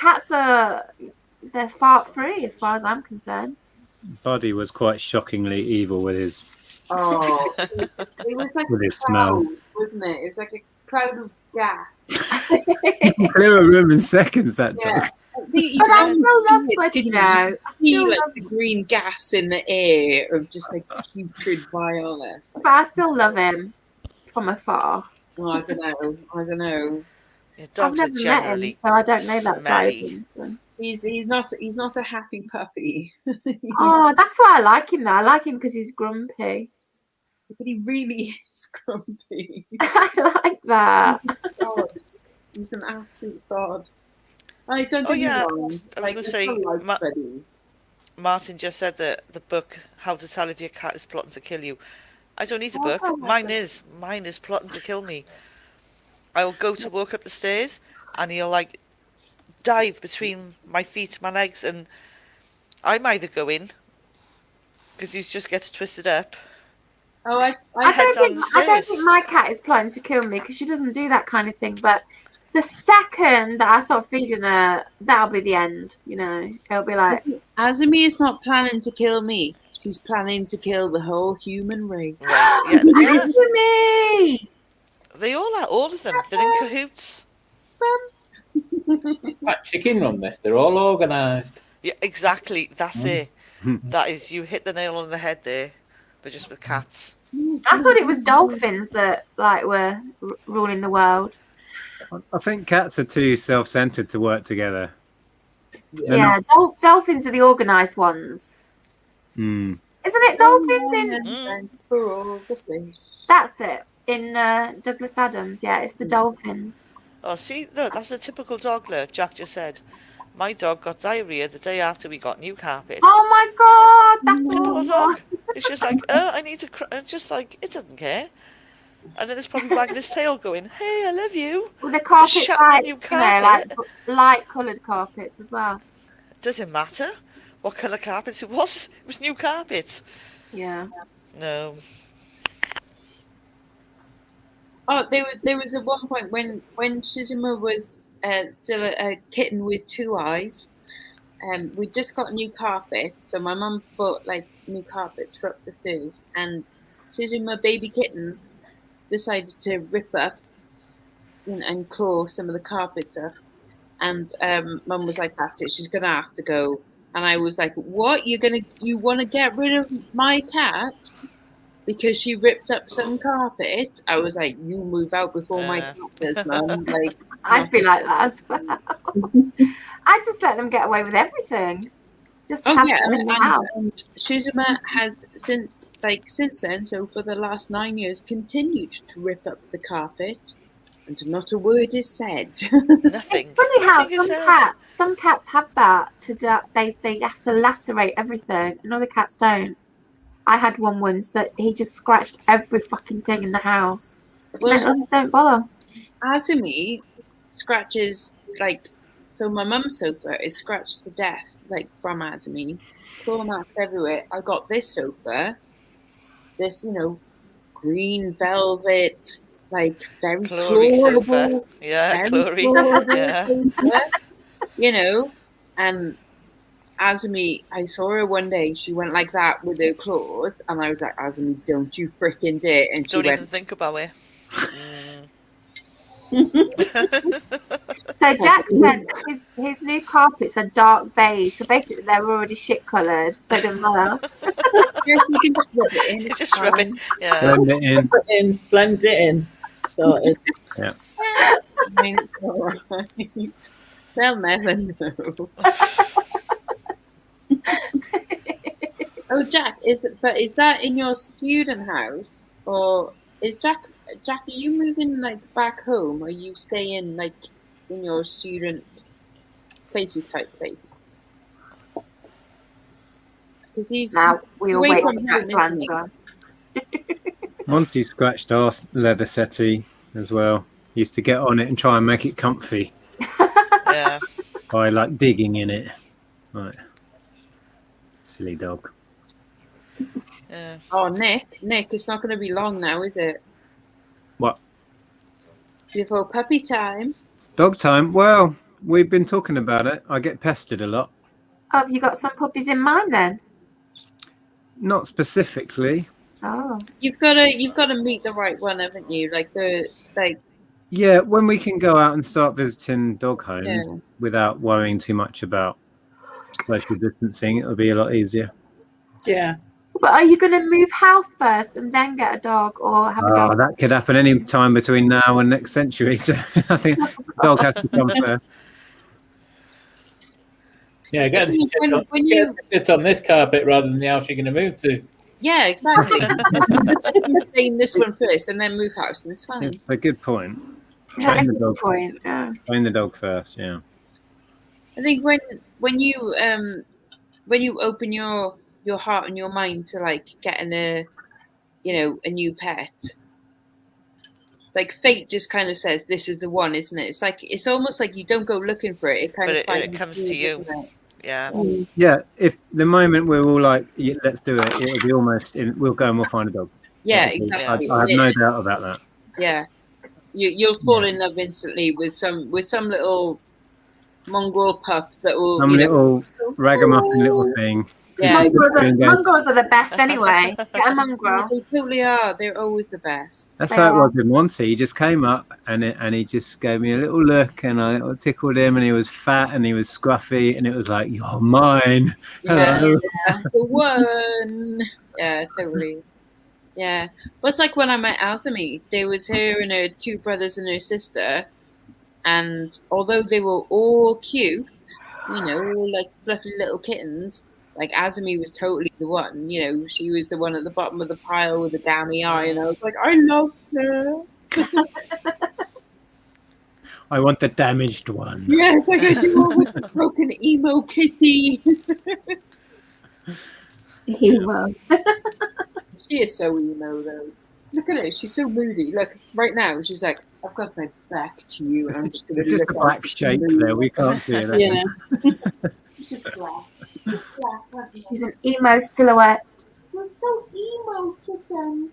[SPEAKER 2] They're fart free as far as I'm concerned.
[SPEAKER 7] Buddy was quite shockingly evil with his.
[SPEAKER 1] Oh, it was like
[SPEAKER 7] With
[SPEAKER 1] a
[SPEAKER 7] its smell.
[SPEAKER 1] cloud, wasn't it? It was like a cloud of gas.
[SPEAKER 7] Clear a room in seconds. That
[SPEAKER 1] Yeah.
[SPEAKER 7] dog.
[SPEAKER 2] But I still love Buddy though. I
[SPEAKER 1] See
[SPEAKER 2] still
[SPEAKER 1] like
[SPEAKER 2] love,
[SPEAKER 1] the green gas in the air of just like putrid vileness.
[SPEAKER 2] but I still love him from afar.
[SPEAKER 1] Oh, I don't know.
[SPEAKER 3] Yeah,
[SPEAKER 2] I've
[SPEAKER 3] dogs are
[SPEAKER 2] never met him,
[SPEAKER 3] generally
[SPEAKER 2] so I don't know that side of
[SPEAKER 3] smelly.
[SPEAKER 2] him. So.
[SPEAKER 1] He's not a happy puppy.
[SPEAKER 2] Oh, that's why I like him though. I like him because he's grumpy.
[SPEAKER 1] But he really is grumpy.
[SPEAKER 2] I like that.
[SPEAKER 1] Sod. He's an absolute sod. I don't
[SPEAKER 3] Oh,
[SPEAKER 1] think
[SPEAKER 3] yeah.
[SPEAKER 1] he's wrong.
[SPEAKER 3] I was
[SPEAKER 1] Like,
[SPEAKER 3] gonna say,
[SPEAKER 1] like
[SPEAKER 3] Ma-
[SPEAKER 1] Buddy.
[SPEAKER 3] Martin just said that the book How to Tell If Your Cat is Plotting to Kill You. I don't need a
[SPEAKER 1] Oh,
[SPEAKER 3] book.
[SPEAKER 1] I
[SPEAKER 3] Mine is plotting to kill me. I'll go to walk up the stairs and he'll like dive between my feet, my legs, and I'm either go in because he just gets twisted up.
[SPEAKER 1] Oh, I
[SPEAKER 2] I
[SPEAKER 3] head
[SPEAKER 2] don't
[SPEAKER 3] down
[SPEAKER 2] think
[SPEAKER 3] the
[SPEAKER 2] I don't
[SPEAKER 3] stairs.
[SPEAKER 2] think my cat is plotting to kill me because she doesn't do that kind of thing. But The second that I start feeding her, that'll be the end. You know, it'll be like,
[SPEAKER 1] Azumi is not planning to kill me. She's planning to kill the whole human race.
[SPEAKER 3] Right, yeah.
[SPEAKER 2] Azumi!
[SPEAKER 3] They all of them. They're in cahoots.
[SPEAKER 5] Like chicken run this. They're all organised.
[SPEAKER 3] Yeah, exactly. That's it. That is, you hit the nail on the head there, but just with cats.
[SPEAKER 2] I thought it was dolphins that like were ruling the world.
[SPEAKER 7] I think cats are too self-centered to work together. They're
[SPEAKER 2] Yeah, dolphins are the organised ones.
[SPEAKER 7] Mm.
[SPEAKER 2] Isn't it dolphins in?
[SPEAKER 1] Thanks for all the fish.
[SPEAKER 2] That's it. In Douglas Adams, yeah, it's the dolphins.
[SPEAKER 3] Oh, see, look, that's a typical dog. Look, Jack just said, my dog got diarrhea the day after we got new carpets.
[SPEAKER 2] Oh my god, that's
[SPEAKER 3] Typical
[SPEAKER 2] awful.
[SPEAKER 3] dog. It's just like, I need to. It's just like it doesn't care. And then it's probably wagging his tail, going, "Hey, I love you."
[SPEAKER 2] Well, the carpets
[SPEAKER 3] shut
[SPEAKER 2] like
[SPEAKER 3] the new
[SPEAKER 2] you know,
[SPEAKER 3] carpet.
[SPEAKER 2] like light coloured carpets as well.
[SPEAKER 3] It doesn't matter what colour carpets it was. It was new carpets.
[SPEAKER 2] Yeah.
[SPEAKER 3] No.
[SPEAKER 1] Oh, there was at one point when Shizuma was still a kitten with two eyes. We just got new carpet, so my mum bought like new carpets for up the stairs, and Shizuma, baby kitten, decided to rip up and claw some of the carpets up, and mum was like, "That's it, she's gonna have to go." And I was like, "What? You want to get rid of my cat because she ripped up some carpet?" I was like, "You move out before my cat does, mum." Like,
[SPEAKER 2] I'd be like that as well. I'd just let them get away with everything. Just to have them in the house.
[SPEAKER 1] And Shizuma has since then, so for the last 9 years, continued to rip up the carpet, and not a word is said.
[SPEAKER 3] Nothing.
[SPEAKER 2] It's funny how
[SPEAKER 3] Nothing is said.
[SPEAKER 2] some cats have that they have to lacerate everything, and other cats don't. I had one once that he just scratched every fucking thing in the house.
[SPEAKER 1] Well,
[SPEAKER 2] And others don't bother.
[SPEAKER 1] Azumi scratches so my mum's sofa is scratched to death from Azumi, claw marks everywhere. I got this sofa, this green velvet, very
[SPEAKER 3] Clory sofa.
[SPEAKER 1] clawable,
[SPEAKER 3] Yeah,
[SPEAKER 1] very
[SPEAKER 3] Clory.
[SPEAKER 1] clawable sofa, and Azumi, I saw her one day, she went like that with her claws, and I was like, "Azumi, don't you freaking dare." And she
[SPEAKER 3] Don't
[SPEAKER 1] went,
[SPEAKER 3] even think about it.
[SPEAKER 2] So Jack said his new carpets are dark beige, so basically they're already shit coloured, so it doesn't matter.
[SPEAKER 1] "Yes, you can just rub it in. It's
[SPEAKER 3] Just rub it.
[SPEAKER 1] fine."
[SPEAKER 3] Yeah.
[SPEAKER 4] Blend it in. So it's
[SPEAKER 1] It's all right. They'll never know. Oh, Jack, is that in your student house, or is Jack? Are you moving back home, or are you staying in your student placey type place? Because he's
[SPEAKER 2] Now we all
[SPEAKER 1] away
[SPEAKER 2] wait
[SPEAKER 1] from
[SPEAKER 2] for Jack
[SPEAKER 1] home,
[SPEAKER 2] to
[SPEAKER 1] isn't he?
[SPEAKER 2] answer.
[SPEAKER 7] Monty scratched our leather settee as well. He used to get on it and try and make it comfy
[SPEAKER 3] Yeah.
[SPEAKER 7] by digging in it. Right. Silly dog.
[SPEAKER 3] Yeah.
[SPEAKER 1] Oh, Nick, it's not going to be long now, is it?
[SPEAKER 7] What?
[SPEAKER 1] Before puppy time.
[SPEAKER 7] Dog time? Well, we've been talking about it. I get pestered a lot.
[SPEAKER 2] Oh, have you got some puppies in mind then?
[SPEAKER 7] Not specifically.
[SPEAKER 2] Oh.
[SPEAKER 1] You've got to meet the right one, haven't you?
[SPEAKER 7] Yeah, when we can go out and start visiting dog homes
[SPEAKER 1] Yeah.
[SPEAKER 7] without worrying too much about social distancing, it'll be a lot easier.
[SPEAKER 4] yeah.
[SPEAKER 2] But are you going to move house first and then get a dog, or have a dog?
[SPEAKER 7] That could happen any time between now and next century. So I think the dog has to come first.
[SPEAKER 5] Yeah, get them to
[SPEAKER 1] When you
[SPEAKER 5] sit on this carpet rather than the house you're going to move to.
[SPEAKER 1] Yeah, exactly. Stay in this one first and then move house, and it's fine.
[SPEAKER 7] It's a good point.
[SPEAKER 2] That
[SPEAKER 7] Train
[SPEAKER 2] is
[SPEAKER 7] the
[SPEAKER 2] a good
[SPEAKER 7] dog.
[SPEAKER 2] point. Yeah.
[SPEAKER 7] Train the dog first. Yeah.
[SPEAKER 1] I think when you open your heart and your mind to getting a new pet, fate just kind of says this is the one, isn't it? It's almost like you don't go looking for it. It kind
[SPEAKER 3] But
[SPEAKER 1] of
[SPEAKER 3] it comes to you.
[SPEAKER 1] doesn't it?
[SPEAKER 3] Yeah.
[SPEAKER 7] Yeah. If the moment we're all yeah, let's do it, it'll be almost. We'll go and we'll find a dog.
[SPEAKER 1] Yeah,
[SPEAKER 7] I
[SPEAKER 1] exactly.
[SPEAKER 7] have no doubt about that.
[SPEAKER 1] Yeah. You'll fall
[SPEAKER 7] Yeah.
[SPEAKER 1] in love instantly with some little mongrel pup that will,
[SPEAKER 7] Some
[SPEAKER 1] you know.
[SPEAKER 7] little ragamuffin little thing.
[SPEAKER 1] Yeah,
[SPEAKER 2] Mongrels are the best anyway. Get a mongrel.
[SPEAKER 1] they totally are. They're always the best.
[SPEAKER 7] That's
[SPEAKER 2] They
[SPEAKER 7] how it
[SPEAKER 2] are.
[SPEAKER 7] was with Monty. He just came up and he just gave me a little look and I tickled him and he was fat and he was scruffy and it was like, you're mine.
[SPEAKER 1] Yeah,
[SPEAKER 7] Hello.
[SPEAKER 1] that's the one. Yeah, totally. Yeah. Well, it's like when I met Azumi, there was her and her two brothers and her sister. And although they were all cute, you know, all like fluffy little kittens, like Azumi was totally the one, you know, she was the one at the bottom of the pile with the downy eye. And I was like, I love her.
[SPEAKER 7] I want the damaged one.
[SPEAKER 1] Yes, like I do with the broken emo kitty.
[SPEAKER 2] Emo.
[SPEAKER 1] She is so emo though. Look at her, she's so moody. Look, right now she's like, I've got my back to you and I'm just gonna
[SPEAKER 7] There's just a
[SPEAKER 1] look
[SPEAKER 7] black
[SPEAKER 1] out
[SPEAKER 7] shape
[SPEAKER 1] the moon."
[SPEAKER 7] there. We can't see it.
[SPEAKER 4] Yeah.
[SPEAKER 1] She's just black. She's black.
[SPEAKER 2] She's an emo silhouette.
[SPEAKER 1] You're so emo, kitten.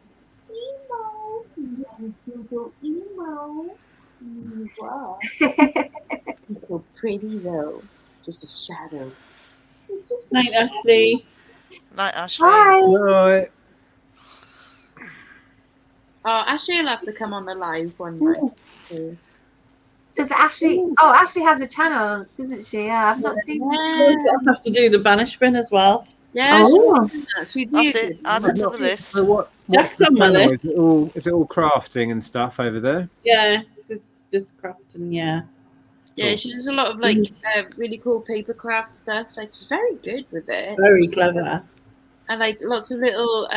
[SPEAKER 1] Emo. You go emo. You are. She's so pretty though. Just a shadow.
[SPEAKER 4] Night, Ashley.
[SPEAKER 3] Night, Ashley.
[SPEAKER 2] Hi.
[SPEAKER 7] Right.
[SPEAKER 1] Oh, Ashley will have to come on the live one night. too.
[SPEAKER 2] Does Ashley? Oh, Ashley has a channel, doesn't she? Yeah, I've not seen.
[SPEAKER 1] Yeah,
[SPEAKER 4] I'll have to do the banishment as well.
[SPEAKER 1] yeah,
[SPEAKER 2] Oh.
[SPEAKER 1] she'd
[SPEAKER 3] That's
[SPEAKER 1] be
[SPEAKER 3] it. Add it to the list.
[SPEAKER 7] So what's
[SPEAKER 4] Just
[SPEAKER 7] the
[SPEAKER 4] some
[SPEAKER 7] channel?
[SPEAKER 4] money.
[SPEAKER 7] Is it all crafting and stuff over there?
[SPEAKER 4] Yeah, it's just crafting, yeah.
[SPEAKER 1] Yeah, she does a lot of like really cool paper craft stuff. Like she's very good with it.
[SPEAKER 4] Very clever.
[SPEAKER 1] And like lots of little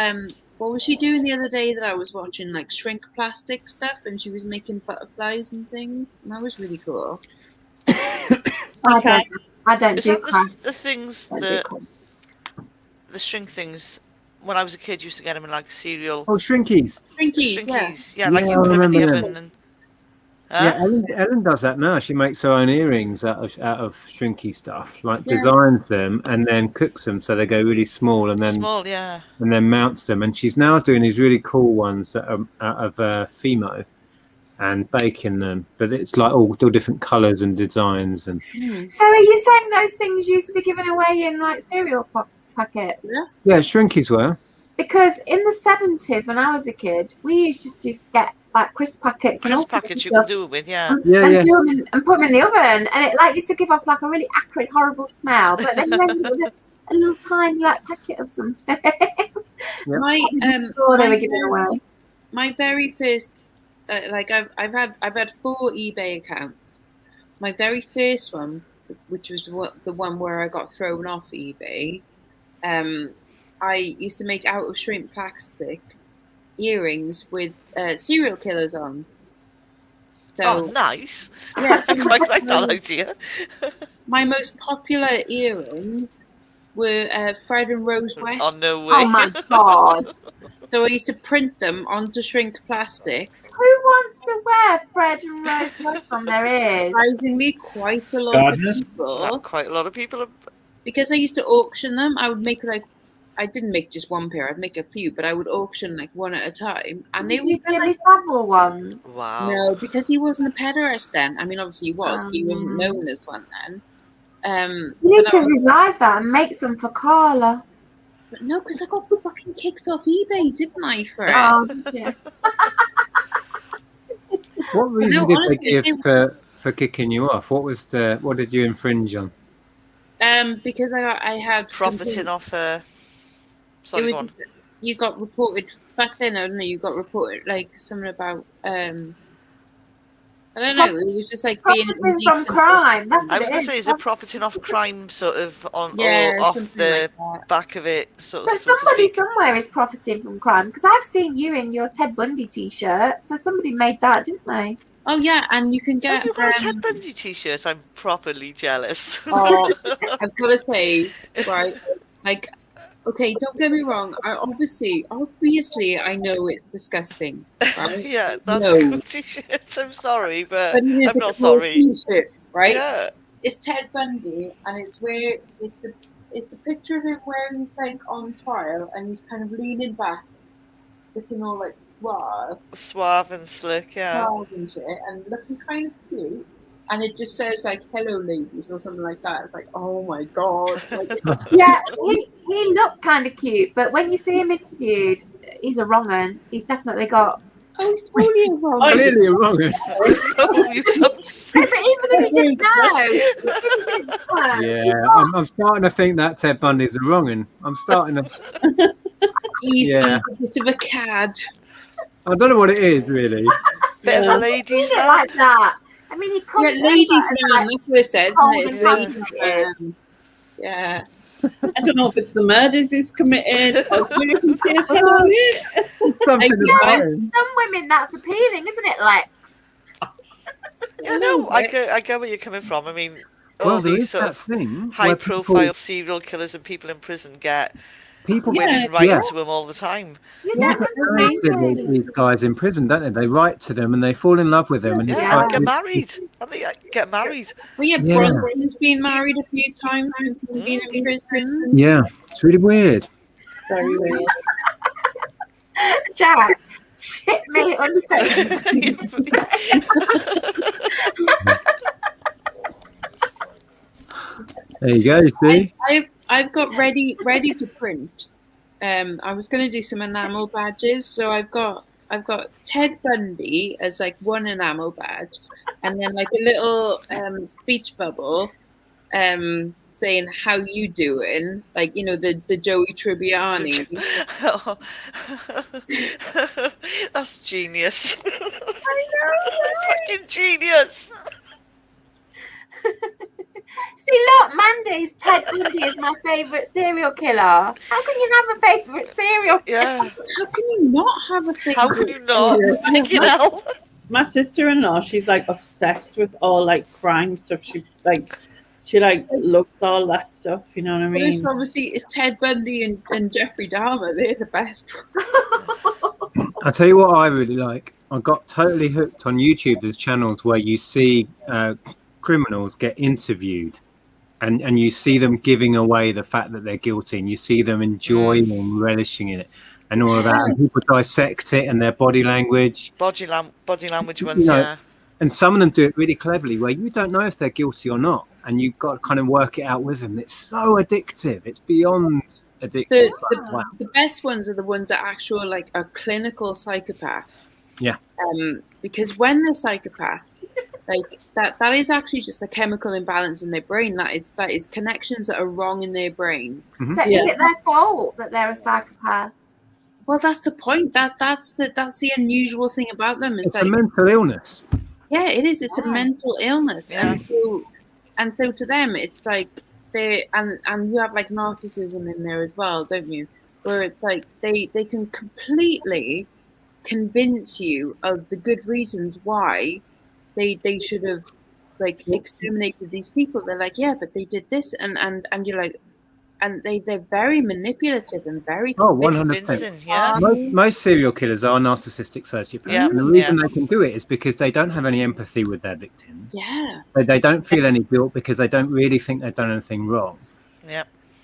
[SPEAKER 1] what was she doing the other day that I was watching? Like shrink plastic stuff, and she was making butterflies and things. And that was really cool.
[SPEAKER 2] I don't
[SPEAKER 3] Is
[SPEAKER 2] do
[SPEAKER 3] that
[SPEAKER 2] craft.
[SPEAKER 3] the things
[SPEAKER 2] I do
[SPEAKER 3] that
[SPEAKER 2] crafts.
[SPEAKER 3] the shrink things? When I was a kid, used to get them in like cereal.
[SPEAKER 7] Oh, shrinkies.
[SPEAKER 1] Shrinkies, yeah.
[SPEAKER 3] Shrinkies. Yeah, like
[SPEAKER 7] Yeah,
[SPEAKER 3] you
[SPEAKER 7] I
[SPEAKER 3] put them in the
[SPEAKER 7] remember them.
[SPEAKER 3] oven and.
[SPEAKER 7] Yeah, Ellen does that now. She makes her own earrings out of shrinky stuff, like
[SPEAKER 1] Yeah.
[SPEAKER 7] designs them and then cooks them so they go really small and then
[SPEAKER 3] Small, yeah.
[SPEAKER 7] mounts them. And she's now doing these really cool ones that are out of Fimo and baking them. But it's like all different colours and designs and
[SPEAKER 2] So are you saying those things used to be given away in like cereal packets?
[SPEAKER 1] Yeah.
[SPEAKER 7] shrinkies were.
[SPEAKER 2] Because in the 70s, when I was a kid, we used just to get like crisp packets and all
[SPEAKER 3] Crisp
[SPEAKER 2] sorts of
[SPEAKER 3] packets you
[SPEAKER 2] stuff
[SPEAKER 3] can do it with, yeah.
[SPEAKER 7] Yeah,
[SPEAKER 2] and
[SPEAKER 7] yeah.
[SPEAKER 2] do them and put them in the oven, and it like used to give off like a really acrid, horrible smell. But then you ended up with a little tiny like packet of something.
[SPEAKER 1] My
[SPEAKER 2] Before they were given away.
[SPEAKER 1] my very first like I've had 4 eBay accounts. My very first one, which was the one where I got thrown off eBay, I used to make out of shrink plastic earrings with serial killers on. So
[SPEAKER 3] Oh, nice.
[SPEAKER 1] yes,
[SPEAKER 3] I quite like that idea.
[SPEAKER 1] my most popular earrings were Fred and Rose West.
[SPEAKER 3] Oh, no way.
[SPEAKER 2] Oh my god!
[SPEAKER 1] So I used to print them onto shrink plastic.
[SPEAKER 2] Who wants to wear Fred and Rose West on their ears?
[SPEAKER 1] Surprisingly, quite a lot
[SPEAKER 5] Gardeners?
[SPEAKER 1] of people.
[SPEAKER 3] Quite a lot of people.
[SPEAKER 1] Because I used to auction them, I would make like, I didn't make just one pair, I'd make a few, but I would auction like one at a time. And they
[SPEAKER 2] Did you
[SPEAKER 1] would be
[SPEAKER 2] Jimmy
[SPEAKER 1] like,
[SPEAKER 2] Savile ones?
[SPEAKER 3] Wow.
[SPEAKER 1] no, because he wasn't a pederast then. I mean, obviously he was, but he wasn't known as one then.
[SPEAKER 2] You need
[SPEAKER 1] But
[SPEAKER 2] to
[SPEAKER 1] I was-
[SPEAKER 2] revive that and make some for Carla.
[SPEAKER 1] but no, because I got fucking kicked off eBay, didn't I, for it?
[SPEAKER 2] Oh, yeah.
[SPEAKER 7] What reason
[SPEAKER 1] No,
[SPEAKER 7] did
[SPEAKER 1] honestly,
[SPEAKER 7] they give for kicking you off? What did you infringe on?
[SPEAKER 1] Because I had
[SPEAKER 3] Profiting off sorry,
[SPEAKER 1] it
[SPEAKER 3] go on.
[SPEAKER 1] was you got reported back then. I don't know. You got reported like something about I don't know. It was just like being
[SPEAKER 2] Profiting from
[SPEAKER 1] indecent or
[SPEAKER 2] crime. That's
[SPEAKER 3] I
[SPEAKER 2] what
[SPEAKER 3] was
[SPEAKER 2] it
[SPEAKER 3] going
[SPEAKER 2] is.
[SPEAKER 3] to say, is it profiting off crime sort of on
[SPEAKER 1] yeah,
[SPEAKER 3] or off
[SPEAKER 1] something
[SPEAKER 3] the
[SPEAKER 1] like that.
[SPEAKER 3] back of it, sort
[SPEAKER 2] But
[SPEAKER 3] of, so to
[SPEAKER 2] somebody
[SPEAKER 3] speak?
[SPEAKER 2] somewhere is profiting from crime because I've seen you in your Ted Bundy t-shirt. So somebody made that, didn't they?
[SPEAKER 1] Oh yeah, and you can get.
[SPEAKER 3] Have you got a Ted Bundy t-shirt? I'm properly jealous.
[SPEAKER 1] Oh, I've got to say, right, like, okay, don't get me wrong. Obviously, I know it's disgusting. Right?
[SPEAKER 3] Yeah, that's
[SPEAKER 1] No.
[SPEAKER 3] a good t-shirt. I'm sorry, but
[SPEAKER 1] But it is
[SPEAKER 3] I'm
[SPEAKER 1] a
[SPEAKER 3] not
[SPEAKER 1] cool
[SPEAKER 3] sorry.
[SPEAKER 1] T-shirt, right?
[SPEAKER 3] Yeah.
[SPEAKER 1] It's Ted Bundy, and it's a picture of him where he's like on trial, and he's kind of leaning back, looking all like
[SPEAKER 3] Suave and slick, yeah.
[SPEAKER 1] and shit, and looking kind of cute. And it just says like "Hello, ladies" or something like that. It's like, oh my god! Like,
[SPEAKER 2] Yeah, he looked kind of cute, but when you see him interviewed, he's a wrong un. He's definitely got.
[SPEAKER 1] oh, he's totally wrong.
[SPEAKER 7] Clearly wrong.
[SPEAKER 3] Oh, you don't say.
[SPEAKER 2] But even if he didn't know,
[SPEAKER 7] Yeah, I'm starting to think that Ted Bundy's a wrong un. I'm starting to.
[SPEAKER 1] He's
[SPEAKER 7] Yeah.
[SPEAKER 1] a bit of a cad.
[SPEAKER 7] I don't know what it is really.
[SPEAKER 3] Bit of a
[SPEAKER 2] I've
[SPEAKER 3] ladies'
[SPEAKER 2] seen it
[SPEAKER 3] man.
[SPEAKER 2] like that. I mean, he comes
[SPEAKER 1] Yeah, ladies' man. That's what it says.
[SPEAKER 2] cold
[SPEAKER 1] Isn't
[SPEAKER 2] and
[SPEAKER 1] it? It's
[SPEAKER 2] passionate.
[SPEAKER 1] ladies' man. Yeah.
[SPEAKER 4] I don't know if it's the murders he's committed or you can say it's hello.
[SPEAKER 7] Something
[SPEAKER 1] Yeah,
[SPEAKER 7] about him.
[SPEAKER 2] Some women, that's appealing, isn't it, Lex?
[SPEAKER 3] Yeah, no, I get where you're coming from. I mean,
[SPEAKER 7] Well,
[SPEAKER 3] all
[SPEAKER 7] there
[SPEAKER 3] these
[SPEAKER 7] is
[SPEAKER 3] sort
[SPEAKER 7] that
[SPEAKER 3] of
[SPEAKER 7] thing. where
[SPEAKER 3] high-profile serial killers and people in prison get
[SPEAKER 7] people
[SPEAKER 3] women
[SPEAKER 4] Yeah,
[SPEAKER 3] writing
[SPEAKER 7] yeah.
[SPEAKER 3] to them all the time.
[SPEAKER 2] You
[SPEAKER 7] Yeah,
[SPEAKER 2] don't
[SPEAKER 7] they
[SPEAKER 2] understand.
[SPEAKER 7] with these guys in prison, don't they? They write to them and they fall in love with them, and it's
[SPEAKER 3] Yeah,
[SPEAKER 7] like
[SPEAKER 3] get married. And they get married.
[SPEAKER 1] Well, yeah,
[SPEAKER 7] Yeah.
[SPEAKER 1] Bronson's been married a few times since he's been in prison.
[SPEAKER 7] yeah, it's really weird.
[SPEAKER 1] Very weird.
[SPEAKER 2] Jack, shit me, understand.
[SPEAKER 7] There you go. See,
[SPEAKER 1] I've got ready to print. I was going to do some enamel badges, so I've got Ted Bundy as like one enamel badge, and then like a little speech bubble, saying "How you doing?" Like, you know, the Joey Tribbiani.
[SPEAKER 3] Oh. That's genius.
[SPEAKER 1] I know.
[SPEAKER 3] That's fucking genius.
[SPEAKER 2] See, look, Mandy's Ted Bundy is my favourite serial killer. How can you have a favourite serial killer?
[SPEAKER 3] Yeah.
[SPEAKER 1] How can you not have a thing?
[SPEAKER 3] How can you not? Fucking hell.
[SPEAKER 4] My sister-in-law, she's like obsessed with all like crime stuff. She loves all that stuff. You know what I mean?
[SPEAKER 1] This obviously is Ted Bundy and Jeffrey Dahmer. They're the best.
[SPEAKER 7] I tell you what, I really like. I got totally hooked on YouTube. There's channels where you see criminals get interviewed, and you see them giving away the fact that they're guilty, and you see them enjoying and relishing in it, and all of that. And people dissect it and their body language.
[SPEAKER 3] Body language ones,
[SPEAKER 7] You know,
[SPEAKER 3] yeah.
[SPEAKER 7] And some of them do it really cleverly, where you don't know if they're guilty or not, and you've got to kind of work it out with them. It's so addictive. It's beyond addictive. It's like, wow.
[SPEAKER 1] The best ones are the ones that actual like are clinical psychopaths.
[SPEAKER 7] Yeah.
[SPEAKER 1] Because when they're psychopaths, like that is actually just a chemical imbalance in their brain. That is connections that are wrong in their brain.
[SPEAKER 7] Mhm.
[SPEAKER 2] So is it their fault that they're a psychopath?
[SPEAKER 1] Well, that's the point. That's the unusual thing about them. Is
[SPEAKER 7] It's
[SPEAKER 1] that
[SPEAKER 7] a mental illness.
[SPEAKER 1] yeah, it is. It's a mental illness,
[SPEAKER 3] Yeah.
[SPEAKER 1] and so to them, it's like they and you have like narcissism in there as well, don't you? Where it's like they can completely convince you of the good reasons why they should have like exterminated these people. They're like, yeah, but they did this, and you're like, and they're very manipulative and very
[SPEAKER 7] Oh, 100%.
[SPEAKER 3] Convincing, yeah.
[SPEAKER 7] Most serial killers are narcissistic sociopaths.
[SPEAKER 3] Yeah,
[SPEAKER 7] And the reason they can do it is because they don't have any empathy with their victims.
[SPEAKER 1] yeah.
[SPEAKER 7] They don't feel any guilt because they don't really think they've done anything wrong.
[SPEAKER 3] Yeah.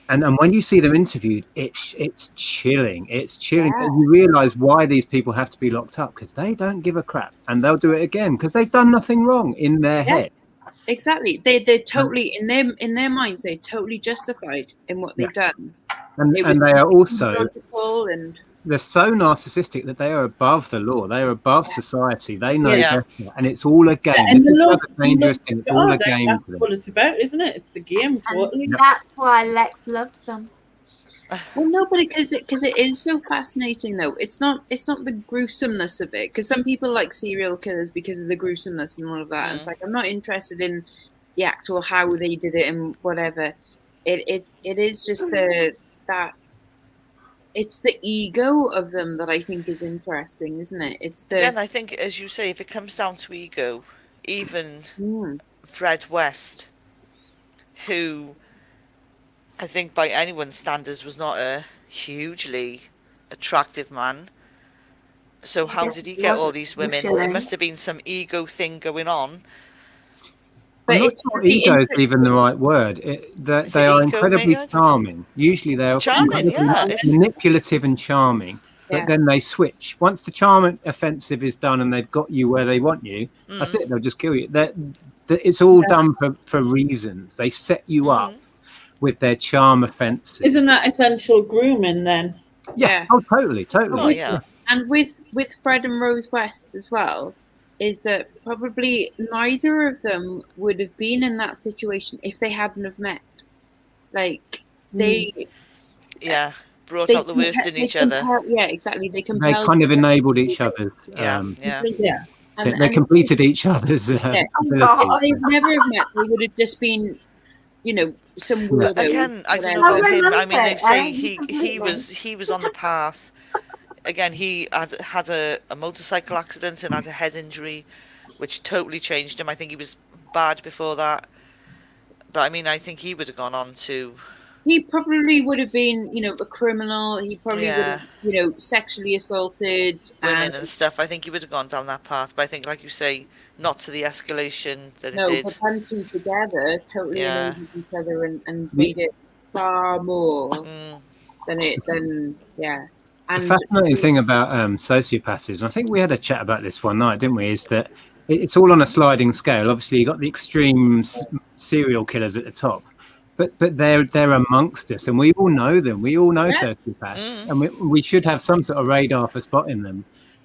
[SPEAKER 7] And when you see them interviewed, it's chilling. It's chilling.
[SPEAKER 1] Yeah.
[SPEAKER 7] You realise why these people have to be locked up, because they don't give a crap, and they'll do it again because they've done nothing wrong in their head.
[SPEAKER 1] Exactly. They're totally in their minds. They're totally justified in what they've done.
[SPEAKER 7] And
[SPEAKER 1] It was
[SPEAKER 7] they are also
[SPEAKER 1] logical and
[SPEAKER 7] they're so narcissistic that they are above the law. They are above society. They know
[SPEAKER 3] Yeah.
[SPEAKER 7] better, and it's all a game.
[SPEAKER 4] and
[SPEAKER 7] This
[SPEAKER 4] the
[SPEAKER 7] is
[SPEAKER 4] love,
[SPEAKER 7] another dangerous thing. It's all a game
[SPEAKER 4] that's
[SPEAKER 7] for them.
[SPEAKER 4] what it's about, isn't it? It's the game, totally.
[SPEAKER 2] And that's why Lex loves them.
[SPEAKER 1] well, no, but because it is so fascinating though. It's not the gruesomeness of it, because some people like serial killers because of the gruesomeness and all of that. And it's like, I'm not interested in the actual how they did it and whatever. It is just that it's the ego of them that I think is interesting, isn't it? It's the
[SPEAKER 3] Again, I think, as you say, if it comes down to ego, even
[SPEAKER 1] Mm.
[SPEAKER 3] Fred West, who I think by anyone's standards was not a hugely attractive man. So how did he get all these women? It must have been some ego thing going on.
[SPEAKER 1] But
[SPEAKER 7] I'm not
[SPEAKER 1] it's
[SPEAKER 7] sure
[SPEAKER 1] the
[SPEAKER 7] ego is
[SPEAKER 1] inter-
[SPEAKER 7] even the right word. They
[SPEAKER 3] Is
[SPEAKER 7] are
[SPEAKER 3] it ego,
[SPEAKER 7] incredibly
[SPEAKER 3] maybe?
[SPEAKER 7] charming. Usually they are
[SPEAKER 3] Charming,
[SPEAKER 7] incredibly
[SPEAKER 3] yeah, it's-
[SPEAKER 7] manipulative and charming. but
[SPEAKER 1] Yeah.
[SPEAKER 7] then they switch. Once the charm offensive is done and they've got you where they want you, that's it. They'll just kill you. It's all done for reasons. They set you up with their charm offensive.
[SPEAKER 4] Isn't that essential grooming then?
[SPEAKER 7] Yeah. Oh, totally.
[SPEAKER 3] Oh, yeah.
[SPEAKER 1] And with Fred and Rose West as well, is that probably neither of them would have been in that situation if they hadn't have met. Like they
[SPEAKER 3] brought out the worst in each other.
[SPEAKER 1] Yeah, exactly. They
[SPEAKER 7] kind of enabled each other's. They completed each other's abilities.
[SPEAKER 1] If they never have met, they would have just been, some weirdos.
[SPEAKER 3] Again, I don't know about him. I mean, they say he was on the path. Again, he had a motorcycle accident and had a head injury, which totally changed him. I think he was bad before that. But I mean, I think he would have gone on to...
[SPEAKER 1] He probably would have been, a criminal. He probably would have, sexually assaulted
[SPEAKER 3] women and stuff. I think he would have gone down that path. But I think, like you say, not to the escalation that it did.
[SPEAKER 1] No, the two together totally enabled each other and made it far more than. And
[SPEAKER 7] the fascinating thing about sociopaths is, and I think we had a chat about this one night, didn't we? Is that it's all on a sliding scale. Obviously, you got the extreme serial killers at the top. But they're amongst us, and we all know them. We all know sociopaths, and we should have some sort of radar for spotting them.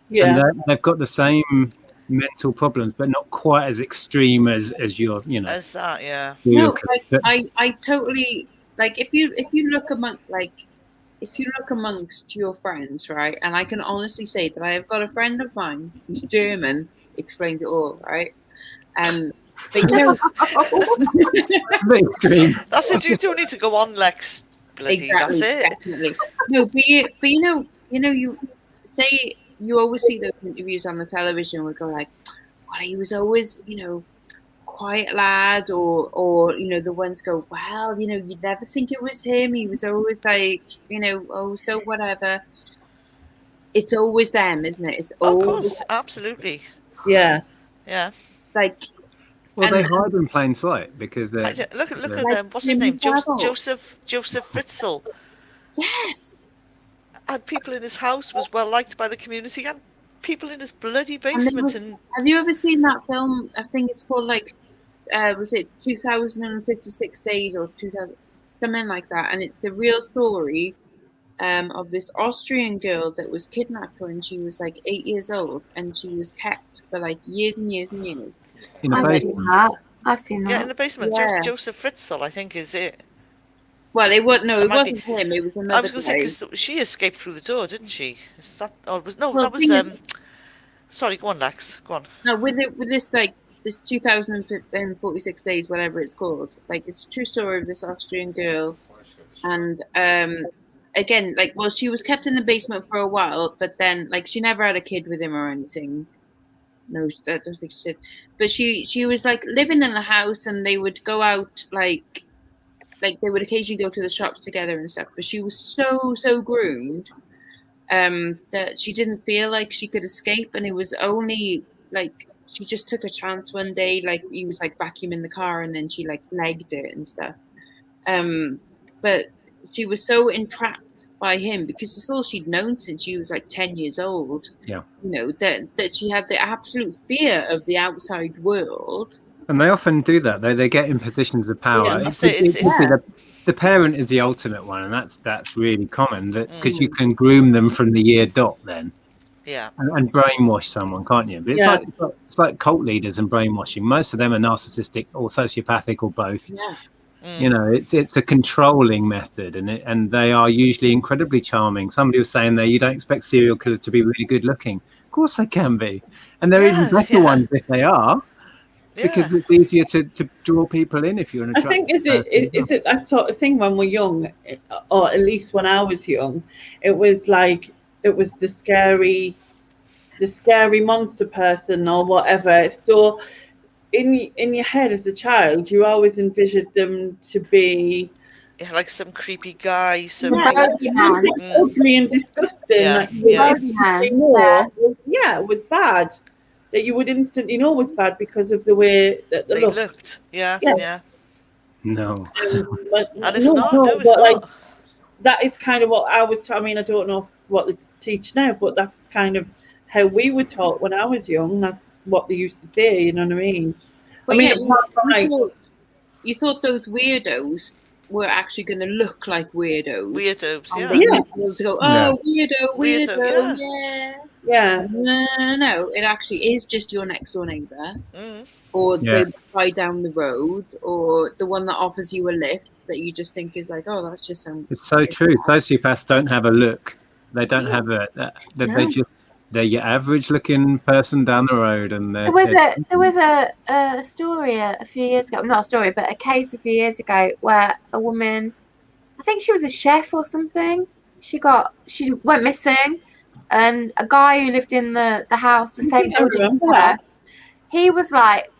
[SPEAKER 7] Yeah, and they've got the same mental problems, but not quite as extreme as your,
[SPEAKER 3] as that. Yeah.
[SPEAKER 1] No, I totally like if you look amongst your friends, right? And I can honestly say that I have got a friend of mine who's German, explains it all, right? But
[SPEAKER 3] that's it. You don't need to go on, Lex. Bloody,
[SPEAKER 1] exactly,
[SPEAKER 3] that's it.
[SPEAKER 1] Definitely. No, but you say you always see those interviews on the television where go like, well, he was always, quiet lad, or the ones go, well, you'd never think it was him. He was always like, oh, so whatever. It's always them, isn't it? It's always,
[SPEAKER 3] of course, absolutely.
[SPEAKER 4] Yeah.
[SPEAKER 3] Yeah.
[SPEAKER 1] Like.
[SPEAKER 7] Well, they hide in plain sight because they're...
[SPEAKER 3] Look at them. What's his name? Joseph Fritzl.
[SPEAKER 1] Yes.
[SPEAKER 3] Had people in his house, was well liked by the community, had people in his bloody basement.
[SPEAKER 1] Have you ever seen that film? I think it's called was it 2056 Days or 2000, something like that? And it's a real story of this Austrian girl that was kidnapped when she was 8 years old, and she was kept for years and years and years.
[SPEAKER 7] In the basement.
[SPEAKER 2] I've seen that.
[SPEAKER 3] Yeah, in the basement.
[SPEAKER 1] Yeah.
[SPEAKER 3] Joseph Fritzl, I think, is it.
[SPEAKER 1] Well, it wasn't him. It was another.
[SPEAKER 3] I was going to say because she escaped through the door, didn't she? Is that? Or was no? Well, that was. Sorry, go on, Lex. Go on.
[SPEAKER 1] No, with this this 2046 Days, whatever it's called. It's a true story of this Austrian girl, and again, she was kept in the basement for a while, but then she never had a kid with him or anything. No, I don't think she did. But she was living in the house, and they would go out they would occasionally go to the shops together and stuff. But she was so groomed that she didn't feel like she could escape, and it was only she just took a chance one day. He was vacuuming the car, and then she legged it and stuff. But she was so entrapped by him because it's all she'd known since she was 10 years old.
[SPEAKER 7] Yeah.
[SPEAKER 1] That she had the absolute fear of the outside world.
[SPEAKER 7] And they often do that. They get in positions of power.
[SPEAKER 3] Yeah,
[SPEAKER 7] the parent is the ultimate one, and that's really common because you can groom them from the year dot then.
[SPEAKER 3] Yeah.
[SPEAKER 7] And brainwash someone, can't you? But it's like cult leaders and brainwashing. Most of them are narcissistic or sociopathic or both.
[SPEAKER 1] Yeah.
[SPEAKER 7] It's a controlling method, and they are usually incredibly charming. Somebody was saying there, you don't expect serial killers to be really good looking. Of course they can be, and they're even better ones if they are, because it's easier to draw people in if you're an attractive
[SPEAKER 4] person. Is it that sort of thing when we're young, or at least when I was young, it was the scary monster person or whatever. So in your head as a child, you always envisioned them to be
[SPEAKER 3] some creepy guy, some
[SPEAKER 4] ugly and disgusting. It was bad. That you would instantly know was bad because of the way that they
[SPEAKER 3] looked. Yeah.
[SPEAKER 7] No.
[SPEAKER 3] And it's not. That is kind of what I was. I mean, I don't know
[SPEAKER 4] what they teach now, but that's kind of how we were taught when I was young. That's what they used to say. You know what I mean?
[SPEAKER 1] But
[SPEAKER 4] I mean,
[SPEAKER 1] yeah,
[SPEAKER 4] apart from like,
[SPEAKER 1] you thought those weirdos were actually going to look like weirdos.
[SPEAKER 3] Weirdos,
[SPEAKER 1] And
[SPEAKER 3] yeah.
[SPEAKER 1] then you'd be able to go, oh, weirdo,
[SPEAKER 3] Weirdo,
[SPEAKER 1] yeah.
[SPEAKER 4] yeah,
[SPEAKER 1] No, it actually is just your next door neighbour,
[SPEAKER 3] Mm.
[SPEAKER 1] or
[SPEAKER 7] Yeah.
[SPEAKER 1] the guy down the road, or the one that offers you a lift that you just think is like, oh, that's just some.
[SPEAKER 7] It's so true. Sociopaths don't have a look. They don't have
[SPEAKER 1] No.
[SPEAKER 7] they're your average looking person down the road, and
[SPEAKER 2] There was a story a few years ago, not a story, but a case a few years ago where a woman, I think she was a chef or something, she went missing, and a guy who lived in the house, the same
[SPEAKER 4] I
[SPEAKER 2] building as
[SPEAKER 4] remember
[SPEAKER 2] her,
[SPEAKER 4] that.
[SPEAKER 2] he was like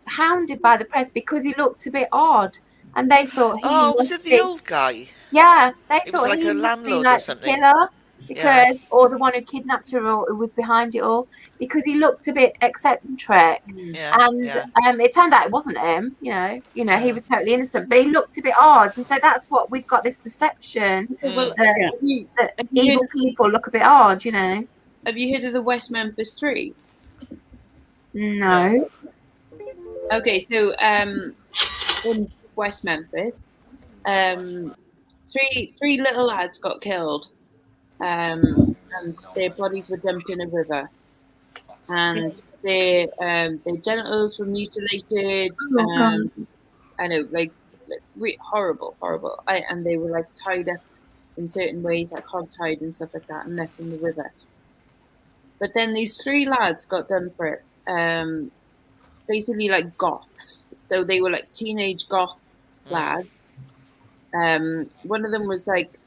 [SPEAKER 2] hounded by the press because he looked a bit odd, and they thought he
[SPEAKER 3] Oh, was it
[SPEAKER 2] must
[SPEAKER 3] the
[SPEAKER 2] be,
[SPEAKER 3] old guy?
[SPEAKER 2] yeah, they
[SPEAKER 3] It was
[SPEAKER 2] thought
[SPEAKER 3] like
[SPEAKER 2] he
[SPEAKER 3] a
[SPEAKER 2] must be
[SPEAKER 3] landlord or
[SPEAKER 2] like the
[SPEAKER 3] something.
[SPEAKER 2] killer because, or the one who kidnapped her, or who was behind it all, because he looked a bit eccentric.
[SPEAKER 3] Yeah,
[SPEAKER 2] And
[SPEAKER 3] yeah.
[SPEAKER 2] it turned out it wasn't him. He
[SPEAKER 3] Yeah.
[SPEAKER 2] was totally innocent, but he looked a bit odd, and so that's what we've got this perception
[SPEAKER 1] Well,
[SPEAKER 2] that, that
[SPEAKER 1] have you
[SPEAKER 2] evil
[SPEAKER 1] heard,
[SPEAKER 2] people look a bit odd.
[SPEAKER 1] have you heard of the West Memphis Three?
[SPEAKER 2] No.
[SPEAKER 1] Okay, so in West Memphis, three little lads got killed, and their bodies were dumped in a river, and their genitals were mutilated. I know, like horrible, horrible. And they were like tied up in certain ways, like hog tied and stuff like that, and left in the river. But then these three lads got done for it. Basically like goths. So they were like teenage goth lads. One of them was like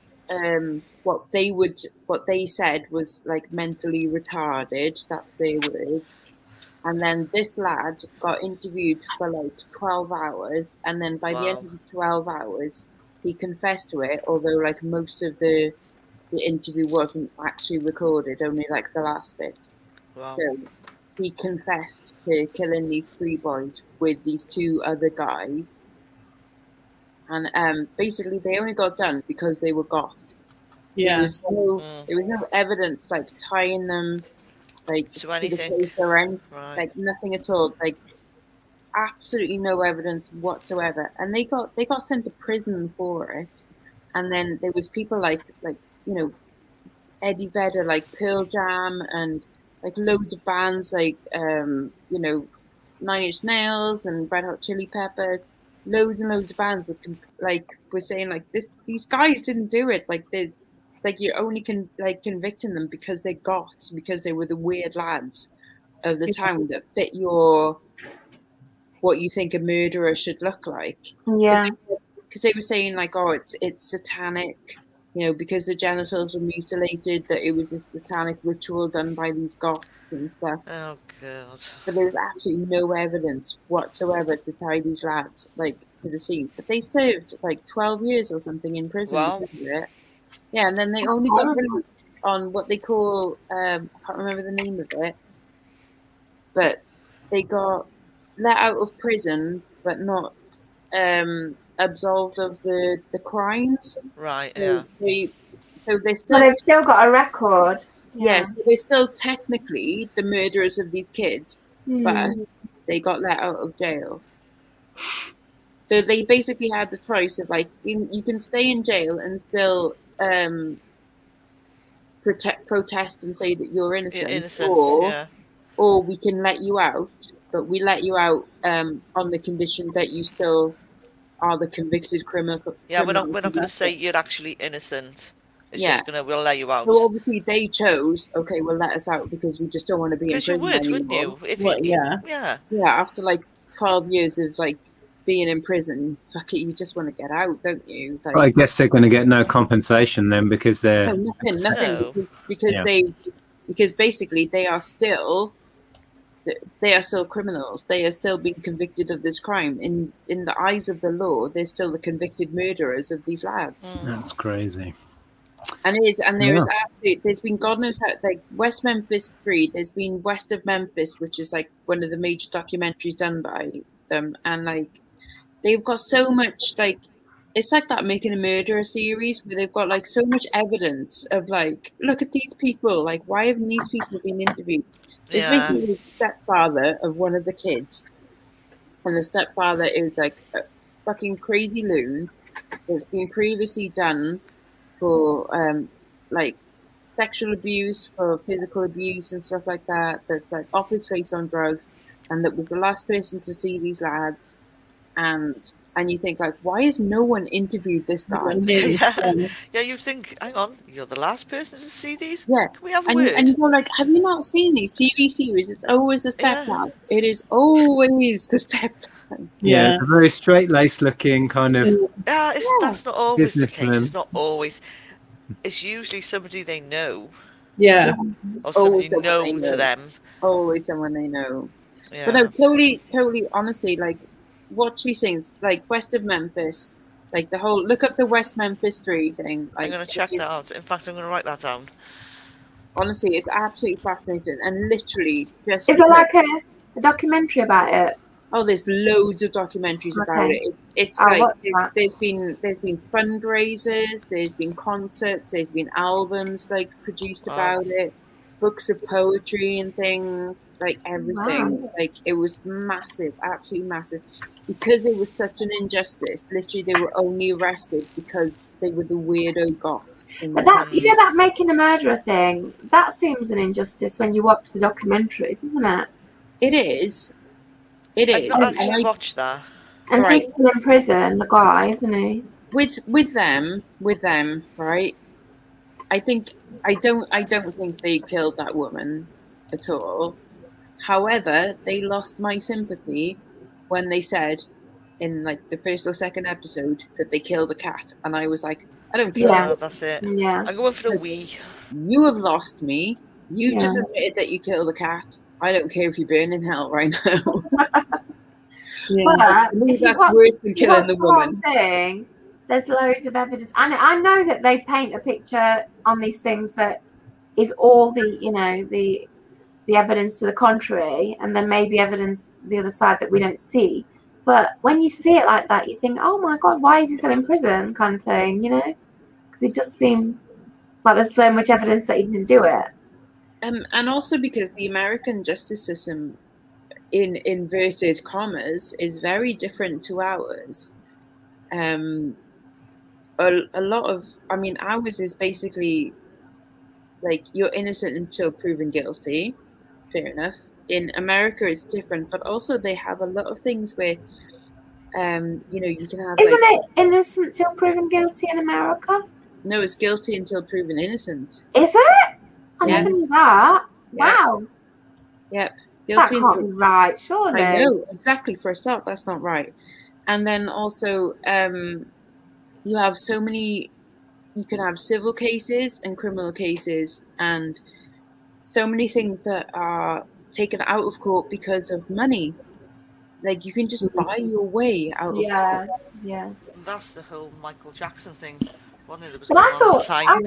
[SPEAKER 1] what they said was like mentally retarded. That's their words. And then this lad got interviewed for like 12 hours, and then by the end of the 12 hours, he confessed to it. Although like most of the interview wasn't actually recorded, only like the last bit.
[SPEAKER 3] Wow.
[SPEAKER 1] So he confessed to killing these three boys with these two other guys, and basically they only got done because they were goths.
[SPEAKER 4] Yeah.
[SPEAKER 1] There was no evidence like tying them like
[SPEAKER 3] To
[SPEAKER 1] the
[SPEAKER 3] anything.
[SPEAKER 1] case or anything,
[SPEAKER 3] Right.
[SPEAKER 1] like nothing at all, like absolutely no evidence whatsoever. And they got sent to prison for it. And then there was people like Eddie Vedder, like Pearl Jam, and like loads of bands like Nine Inch Nails and Red Hot Chili Peppers. Loads and loads of bands that were saying like these guys didn't do it. Like there's like you're only convicting them because they're goths, because they were the weird lads of the time that fit what you think a murderer should look like.
[SPEAKER 2] Yeah.
[SPEAKER 1] Because they were saying like, oh, it's satanic, because the genitals were mutilated, that it was a satanic ritual done by these goths and stuff.
[SPEAKER 3] Oh god.
[SPEAKER 1] But there was absolutely no evidence whatsoever to tie these lads like to the scene. But they served like 12 years or something in prison
[SPEAKER 3] Wow.
[SPEAKER 1] because of it. Yeah, and then they only got released on what they call I can't remember the name of it, but they got let out of prison, but not absolved of the crimes.
[SPEAKER 3] Right,
[SPEAKER 1] So
[SPEAKER 3] yeah.
[SPEAKER 1] they're
[SPEAKER 2] So
[SPEAKER 1] still
[SPEAKER 2] they've still got a record.
[SPEAKER 1] yes, they're still technically the murderers of these kids, but they got let out of jail. So they basically had the choice of like you can stay in jail and still protest and say that you're innocent, or we can let you out, but we let you out on the condition that you still are the convicted criminal.
[SPEAKER 3] Yeah, we're not going to say you're actually innocent. It's
[SPEAKER 1] Yeah.
[SPEAKER 3] just we'll let you out.
[SPEAKER 1] So obviously they chose, okay, well let us out because we just don't want to be in
[SPEAKER 3] Because you
[SPEAKER 1] prison
[SPEAKER 3] would,
[SPEAKER 1] anymore.
[SPEAKER 3] wouldn't you? If
[SPEAKER 4] Well, yeah.
[SPEAKER 3] Yeah.
[SPEAKER 1] Yeah, after like 12 years of like being in prison, fuck it, you just want to get out, don't you? Like,
[SPEAKER 7] I guess they're going to get no compensation then because they're
[SPEAKER 1] no, nothing,
[SPEAKER 3] No.
[SPEAKER 1] because
[SPEAKER 7] Yeah.
[SPEAKER 1] basically they are still criminals. They are still being convicted of this crime. In the eyes of the law, they're still the convicted murderers of these lads.
[SPEAKER 7] That's crazy.
[SPEAKER 1] And there's been God knows how, like West Memphis 3, there's been West of Memphis, which is like one of the major documentaries done by them, and like they've got so much like it's like that Making a Murderer series where they've got like so much evidence of like, look at these people, like why haven't these people been interviewed? It's
[SPEAKER 3] Yeah.
[SPEAKER 1] basically the stepfather of one of the kids, and the stepfather is like a fucking crazy loon that's been previously done for like sexual abuse, for physical abuse and stuff like that. That's like off his face on drugs, and that was the last person to see these lads. And you think like, why has no one interviewed this guy?
[SPEAKER 3] Yeah, you'd think, hang on, you're the last person to see these?
[SPEAKER 1] Yeah.
[SPEAKER 3] Can we have a
[SPEAKER 1] And
[SPEAKER 3] word?
[SPEAKER 1] you go like, have you not seen these TV series? It's always the
[SPEAKER 3] Yeah.
[SPEAKER 1] stepdads. It is always the stepdads.
[SPEAKER 7] Yeah, a very straight-laced looking kind of.
[SPEAKER 3] That's not always the case.
[SPEAKER 7] Businessman.
[SPEAKER 3] It's not always. It's usually somebody they know
[SPEAKER 4] Yeah.
[SPEAKER 3] or somebody
[SPEAKER 1] Always someone they
[SPEAKER 3] known to
[SPEAKER 1] know.
[SPEAKER 3] them.
[SPEAKER 1] Always someone they know.
[SPEAKER 3] Yeah.
[SPEAKER 1] But no, totally, honestly, like, watch these things, like west of Memphis, like the whole, look up the West Memphis 3 thing. Like,
[SPEAKER 3] I'm going to check that out. In fact, I'm going to write that down.
[SPEAKER 1] honestly, it's absolutely fascinating. And literally, just
[SPEAKER 2] Is there like a documentary about it?
[SPEAKER 1] oh, there's loads of documentaries about it. It's
[SPEAKER 2] I'll
[SPEAKER 1] like
[SPEAKER 2] watch that.
[SPEAKER 1] there's been fundraisers, there's been concerts, there's been albums like produced
[SPEAKER 3] Wow.
[SPEAKER 1] about it, books of poetry and things, like everything.
[SPEAKER 2] Wow.
[SPEAKER 1] Like it was massive, absolutely massive. Because it was such an injustice, literally they were only arrested because they were the weirdo goths.
[SPEAKER 2] But that, you know, that Making a Murderer thing, that seems an injustice when you watch the documentaries, isn't it?
[SPEAKER 1] It is. It
[SPEAKER 3] I've
[SPEAKER 1] is.
[SPEAKER 3] not
[SPEAKER 1] And
[SPEAKER 3] actually
[SPEAKER 1] I-
[SPEAKER 3] watched that.
[SPEAKER 2] And
[SPEAKER 1] Right.
[SPEAKER 2] he's still in prison, the guy, isn't he?
[SPEAKER 1] with them, right? I don't think they killed that woman at all. However, they lost my sympathy when they said in like the first or second episode that they killed a cat, and I was like, I don't care.
[SPEAKER 2] Yeah.
[SPEAKER 3] Oh, that's it.
[SPEAKER 2] Yeah.
[SPEAKER 3] I'm going for the wee.
[SPEAKER 1] You have lost me. You
[SPEAKER 2] Yeah.
[SPEAKER 1] just admitted that you killed a cat. I don't care if you burn in hell right now.
[SPEAKER 2] But if
[SPEAKER 1] That's
[SPEAKER 2] you've
[SPEAKER 1] worse than
[SPEAKER 2] if you've
[SPEAKER 1] killing the
[SPEAKER 2] got whole
[SPEAKER 1] woman.
[SPEAKER 2] thing, there's loads of evidence, and I know that they paint a picture on these things that is all the, you know, the evidence to the contrary, and then maybe evidence the other side that we don't see. But when you see it like that, you think, oh my God, why is he still in prison, kind of thing, you know? Because it does seem like there's so much evidence that he didn't do it.
[SPEAKER 1] And also because the American justice system, in inverted commas, is very different to ours. A lot of, I mean, ours is basically like you're innocent until proven guilty. Fair enough. In America, it's different, but also they have a lot of things where, you know, you can have.
[SPEAKER 2] Isn't it innocent till proven guilty in America?
[SPEAKER 1] No, it's guilty until proven innocent.
[SPEAKER 2] Is it? I
[SPEAKER 1] Yeah.
[SPEAKER 2] never knew that.
[SPEAKER 1] Yeah.
[SPEAKER 2] Wow.
[SPEAKER 1] Yep.
[SPEAKER 2] That
[SPEAKER 1] Guilty
[SPEAKER 2] can't be right, surely.
[SPEAKER 1] I know, exactly. For a start, that's not right. And then also, you have so many, you can have civil cases and criminal cases, and so many things that are taken out of court because of money. Like, you can just buy your way out of
[SPEAKER 2] Yeah,
[SPEAKER 1] court.
[SPEAKER 2] yeah.
[SPEAKER 3] That's the whole Michael Jackson thing. Wasn't it? That was
[SPEAKER 2] But
[SPEAKER 3] going
[SPEAKER 2] I
[SPEAKER 3] on at the
[SPEAKER 2] thought,
[SPEAKER 3] time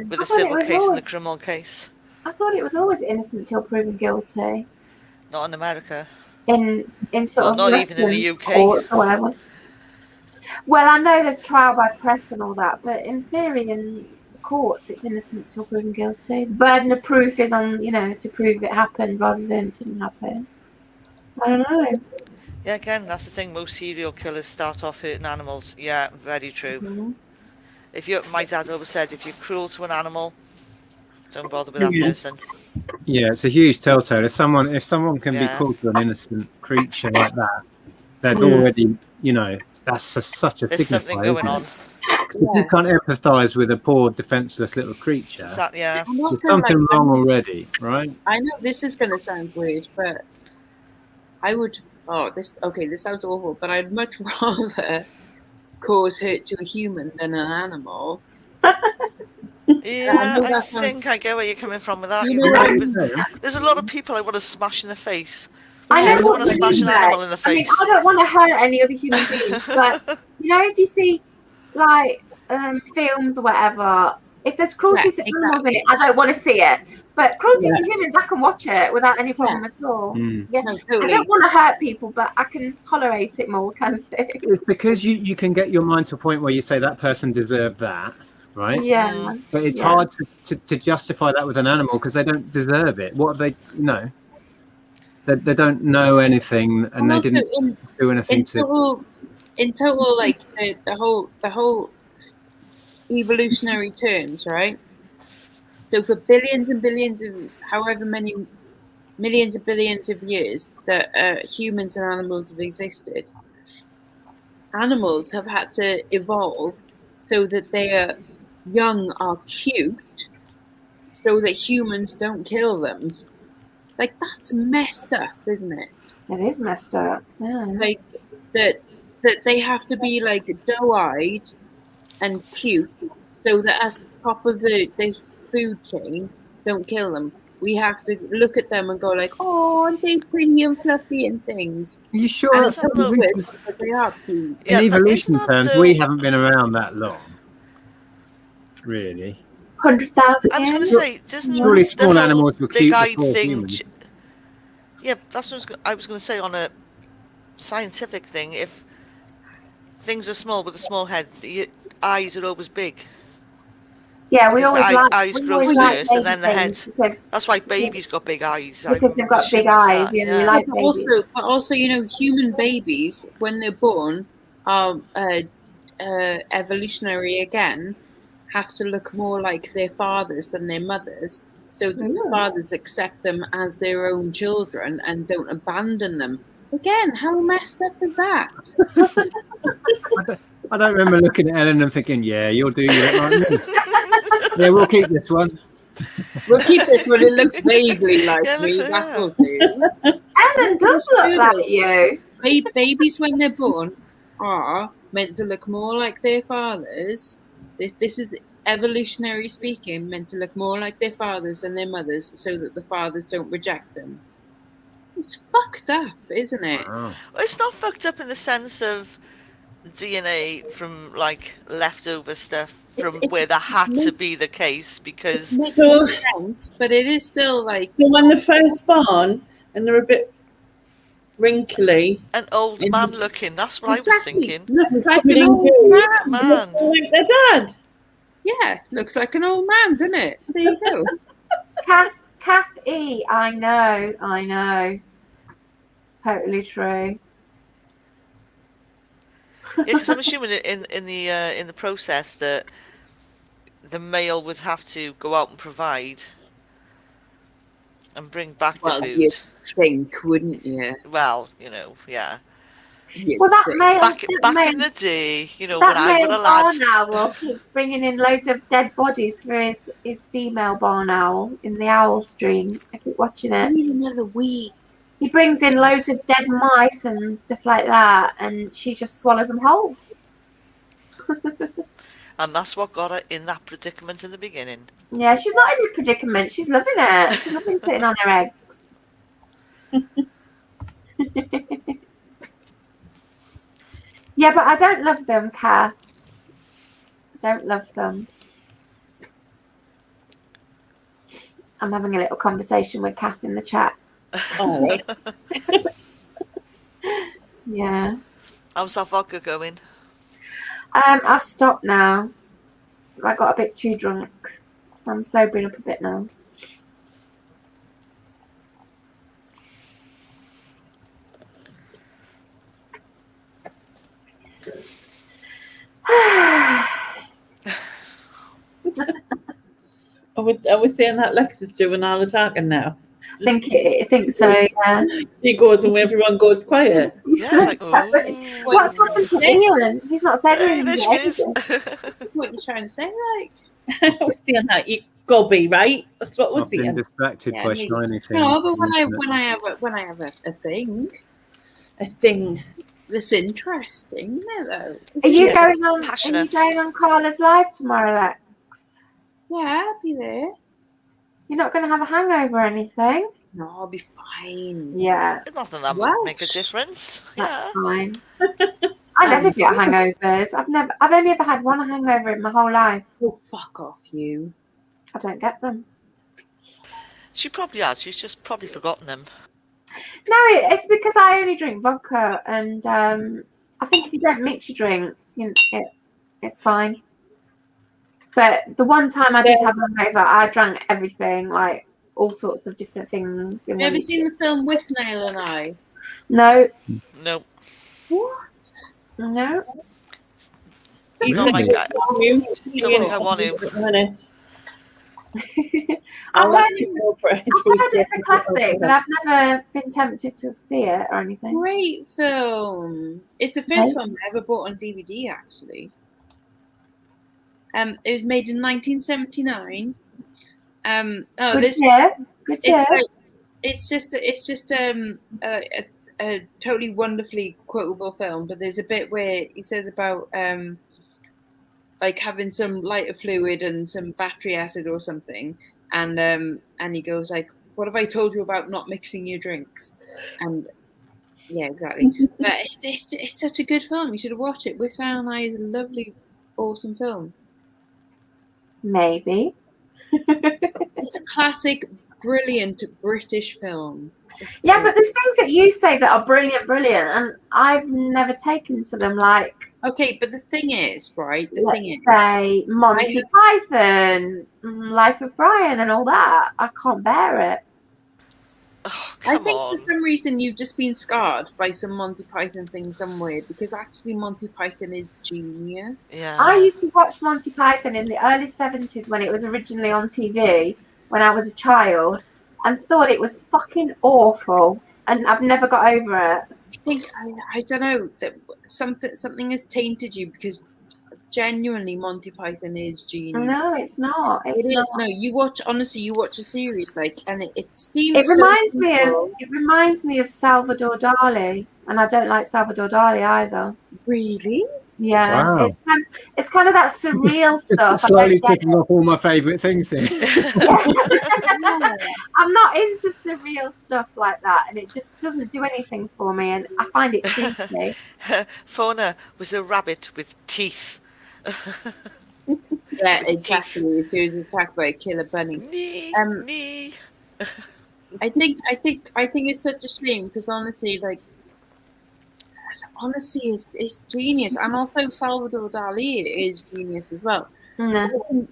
[SPEAKER 3] with the civil case and the
[SPEAKER 2] always,
[SPEAKER 3] criminal case.
[SPEAKER 2] I thought it was always innocent till proven guilty
[SPEAKER 3] Not in America.
[SPEAKER 2] in sort
[SPEAKER 3] Well,
[SPEAKER 2] of
[SPEAKER 3] not even
[SPEAKER 2] Western
[SPEAKER 3] in the UK.
[SPEAKER 2] courts or whatever. Well, I know there's trial by press and all that, but in theory, in courts, it's innocent till proven guilty. The burden of proof is on, you know, to prove it happened rather than it didn't happen. I don't know.
[SPEAKER 3] Yeah, again, that's the thing. Most serial killers start off hurting animals. Yeah, very true.
[SPEAKER 2] Mhm.
[SPEAKER 3] If you, my dad always said, if you're cruel to an animal, don't bother with that
[SPEAKER 7] Yeah.
[SPEAKER 3] person.
[SPEAKER 7] Yeah, it's a huge telltale. If someone can be
[SPEAKER 3] Yeah.
[SPEAKER 7] cruel to an innocent creature like that, they've
[SPEAKER 2] Yeah.
[SPEAKER 7] already, you know, that's such a
[SPEAKER 3] There's something
[SPEAKER 7] signifier.
[SPEAKER 3] going
[SPEAKER 7] isn't
[SPEAKER 3] on.
[SPEAKER 7] it? If you can't empathise with a poor, defenceless little creature,
[SPEAKER 3] Yeah.
[SPEAKER 1] And
[SPEAKER 7] there's
[SPEAKER 1] also,
[SPEAKER 7] something
[SPEAKER 1] like,
[SPEAKER 7] wrong already, right?
[SPEAKER 1] I know this is going to sound weird, but I would. Oh, this sounds awful, but I'd much rather cause hurt to a human than an animal.
[SPEAKER 3] Yeah,
[SPEAKER 1] know
[SPEAKER 3] I
[SPEAKER 1] that's
[SPEAKER 3] think I get where you're coming from with that.
[SPEAKER 1] You
[SPEAKER 3] You're
[SPEAKER 1] know
[SPEAKER 3] right,
[SPEAKER 1] what I
[SPEAKER 3] but there's a lot of people I want to smash in the face.
[SPEAKER 2] I
[SPEAKER 3] I
[SPEAKER 2] know
[SPEAKER 3] don't
[SPEAKER 2] what
[SPEAKER 3] want to
[SPEAKER 2] you
[SPEAKER 3] smash
[SPEAKER 2] mean,
[SPEAKER 3] an
[SPEAKER 2] Rex.
[SPEAKER 3] animal in the
[SPEAKER 2] I mean,
[SPEAKER 3] face.
[SPEAKER 2] I don't want to hurt any other human beings, but you know, if you see like films or whatever, if there's cruelty
[SPEAKER 1] Yeah,
[SPEAKER 2] to animals in it, I don't want to see it. But cruelty to humans, I can watch it without any problem at all.
[SPEAKER 7] Mm.
[SPEAKER 2] Yeah.
[SPEAKER 1] No,
[SPEAKER 2] I
[SPEAKER 1] totally.
[SPEAKER 2] don't want to hurt people, but I can tolerate it more, kind of thing.
[SPEAKER 7] It's because you can get your mind to a point where you say that person deserved that, right?
[SPEAKER 2] Yeah.
[SPEAKER 7] But it's
[SPEAKER 2] Yeah.
[SPEAKER 7] hard to justify that with an animal because they don't deserve it. What have they, they don't know anything and they
[SPEAKER 1] also
[SPEAKER 7] didn't do anything
[SPEAKER 1] in total, like the whole evolutionary terms, right? So for billions and billions of however many millions of billions of years that humans and animals have existed, animals have had to evolve so that their young are cute, so that humans don't kill them. Like that's messed up, isn't it?
[SPEAKER 2] It is messed up. Yeah.
[SPEAKER 1] Like that they have to be like doe-eyed and cute so that as top of the food chain don't kill them. We have to look at them and go like, oh, aren't they pretty and fluffy and things?
[SPEAKER 7] Are you sure?
[SPEAKER 1] And
[SPEAKER 3] Let's
[SPEAKER 1] it's
[SPEAKER 3] have a
[SPEAKER 1] so
[SPEAKER 3] look.
[SPEAKER 1] weird because they are cute.
[SPEAKER 7] In evolution
[SPEAKER 3] isn't that
[SPEAKER 7] terms, we haven't been around that long, really.
[SPEAKER 2] 100,000
[SPEAKER 3] I was going to
[SPEAKER 2] years.
[SPEAKER 3] say, doesn't
[SPEAKER 7] Surely
[SPEAKER 3] the
[SPEAKER 7] small
[SPEAKER 3] whole
[SPEAKER 7] animals were cute
[SPEAKER 3] big-eyed
[SPEAKER 7] before
[SPEAKER 3] thing?
[SPEAKER 7] humans.
[SPEAKER 3] Yeah, that's what I was going to say on a scientific thing. If things are small with a small head, the eyes are always big.
[SPEAKER 2] Yeah, we
[SPEAKER 3] Because
[SPEAKER 2] always
[SPEAKER 3] the
[SPEAKER 2] like
[SPEAKER 3] eyes grow first and then the head. That's why babies got big eyes.
[SPEAKER 2] Because they've got big
[SPEAKER 3] assume it's
[SPEAKER 2] eyes.
[SPEAKER 3] that,
[SPEAKER 2] Yeah, we like babies.
[SPEAKER 1] But also, human babies when they're born are evolutionary again, have to look more like their fathers than their mothers, so that the fathers accept them as their own children and don't abandon them. Again, how messed up is that?
[SPEAKER 7] I don't remember looking at Ellen and thinking, yeah, you'll do, you look like me. Yeah, we'll keep this one.
[SPEAKER 1] We'll keep this one. It looks vaguely like
[SPEAKER 3] Yeah,
[SPEAKER 1] me.
[SPEAKER 3] looks-
[SPEAKER 1] That
[SPEAKER 3] yeah.
[SPEAKER 1] will do.
[SPEAKER 2] Ellen does look like you.
[SPEAKER 1] Babies, when they're born, are meant to look more like their fathers. This is evolutionary speaking, meant to look more like their fathers than their mothers, so that the fathers don't reject them. It's fucked up, isn't it?
[SPEAKER 7] Wow.
[SPEAKER 3] Well, it's not fucked up in the sense of DNA from like leftover stuff from
[SPEAKER 1] It's-
[SPEAKER 3] where there had to be the case because
[SPEAKER 1] It makes
[SPEAKER 4] So-
[SPEAKER 1] sense, but it is still like
[SPEAKER 4] So when they're first born and they're a bit wrinkly,
[SPEAKER 3] an old
[SPEAKER 4] In-
[SPEAKER 3] man looking. That's what I was
[SPEAKER 1] exactly
[SPEAKER 3] thinking.
[SPEAKER 1] looks like
[SPEAKER 4] Really
[SPEAKER 1] an old
[SPEAKER 4] good.
[SPEAKER 1] man.
[SPEAKER 3] Man,
[SPEAKER 4] like their dad.
[SPEAKER 1] Yeah, looks like an old man, doesn't it? There you go.
[SPEAKER 2] Kath E. I know. Totally true.
[SPEAKER 3] yeah, because I'm assuming in the process that the male would have to go out and provide and bring back the
[SPEAKER 1] Well,
[SPEAKER 3] food.
[SPEAKER 1] you'd think, wouldn't you?
[SPEAKER 3] Well, yeah.
[SPEAKER 1] You'd
[SPEAKER 2] Well, that
[SPEAKER 1] think.
[SPEAKER 2] male,
[SPEAKER 3] Back in the day, when
[SPEAKER 2] that
[SPEAKER 3] I was
[SPEAKER 2] male
[SPEAKER 3] a lad.
[SPEAKER 2] barn owl keeps bringing in loads of dead bodies for his female barn owl in the owl stream. I keep watching
[SPEAKER 1] I
[SPEAKER 2] it.
[SPEAKER 1] need another wee.
[SPEAKER 2] He brings in loads of dead mice and stuff like that, and she just swallows them whole.
[SPEAKER 3] And that's what got her in that predicament in the beginning.
[SPEAKER 2] Yeah, she's not in a predicament. She's loving it. She's loving sitting on her eggs. Yeah, but I don't love them, Kath. I don't love them. I'm having a little conversation with Kath in the chat.
[SPEAKER 4] Oh,
[SPEAKER 2] Yeah.
[SPEAKER 3] How's that vodka going?
[SPEAKER 2] I've stopped now. I got a bit too drunk, so I'm sobering up a bit now.
[SPEAKER 4] I was saying that Lex is doing all the talking now.
[SPEAKER 2] I think so. Yeah.
[SPEAKER 4] He goes and everyone goes quiet.
[SPEAKER 3] Yeah, it's like, ooh.
[SPEAKER 2] What's happened to Ian? He's not said
[SPEAKER 3] Hey,
[SPEAKER 2] anything
[SPEAKER 3] there she
[SPEAKER 2] yet.
[SPEAKER 3] is.
[SPEAKER 1] What are you trying to say? Like,
[SPEAKER 4] I was saying that you gobby, right? That's what we're
[SPEAKER 7] I've been
[SPEAKER 4] saying.
[SPEAKER 7] distracted
[SPEAKER 1] Yeah,
[SPEAKER 7] by
[SPEAKER 1] me-
[SPEAKER 7] shiny things.
[SPEAKER 1] no, but when I have a thing
[SPEAKER 4] A thing.
[SPEAKER 1] that's interesting, isn't it, though?
[SPEAKER 2] Are you
[SPEAKER 4] Yeah.
[SPEAKER 2] going on?
[SPEAKER 3] Passionate.
[SPEAKER 2] Are you going on Carla's live tomorrow, Lex?
[SPEAKER 1] Yeah, I'll be there.
[SPEAKER 2] You're not going to have a hangover or anything?
[SPEAKER 1] No, I'll be fine.
[SPEAKER 2] Yeah,
[SPEAKER 3] Nothing that
[SPEAKER 1] Well,
[SPEAKER 3] would make a difference.
[SPEAKER 2] that's
[SPEAKER 3] Yeah.
[SPEAKER 2] fine. I never get hangovers. I've only ever had one hangover in my whole life.
[SPEAKER 1] Oh, fuck off, you.
[SPEAKER 2] I don't get them.
[SPEAKER 3] She probably has. She's just probably forgotten them.
[SPEAKER 2] No, it's because I only drink vodka, and I think if you don't mix your drinks, it's fine. But the one time I did have a hangover, I drank everything, like all sorts of different things.
[SPEAKER 1] Have you ever seen the film With Nail and I?
[SPEAKER 2] No.
[SPEAKER 3] No.
[SPEAKER 1] What?
[SPEAKER 2] No.
[SPEAKER 3] Not like that. Don't think I want to.
[SPEAKER 2] I've heard it's a classic, but I've never been tempted to see it or anything.
[SPEAKER 1] Great film. It's the first film I ever bought on DVD, actually. It was made in 1979.
[SPEAKER 2] Good year. Good year.
[SPEAKER 1] It's just a totally wonderfully quotable film. But there's a bit where he says about like having some lighter fluid and some battery acid or something, and he goes like, "What have I told you about not mixing your drinks?" And yeah, exactly. But it's such a good film. You should watch it. With Nail and I is a lovely, awesome film.
[SPEAKER 2] Maybe.
[SPEAKER 1] It's a classic, brilliant British film.
[SPEAKER 2] Yeah, but there's things that you say that are brilliant, and I've never taken to them. Like,
[SPEAKER 1] okay, but the thing is, right?
[SPEAKER 2] Let's say Monty Python, Life of Brian, and all that. I can't bear it.
[SPEAKER 3] Oh,
[SPEAKER 1] I think for some reason you've just been scarred by some Monty Python thing somewhere, because actually Monty Python is genius.
[SPEAKER 3] Yeah.
[SPEAKER 2] I used to watch Monty Python in the early 70s when it was originally on TV when I was a child, and thought it was fucking awful, and I've never got over it.
[SPEAKER 1] I think I don't know that something has tainted you, because genuinely Monty Python is genius.
[SPEAKER 2] No, it's not.
[SPEAKER 1] It is. No, you watch a series like, and it seems.
[SPEAKER 2] It reminds me of Salvador Dali, and I don't like Salvador Dali either.
[SPEAKER 1] Really?
[SPEAKER 2] Yeah,
[SPEAKER 7] wow.
[SPEAKER 2] It's kind of that surreal stuff.
[SPEAKER 7] Slowly ticking off all my favourite things here.
[SPEAKER 2] I'm not into surreal stuff like that, and it just doesn't do anything for me, and I find it creepy.
[SPEAKER 3] Fauna was a rabbit with teeth.
[SPEAKER 1] Yeah, exactly. She was attacked by a killer bunny.
[SPEAKER 3] Nee.
[SPEAKER 1] I think it's such a shame, because honestly, it's genius, and also Salvador Dali is genius as well.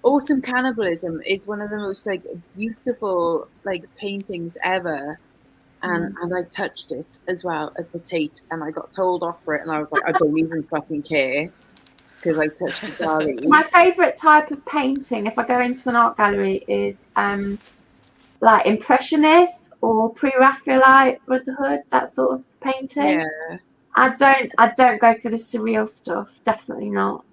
[SPEAKER 1] Autumn Cannibalism is one of the most beautiful paintings ever, and I touched it as well at the Tate, and I got told off for it, and I was like, I don't even fucking care, because I touched the Dali.
[SPEAKER 2] My favourite type of painting, if I go into an art gallery, is like Impressionist or Pre-Raphaelite Brotherhood, that sort of painting.
[SPEAKER 1] Yeah.
[SPEAKER 2] I don't go for the surreal stuff. Definitely not.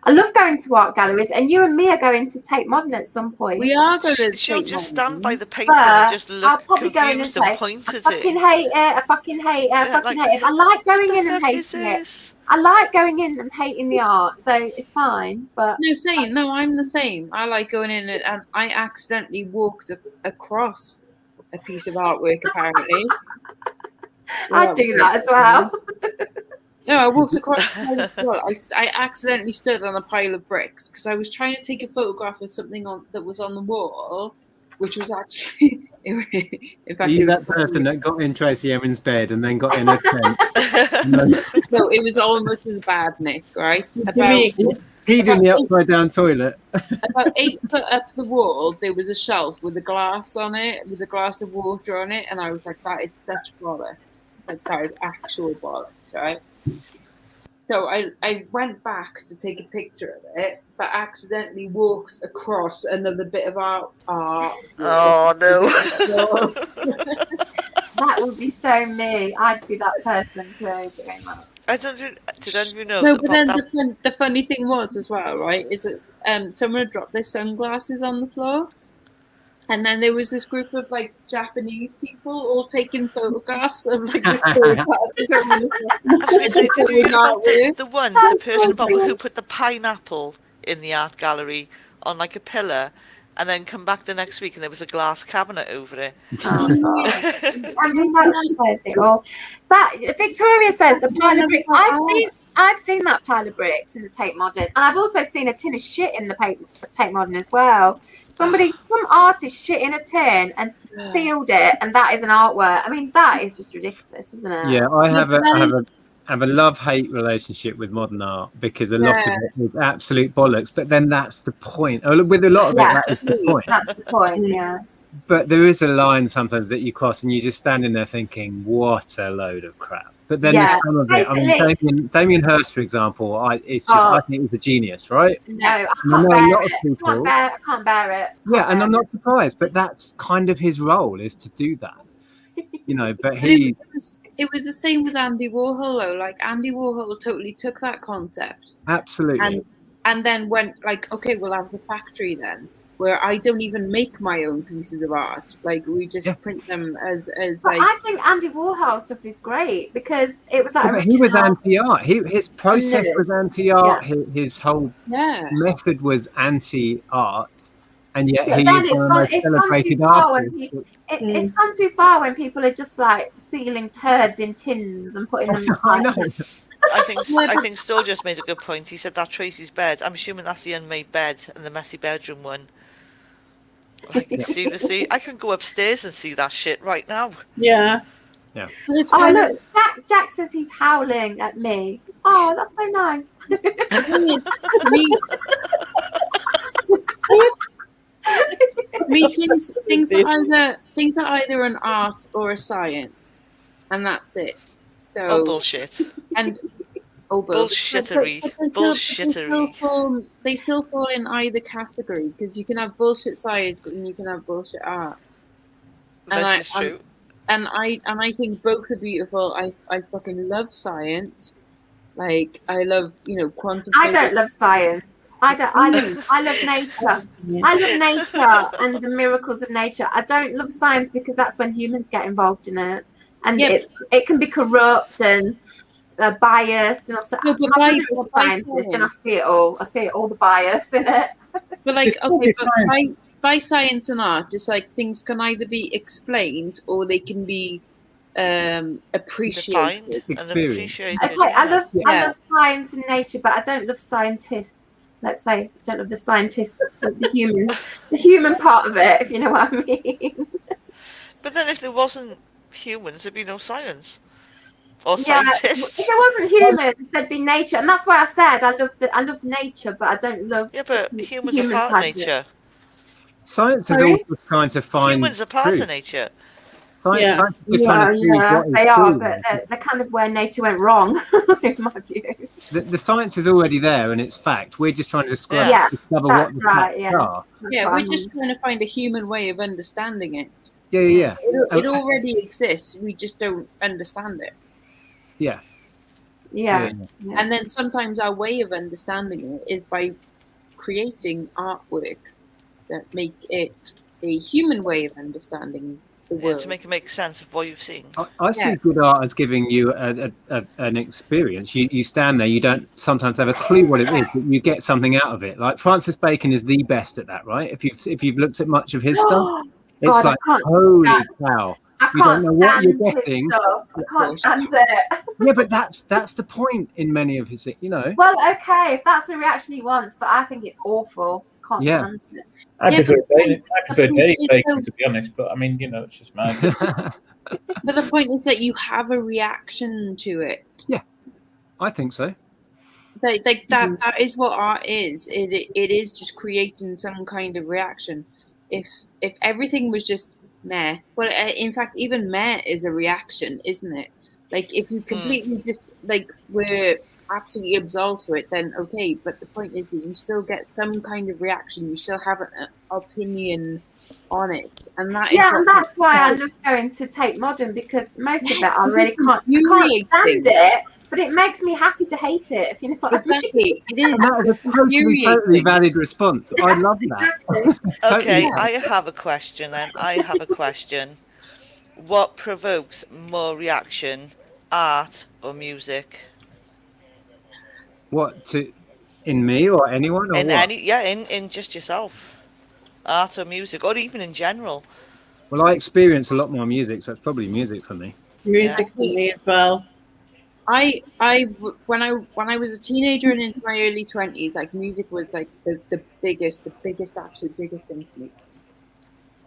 [SPEAKER 2] I love going to art galleries, and you and me are going to Tate Modern at some point.
[SPEAKER 1] We are going to.
[SPEAKER 3] She'll just stand by the painting and just look confused and point at it.
[SPEAKER 2] I fucking hate it. I fucking hate it. I fucking hate it. I like going in and hating it. I like going in and hating the art, so it's fine. But
[SPEAKER 1] no, I'm the same. I like going in and I accidentally walked across a piece of artwork. Apparently,
[SPEAKER 2] I do that as well.
[SPEAKER 1] No, I walked across. I accidentally stood on a pile of bricks because I was trying to take a photograph of something that was on the wall, which was actually. In fact,
[SPEAKER 7] Are you that person that got in Tracy Emin's bed and then got in a tent?
[SPEAKER 1] No, it was almost as bad, Nick. Right?
[SPEAKER 7] He'd in the upside down toilet.
[SPEAKER 1] About 8 foot up the wall, there was a shelf with a glass on it, with a glass of water on it, and I was like, "That is such bollocks! Like that is actual bollocks, right?" So I went back to take a picture of it, but accidentally walked across another bit of art.
[SPEAKER 3] Oh no!
[SPEAKER 2] That would be so me. I'd be that person too doing that.
[SPEAKER 3] Did any of you know?
[SPEAKER 1] No, but then the funny thing was as well, right? Is that someone had dropped their sunglasses on the floor, and then there was this group of Japanese people all taking photographs of the sunglasses.
[SPEAKER 3] The person who put the pineapple in the art gallery on a pillar, and then come back the next week and there was a glass cabinet over it.
[SPEAKER 2] Oh, God. I mean, that says it all. That Victoria says the pile of bricks. I've seen that pile of bricks in the Tate Modern, and I've also seen a tin of shit in the Tate Modern as well. Some artist shit in a tin and sealed it, and that is an artwork. I mean, that is just ridiculous, isn't it?
[SPEAKER 7] Yeah, I have a love-hate relationship with modern art because a lot of it is absolute bollocks. But then that's the point. With a lot of it, that is the point.
[SPEAKER 2] That's the point. Yeah.
[SPEAKER 7] But there is a line sometimes that you cross, and you're just standing there thinking, "What a load of crap." But then there's some of it. I mean, Damien Hirst, for example, I think he's a genius, right?
[SPEAKER 2] No, I can't bear it. I can't bear it.
[SPEAKER 7] And I'm not surprised, but that's kind of his role, is to do that. You know, but
[SPEAKER 1] it was the same with Andy Warhol, though. Like, Andy Warhol totally took that concept.
[SPEAKER 7] Absolutely.
[SPEAKER 1] And then went, like, okay, we'll have the factory then, where I don't even make my own pieces of art. Like, we just print them as like...
[SPEAKER 2] I think Andy Warhol stuff is great because it was like
[SPEAKER 7] he was anti-art. His process was anti-art. His whole method was anti-art. And yet he is one of the most celebrated artists.
[SPEAKER 2] It's gone too far when people are just like sealing turds in tins and putting them in.
[SPEAKER 7] I know.
[SPEAKER 3] I think Stoll just made a good point. He said that Tracy's bed. I'm assuming that's the unmade bed and the messy bedroom one. Like, seriously, I can go upstairs and see that shit right now.
[SPEAKER 4] Yeah.
[SPEAKER 7] Yeah.
[SPEAKER 2] Oh look, Jack says he's howling at me. Oh, that's so nice.
[SPEAKER 1] things are either an art or a science, and that's it. So
[SPEAKER 3] bullshit.
[SPEAKER 1] And
[SPEAKER 3] bullshittery.
[SPEAKER 1] They still fall in either category because you can have bullshit science and you can have bullshit art.
[SPEAKER 3] This is true.
[SPEAKER 1] And I think both are beautiful. I fucking love science. Like, I love, quantum.
[SPEAKER 2] I don't love science. I love nature. I love nature and the miracles of nature. I don't love science because that's when humans get involved in it, and it can be corrupt and biased and also. My brother is a scientist, and I see it all. I see all the bias in it.
[SPEAKER 1] But like, by science and art, it's like things can either be explained or they can be appreciated.
[SPEAKER 3] Okay,
[SPEAKER 2] I love science and nature, but I don't love scientists. Let's say I don't love the scientists, the humans, the human part of it, if you know what I mean.
[SPEAKER 3] But then, if there wasn't humans, there'd be no science or scientists.
[SPEAKER 2] If there wasn't humans, there'd be nature, and that's why I said I love nature, but I don't love.
[SPEAKER 3] Yeah, but humans are part of nature.
[SPEAKER 7] Science is always trying to find.
[SPEAKER 3] Humans are part of nature.
[SPEAKER 7] Science
[SPEAKER 2] they are, but they're kind of where nature went wrong, in my view.
[SPEAKER 7] The science is already there and it's fact. We're just trying to discover what the facts are.
[SPEAKER 1] We're just trying to find a human way of understanding it.
[SPEAKER 7] Yeah.
[SPEAKER 1] It already exists. We just don't understand it.
[SPEAKER 7] Yeah.
[SPEAKER 1] And then sometimes our way of understanding it is by creating artworks that make it a human way of understanding the world.
[SPEAKER 3] To make it make sense of what you've seen.
[SPEAKER 7] I see good art as giving you an experience. You stand there, you don't sometimes have a clue what it is, but you get something out of it. Like Francis Bacon is the best at that, right? If you've looked at much of his stuff, it's like, holy cow.
[SPEAKER 2] I can't stand his stuff. I can't stand it.
[SPEAKER 7] Yeah, but that's the point in many of his,
[SPEAKER 2] Well, okay, if that's the reaction he wants, but I think it's awful. Can't stand it.
[SPEAKER 5] I prefer Dave Bacon, to be honest, but I mean, it's just mine.
[SPEAKER 1] But the point is that you have a reaction to it.
[SPEAKER 7] Yeah, I think so.
[SPEAKER 1] That is what art is. It is just creating some kind of reaction. If everything was just meh, well, in fact, even meh is a reaction, isn't it? Like, if you completely just we're absolutely absolved to it, then okay, but the point is that you still get some kind of reaction, you still have an opinion on it, and that is
[SPEAKER 2] and that's why I love going to Tate Modern, because most of it I really can't stand it, but it makes me happy to hate it, if you know what I mean.
[SPEAKER 1] It is.
[SPEAKER 7] That is a totally valid response. I love that.
[SPEAKER 3] Okay, I have a question then. What provokes more reaction, art or music?
[SPEAKER 7] What, in me or anyone? Or
[SPEAKER 3] in just yourself. Art or music, or even in general.
[SPEAKER 7] Well, I experience a lot more music, so it's probably music for me.
[SPEAKER 4] Music for me as well.
[SPEAKER 1] when I was a teenager and into my early 20s, like music was like the biggest, absolute biggest thing for me.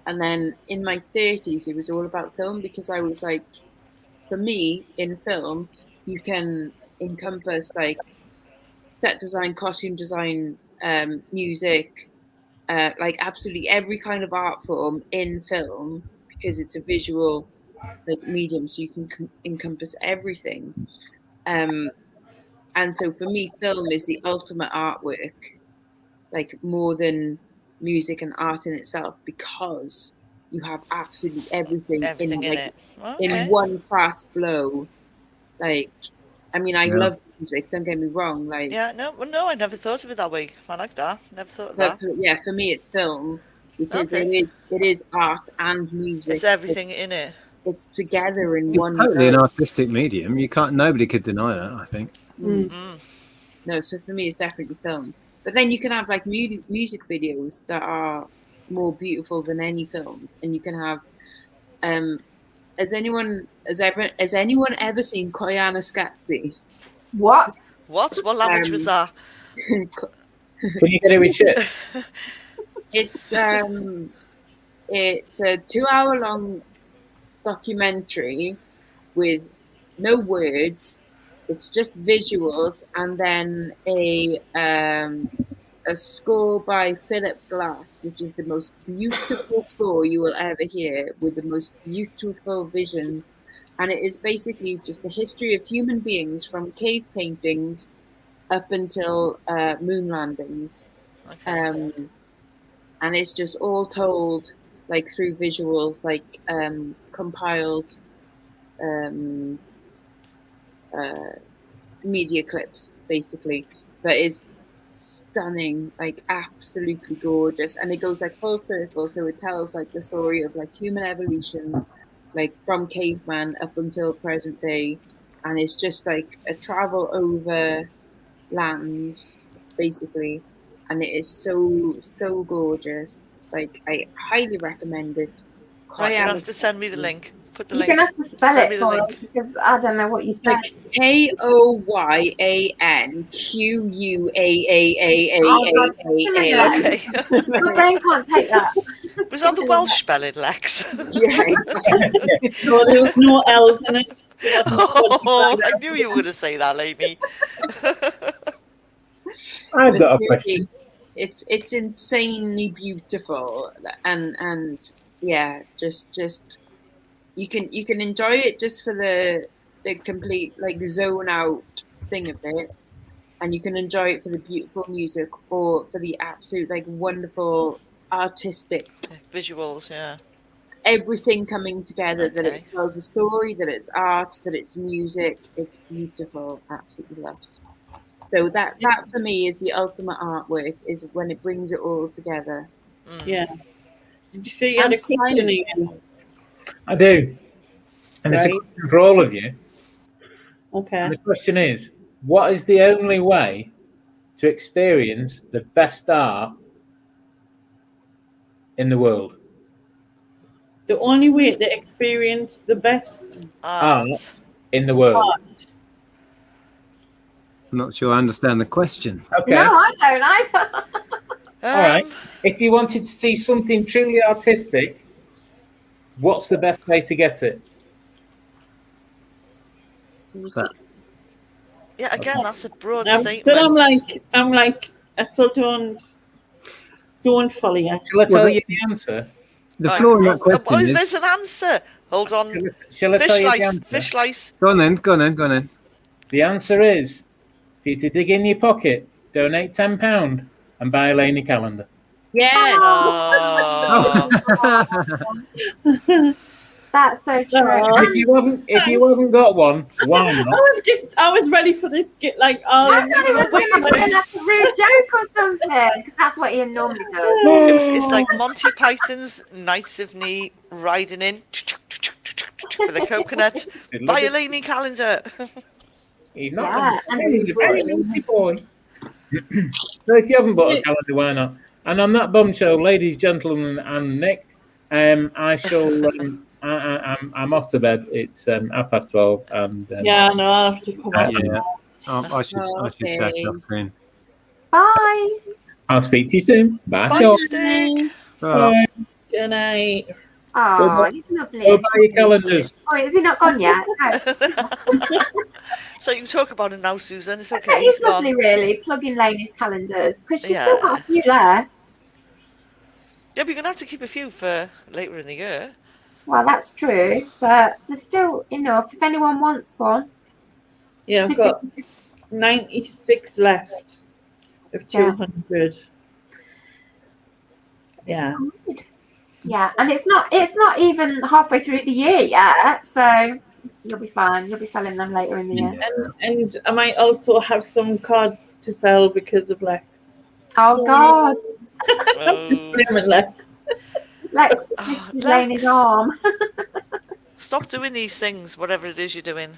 [SPEAKER 1] And then in my 30s, it was all about film because I was like, for me, in film, you can encompass like set design, costume design, music, like absolutely every kind of art form in film because it's a visual like medium, so you can encompass everything. Um, and so for me, film is the ultimate artwork, like more than music and art in itself, because you have absolutely everything in
[SPEAKER 3] Everything in
[SPEAKER 1] like
[SPEAKER 3] it.
[SPEAKER 1] in
[SPEAKER 3] Okay.
[SPEAKER 1] one fast blow. Like, I mean, I
[SPEAKER 7] Yeah.
[SPEAKER 1] love music. Don't get me wrong. Like,
[SPEAKER 3] Yeah, no, well, no, I never thought of it that way. I like that. Never thought of
[SPEAKER 1] but
[SPEAKER 3] that.
[SPEAKER 1] yeah, for me, it's film because
[SPEAKER 3] Okay.
[SPEAKER 1] it is art and music.
[SPEAKER 3] It's everything in it.
[SPEAKER 1] It's together in
[SPEAKER 7] It's
[SPEAKER 1] one
[SPEAKER 7] totally an
[SPEAKER 1] go.
[SPEAKER 7] artistic medium. You can't. Nobody could deny that. I think.
[SPEAKER 3] Mm.
[SPEAKER 1] No, so for me, it's definitely film. But then you can have like music videos that are more beautiful than any films, and you can have. Um, has anyone ever seen Koyana Scatzi?
[SPEAKER 2] What?
[SPEAKER 3] What? What language was that?
[SPEAKER 5] Can you get it with shit?
[SPEAKER 1] it's it's a 2 hour long documentary with no words. It's just visuals, and then a score by Philip Glass, which is the most beautiful score you will ever hear, with the most beautiful visions. And it is basically just the history of human beings from cave paintings up until moon landings.
[SPEAKER 3] Okay.
[SPEAKER 1] And it's just all told like through visuals, like compiled um, media clips, basically. But it's stunning, like absolutely gorgeous, and it goes like full circle. So it tells like the story of like human evolution, like from caveman up until present day, and it's just like a travel over lands, basically, and it is so gorgeous. Like I highly recommend it.
[SPEAKER 3] Right, you'll have
[SPEAKER 1] Koyana
[SPEAKER 3] to send me the link. Put the
[SPEAKER 2] You're
[SPEAKER 3] link.
[SPEAKER 2] gonna have to spell
[SPEAKER 3] Send
[SPEAKER 2] it
[SPEAKER 3] me the
[SPEAKER 2] for us
[SPEAKER 3] link.
[SPEAKER 2] because I don't know what you said.
[SPEAKER 1] like KOYANQUAAAAAAAA.
[SPEAKER 2] Oh, God.
[SPEAKER 3] Okay.
[SPEAKER 2] My brain can't take that.
[SPEAKER 3] Was that the Welsh spelling, Lex?
[SPEAKER 1] Yeah,
[SPEAKER 4] No, there was no L's in it. There wasn't
[SPEAKER 3] Oh, I knew you were going to say that, Lainey.
[SPEAKER 5] I've
[SPEAKER 1] but
[SPEAKER 5] got a
[SPEAKER 1] seriously,
[SPEAKER 5] question.
[SPEAKER 1] it's insanely beautiful, and yeah, just you can enjoy it just for the complete like zone out thing of it, and you can enjoy it for the beautiful music or for the absolute like wonderful artistic
[SPEAKER 3] Visuals, yeah.
[SPEAKER 1] everything coming together, that
[SPEAKER 3] Okay.
[SPEAKER 1] it tells a story, that it's art, that it's music. It's beautiful, absolutely loved. So that for me is the ultimate artwork, is when it brings it all together.
[SPEAKER 4] Yeah. Did you say you had
[SPEAKER 1] And
[SPEAKER 4] a question,
[SPEAKER 1] silence.
[SPEAKER 4] Ian?
[SPEAKER 5] I do. And it's a
[SPEAKER 4] Right.
[SPEAKER 5] question for all of you.
[SPEAKER 4] Okay.
[SPEAKER 5] And the question is, what is the only way to experience the best art in the world?
[SPEAKER 4] The only way to experience the best
[SPEAKER 3] Art.
[SPEAKER 5] Art in the world.
[SPEAKER 4] art.
[SPEAKER 7] I'm not sure I understand the question.
[SPEAKER 5] Okay.
[SPEAKER 2] No, I don't either.
[SPEAKER 5] All right. If you wanted to see something truly artistic, what's the best way to get it?
[SPEAKER 7] That-
[SPEAKER 3] Yeah, again, that's a broad
[SPEAKER 4] But
[SPEAKER 3] statement.
[SPEAKER 4] I'm like, I still don't fully actually.
[SPEAKER 5] Shall I tell
[SPEAKER 7] Well,
[SPEAKER 5] you the answer?
[SPEAKER 7] The flaw in that question
[SPEAKER 3] Oh,
[SPEAKER 7] is.
[SPEAKER 3] there's an answer. Hold on.
[SPEAKER 5] Shall I tell
[SPEAKER 3] Fish
[SPEAKER 5] you the
[SPEAKER 3] lice.
[SPEAKER 5] answer?
[SPEAKER 3] Fish lice.
[SPEAKER 7] Go on then.
[SPEAKER 5] The answer is for you to dig in your pocket, donate £10 and buy a Laney calendar.
[SPEAKER 1] Yeah.
[SPEAKER 3] Oh.
[SPEAKER 2] That's so true.
[SPEAKER 4] Oh.
[SPEAKER 5] If you haven't got one, why not?
[SPEAKER 4] I was ready for this. Like,
[SPEAKER 2] I thought it was going to be like a rude joke or something, because that's what Ian normally does.
[SPEAKER 3] It's like Monty Python's Knights of Knee riding in with a coconut. Buy a Laney calendar.
[SPEAKER 5] He's not.
[SPEAKER 2] Yeah, and
[SPEAKER 5] He's a very naughty boy. So if you haven't bought a calendar, why not? And on that bombshell, ladies, gentlemen, and Nick, I shall I'm off to bed. It's 12:30, and
[SPEAKER 4] Yeah, no, I'll have to come off.
[SPEAKER 7] Yeah. I should dash
[SPEAKER 1] Okay.
[SPEAKER 7] off soon.
[SPEAKER 2] Bye.
[SPEAKER 5] I'll speak to you soon. Bye.
[SPEAKER 3] Bye,
[SPEAKER 5] y'all.
[SPEAKER 3] Stick.
[SPEAKER 5] Bye.
[SPEAKER 4] Good night.
[SPEAKER 2] Oh, he's lovely.
[SPEAKER 5] Go buy your calendars.
[SPEAKER 2] Oh, is he not gone yet? No.
[SPEAKER 3] So you can talk about it now, Susan. It's
[SPEAKER 2] I
[SPEAKER 3] okay.
[SPEAKER 2] bet
[SPEAKER 3] He's
[SPEAKER 2] he's lovely,
[SPEAKER 3] gone.
[SPEAKER 2] really, plugging Lainey's calendars because she's still
[SPEAKER 3] Yeah.
[SPEAKER 2] got a few left.
[SPEAKER 3] Yeah, but you're gonna have to keep a few for later in the year.
[SPEAKER 2] Well, that's true, but there's still enough if anyone wants one.
[SPEAKER 4] Yeah, I've got 96 left of
[SPEAKER 2] Yeah.
[SPEAKER 4] 200. Yeah.
[SPEAKER 2] Good. Yeah, and it's not even halfway through the year yet, so you'll be fine. You'll be selling them later in the year.
[SPEAKER 4] And I might also have some cards to sell because of Lex.
[SPEAKER 2] Oh God,
[SPEAKER 4] Just blaming Lex.
[SPEAKER 2] Lex
[SPEAKER 3] Oh,
[SPEAKER 2] twisted
[SPEAKER 3] Lex.
[SPEAKER 2] Lainey's arm.
[SPEAKER 3] Stop doing these things, whatever it is you're doing.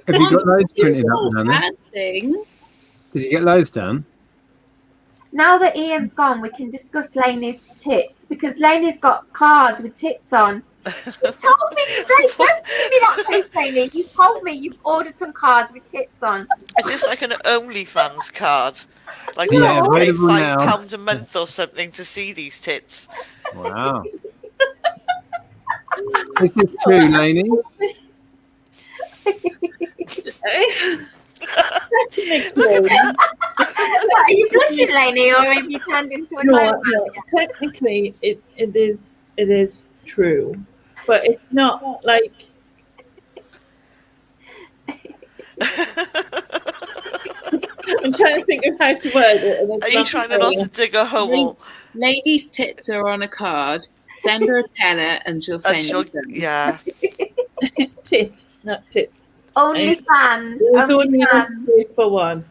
[SPEAKER 7] Have you got loads
[SPEAKER 1] It's
[SPEAKER 7] printed
[SPEAKER 1] not
[SPEAKER 7] up
[SPEAKER 1] a
[SPEAKER 7] down there?
[SPEAKER 1] bad thing.
[SPEAKER 7] Did you get loads done?
[SPEAKER 2] Now that Ian's gone, we can discuss Lainey's tits because Lainey's got cards with tits on. She told me straight. Don't give me that face, Lainey. You told me you've ordered some cards with tits on.
[SPEAKER 3] Is this like an OnlyFans card? Like,
[SPEAKER 7] Yeah,
[SPEAKER 3] you have to pay
[SPEAKER 7] available now.
[SPEAKER 3] £5 a month or something to see these tits?
[SPEAKER 7] Wow. Is this true, Lainey?
[SPEAKER 2] Are you blushing, Lainey, or have you turned into a
[SPEAKER 4] No,
[SPEAKER 2] clone?
[SPEAKER 4] no, technically it is true, but it's not like I'm trying to think of how to word it. And it's
[SPEAKER 3] Are you trying not to dig a hole?
[SPEAKER 1] Lady's tits are on a card. Send her a tenner and she'll
[SPEAKER 3] And
[SPEAKER 1] send
[SPEAKER 3] she'll,
[SPEAKER 1] you them.
[SPEAKER 3] yeah.
[SPEAKER 4] tit, not tits.
[SPEAKER 2] Only fans.
[SPEAKER 4] There's
[SPEAKER 2] Only
[SPEAKER 4] only enough
[SPEAKER 2] fans.
[SPEAKER 4] space for one.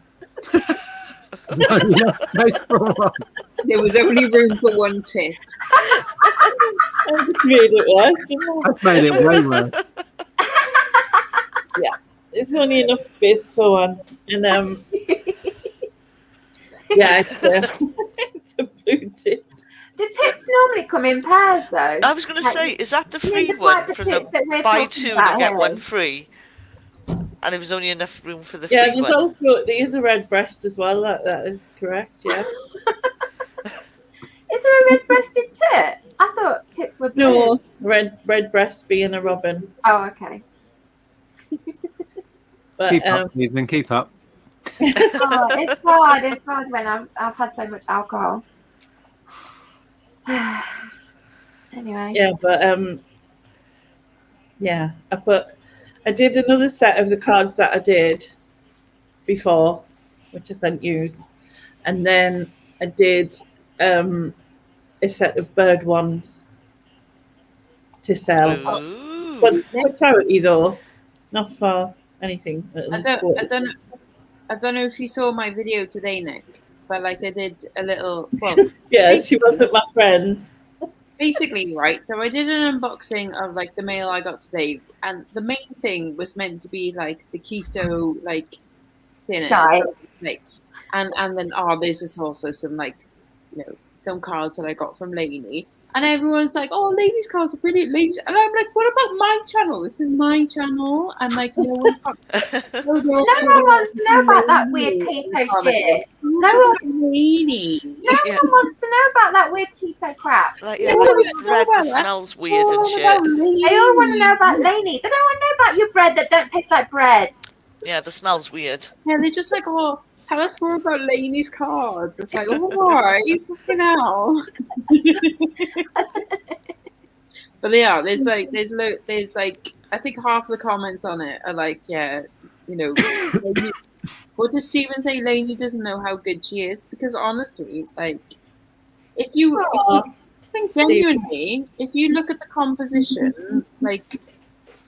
[SPEAKER 1] There was only room for one tit.
[SPEAKER 4] I just made it worse. didn't I?
[SPEAKER 7] I've made it way worse.
[SPEAKER 4] There's only enough space for one, and yeah, it's a blue tit.
[SPEAKER 2] Do tits normally come in pairs, though?
[SPEAKER 3] I was going to say, is that the
[SPEAKER 2] You mean
[SPEAKER 3] free
[SPEAKER 2] the
[SPEAKER 3] one
[SPEAKER 2] type of
[SPEAKER 3] from
[SPEAKER 2] tits
[SPEAKER 3] the
[SPEAKER 2] that we're
[SPEAKER 3] buy
[SPEAKER 2] talking
[SPEAKER 3] two
[SPEAKER 2] about
[SPEAKER 3] and get
[SPEAKER 2] here?
[SPEAKER 3] one free? And there was only enough room for the
[SPEAKER 4] Yeah,
[SPEAKER 3] free
[SPEAKER 4] there's
[SPEAKER 3] one.
[SPEAKER 4] also there is a red breast as well. That is correct. Yeah.
[SPEAKER 2] Is there a red-breasted tit? I thought tits were blue.
[SPEAKER 4] No, red breast being a robin,
[SPEAKER 2] Oh, okay.
[SPEAKER 4] but
[SPEAKER 7] Keep up, Susan, keep up.
[SPEAKER 2] Oh, it's hard. It's hard when I've had so much alcohol. Anyway.
[SPEAKER 4] yeah, but yeah, I did another set of the cards that I did before, which I sent you, and then I did a set of bird ones to sell,
[SPEAKER 3] Ooh.
[SPEAKER 4] but for charity though, not for anything.
[SPEAKER 1] I don't know if you saw my video today, Nick, but like I did a little. Well,
[SPEAKER 4] Yeah, she wasn't my friend.
[SPEAKER 1] basically, right. So I did an unboxing of like the mail I got today, and the main thing was meant to be like the keto like dinner,
[SPEAKER 2] Shy.
[SPEAKER 1] like, and then there's just also some like some cards that I got from Lainey. And everyone's like, "Oh, Lainey's cards are brilliant, ladies." And I'm like, "What about my channel? This is my channel." And like, no one's got.
[SPEAKER 2] No one wants to know about that weird keto shit. No one
[SPEAKER 1] Lainey.
[SPEAKER 3] Yeah.
[SPEAKER 2] wants to know about that weird keto crap.
[SPEAKER 3] Like,
[SPEAKER 1] Yeah,
[SPEAKER 3] yeah,
[SPEAKER 1] what
[SPEAKER 3] like
[SPEAKER 1] do we know
[SPEAKER 3] bread
[SPEAKER 1] about
[SPEAKER 3] that
[SPEAKER 1] that?
[SPEAKER 3] smells weird and shit.
[SPEAKER 2] They all want to know about Lainey. They don't want to know about your bread that don't taste like bread.
[SPEAKER 3] Yeah, the smell's weird.
[SPEAKER 1] Yeah, they're just like, "Oh, tell us more about Lainey's cards." It's like, "Oh, all right, fucking hell." But yeah, there's like I think half the comments on it are like, yeah, Lainey, what does Steven say? Lainey doesn't know how good she is, because honestly, like, if you
[SPEAKER 4] Thanks, Steve.
[SPEAKER 1] genuinely, if you look at the composition, like,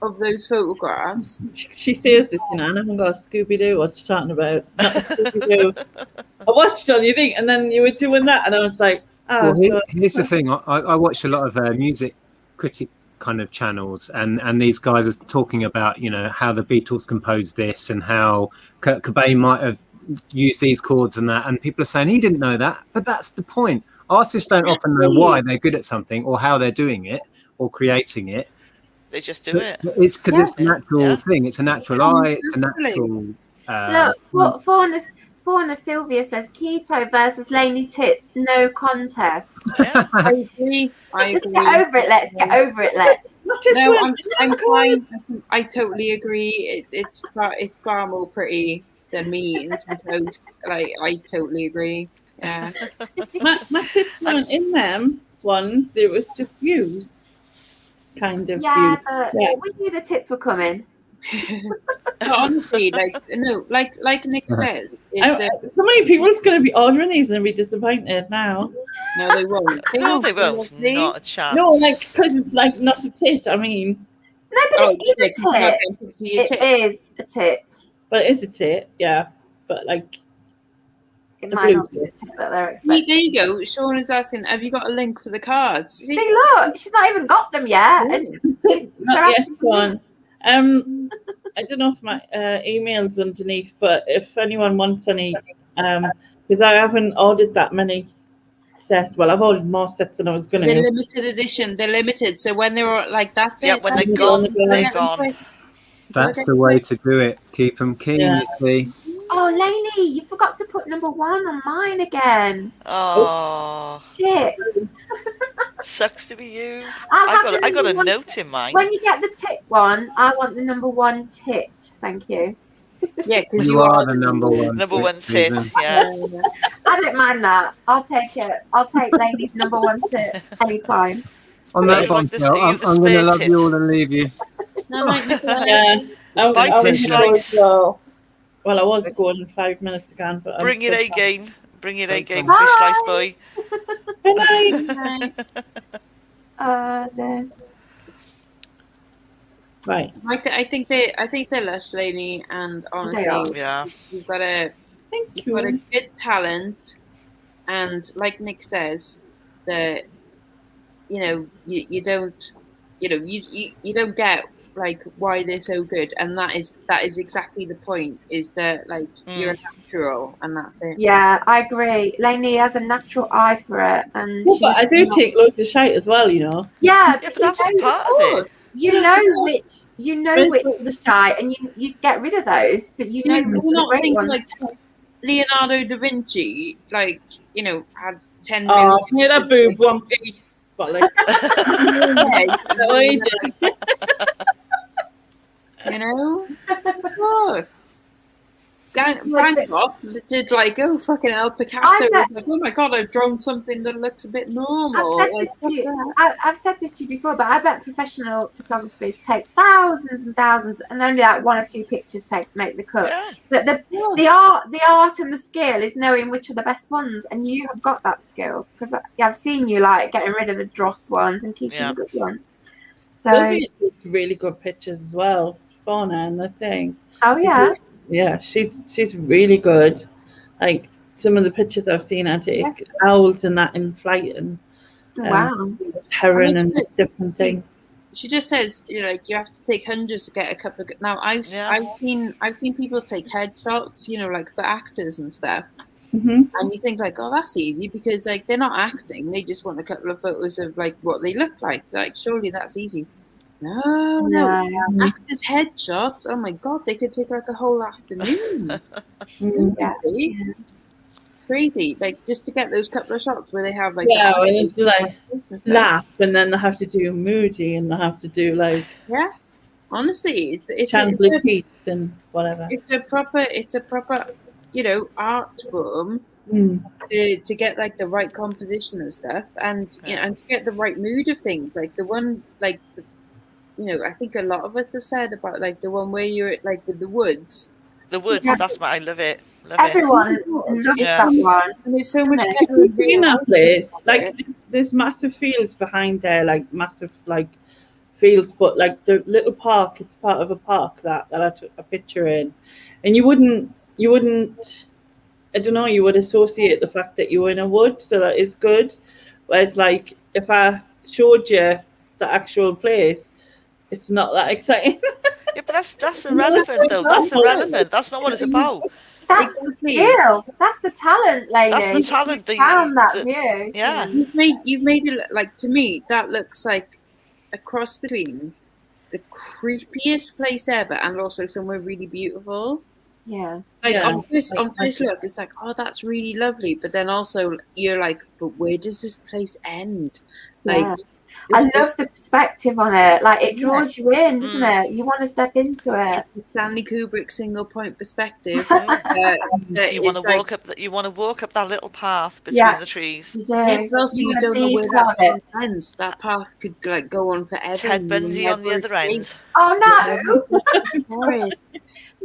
[SPEAKER 1] of those photographs,
[SPEAKER 4] She says this, and I haven't got a Scooby Doo. What you talking about? Not a Scooby Doo. I watched on you think, and then you were doing that, and I was like,
[SPEAKER 7] Well, here's the thing. I watch a lot of music critic kind of channels, and these guys are talking about how the Beatles composed this and how Kurt Cobain might have used these chords and that, and people are saying he didn't know that, but that's the point. Artists don't often know why they're good at something or how they're doing it or creating it.
[SPEAKER 3] They just do it.
[SPEAKER 7] It's because it's a natural
[SPEAKER 3] Yeah.
[SPEAKER 7] thing. It's a natural eye. It's a natural.
[SPEAKER 2] Look, what Fauna Sylvia says, keto versus Laney Tits, no contest.
[SPEAKER 3] Yeah.
[SPEAKER 1] I agree.
[SPEAKER 2] Just get over it, let's get over it, let's.
[SPEAKER 1] No, I'm fine. I totally agree. It's far more pretty than me eating some toast. Like, I totally agree. Yeah.
[SPEAKER 4] My tits weren't in them ones. There was just views, kind of.
[SPEAKER 2] Yeah,
[SPEAKER 4] views.
[SPEAKER 2] but
[SPEAKER 4] Yeah.
[SPEAKER 2] we knew the tits were coming.
[SPEAKER 1] But honestly, like Nick says,
[SPEAKER 4] So many people's going to be ordering these and be disappointed now.
[SPEAKER 1] no, they won't.
[SPEAKER 3] No, they won't. Not a chance.
[SPEAKER 4] No, like because it's like not a tit. I mean,
[SPEAKER 2] No, but
[SPEAKER 1] Oh,
[SPEAKER 2] it is
[SPEAKER 1] Nick,
[SPEAKER 2] a
[SPEAKER 1] it's not
[SPEAKER 2] tit.
[SPEAKER 1] going to be a
[SPEAKER 2] It
[SPEAKER 1] tit.
[SPEAKER 2] is a tit.
[SPEAKER 4] but it is a tit. Yeah, but like
[SPEAKER 2] It
[SPEAKER 4] The
[SPEAKER 2] might
[SPEAKER 4] blue
[SPEAKER 2] not be a
[SPEAKER 4] tit.
[SPEAKER 2] tit that they're
[SPEAKER 1] See,
[SPEAKER 2] expecting.
[SPEAKER 1] there you go. Sean is asking, have you got a link for the cards? See,
[SPEAKER 2] See, look, she's not even got them yet. And they're
[SPEAKER 4] not yet
[SPEAKER 2] asking for
[SPEAKER 4] gone. I don't know if my email's underneath, but if anyone wants any, because I haven't ordered that many sets. Well, I've ordered more sets than I was going
[SPEAKER 1] they're
[SPEAKER 4] to.
[SPEAKER 1] limited edition. They're limited. So when they're like, that's
[SPEAKER 3] Yeah,
[SPEAKER 1] it.
[SPEAKER 3] when they're
[SPEAKER 1] that's
[SPEAKER 3] gone,
[SPEAKER 1] it.
[SPEAKER 3] they're gone.
[SPEAKER 7] That's the way to do it. Keep them keen,
[SPEAKER 4] Yeah.
[SPEAKER 7] you see.
[SPEAKER 2] Oh, Lainey, you forgot to put number 1 on mine again.
[SPEAKER 3] Oh,
[SPEAKER 2] Shit.
[SPEAKER 3] sucks to be you.
[SPEAKER 2] I'll
[SPEAKER 3] I
[SPEAKER 2] have
[SPEAKER 3] got
[SPEAKER 2] the
[SPEAKER 3] I got
[SPEAKER 2] number
[SPEAKER 3] a
[SPEAKER 2] one.
[SPEAKER 3] note in mine.
[SPEAKER 2] When you get the tit one, I want the number 1 tit. Thank you.
[SPEAKER 1] Yeah, because
[SPEAKER 7] You are the number one.
[SPEAKER 3] Number one
[SPEAKER 7] tit,
[SPEAKER 3] tit.
[SPEAKER 7] Susan.
[SPEAKER 3] Yeah.
[SPEAKER 2] I don't mind that. I'll take it. I'll take Lainey's number 1 tit anytime.
[SPEAKER 7] On
[SPEAKER 3] Are
[SPEAKER 7] that
[SPEAKER 3] you like this-
[SPEAKER 7] bombshell,
[SPEAKER 3] are you
[SPEAKER 7] I'm
[SPEAKER 3] the
[SPEAKER 7] going to
[SPEAKER 3] spare
[SPEAKER 7] love
[SPEAKER 3] tit?
[SPEAKER 7] you all and leave you.
[SPEAKER 1] No, like,
[SPEAKER 4] Yeah,
[SPEAKER 3] Bye,
[SPEAKER 4] I was
[SPEAKER 3] fish
[SPEAKER 4] gonna go
[SPEAKER 3] lice.
[SPEAKER 4] as well. Well, I was going 5 minutes ago, but
[SPEAKER 3] Bring
[SPEAKER 4] I'm
[SPEAKER 3] it
[SPEAKER 4] still
[SPEAKER 3] A game. Bring it A game,
[SPEAKER 2] Bye.
[SPEAKER 3] fish lice boy.
[SPEAKER 4] Good night.
[SPEAKER 2] Dear.
[SPEAKER 4] Right.
[SPEAKER 1] I think they're lush, Lainey, and
[SPEAKER 2] are.
[SPEAKER 1] honestly,
[SPEAKER 3] Yeah.
[SPEAKER 1] you've got a
[SPEAKER 4] Thank
[SPEAKER 1] you've got a
[SPEAKER 4] you.
[SPEAKER 1] good talent, and like Nick says, that you don't you don't get like why they're so good, and that is exactly the point. Is that like you're a natural, and that's it.
[SPEAKER 2] Yeah, I agree. Lainey has a natural eye for it, and
[SPEAKER 4] Yeah, but
[SPEAKER 2] she's
[SPEAKER 4] I do
[SPEAKER 2] not-
[SPEAKER 4] take loads of shite as well, you know.
[SPEAKER 2] Yeah,
[SPEAKER 3] Yeah, but that's part of it.
[SPEAKER 2] you know which are the shy, and you get rid of those, but you know
[SPEAKER 1] Do
[SPEAKER 2] which
[SPEAKER 1] you
[SPEAKER 2] are the
[SPEAKER 1] not
[SPEAKER 2] great
[SPEAKER 1] think
[SPEAKER 2] ones.
[SPEAKER 1] like Leonardo da Vinci, like had 10
[SPEAKER 4] Oh,
[SPEAKER 1] million?
[SPEAKER 4] near that boob, wonky. But like,
[SPEAKER 1] Yeah,
[SPEAKER 4] what he did.
[SPEAKER 1] of course. Van Gogh did like, oh fucking hell, Picasso was like, oh my god, I've drawn something that looks a bit normal.
[SPEAKER 2] I've said this to you before, but I bet professional photographers take thousands and thousands, and only like 1 or 2 pictures make the cut.
[SPEAKER 3] Yeah.
[SPEAKER 2] But the art and the skill is knowing which are the best ones, and you have got that skill because I've seen you like getting rid of the dross ones and keeping the good ones. So,
[SPEAKER 4] Sylvia takes really good pictures as well. Fauna and the thing.
[SPEAKER 2] oh yeah.
[SPEAKER 4] Yeah, she's really good. Like some of the pictures I've seen, I take owls and that in flight and
[SPEAKER 2] Wow.
[SPEAKER 4] heron and different things.
[SPEAKER 1] She just says, you have to take hundreds to get a couple of. Now I've seen people take headshots, like for actors and stuff, and you think like, oh, that's easy because like they're not acting; they just want a couple of photos of like what they look like. Like surely that's easy. No. Actors' headshots. Oh my god, they could take like a whole afternoon. Crazy. Like just to get those couple of shots where they have like
[SPEAKER 4] and it's like laugh, and then they have to do moody, and they have to do like
[SPEAKER 1] honestly, it's
[SPEAKER 4] Chandler Keith and whatever.
[SPEAKER 1] It's a proper art form to get like the right composition of stuff and and to get the right mood of things. Like the one like I think a lot of us have said about like the one where you're like with the woods.
[SPEAKER 3] The woods, that's what I love it.
[SPEAKER 2] Everyone loves that one.
[SPEAKER 1] And there's so many
[SPEAKER 4] in that place. Like there's massive fields behind there, like massive like fields, but like the little park, it's part of a park that I took a picture in. And you wouldn't I don't know, you would associate the fact that you were in a wood, so that is good. Whereas like if I showed you the actual place, it's not that exciting.
[SPEAKER 3] Yeah, but that's irrelevant though. That's irrelevant. That's not what it's about.
[SPEAKER 2] That's the skill. That's the talent, lady.
[SPEAKER 3] That's the talent.
[SPEAKER 2] You found that view.
[SPEAKER 3] Yeah.
[SPEAKER 1] You've made it like, to me that looks like a cross between the creepiest place ever, and also somewhere really beautiful.
[SPEAKER 2] Yeah.
[SPEAKER 1] Like
[SPEAKER 4] Yeah.
[SPEAKER 1] on first look, it's like, oh, that's really lovely, but then also you're like, but where does this place end? Like,
[SPEAKER 2] Yeah. I
[SPEAKER 1] this-
[SPEAKER 2] love the perspective on it. Like it
[SPEAKER 1] Yeah.
[SPEAKER 2] draws you in, doesn't it? You want to step into it.
[SPEAKER 1] it's the Stanley Kubrick single point perspective.
[SPEAKER 3] You want to walk up. You want to walk up that little path between
[SPEAKER 2] Yeah.
[SPEAKER 3] the trees.
[SPEAKER 2] You do.
[SPEAKER 1] Yeah, but also you
[SPEAKER 2] wanna
[SPEAKER 1] don't know
[SPEAKER 2] be
[SPEAKER 1] where
[SPEAKER 2] part
[SPEAKER 1] that
[SPEAKER 2] of it.
[SPEAKER 1] path ends. That path could like go on forever.
[SPEAKER 3] Ted
[SPEAKER 1] and you'll
[SPEAKER 3] Bundy on the
[SPEAKER 1] never
[SPEAKER 3] other
[SPEAKER 1] escape.
[SPEAKER 3] end.
[SPEAKER 2] Oh no.
[SPEAKER 1] Forest.
[SPEAKER 2] No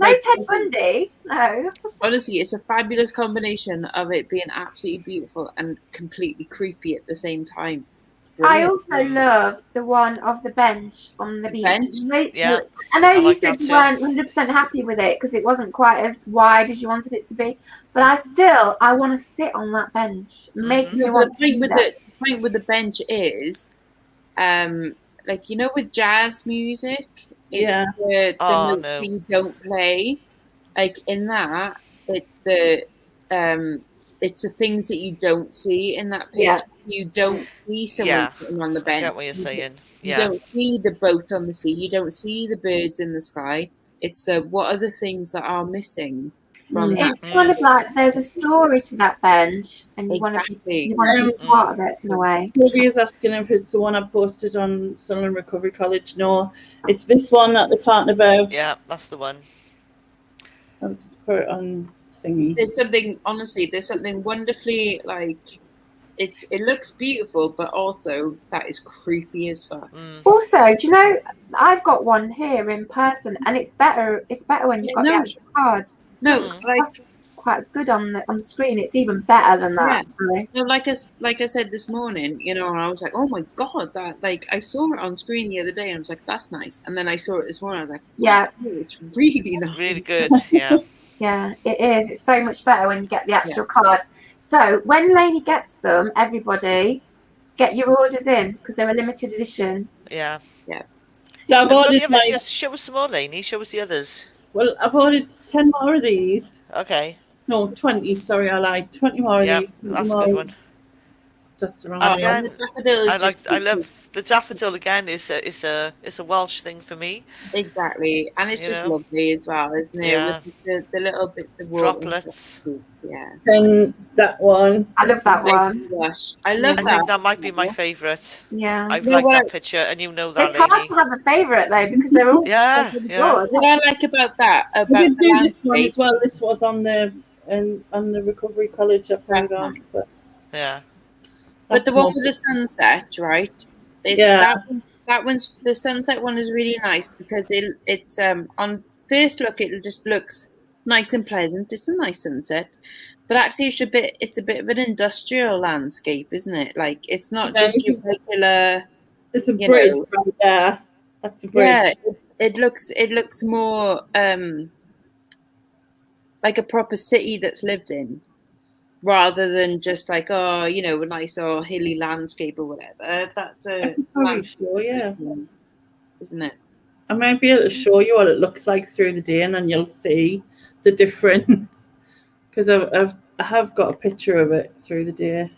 [SPEAKER 1] Like,
[SPEAKER 2] Ted Bundy. No.
[SPEAKER 1] honestly, it's a fabulous combination of it being absolutely beautiful and completely creepy at the same time.
[SPEAKER 2] I
[SPEAKER 1] Brilliant.
[SPEAKER 2] also love the one of the bench on the beach.
[SPEAKER 1] Bench?
[SPEAKER 3] Yeah,
[SPEAKER 2] I know
[SPEAKER 3] I
[SPEAKER 2] you
[SPEAKER 3] like
[SPEAKER 2] said
[SPEAKER 3] that
[SPEAKER 2] you
[SPEAKER 3] too.
[SPEAKER 2] weren't 100% happy with it because it wasn't quite as wide as you wanted it to be, but I want to sit on that bench. It makes me
[SPEAKER 1] No, but
[SPEAKER 2] want
[SPEAKER 1] the
[SPEAKER 2] to be
[SPEAKER 1] point with
[SPEAKER 2] there.
[SPEAKER 1] the point with the bench is, like, you know, with jazz music, it's
[SPEAKER 4] Yeah.
[SPEAKER 1] the
[SPEAKER 3] Oh,
[SPEAKER 1] notes
[SPEAKER 3] no.
[SPEAKER 1] that you don't play. Like in that, it's the things that you don't see in that picture.
[SPEAKER 2] Yeah.
[SPEAKER 1] You don't see someone
[SPEAKER 3] Yeah,
[SPEAKER 1] sitting on the
[SPEAKER 3] I
[SPEAKER 1] bench.
[SPEAKER 3] get what you're saying.
[SPEAKER 1] You
[SPEAKER 3] Yeah,
[SPEAKER 1] don't see the boat on the sea. You don't see the birds in the sky. It's the what are the things that are missing from that.
[SPEAKER 2] It's kind of like there's a story to that bench, and you want to
[SPEAKER 1] Exactly.
[SPEAKER 2] be part of it in a way.
[SPEAKER 4] Toby is asking if it's the one I posted on Sunderland Recovery College. No, it's this one that they're talking about.
[SPEAKER 3] yeah, that's the one.
[SPEAKER 4] I'll just put it on thingy.
[SPEAKER 1] There's something honestly. There's something wonderfully like it looks beautiful, but also that is creepy as fuck.
[SPEAKER 2] Also, do you know I've got one here in person, and it's better. It's better when you've got the
[SPEAKER 1] No.
[SPEAKER 2] actual card.
[SPEAKER 1] No,
[SPEAKER 3] Mhm.
[SPEAKER 1] like
[SPEAKER 2] That's quite as good on the screen. It's even better than that.
[SPEAKER 1] Yeah.
[SPEAKER 2] So.
[SPEAKER 1] no, like I said this morning, you know, and I was like, oh my god, that like I saw it on screen the other day, and I was like, that's nice. And then I saw it this morning, I was like,
[SPEAKER 2] Yeah.
[SPEAKER 1] wow, it's really nice.
[SPEAKER 3] Really good. Yeah.
[SPEAKER 2] Yeah, it is. It's so much better when you get the actual card. So when Lainey gets them, everybody get your orders in because they're a limited edition.
[SPEAKER 3] Yeah.
[SPEAKER 4] So I've
[SPEAKER 3] Have you got the
[SPEAKER 4] ordered
[SPEAKER 3] others?
[SPEAKER 4] like,
[SPEAKER 3] Just show us some more, Lainey. Show us the others.
[SPEAKER 4] well, I've ordered 10 more of these.
[SPEAKER 3] Okay.
[SPEAKER 4] No, 20. Sorry, I lied. 20 more
[SPEAKER 3] Yeah,
[SPEAKER 4] of these. 20
[SPEAKER 3] that's a
[SPEAKER 4] more.
[SPEAKER 3] good one.
[SPEAKER 4] That's the wrong
[SPEAKER 3] And
[SPEAKER 4] one.
[SPEAKER 3] again,
[SPEAKER 1] the daffodil is
[SPEAKER 3] I love the daffodil again. It's a Welsh thing for me.
[SPEAKER 1] exactly, and it's
[SPEAKER 3] You
[SPEAKER 1] just
[SPEAKER 3] know?
[SPEAKER 1] lovely as well, isn't it?
[SPEAKER 3] Yeah.
[SPEAKER 1] With the little bits of water and
[SPEAKER 3] Droplets.
[SPEAKER 1] yeah.
[SPEAKER 4] Then that one.
[SPEAKER 2] I love that
[SPEAKER 1] Nice
[SPEAKER 2] one.
[SPEAKER 1] blush. I love
[SPEAKER 3] I
[SPEAKER 1] that.
[SPEAKER 3] think that might be my favourite.
[SPEAKER 2] Yeah.
[SPEAKER 3] I've
[SPEAKER 1] You know
[SPEAKER 3] liked
[SPEAKER 1] what
[SPEAKER 3] that
[SPEAKER 1] I-
[SPEAKER 3] picture, and you know that,
[SPEAKER 2] It's hard
[SPEAKER 3] Lainey.
[SPEAKER 2] to have a favourite though because they're all
[SPEAKER 3] Yeah,
[SPEAKER 2] really
[SPEAKER 3] yeah.
[SPEAKER 2] good.
[SPEAKER 1] What I like about that,
[SPEAKER 4] We
[SPEAKER 1] about
[SPEAKER 4] did
[SPEAKER 1] the
[SPEAKER 4] do this one
[SPEAKER 1] landscape,
[SPEAKER 4] as well. This was on the Recovery College. I put
[SPEAKER 1] That's
[SPEAKER 4] it on.
[SPEAKER 1] nice.
[SPEAKER 4] But
[SPEAKER 3] Yeah.
[SPEAKER 1] but the
[SPEAKER 4] that's
[SPEAKER 1] one
[SPEAKER 4] more-
[SPEAKER 1] with the sunset, right?
[SPEAKER 4] Yeah.
[SPEAKER 1] That one's the sunset one is really nice because it's on first look it just looks nice and pleasant. It's a nice sunset, but actually it's a bit of an industrial landscape, isn't it? Like it's not
[SPEAKER 4] Yeah,
[SPEAKER 1] just your regular.
[SPEAKER 4] There's a
[SPEAKER 1] you
[SPEAKER 4] bridge
[SPEAKER 1] know.
[SPEAKER 4] right there. That's a bridge.
[SPEAKER 1] Yeah, it looks more like a proper city that's lived in, rather than just like, oh, you know, a nice or hilly landscape or whatever. That's
[SPEAKER 4] I
[SPEAKER 1] a
[SPEAKER 4] could probably
[SPEAKER 1] landscape,
[SPEAKER 4] show you.
[SPEAKER 1] isn't it?
[SPEAKER 4] I might be able to show you what it looks like through the day, and then you'll see the difference. Because I have got a picture of it through the day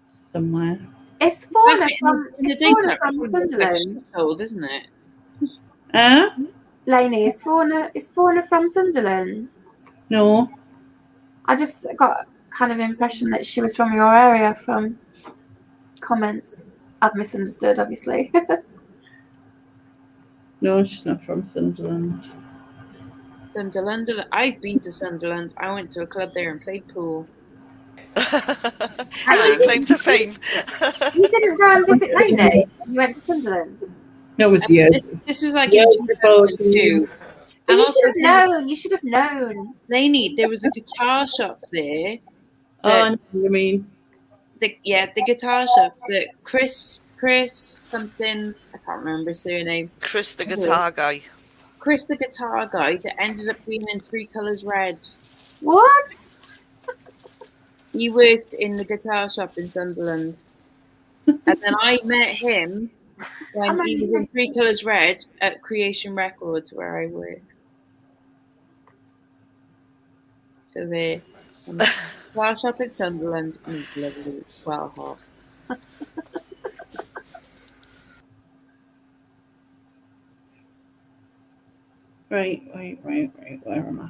[SPEAKER 4] somewhere.
[SPEAKER 2] It's Fauna
[SPEAKER 1] Actually,
[SPEAKER 2] from,
[SPEAKER 1] in the
[SPEAKER 2] it's Fauna
[SPEAKER 1] daytime,
[SPEAKER 2] from
[SPEAKER 1] it looks like
[SPEAKER 2] Sunderland.
[SPEAKER 1] she's told, isn't it?
[SPEAKER 2] Lainey, is Fauna from Sunderland?
[SPEAKER 4] No.
[SPEAKER 2] I just got kind of impression that she was from your area from comments. I've misunderstood, obviously.
[SPEAKER 4] No, she's not from Sunderland.
[SPEAKER 1] Sunderland. I've been to Sunderland. I went to a club there and played pool.
[SPEAKER 3] So you claim to fame.
[SPEAKER 2] You didn't go and visit Lainey. You went to Sunderland.
[SPEAKER 4] No, it was years.
[SPEAKER 1] This was like
[SPEAKER 4] Yeah,
[SPEAKER 1] in 2002.
[SPEAKER 2] But
[SPEAKER 1] And
[SPEAKER 2] you
[SPEAKER 1] also,
[SPEAKER 2] should have known. You should have known.
[SPEAKER 1] there was a guitar shop there.
[SPEAKER 4] Oh, I know what you mean.
[SPEAKER 1] The guitar shop that Chris something, I can't remember his surname.
[SPEAKER 3] Chris, the guitar guy.
[SPEAKER 1] Chris the guitar guy that ended up being in Three Colours Red.
[SPEAKER 2] What?
[SPEAKER 1] He worked in the guitar shop in Sunderland. And then I met him when he was in Three Colours Red at Creation Records where I worked. So there. Guitar shop in Sunderland, and he's lovely. Well hot.
[SPEAKER 4] Right. Where am I?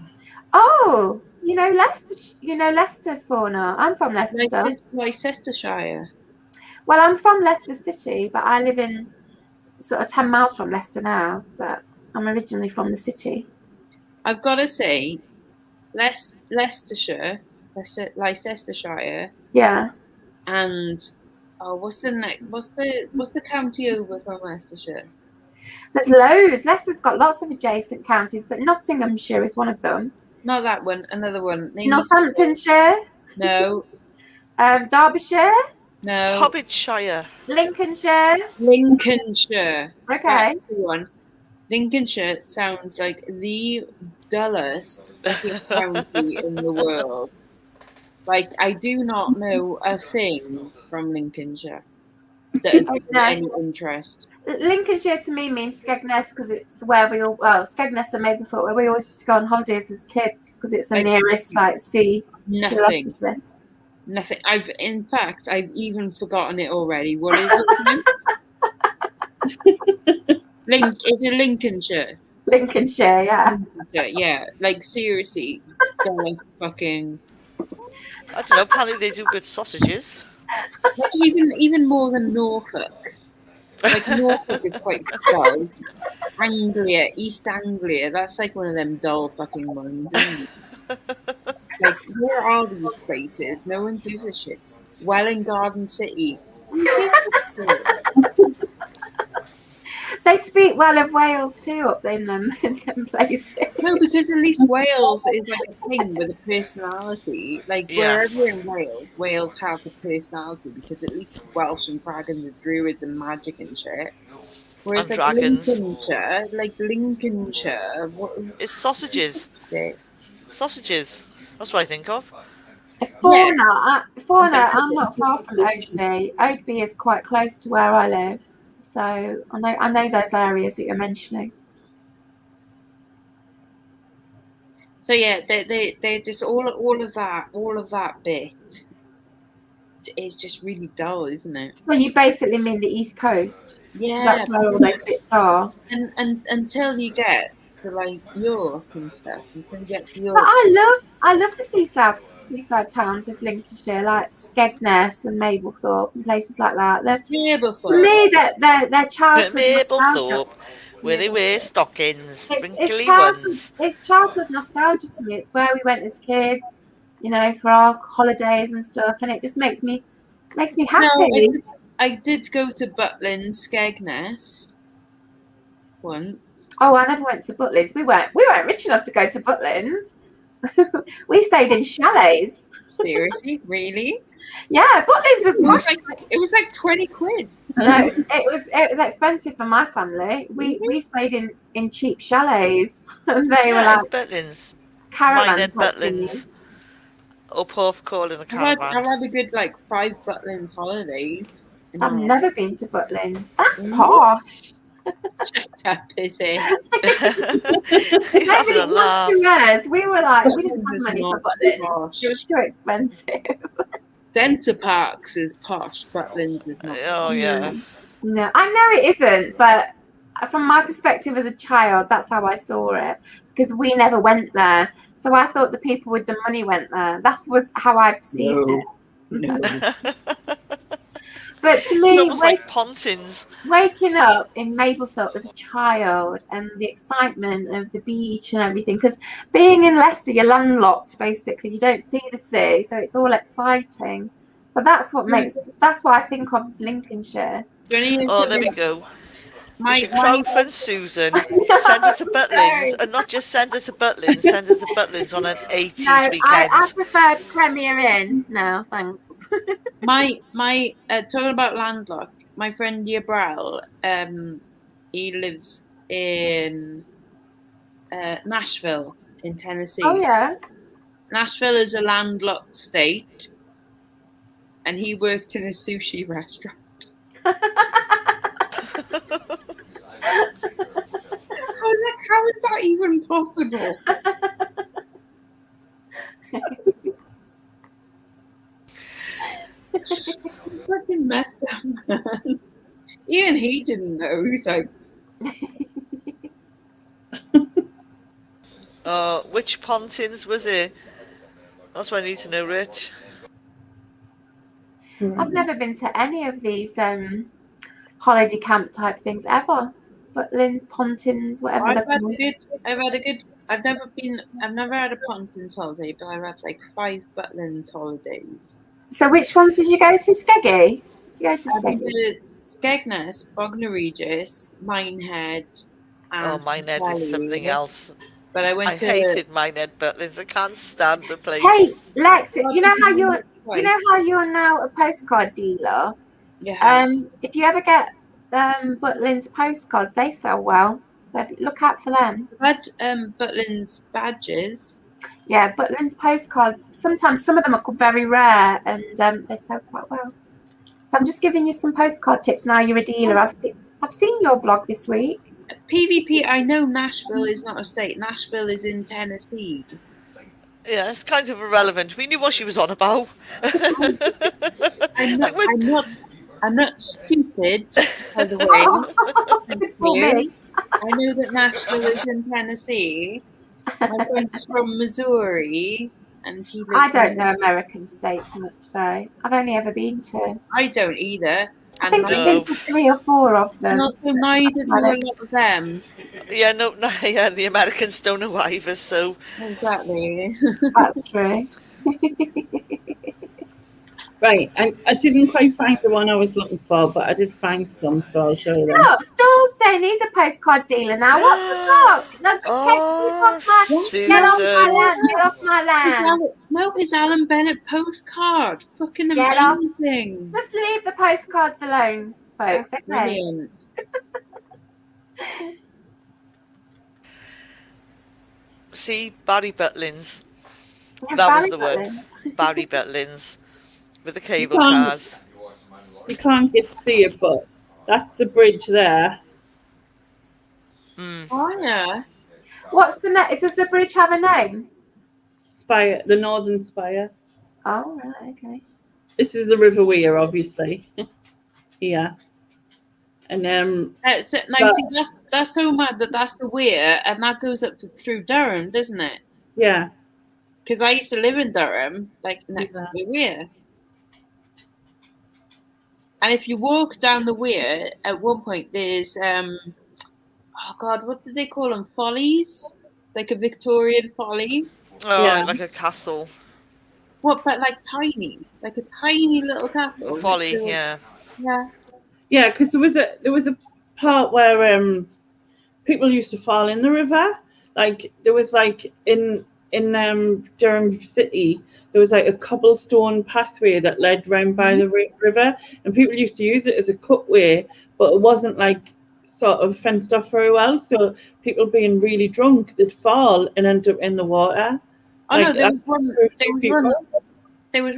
[SPEAKER 2] Oh, Leicester fauna. I'm from Leicester.
[SPEAKER 1] Leicestershire.
[SPEAKER 2] Well, I'm from Leicester City, but I live in sort of 10 miles from Leicester now. But I'm originally from the city.
[SPEAKER 1] I've got to say, Leicestershire,
[SPEAKER 2] Yeah.
[SPEAKER 1] and what's the county over from Leicestershire?
[SPEAKER 2] There's loads. Leicester's got lots of adjacent counties, but Nottinghamshire is one of them.
[SPEAKER 1] Not that one. Another one. Name me
[SPEAKER 2] Northamptonshire.
[SPEAKER 1] No.
[SPEAKER 2] Derbyshire.
[SPEAKER 1] No.
[SPEAKER 3] Hobbitshire.
[SPEAKER 2] Lincolnshire.
[SPEAKER 1] Lincolnshire.
[SPEAKER 2] Okay.
[SPEAKER 1] That's the one. Lincolnshire sounds like the dullest fucking county in the world. Like, I do not know a thing from Lincolnshire that is of any interest.
[SPEAKER 2] Lincolnshire to me means Skegness because it's where Skegness and Mablethorpe, where we always used to go on holidays as kids because it's the nearest sea.
[SPEAKER 1] Nothing. Nothing. In fact, I've even forgotten it already. What is it? Is it Lincolnshire?
[SPEAKER 2] Lincolnshire, yeah.
[SPEAKER 1] Yeah, like seriously, don't fucking.
[SPEAKER 3] I don't know. Apparently they do good sausages.
[SPEAKER 1] Like even more than Norfolk. Like Norfolk is quite dull. Anglia, East Anglia, that's like one of them dull fucking ones, isn't it? Like, where are these places? No one gives a shit. Welwyn Garden City. Who gives a shit?
[SPEAKER 2] They speak well of Wales too up in them places.
[SPEAKER 1] No, because at least Wales is like a thing with a personality. Like wherever in Wales, Wales has a personality because at least Welsh and dragons and druids and magic and shit. Whereas
[SPEAKER 3] and
[SPEAKER 1] like
[SPEAKER 3] dragons.
[SPEAKER 1] Lincolnshire,
[SPEAKER 3] it's sausages. Sausages. That's what I think of.
[SPEAKER 2] Fauna. I'm not far from Oadby. Oadby is quite close to where I live, so I know those areas that you're mentioning.
[SPEAKER 1] So yeah, they just all of that bit is just really dull, isn't it?
[SPEAKER 2] So you basically mean the East Coast?
[SPEAKER 1] Yeah,
[SPEAKER 2] that's where all those bits are.
[SPEAKER 1] And until you get to like York and stuff, until you get to York.
[SPEAKER 2] But I love the seaside towns of Lincolnshire, like Skegness and Mablethorpe and places like that. For me, they're childhood nostalgia.
[SPEAKER 3] Where they wear stockings, wrinkly
[SPEAKER 2] ones. It's childhood nostalgia to me. It's where we went as kids, for our holidays and stuff, and it just makes me happy.
[SPEAKER 1] No, I did go to Butlin, Skegness once.
[SPEAKER 2] Oh, I never went to Butlins. We weren't rich enough to go to Butlins. We stayed in chalets.
[SPEAKER 1] Seriously, really?
[SPEAKER 2] Yeah, Butlins was posh.
[SPEAKER 1] It was like 20 quid.
[SPEAKER 2] No, it was expensive for my family. We stayed in cheap chalets. They were like
[SPEAKER 3] Butlins.
[SPEAKER 2] caravans.
[SPEAKER 3] Butlins. Up off calling a caravan.
[SPEAKER 1] I've had a good 5 Butlins holidays.
[SPEAKER 2] I've never been to Butlins. That's posh.
[SPEAKER 1] Shut up, pissy.
[SPEAKER 2] Maybe it was 2 years. We were we didn't have money for Butlins. It was too expensive.
[SPEAKER 1] Centre Parks is posh, Butlins is not.
[SPEAKER 3] Oh yeah.
[SPEAKER 2] No, I know it isn't, but from my perspective as a child, that's how I saw it. Because we never went there, so I thought the people with the money went there. That was how I perceived it.
[SPEAKER 1] No.
[SPEAKER 2] But to me,
[SPEAKER 3] it's almost like Pontins.
[SPEAKER 2] Waking up in Mablethorpe as a child and the excitement of the beach and everything, because being in Leicester, you're landlocked basically. You don't see the sea, so it's all exciting. So that's what that's what I think of Lincolnshire.
[SPEAKER 3] Oh, there we go. We should crowdfund Susan, send her to Butlins, and not just send her to Butlins, send her to Butlins on an 80s weekend.
[SPEAKER 2] I prefer Premier Inn. No, thanks.
[SPEAKER 1] my talking about landlocked, my friend Yabrel, he lives in Nashville in Tennessee.
[SPEAKER 2] Oh yeah.
[SPEAKER 1] Nashville is a landlocked state, and he worked in a sushi restaurant. How is that even possible? It's fucking messed up, man. Even he didn't know. He's like,
[SPEAKER 3] Which pontins was it? That's what I need to know, Rich.
[SPEAKER 2] I've never been to any of these holiday camp type things ever. Butlins, pontins, whatever
[SPEAKER 1] I've
[SPEAKER 2] they're
[SPEAKER 1] had a
[SPEAKER 2] called.
[SPEAKER 1] good. I've had a good. I've never had a Pontins holiday, but I've had like 5 Butlins holidays.
[SPEAKER 2] So which ones did you go to? Skeggy? Did you go to
[SPEAKER 1] I've been
[SPEAKER 2] Skeggy?
[SPEAKER 1] to Skegness, Bognor Regis, Minehead,
[SPEAKER 3] Oh,
[SPEAKER 1] and
[SPEAKER 3] Minehead is something
[SPEAKER 1] Tralee.
[SPEAKER 3] else.
[SPEAKER 1] But I
[SPEAKER 3] I
[SPEAKER 1] went to.
[SPEAKER 3] hated Minehead Butlins. I can't stand the place.
[SPEAKER 2] Hey, Lex,
[SPEAKER 1] I've
[SPEAKER 2] you know
[SPEAKER 1] been
[SPEAKER 2] how
[SPEAKER 1] to
[SPEAKER 2] you're
[SPEAKER 1] Minehead
[SPEAKER 2] you know
[SPEAKER 1] twice.
[SPEAKER 2] how you're now a postcard dealer?
[SPEAKER 1] Yeah.
[SPEAKER 2] If you ever get Butlins postcards, they sell well. So look out for them.
[SPEAKER 1] I've had Butlins badges.
[SPEAKER 2] Yeah, Butlins postcards. Sometimes some of them are very rare and they sell quite well. So I'm just giving you some postcard tips now. You're a dealer. I've seen your blog this week.
[SPEAKER 1] PvP, I know Nashville is not a state. Nashville is in Tennessee.
[SPEAKER 3] Yeah, it's kind of irrelevant. We knew what she was on about.
[SPEAKER 1] I'm
[SPEAKER 3] Like, we're-
[SPEAKER 1] not stupid, by the way. Thank
[SPEAKER 2] Good for
[SPEAKER 1] you.
[SPEAKER 2] me.
[SPEAKER 1] I know that Nashville is in Tennessee. My friend's from Missouri, and he
[SPEAKER 2] I
[SPEAKER 1] lives.
[SPEAKER 2] don't know American states much though. I've only ever been to.
[SPEAKER 1] I don't either.
[SPEAKER 2] I
[SPEAKER 1] And
[SPEAKER 2] think
[SPEAKER 3] No.
[SPEAKER 2] I've been to 3 or 4 of them.
[SPEAKER 1] and also neither do a lot of them.
[SPEAKER 3] yeah, no, yeah, the Americans don't know either, so
[SPEAKER 1] Exactly.
[SPEAKER 2] That's true.
[SPEAKER 4] Right, I didn't quite find the one I was looking for, but I did find some, so I'll show you them.
[SPEAKER 2] Look, Stall's saying he's a postcard dealer now. What the fuck? Look,
[SPEAKER 3] Oh,
[SPEAKER 2] get off my
[SPEAKER 3] Susan.
[SPEAKER 2] land. Get off my land.
[SPEAKER 1] It's Alan Bennett postcard. Fucking
[SPEAKER 2] Get off.
[SPEAKER 1] amazing.
[SPEAKER 2] Just leave the postcards alone, folks. Okay.
[SPEAKER 1] Brilliant.
[SPEAKER 3] See, Barry Butlins.
[SPEAKER 2] Yeah,
[SPEAKER 3] That was
[SPEAKER 2] Barry
[SPEAKER 3] the word.
[SPEAKER 2] Butlins.
[SPEAKER 3] Barry Butlins. With the cable
[SPEAKER 4] can't-
[SPEAKER 3] cars.
[SPEAKER 4] You can't get to see it, but that's the bridge there.
[SPEAKER 1] Oh yeah.
[SPEAKER 2] What's the name? Does the bridge have a name?
[SPEAKER 4] Spire, the Northern Spire.
[SPEAKER 2] Oh, right, okay.
[SPEAKER 4] This is the River Weir, obviously. Here. And
[SPEAKER 1] See, that's so mad that that's the Weir, and that goes up through Durham, doesn't it?
[SPEAKER 4] yeah.
[SPEAKER 1] Because I used to live in Durham, like next to the Weir. And if you walk down the Weir, at one point there's oh god, what did they call them? Follies, like a Victorian folly.
[SPEAKER 3] Oh,
[SPEAKER 4] Yeah.
[SPEAKER 3] like a castle.
[SPEAKER 1] What? But like a tiny little castle.
[SPEAKER 3] A folly,
[SPEAKER 1] next to-
[SPEAKER 3] yeah.
[SPEAKER 1] Yeah.
[SPEAKER 4] Yeah, because there was a part where people used to fall in the river. Like there was like in Durham City, there was like a cobblestone pathway that led round by the river, and people used to use it as a cutway, but it wasn't like sort of fenced off very well. So people being really drunk, they'd fall and end up in the water.
[SPEAKER 1] Oh
[SPEAKER 4] Like,
[SPEAKER 1] no, there
[SPEAKER 4] that's
[SPEAKER 1] was
[SPEAKER 4] for a few people.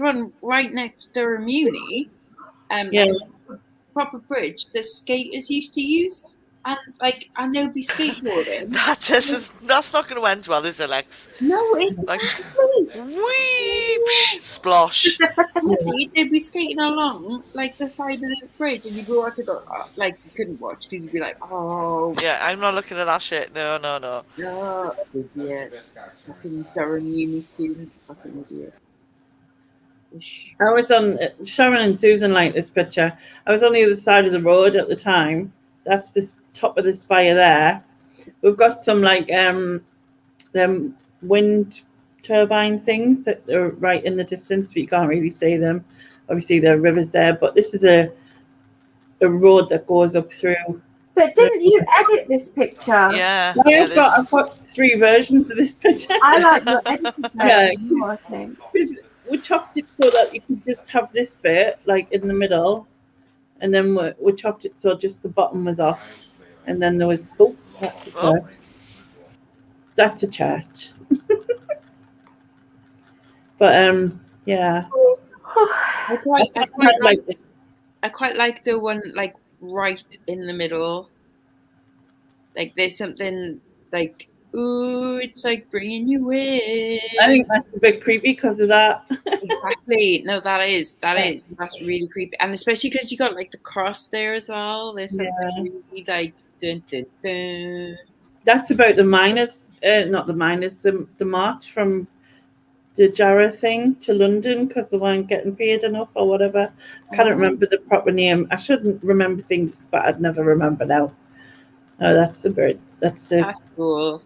[SPEAKER 1] one right next to Durham Uni.
[SPEAKER 4] Yeah.
[SPEAKER 1] Like a proper bridge that skaters used to use, and they'd be skateboarding.
[SPEAKER 3] That's not going to end well, is it, Lex?
[SPEAKER 1] No, it's
[SPEAKER 3] Like, whee, splosh.
[SPEAKER 1] honestly, they'd be skating along like the side of this bridge, and you go out to go like you couldn't watch because you'd be like, oh
[SPEAKER 3] Yeah, I'm not looking at that shit. No.
[SPEAKER 1] no, idiot, fucking Durham Uni students, fucking idiots.
[SPEAKER 4] I was on Sharon and Susan like this picture. I was on the other side of the road at the time. That's the top of the spire there. We've got some like them wind turbine things that are right in the distance, but you can't really see them. Obviously, there are rivers there, but this is a road that goes up through.
[SPEAKER 2] But didn't you edit this picture?
[SPEAKER 3] Yeah.
[SPEAKER 4] Yeah,
[SPEAKER 3] it is.
[SPEAKER 4] I've got 3 versions of this picture.
[SPEAKER 2] I like your edited
[SPEAKER 4] Yeah.
[SPEAKER 2] version more, I think.
[SPEAKER 4] We chopped it so that you could just have this bit like in the middle, and then we chopped it so just the bottom was off, and then there was that's a church.
[SPEAKER 3] Oh.
[SPEAKER 4] That's a church. But yeah,
[SPEAKER 1] I quite like the one like right in the middle. Like there's something like, ooh, it's like bringing you in.
[SPEAKER 4] I think that's a bit creepy because of that.
[SPEAKER 1] Exactly. No, that's really creepy, and especially because you got like the cross there as well. There's something really like dun dun dun.
[SPEAKER 4] That's about the miners, not the miners, the march from the Jarrah thing to London because they weren't getting paid enough or whatever. Can't remember the proper name. I shouldn't remember things, but I'd never remember now. Oh, that's the bird. That's
[SPEAKER 1] That's cool.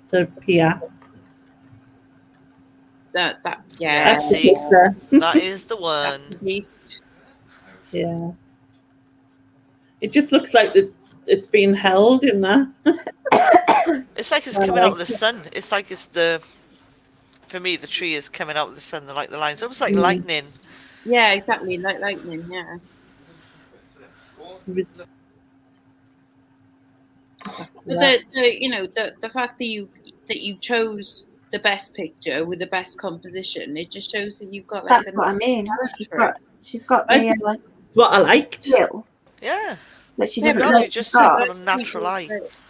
[SPEAKER 4] the Pia.
[SPEAKER 1] Yeah.
[SPEAKER 3] Yeah, see,
[SPEAKER 4] Picture.
[SPEAKER 3] that is the
[SPEAKER 1] That's
[SPEAKER 3] one.
[SPEAKER 1] the beast.
[SPEAKER 4] Yeah. It just looks like it's being held in there.
[SPEAKER 3] It's like it's coming out of the sun. It's like it's the. For me, the tree is coming out of the sun. Like the lines, almost like lightning.
[SPEAKER 1] Yeah, exactly, like lightning. Yeah. But the fact that you chose the best picture with the best composition, it just shows that you've got like.
[SPEAKER 2] That's what I mean. She's got the
[SPEAKER 4] It's what I liked.
[SPEAKER 2] skill
[SPEAKER 3] Yeah.
[SPEAKER 2] that she
[SPEAKER 3] Yeah,
[SPEAKER 2] doesn't
[SPEAKER 3] no,
[SPEAKER 2] know
[SPEAKER 3] you
[SPEAKER 2] she's
[SPEAKER 3] just
[SPEAKER 2] got.
[SPEAKER 3] got a natural eye.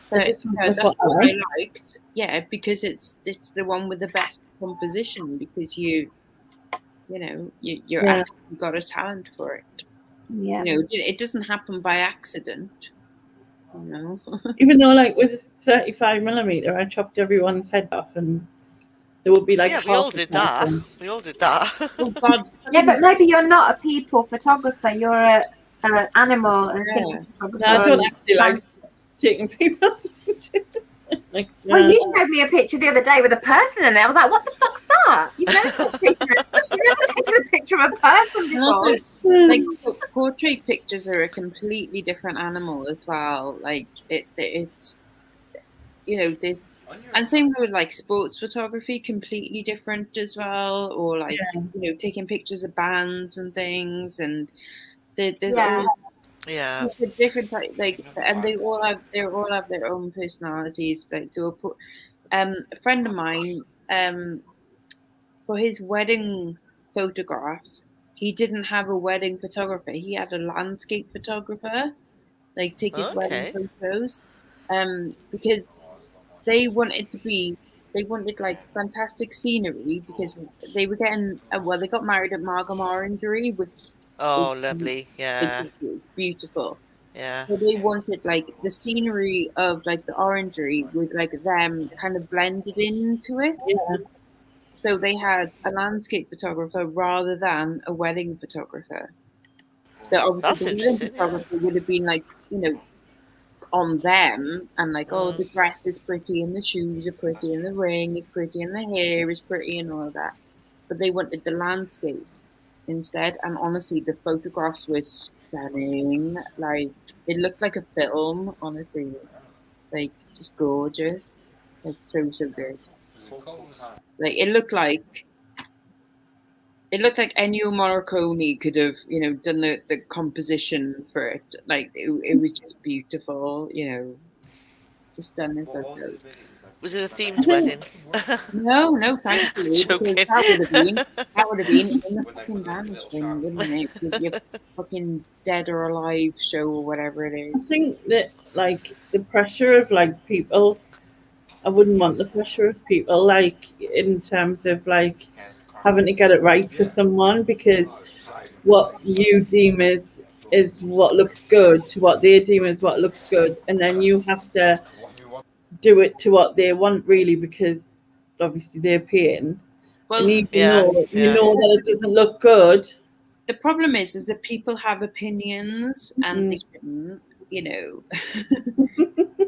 [SPEAKER 1] That's
[SPEAKER 4] what
[SPEAKER 1] what
[SPEAKER 4] I
[SPEAKER 1] I liked. Yeah, because it's the one with the best composition because you're
[SPEAKER 4] Yeah.
[SPEAKER 1] actually got a talent for it.
[SPEAKER 2] Yeah.
[SPEAKER 1] It doesn't happen by accident.
[SPEAKER 4] Even though, like with 35mm, I chopped everyone's head off, and there would be like.
[SPEAKER 3] Yeah, we all did that. We all did that.
[SPEAKER 1] Oh God.
[SPEAKER 2] Yeah, but maybe you're not a people photographer. You're an animal and thing photographer.
[SPEAKER 4] No, I don't actually like taking people's pictures. Like,
[SPEAKER 2] Well, you showed me a picture the other day with a person in it. I was like, what the fuck's that? You've never taken a picture of a person before.
[SPEAKER 1] Also, like portrait pictures are a completely different animal as well. Like it's there's and same with like sports photography, completely different as well. Or like taking pictures of bands and things, and there's all
[SPEAKER 3] Yeah.
[SPEAKER 1] a different type, like, and they all have their own personalities. Like, so a friend of mine, for his wedding photographs, he didn't have a wedding photographer. He had a landscape photographer, like take his wedding photos, because they wanted like fantastic scenery because they were getting they got married at Margam Orangery, which
[SPEAKER 3] lovely. Yeah.
[SPEAKER 1] it's beautiful.
[SPEAKER 3] Yeah.
[SPEAKER 1] So they wanted like the scenery of like the orangery with like them kind of blended into it.
[SPEAKER 4] Yeah.
[SPEAKER 1] So they had a landscape photographer rather than a wedding photographer. So obviously the wedding photographer would have been like, on them and like, oh, the dress is pretty and the shoes are pretty and the ring is pretty and the hair is pretty and all of that. But they wanted the landscape instead, and honestly the photographs were stunning. Like it looked like a film, honestly, like just gorgeous, like so good. Like it looked like Ennio Morricone could have done the composition for it. Like it was just beautiful, just stunning photos.
[SPEAKER 3] Was it a themed wedding?
[SPEAKER 1] No, thankfully.
[SPEAKER 3] Joking.
[SPEAKER 1] That would have been in the fucking Banishment, wouldn't it? With your fucking Dead or Alive show or whatever it is.
[SPEAKER 4] I think that like the pressure of like people, I wouldn't want the pressure of people like in terms of like having to get it right for someone, because what you deem is what looks good to what they deem is what looks good, and then you have to do it to what they want really, because obviously they're paying.
[SPEAKER 1] Well,
[SPEAKER 4] and even though you know that it doesn't look good.
[SPEAKER 1] The problem is that people have opinions and they shouldn't,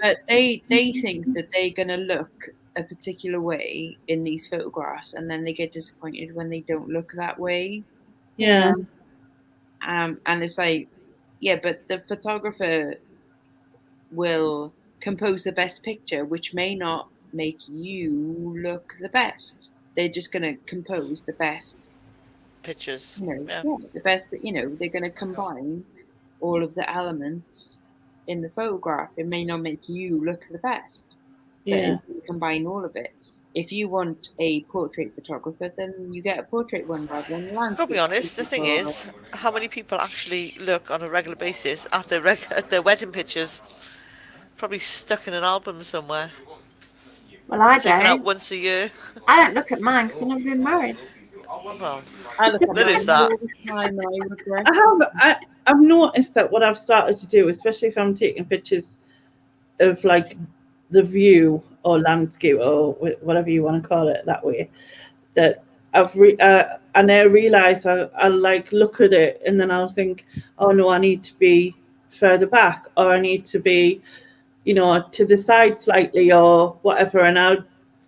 [SPEAKER 1] but they think that they're gonna look a particular way in these photographs, and then they get disappointed when they don't look that way.
[SPEAKER 4] Yeah.
[SPEAKER 1] And it's like, yeah, but the photographer will compose the best picture, which may not make you look the best. They're just going to compose the best
[SPEAKER 3] pictures.
[SPEAKER 1] The best. They're going to combine all of the elements in the photograph. It may not make you look the best, but it's going to combine all of it. If you want a portrait photographer, then you get a portrait one rather than a landscape.
[SPEAKER 3] I'll be honest, the thing is, how many people actually look on a regular basis at their wedding pictures? Probably stuck in an album somewhere.
[SPEAKER 2] Well, I
[SPEAKER 3] Taken
[SPEAKER 2] don't.
[SPEAKER 3] out once a year.
[SPEAKER 2] I don't look at mine because I've never been married.
[SPEAKER 3] Well,
[SPEAKER 1] I look at
[SPEAKER 3] that is that.
[SPEAKER 1] all the time, and I regret.
[SPEAKER 4] I've noticed that what I've started to do, especially if I'm taking pictures of like the view or landscape or whatever you want to call it that way, that and I realize I like look at it and then I'll think, oh no, I need to be further back, or I need to be, you know, to the side slightly or whatever. And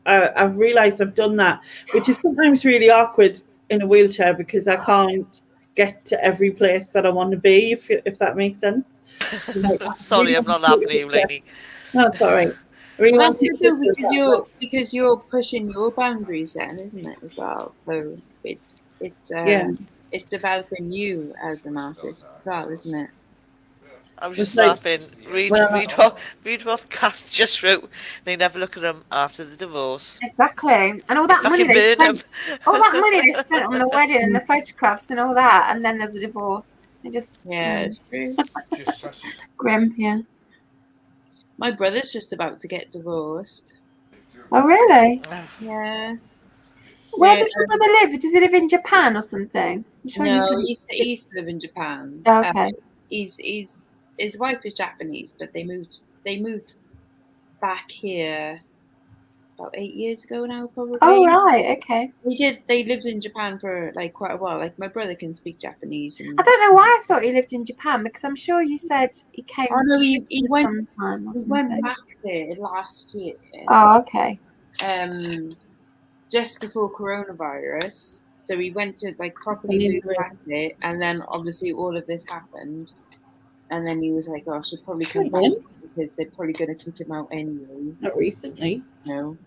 [SPEAKER 4] I've realized I've done that, which is sometimes really awkward in a wheelchair because I can't get to every place that I want to be, if that makes sense. Like, I really
[SPEAKER 3] Sorry, I'm
[SPEAKER 4] want
[SPEAKER 3] not
[SPEAKER 4] to take
[SPEAKER 3] laughing
[SPEAKER 4] a
[SPEAKER 3] at you,
[SPEAKER 4] picture.
[SPEAKER 3] lady.
[SPEAKER 4] No, it's all right. I really
[SPEAKER 1] Well,
[SPEAKER 4] want
[SPEAKER 1] that's
[SPEAKER 4] to
[SPEAKER 1] good
[SPEAKER 4] take
[SPEAKER 1] though
[SPEAKER 4] pictures of that.
[SPEAKER 1] because you're pushing your boundaries then, isn't it, as well? So
[SPEAKER 4] Yeah,
[SPEAKER 1] it's developing you as an artist as well, isn't it?
[SPEAKER 3] I was
[SPEAKER 4] it's
[SPEAKER 3] just
[SPEAKER 4] like,
[SPEAKER 3] laughing. Read, read
[SPEAKER 4] well,
[SPEAKER 3] what Kath just wrote. They never look at them after the divorce.
[SPEAKER 2] Exactly. And all
[SPEAKER 3] They
[SPEAKER 2] that money
[SPEAKER 3] fucking
[SPEAKER 2] they
[SPEAKER 3] burn them.
[SPEAKER 2] spent, all that money they spent on the wedding and the photographs and all that, and then there's a divorce. It just
[SPEAKER 1] Yeah, it's true.
[SPEAKER 6] Just sassy.
[SPEAKER 2] grim, yeah.
[SPEAKER 1] My brother's just about to get divorced.
[SPEAKER 2] Oh really?
[SPEAKER 1] Yeah.
[SPEAKER 2] Where
[SPEAKER 1] Yeah,
[SPEAKER 2] does your brother live? Does he live in Japan or something? I'm sure you
[SPEAKER 1] no,
[SPEAKER 2] said.
[SPEAKER 1] he used to live in Japan.
[SPEAKER 2] Oh, okay.
[SPEAKER 1] He's his wife is Japanese, but they moved back here about 8 years ago now, probably.
[SPEAKER 2] Oh right, okay.
[SPEAKER 1] They lived in Japan for like quite a while. Like my brother can speak Japanese, and
[SPEAKER 2] I don't know why I thought he lived in Japan because I'm sure you said he came
[SPEAKER 1] oh no,
[SPEAKER 2] for
[SPEAKER 1] he
[SPEAKER 2] Christmas
[SPEAKER 1] went
[SPEAKER 2] sometime or
[SPEAKER 1] he
[SPEAKER 2] something.
[SPEAKER 1] went back there last year.
[SPEAKER 2] Oh okay.
[SPEAKER 1] Just before coronavirus. So we went to like properly
[SPEAKER 4] Japanese
[SPEAKER 1] move back there, and then obviously all of this happened, and then he was like, "Oh, I should probably come back because they're probably going to kick him out anyway."
[SPEAKER 4] not recently.
[SPEAKER 1] No,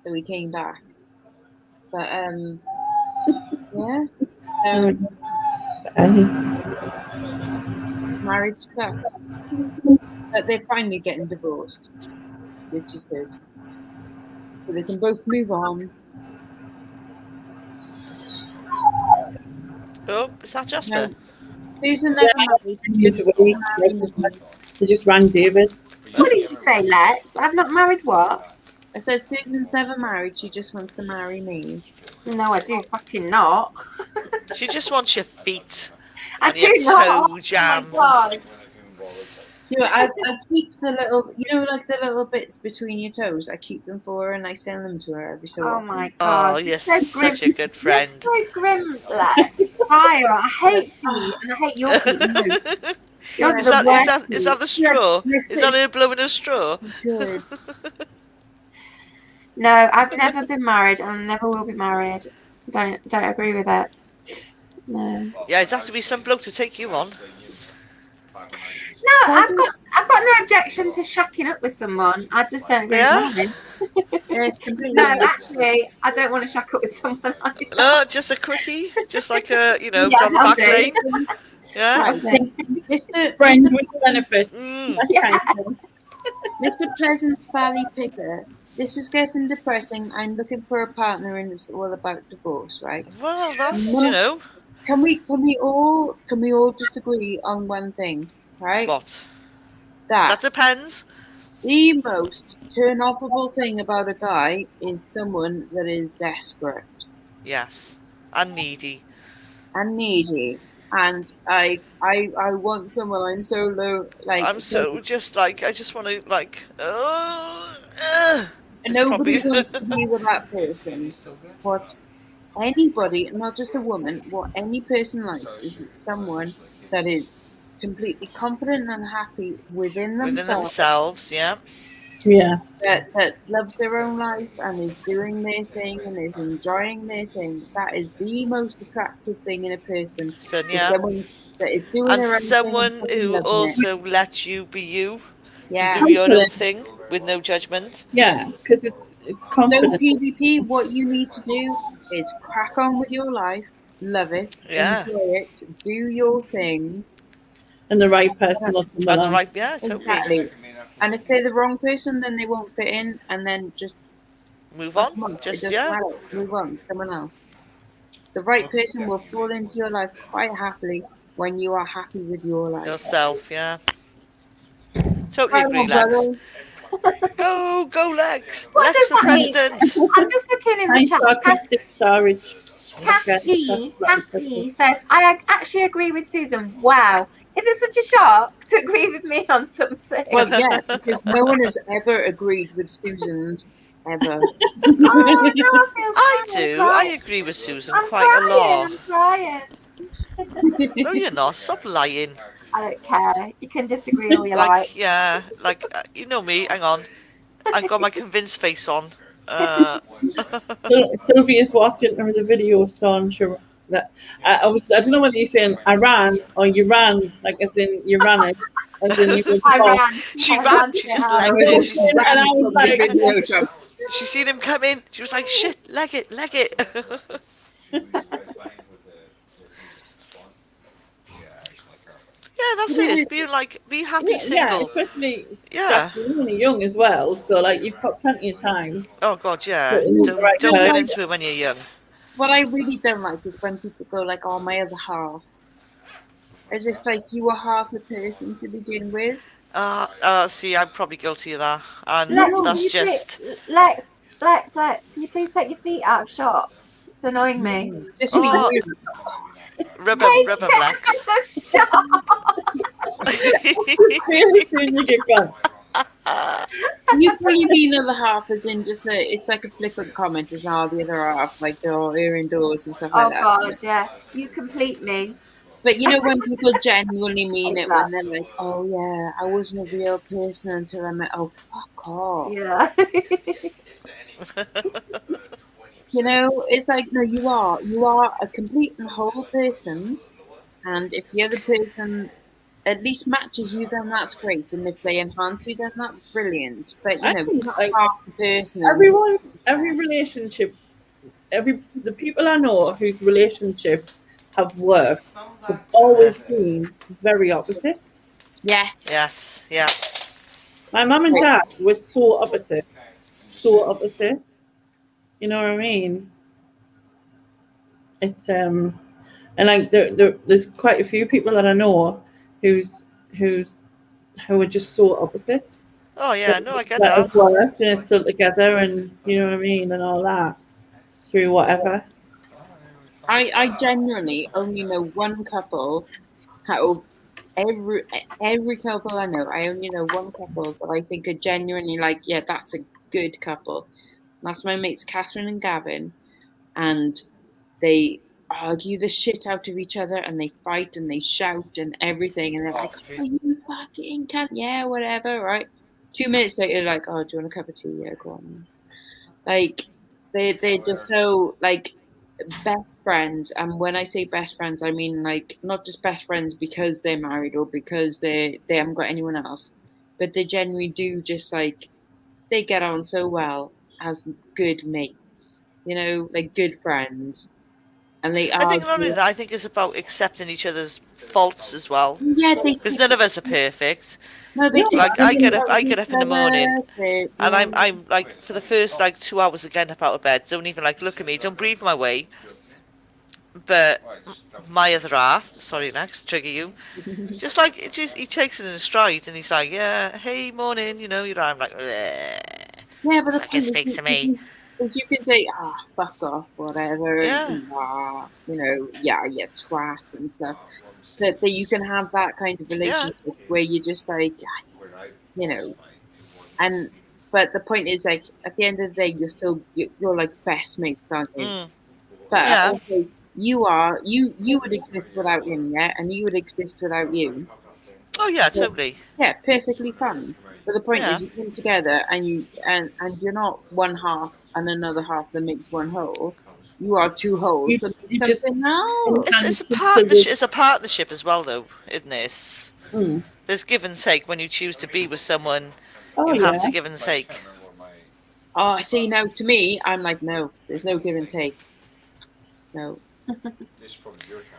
[SPEAKER 1] so he came back, but yeah, marriage sucks, but they're finally getting divorced, which is good, so they can both move on.
[SPEAKER 3] Oh, is that Jasper?
[SPEAKER 1] No, Susan never married.
[SPEAKER 4] They just rang David.
[SPEAKER 2] What did you say, Lex? I've not married what?
[SPEAKER 1] I said Susan's never married. She just wants to marry me.
[SPEAKER 2] No, I do fucking not.
[SPEAKER 3] She just wants your feet.
[SPEAKER 2] I
[SPEAKER 3] And your
[SPEAKER 2] do not.
[SPEAKER 3] toe jam.
[SPEAKER 2] Oh my god.
[SPEAKER 1] You know, I keep the little, you know, like the little bits between your toes. I keep them for her, and I send them to her every so
[SPEAKER 2] Oh
[SPEAKER 1] often.
[SPEAKER 2] my god.
[SPEAKER 3] Oh, you're
[SPEAKER 2] so
[SPEAKER 3] such
[SPEAKER 2] grim.
[SPEAKER 3] a good friend.
[SPEAKER 2] You're so grim, Lex. Fire. I hate feet and I hate your feet. No. Yours
[SPEAKER 3] Is
[SPEAKER 2] are
[SPEAKER 3] that,
[SPEAKER 2] the
[SPEAKER 3] is,
[SPEAKER 2] worst
[SPEAKER 3] that, is that the straw?
[SPEAKER 1] Yes,
[SPEAKER 3] Is that her blowing a straw?
[SPEAKER 1] Good.
[SPEAKER 2] No, I've never been married and I never will be married. Don't agree with it. No.
[SPEAKER 3] Yeah, it has to be some bloke to take you on.
[SPEAKER 2] No, I've got no objection to shacking up with someone. I just don't agree
[SPEAKER 3] Yeah?
[SPEAKER 2] with marrying.
[SPEAKER 1] Yeah, it's completely
[SPEAKER 2] No, actually, I don't want to shack up with someone either.
[SPEAKER 3] No, just a quickie. Just like a, you know,
[SPEAKER 2] Yeah,
[SPEAKER 3] down the back
[SPEAKER 2] that'll do.
[SPEAKER 3] lane. Yeah.
[SPEAKER 1] Mr.
[SPEAKER 4] Friends
[SPEAKER 1] Mr.
[SPEAKER 4] with benefit.
[SPEAKER 3] Mm.
[SPEAKER 4] That's
[SPEAKER 2] Yeah.
[SPEAKER 4] kind of
[SPEAKER 1] Mr. Pleasant Valley Picker. This is getting depressing. I'm looking for a partner, and it's all about divorce, right?
[SPEAKER 3] Well, that's, you know.
[SPEAKER 1] Can we all just agree on one thing, right?
[SPEAKER 3] What? That depends.
[SPEAKER 1] The most turn-offable thing about a guy is someone that is desperate
[SPEAKER 3] Yes. And needy.
[SPEAKER 1] and needy. And I want someone. I'm so low. Like
[SPEAKER 3] I'm so just like, I just want to, like, it's
[SPEAKER 1] nobody
[SPEAKER 3] probably-
[SPEAKER 1] wants to be with that person. What anybody, not just a woman, what any person likes is someone that is completely confident and happy within
[SPEAKER 3] within themselves, yeah.
[SPEAKER 4] yeah.
[SPEAKER 1] that loves their own life and is doing their thing and is enjoying their thing. That is the most attractive thing in a person.
[SPEAKER 3] So,
[SPEAKER 1] Is
[SPEAKER 3] yeah.
[SPEAKER 1] someone that is doing
[SPEAKER 3] And
[SPEAKER 1] their own
[SPEAKER 3] someone
[SPEAKER 1] thing and
[SPEAKER 3] who
[SPEAKER 1] loving it.
[SPEAKER 3] also lets you be you.
[SPEAKER 1] Yeah.
[SPEAKER 3] To do your own thing with no judgment.
[SPEAKER 4] Yeah, because it's
[SPEAKER 1] So
[SPEAKER 4] confident.
[SPEAKER 1] PvP, what you need to do is crack on with your life, love it,
[SPEAKER 3] Yeah.
[SPEAKER 1] enjoy it, do your thing.
[SPEAKER 4] And the right person will come
[SPEAKER 3] And the
[SPEAKER 4] along.
[SPEAKER 3] right, yeah, totally.
[SPEAKER 1] Exactly. And if they're the wrong person, then they won't fit in, and then just
[SPEAKER 3] Move on.
[SPEAKER 1] it
[SPEAKER 3] Just,
[SPEAKER 1] doesn't
[SPEAKER 3] yeah.
[SPEAKER 1] matter. Move on, someone else. The right person will fall into your life quite happily when you are happy with your life.
[SPEAKER 3] Yourself, yeah. Totally
[SPEAKER 1] Come
[SPEAKER 3] agree,
[SPEAKER 1] on,
[SPEAKER 3] Lex.
[SPEAKER 1] brother.
[SPEAKER 3] Go, Lex.
[SPEAKER 2] What
[SPEAKER 3] Lex
[SPEAKER 2] does
[SPEAKER 3] the
[SPEAKER 2] that mean?
[SPEAKER 3] president.
[SPEAKER 2] I'm just looking in the
[SPEAKER 4] Thanks
[SPEAKER 2] chat.
[SPEAKER 4] for artistic storage.
[SPEAKER 2] Kathy says, I actually agree with Susan. Wow, Is it such a shock to agree with me on something?
[SPEAKER 1] Well, yeah, because no one has ever agreed with Susan ever.
[SPEAKER 2] Oh no, I feel
[SPEAKER 3] I
[SPEAKER 2] sad.
[SPEAKER 3] do. I agree with Susan
[SPEAKER 2] I'm
[SPEAKER 3] quite a lot.
[SPEAKER 2] I'm crying.
[SPEAKER 3] No, you're not. Stop lying.
[SPEAKER 2] I don't care. You can disagree all you like.
[SPEAKER 3] Like, yeah, like you know me. Hang on, I've got my convinced face on.
[SPEAKER 4] Sylvia's walked into the video store and that I don't know whether you're saying I ran or you ran, like as in you ran it, as in you were
[SPEAKER 2] I
[SPEAKER 4] off.
[SPEAKER 2] ran.
[SPEAKER 3] She
[SPEAKER 2] I
[SPEAKER 3] ran.
[SPEAKER 2] to
[SPEAKER 3] She
[SPEAKER 2] the
[SPEAKER 3] just
[SPEAKER 2] house.
[SPEAKER 3] legged it.
[SPEAKER 4] And I was like,
[SPEAKER 1] Video job.
[SPEAKER 3] She seen him come in. She was like, "Shit, leg it, leg it." Yeah, that's it. It's being like, be happy
[SPEAKER 4] yeah,
[SPEAKER 3] single.
[SPEAKER 4] especially
[SPEAKER 3] Yeah.
[SPEAKER 4] you're only young as well, so like you've got plenty of time.
[SPEAKER 3] Oh God, yeah.
[SPEAKER 4] Put in the right
[SPEAKER 3] Don't get
[SPEAKER 4] person.
[SPEAKER 3] into it when you're young.
[SPEAKER 1] What I really don't like is when people go like, "Oh, my other half," as if like you were half a person to begin with.
[SPEAKER 3] See, I'm probably guilty of that, and
[SPEAKER 2] Lex, can
[SPEAKER 3] that's
[SPEAKER 2] you
[SPEAKER 3] just.
[SPEAKER 2] Lex, can you please take your feet out of shorts? It's annoying me.
[SPEAKER 1] Just
[SPEAKER 3] Oh.
[SPEAKER 1] be
[SPEAKER 3] Rub 'em, Lex.
[SPEAKER 2] Out of shorts.
[SPEAKER 4] Really soon you get gone.
[SPEAKER 1] you probably mean other half as in just it's like a flippant comment as how the other half like they're indoors and stuff
[SPEAKER 2] Oh
[SPEAKER 1] like that.
[SPEAKER 2] God, yeah. You complete me.
[SPEAKER 1] But you know when people genuinely mean it when they're like, "Oh yeah, I wasn't a real person until I met." Oh, fuck off.
[SPEAKER 2] Yeah.
[SPEAKER 1] You know, it's like no, you are a complete and whole person, and if the other person at least matches you, then that's great, and if they enhance you, then that's brilliant. But you
[SPEAKER 4] I
[SPEAKER 1] know,
[SPEAKER 4] think,
[SPEAKER 1] not
[SPEAKER 4] like,
[SPEAKER 1] half the person.
[SPEAKER 4] Every relationship, the people I know whose relationships have worked have always been very opposite.
[SPEAKER 1] Yes.
[SPEAKER 3] Yes, yeah.
[SPEAKER 4] My mum and dad were so opposite, so opposite. You know what I mean? It's and like there's quite a few people that I know who are just so opposite.
[SPEAKER 3] Oh yeah, no, I get
[SPEAKER 4] That
[SPEAKER 3] that.
[SPEAKER 4] have worked and are still together, and you know what I mean, and all that through whatever.
[SPEAKER 1] I genuinely only know one couple out of every couple I know. I only know one couple that I think are genuinely like, yeah, that's a good couple. That's my mates Catherine and Gavin, and they argue the shit out of each other and they fight and they shout and everything and they're like, "Oh, you fucking can't, yeah, whatever, right?" 2 minutes later, like, "Oh, do you want a cup of tea? Yeah, go on." Like they're just so like best friends, and when I say best friends, I mean like not just best friends because they're married or because they haven't got anyone else, but they generally do just like they get on so well as good mates, you know, like good friends, and they
[SPEAKER 3] I think not only
[SPEAKER 1] argue.
[SPEAKER 3] that, I think it's about accepting each other's faults as well.
[SPEAKER 1] Yeah, they
[SPEAKER 3] Because none of us are perfect.
[SPEAKER 1] no, they do.
[SPEAKER 3] Like I get up in the morning, and I'm like for the first like 2 hours of getting up out of bed, don't even like look at me, don't breathe my way. But my other half, sorry, Lex, trigger you. Just like he takes it in a stride, and he's like, "Yeah, hey, morning," you know. I'm like, "Bleh."
[SPEAKER 1] Yeah, but the
[SPEAKER 3] Fucking
[SPEAKER 1] point
[SPEAKER 3] speak to me.
[SPEAKER 1] is you can say, fuck off, whatever,
[SPEAKER 3] Yeah.
[SPEAKER 1] you know, yeah, twat and stuff. But you can have that kind of relationship where you're just like, you know, and but the point is like at the end of the day, you're like best mates, aren't you?
[SPEAKER 3] Mm.
[SPEAKER 1] But
[SPEAKER 3] Yeah.
[SPEAKER 1] also, you would exist without him, yeah, and he would exist without you.
[SPEAKER 3] Oh yeah, totally.
[SPEAKER 1] Yeah, perfectly fine. But the point
[SPEAKER 3] Yeah.
[SPEAKER 1] is, you come together and you're not one half and another half that makes one whole. You are two wholes. That
[SPEAKER 4] You
[SPEAKER 1] makes
[SPEAKER 4] just-
[SPEAKER 1] something else.
[SPEAKER 3] It's a partnership. It's a partnership as well, though, isn't it?
[SPEAKER 4] Mm.
[SPEAKER 3] There's give and take when you choose to be with someone.
[SPEAKER 4] Oh
[SPEAKER 3] You
[SPEAKER 4] yeah.
[SPEAKER 3] have to give and take.
[SPEAKER 1] Oh, see, now to me, I'm like, no, there's no give and take. No.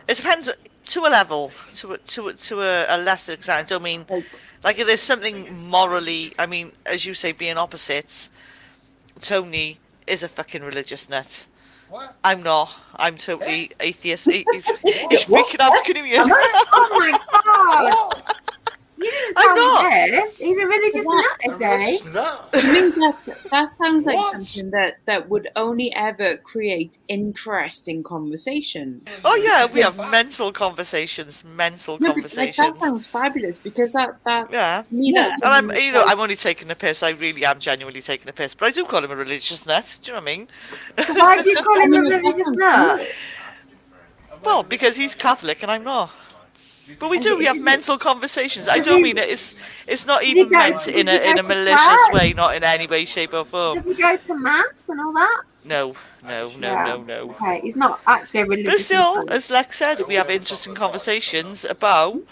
[SPEAKER 3] It depends to a level, to a lesser extent. I don't mean like if there's something morally. I mean, as you say, being opposites. Tony is a fucking religious nut.
[SPEAKER 6] What?
[SPEAKER 3] I'm not. I'm totally atheist. He's freaking out. Can you hear?
[SPEAKER 2] Oh my God. You didn't
[SPEAKER 3] I'm
[SPEAKER 2] tell
[SPEAKER 3] not.
[SPEAKER 2] me this. He's a religious nut, is he?
[SPEAKER 6] No.
[SPEAKER 1] To me, that sounds like
[SPEAKER 6] What?
[SPEAKER 1] something that would only ever create interesting conversation.
[SPEAKER 3] Oh yeah, we have mental conversations. Mental
[SPEAKER 1] No, but, like, that
[SPEAKER 3] conversations.
[SPEAKER 1] sounds fabulous because that
[SPEAKER 3] Yeah.
[SPEAKER 1] to me,
[SPEAKER 4] Yeah.
[SPEAKER 1] that's
[SPEAKER 3] And I'm,
[SPEAKER 1] something
[SPEAKER 3] you know,
[SPEAKER 1] that's
[SPEAKER 3] I'm only taking the piss. I really am genuinely taking the piss. But I do call him a religious nut. Do you know what I mean?
[SPEAKER 2] So why do you call him a
[SPEAKER 1] like, that
[SPEAKER 2] religious
[SPEAKER 1] sounds
[SPEAKER 2] nut?
[SPEAKER 1] good.
[SPEAKER 3] Well, because he's Catholic and I'm not. But we do. We have mental conversations. I
[SPEAKER 2] Does
[SPEAKER 3] don't
[SPEAKER 2] he-
[SPEAKER 3] mean it. It's not
[SPEAKER 2] he
[SPEAKER 3] even
[SPEAKER 2] go-
[SPEAKER 3] meant
[SPEAKER 2] does
[SPEAKER 3] in
[SPEAKER 2] he
[SPEAKER 3] a
[SPEAKER 2] go to
[SPEAKER 3] malicious
[SPEAKER 2] church?
[SPEAKER 3] way. Not in any way, shape, or form.
[SPEAKER 2] Does he go to mass and all that?
[SPEAKER 3] No.
[SPEAKER 2] Yeah.
[SPEAKER 3] No.
[SPEAKER 2] Okay, he's not actually a
[SPEAKER 3] But
[SPEAKER 2] religious
[SPEAKER 3] still,
[SPEAKER 2] nut.
[SPEAKER 3] as Lex said, we have interesting conversations about,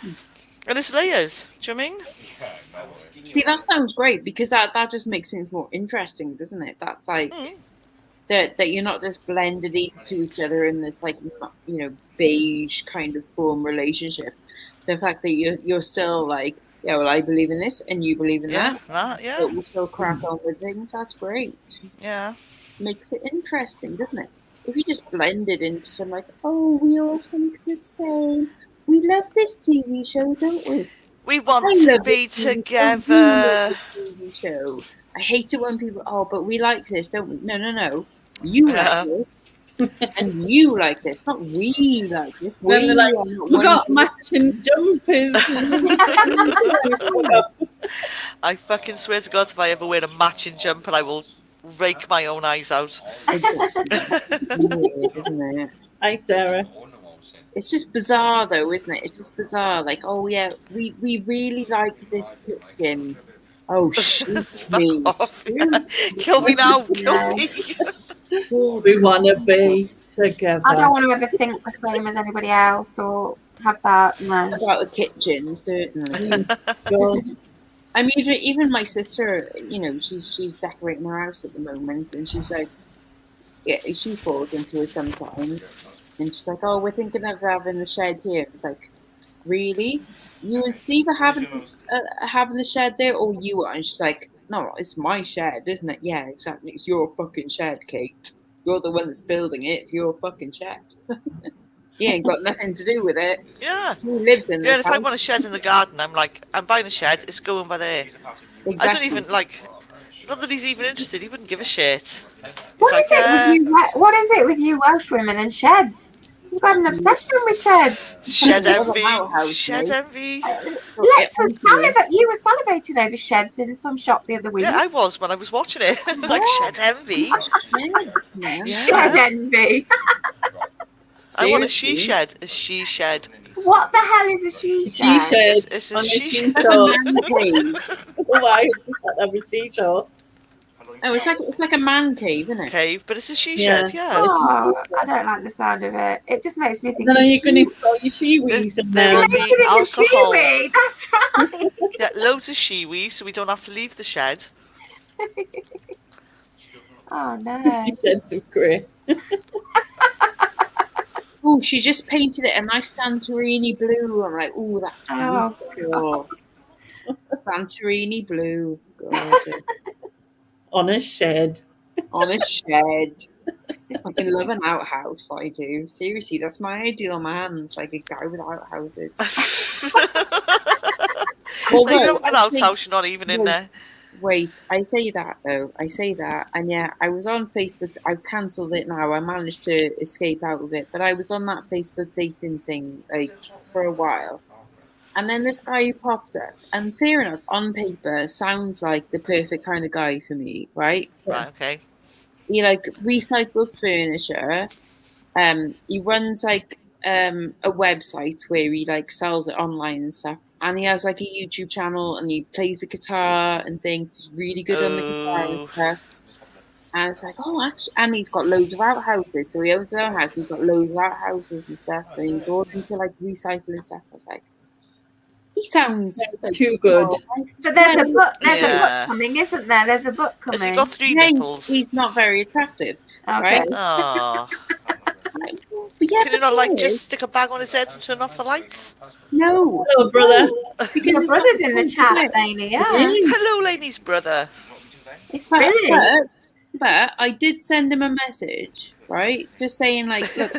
[SPEAKER 3] and it's layers. Do you know what I mean?
[SPEAKER 1] See, that sounds great because that just makes things more interesting, doesn't it? That's like that you're not just blended into each other in this like beige kind of form relationship. The fact that you're still like, yeah, well, I believe in this and you believe in that, but
[SPEAKER 3] Yeah.
[SPEAKER 1] we still crack on with things. That's great.
[SPEAKER 3] Yeah.
[SPEAKER 1] Makes it interesting, doesn't it? If you just blend it into some like, oh, we all think the same. We love this TV show, don't we?
[SPEAKER 3] We want
[SPEAKER 1] I
[SPEAKER 3] to
[SPEAKER 1] love
[SPEAKER 3] be
[SPEAKER 1] this TV show. We
[SPEAKER 3] together.
[SPEAKER 1] love this TV show. I hate it when people, oh, but we like this, don't we? No. You
[SPEAKER 3] Yeah.
[SPEAKER 1] like this, and you like this, not we like this.
[SPEAKER 4] Then
[SPEAKER 1] We
[SPEAKER 4] they're like,
[SPEAKER 1] are not
[SPEAKER 4] we
[SPEAKER 1] one
[SPEAKER 4] got
[SPEAKER 1] group.
[SPEAKER 4] matching jumpers.
[SPEAKER 3] I fucking swear to God, if I ever wear a matching jumper, I will rake my own eyes out.
[SPEAKER 1] It's weird, isn't it?
[SPEAKER 4] Hi, Sarah.
[SPEAKER 1] It's just bizarre, though, isn't it? It's just bizarre. Like, oh yeah, we really like this kitchen. Oh, shoot me!
[SPEAKER 3] Fuck off. Kill me now. Kill me.
[SPEAKER 4] We want to be together.
[SPEAKER 2] I don't want to ever think the same as anybody else or have that. No.
[SPEAKER 1] About the kitchen, certainly.
[SPEAKER 4] God.
[SPEAKER 1] I mean, even my sister, she's decorating her house at the moment, and she's like, yeah, she falls into it sometimes, and she's like, oh, we're thinking of having the shed here. It's like, really? You and Steve are having the shed there, or you are? And she's like, no, it's my shed, isn't it? Yeah, exactly. It's your fucking shed, Kate. You're the one that's building it. It's your fucking shed. You ain't got nothing to do with it.
[SPEAKER 3] Yeah.
[SPEAKER 1] Who lives in
[SPEAKER 3] Yeah,
[SPEAKER 1] this
[SPEAKER 3] if I
[SPEAKER 1] house?
[SPEAKER 3] want a shed in the garden, I'm like, I'm buying a shed, it's going by there.
[SPEAKER 1] Exactly.
[SPEAKER 3] I don't even, like, not that he's even interested, he wouldn't give a shit.
[SPEAKER 2] What
[SPEAKER 3] He's
[SPEAKER 2] is it with you? What is it with you Welsh women and sheds? You've got an obsession with sheds.
[SPEAKER 3] Shed
[SPEAKER 1] Love
[SPEAKER 3] envy.
[SPEAKER 1] an outhouse,
[SPEAKER 3] Shed
[SPEAKER 1] mate.
[SPEAKER 3] envy.
[SPEAKER 2] Lex was you were salivating over sheds in some shop the other week.
[SPEAKER 3] Yeah, I was when I was watching it. Like, shed envy.
[SPEAKER 1] Yeah.
[SPEAKER 2] Shed envy.
[SPEAKER 3] I want a
[SPEAKER 1] Seriously.
[SPEAKER 3] she shed. A she shed.
[SPEAKER 2] What the hell is a she
[SPEAKER 4] She
[SPEAKER 2] shed?
[SPEAKER 4] shed
[SPEAKER 3] It's a
[SPEAKER 4] on the
[SPEAKER 3] she shed.
[SPEAKER 4] seashore.
[SPEAKER 1] Man cave.
[SPEAKER 4] Why have a seashore?
[SPEAKER 1] Oh, it's like a man cave, isn't it?
[SPEAKER 3] Cave, but it's a she
[SPEAKER 4] Yeah.
[SPEAKER 3] shed, yeah.
[SPEAKER 2] Oh, I don't like the sound of it. It just makes me think.
[SPEAKER 4] Then are
[SPEAKER 2] of
[SPEAKER 4] you going to throw your shiwis in
[SPEAKER 3] There
[SPEAKER 4] there?
[SPEAKER 3] will be
[SPEAKER 2] Making it a
[SPEAKER 3] alcohol.
[SPEAKER 2] shiwi, that's right.
[SPEAKER 3] Yeah, loads of shiwi, so we don't have to leave the shed.
[SPEAKER 2] Oh no.
[SPEAKER 4] 50 shades of grey.
[SPEAKER 1] Oh, she just painted it a nice Santorini blue. I'm like, oh, that's
[SPEAKER 2] Oh,
[SPEAKER 1] beautiful. Santorini blue. Gorgeous.
[SPEAKER 4] On a shed.
[SPEAKER 1] On a shed. I can love an outhouse, I do. Seriously, that's my ideal man. It's like a guy with outhouses.
[SPEAKER 3] Like, you have
[SPEAKER 1] I
[SPEAKER 3] an outhouse,
[SPEAKER 1] think-
[SPEAKER 3] you're not even in there.
[SPEAKER 1] Wait, I say that though. I say that, and yeah, I was on Facebook. I've cancelled it now. I managed to escape out of it, but I was on that Facebook dating thing like for a while, and then this guy popped up, and fair enough, on paper, sounds like the perfect kind of guy for me, right?
[SPEAKER 3] Right, okay.
[SPEAKER 1] He like recycles furniture. He runs like a website where he like sells it online and stuff. And he has like a YouTube channel and he plays the guitar and things. He's really good on the guitar and
[SPEAKER 3] Oh.
[SPEAKER 1] stuff. And it's like, oh, actually, and he's got loads of outhouses. So he owns his own house. He's got loads of outhouses and stuff. And he's all into like recycling stuff. I was like, he sounds like,
[SPEAKER 4] Too good.
[SPEAKER 2] But there's a book. There's a
[SPEAKER 3] Yeah.
[SPEAKER 2] book coming, isn't there? There's a book
[SPEAKER 3] Has he
[SPEAKER 2] coming.
[SPEAKER 3] got 3
[SPEAKER 1] Yeah,
[SPEAKER 3] nipples?
[SPEAKER 1] he's not very attractive.
[SPEAKER 2] Okay.
[SPEAKER 1] right?
[SPEAKER 3] Aww.
[SPEAKER 1] But yeah,
[SPEAKER 3] Can you not like just stick a bag on his head and turn off the lights?
[SPEAKER 1] no?
[SPEAKER 4] Hello, brother.
[SPEAKER 1] Because
[SPEAKER 2] Your
[SPEAKER 1] it's
[SPEAKER 2] brother's
[SPEAKER 1] not
[SPEAKER 2] in the
[SPEAKER 1] fun,
[SPEAKER 2] chat,
[SPEAKER 1] is it?
[SPEAKER 2] Lainey. Yeah.
[SPEAKER 3] Hello, Lainey's brother.
[SPEAKER 2] It's
[SPEAKER 1] But,
[SPEAKER 2] really.
[SPEAKER 1] but I did send him a message, right? Just saying, like, look,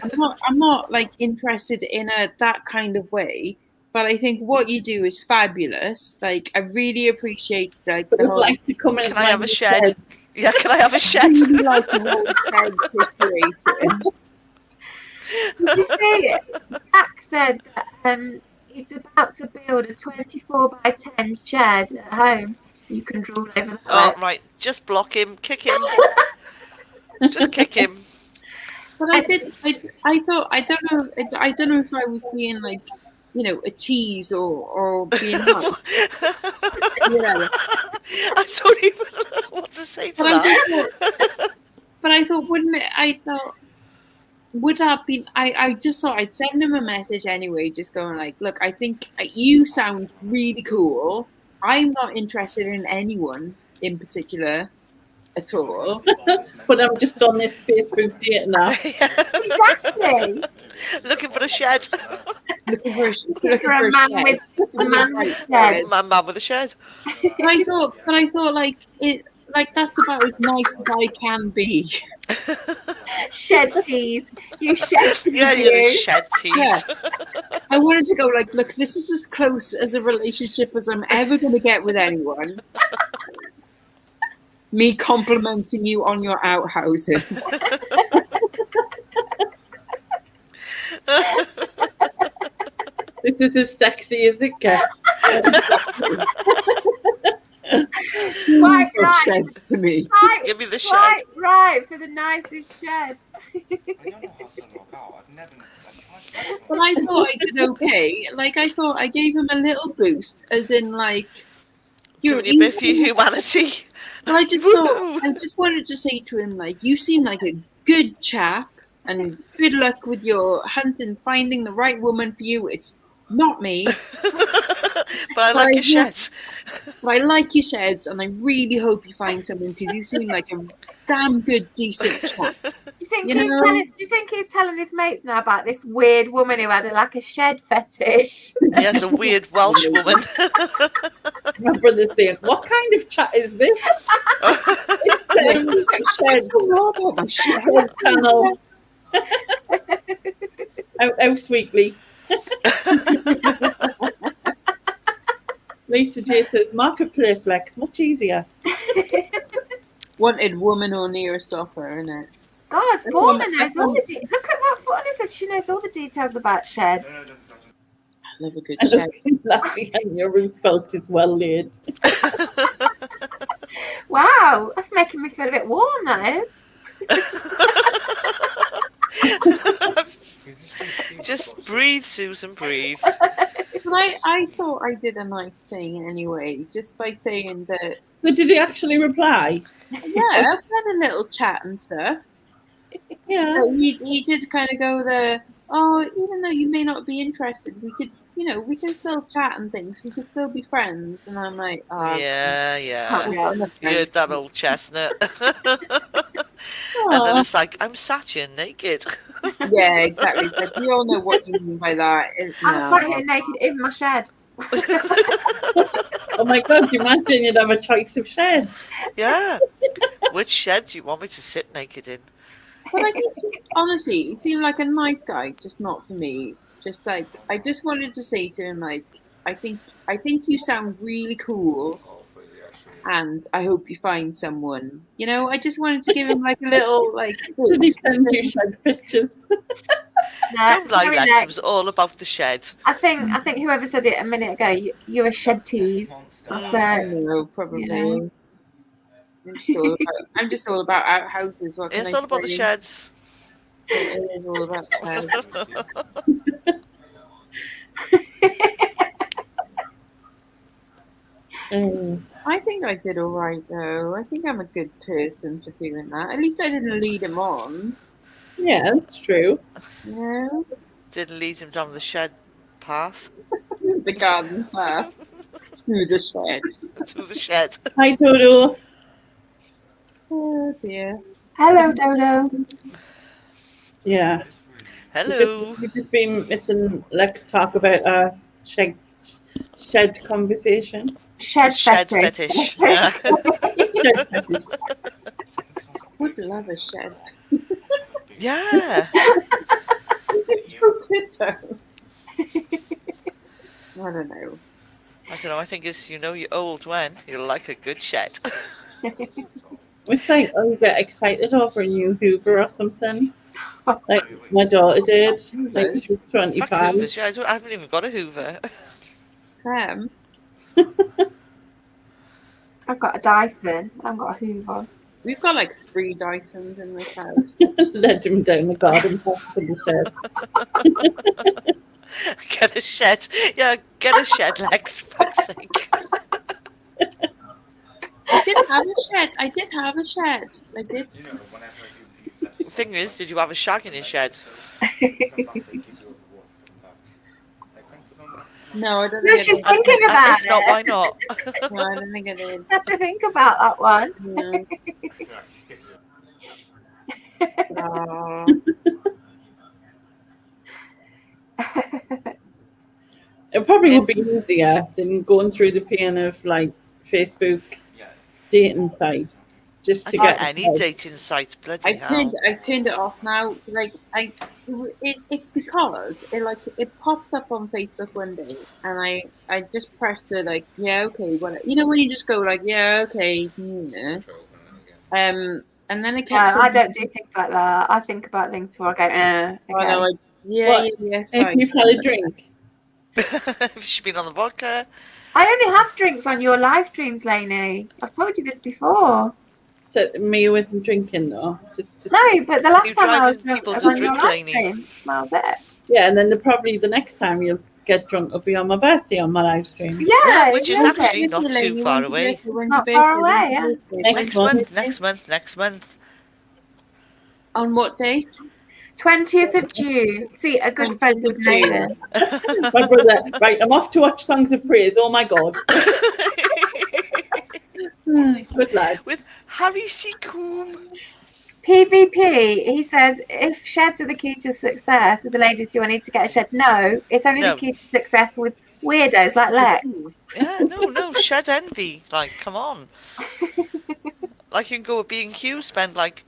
[SPEAKER 1] I'm not like interested in that kind of way. but I think what you do is fabulous. Like, I really appreciate like
[SPEAKER 4] But
[SPEAKER 1] the
[SPEAKER 4] would
[SPEAKER 1] whole.
[SPEAKER 4] like to come in
[SPEAKER 3] Can
[SPEAKER 4] as
[SPEAKER 3] I have a
[SPEAKER 4] many
[SPEAKER 3] shed?
[SPEAKER 4] sheds.
[SPEAKER 3] Yeah, can I have a shed?
[SPEAKER 1] Really like the whole shed situation.
[SPEAKER 2] Did you see it? Jack said that he's about to build a 24 by 10 shed at home. You can drool over that.
[SPEAKER 3] Oh,
[SPEAKER 2] way.
[SPEAKER 3] right. Just block him. Kick him. Just kick him.
[SPEAKER 1] But I thought, I don't know if I was being like, a tease or being hard. Yeah.
[SPEAKER 3] I don't even know what to say to
[SPEAKER 1] But I
[SPEAKER 3] that.
[SPEAKER 1] just thought, but I thought, wouldn't it? I thought, would that be? I just thought I'd send him a message anyway, just going like, look, I think you sound really cool. I'm not interested in anyone in particular at all.
[SPEAKER 4] But I'm just on this Facebook date now.
[SPEAKER 2] Exactly.
[SPEAKER 3] Looking for a shed.
[SPEAKER 1] Looking for a
[SPEAKER 2] For a man
[SPEAKER 1] shed.
[SPEAKER 2] with a
[SPEAKER 1] Right.
[SPEAKER 2] shed.
[SPEAKER 3] Man with a shed.
[SPEAKER 1] But I thought like it, like that's about as nice as I can be.
[SPEAKER 2] Shed tease. You shed tease.
[SPEAKER 3] Yeah, you're a
[SPEAKER 2] you.
[SPEAKER 3] shed tease.
[SPEAKER 1] Yeah. I wanted to go like, look, this is as close as a relationship as I'm ever going to get with anyone. Me complimenting you on your outhouses.
[SPEAKER 4] This is as sexy as it gets.
[SPEAKER 2] Swipe
[SPEAKER 1] Your
[SPEAKER 2] right.
[SPEAKER 1] shed to me.
[SPEAKER 2] Swipe,
[SPEAKER 3] Give me the
[SPEAKER 2] swipe
[SPEAKER 3] shed.
[SPEAKER 2] right for the nicest shed.
[SPEAKER 1] But I thought I did okay. Like I thought I gave him a little boost, as in like
[SPEAKER 3] Doing your best for your humanity.
[SPEAKER 1] But I just thought I just wanted to say to him like, you seem like a good chap, and good luck with your hunt and finding the right woman for you. It's not me.
[SPEAKER 3] But I like your sheds.
[SPEAKER 1] But I like your sheds, and I really hope you find someone because you seem like a damn good, decent chap.
[SPEAKER 2] Do you think
[SPEAKER 1] You
[SPEAKER 2] he's
[SPEAKER 1] know?
[SPEAKER 2] telling? Do you think he's telling his mates now about this weird woman who had like a shed fetish?
[SPEAKER 3] He has a weird Welsh woman.
[SPEAKER 4] My brother's saying, what kind of chat is this? It's Shed Channel. House Weekly. Lisa J says, Marketplace, Lex, much easier.
[SPEAKER 1] Wanted woman or nearest offer, innit?
[SPEAKER 2] God, Fauna knows all the look at what Fauna said. She knows all the details about sheds.
[SPEAKER 1] I love a good
[SPEAKER 4] I
[SPEAKER 1] shed.
[SPEAKER 4] love you laughing and your roof felt is well laid.
[SPEAKER 2] Wow, that's making me feel a bit warm. That is.
[SPEAKER 3] Just breathe, Susan, breathe.
[SPEAKER 1] But I thought I did a nice thing anyway, just by saying that,
[SPEAKER 4] So did he actually reply?
[SPEAKER 1] yeah, I've had a little chat and stuff.
[SPEAKER 4] Yeah.
[SPEAKER 1] But he did kind of go there, oh, even though you may not be interested, we could, we can still chat and things. We can still be friends. And I'm like, oh,
[SPEAKER 3] Yeah.
[SPEAKER 1] we've got enough
[SPEAKER 3] You're
[SPEAKER 1] friends.
[SPEAKER 3] that old chestnut. And then it's like, I'm sat here naked.
[SPEAKER 1] Yeah, exactly. So we all know what you mean by that.
[SPEAKER 2] I'm sat here naked in my shed.
[SPEAKER 4] Oh my God, imagine you'd have a choice of shed.
[SPEAKER 3] Yeah. Which shed do you want me to sit naked in?
[SPEAKER 1] But I think, honestly, he seemed like a nice guy, just not for me. Just like, I just wanted to say to him, like, I think you sound really cool, and I hope you find someone. I just wanted to give him like a little like.
[SPEAKER 4] Did he send you shed pictures?
[SPEAKER 3] Sounds like
[SPEAKER 2] sorry,
[SPEAKER 3] Lex
[SPEAKER 2] Lex.
[SPEAKER 3] was all about the shed.
[SPEAKER 2] I think whoever said it a minute ago, you're a shed tease. That's
[SPEAKER 1] No, probably.
[SPEAKER 2] Yeah.
[SPEAKER 1] I'm just all about outhouses. What can
[SPEAKER 3] It's
[SPEAKER 1] I
[SPEAKER 3] all about the
[SPEAKER 1] say?
[SPEAKER 3] sheds.
[SPEAKER 1] It is all about the sheds. I think I did all right though. I think I'm a good person for doing that. At least I didn't lead him on.
[SPEAKER 4] Yeah, that's true.
[SPEAKER 1] Yeah.
[SPEAKER 3] Didn't lead him down the shed path.
[SPEAKER 1] The garden path through the shed.
[SPEAKER 3] To the shed.
[SPEAKER 4] Hi, Dodo.
[SPEAKER 1] Oh dear.
[SPEAKER 2] Hello, Dodo.
[SPEAKER 4] Yeah.
[SPEAKER 3] Hello.
[SPEAKER 4] We've just been missing Lex talk about our shed conversation.
[SPEAKER 2] Shed
[SPEAKER 3] fetish. Yeah.
[SPEAKER 4] Shed fetish.
[SPEAKER 1] Would love a shed.
[SPEAKER 3] Yeah.
[SPEAKER 1] It's so good though. I don't know.
[SPEAKER 3] I don't know. I think it's you're old when you like a good shed.
[SPEAKER 4] It's like, oh, you get excited over a new Hoover or something. Like my daughter did. Like she was
[SPEAKER 3] Fuck
[SPEAKER 4] 25.
[SPEAKER 3] Hoovers. Yeah, I haven't even got a Hoover.
[SPEAKER 2] I've got a Dyson. I've got a Hoover.
[SPEAKER 1] We've got like 3 Dysons in this house.
[SPEAKER 4] Led him down the garden path to the shed.
[SPEAKER 3] Get a shed. Yeah, get a shed, Lex. Fuck's sake.
[SPEAKER 1] I did have a shed. I did have a shed. I did.
[SPEAKER 6] You know, whenever you
[SPEAKER 3] The thing is, did you have a shag in your shed?
[SPEAKER 6] come back, they give you all the water, come back. Like, thanks for not-
[SPEAKER 1] No, I don't
[SPEAKER 2] No,
[SPEAKER 1] think
[SPEAKER 2] she's
[SPEAKER 1] I did.
[SPEAKER 2] thinking about
[SPEAKER 3] If not,
[SPEAKER 2] it.
[SPEAKER 3] why not?
[SPEAKER 1] No, I don't think I did.
[SPEAKER 2] Have to think about that one.
[SPEAKER 1] No.
[SPEAKER 6] Yeah, it's-
[SPEAKER 1] Aw.
[SPEAKER 4] It probably would be easier than going through the pain of like Facebook
[SPEAKER 6] yeah.
[SPEAKER 4] dating sites just
[SPEAKER 3] I
[SPEAKER 4] to
[SPEAKER 3] think
[SPEAKER 4] get
[SPEAKER 3] any dating site, bloody hell.
[SPEAKER 1] I've turned it off now. Like it's because it popped up on Facebook one day, and I just pressed the like okay, well, you know when you just go like okay, and then it kept.
[SPEAKER 2] I don't do things like that. I think about things before I go, okay.
[SPEAKER 1] Oh, no,
[SPEAKER 4] What?
[SPEAKER 1] it's
[SPEAKER 4] if
[SPEAKER 1] fine.
[SPEAKER 4] you've had a drink.
[SPEAKER 3] She's been on the vodka.
[SPEAKER 2] I only have drinks on your live streams, Lainey. I've told you this before.
[SPEAKER 4] So Mia wasn't drinking though. Just
[SPEAKER 2] No, but the last
[SPEAKER 3] You
[SPEAKER 2] time I was
[SPEAKER 3] driving
[SPEAKER 2] drunk
[SPEAKER 3] people
[SPEAKER 2] was
[SPEAKER 3] to
[SPEAKER 2] on your
[SPEAKER 3] drink,
[SPEAKER 2] live
[SPEAKER 3] Lainey.
[SPEAKER 2] stream. That was it.
[SPEAKER 4] yeah, and then probably the next time you'll get drunk will be on my birthday on my live stream.
[SPEAKER 2] Yeah,
[SPEAKER 3] which is
[SPEAKER 2] exactly.
[SPEAKER 3] actually not too far away.
[SPEAKER 2] Not far away, yeah.
[SPEAKER 3] Next month.
[SPEAKER 1] On what date?
[SPEAKER 2] 20th of June. See, a good
[SPEAKER 1] 20th
[SPEAKER 2] friend
[SPEAKER 1] of
[SPEAKER 2] would know
[SPEAKER 1] June.
[SPEAKER 2] this.
[SPEAKER 4] My brother, right, I'm off to watch Songs of Praise. Oh my god. Good lad.
[SPEAKER 3] With Harry Seacombe.
[SPEAKER 2] PvP, he says, if sheds are the key to success with the ladies, do I need to get a shed? No, it's only
[SPEAKER 3] No.
[SPEAKER 2] the key to success with weirdos like Lex.
[SPEAKER 3] Yeah, no, shed envy. Like, come on. Like, you can go at B&Q, spend like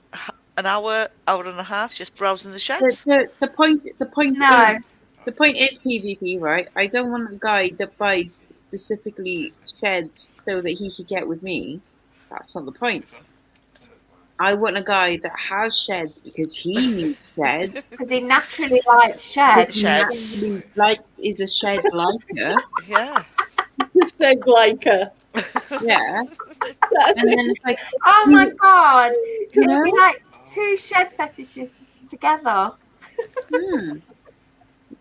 [SPEAKER 3] an hour and a half just browsing the sheds.
[SPEAKER 1] The point
[SPEAKER 2] No.
[SPEAKER 1] is the point is PvP, right? I don't want a guy that buys specifically sheds so that he could get with me. That's not the point. I want a guy that has sheds because he needs sheds.
[SPEAKER 2] Because he naturally likes sheds.
[SPEAKER 3] Sheds.
[SPEAKER 1] Naturally is a shed liker.
[SPEAKER 3] Yeah.
[SPEAKER 4] Said like her.
[SPEAKER 1] Yeah. And then it's like,
[SPEAKER 2] Oh my god.
[SPEAKER 1] You
[SPEAKER 2] It'll be
[SPEAKER 1] know?
[SPEAKER 2] like 2 shed fetishes together.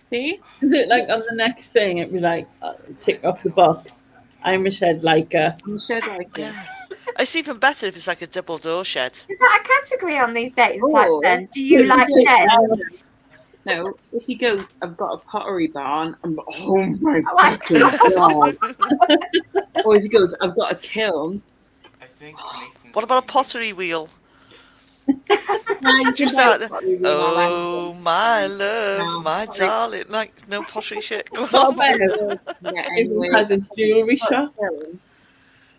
[SPEAKER 1] see?
[SPEAKER 4] Is it like on the next thing it'd be like tick off the box. I'm a shed liker.
[SPEAKER 1] I'm a shed liker.
[SPEAKER 3] Yeah. It's even better if it's like a double door shed.
[SPEAKER 2] Is that a category on these dating
[SPEAKER 1] Oh.
[SPEAKER 2] sites then? Do you like sheds?
[SPEAKER 1] No, if he goes, I've got a pottery barn. I'm like, oh my
[SPEAKER 2] Oh my
[SPEAKER 1] fucking god. Or if he goes, I've got a kiln.
[SPEAKER 6] I think
[SPEAKER 3] What about a pottery wheel?
[SPEAKER 1] Man,
[SPEAKER 3] Just
[SPEAKER 1] buy
[SPEAKER 3] that.
[SPEAKER 1] a pottery wheel, I like
[SPEAKER 3] Oh, my love,
[SPEAKER 1] No,
[SPEAKER 3] my
[SPEAKER 1] sorry.
[SPEAKER 3] darling. Like, no pottery shit. Go
[SPEAKER 4] What
[SPEAKER 3] on.
[SPEAKER 4] about
[SPEAKER 1] it. Yeah,
[SPEAKER 4] if
[SPEAKER 1] anyway.
[SPEAKER 4] he has a jewellery
[SPEAKER 1] He's got
[SPEAKER 4] shop?
[SPEAKER 1] a kiln.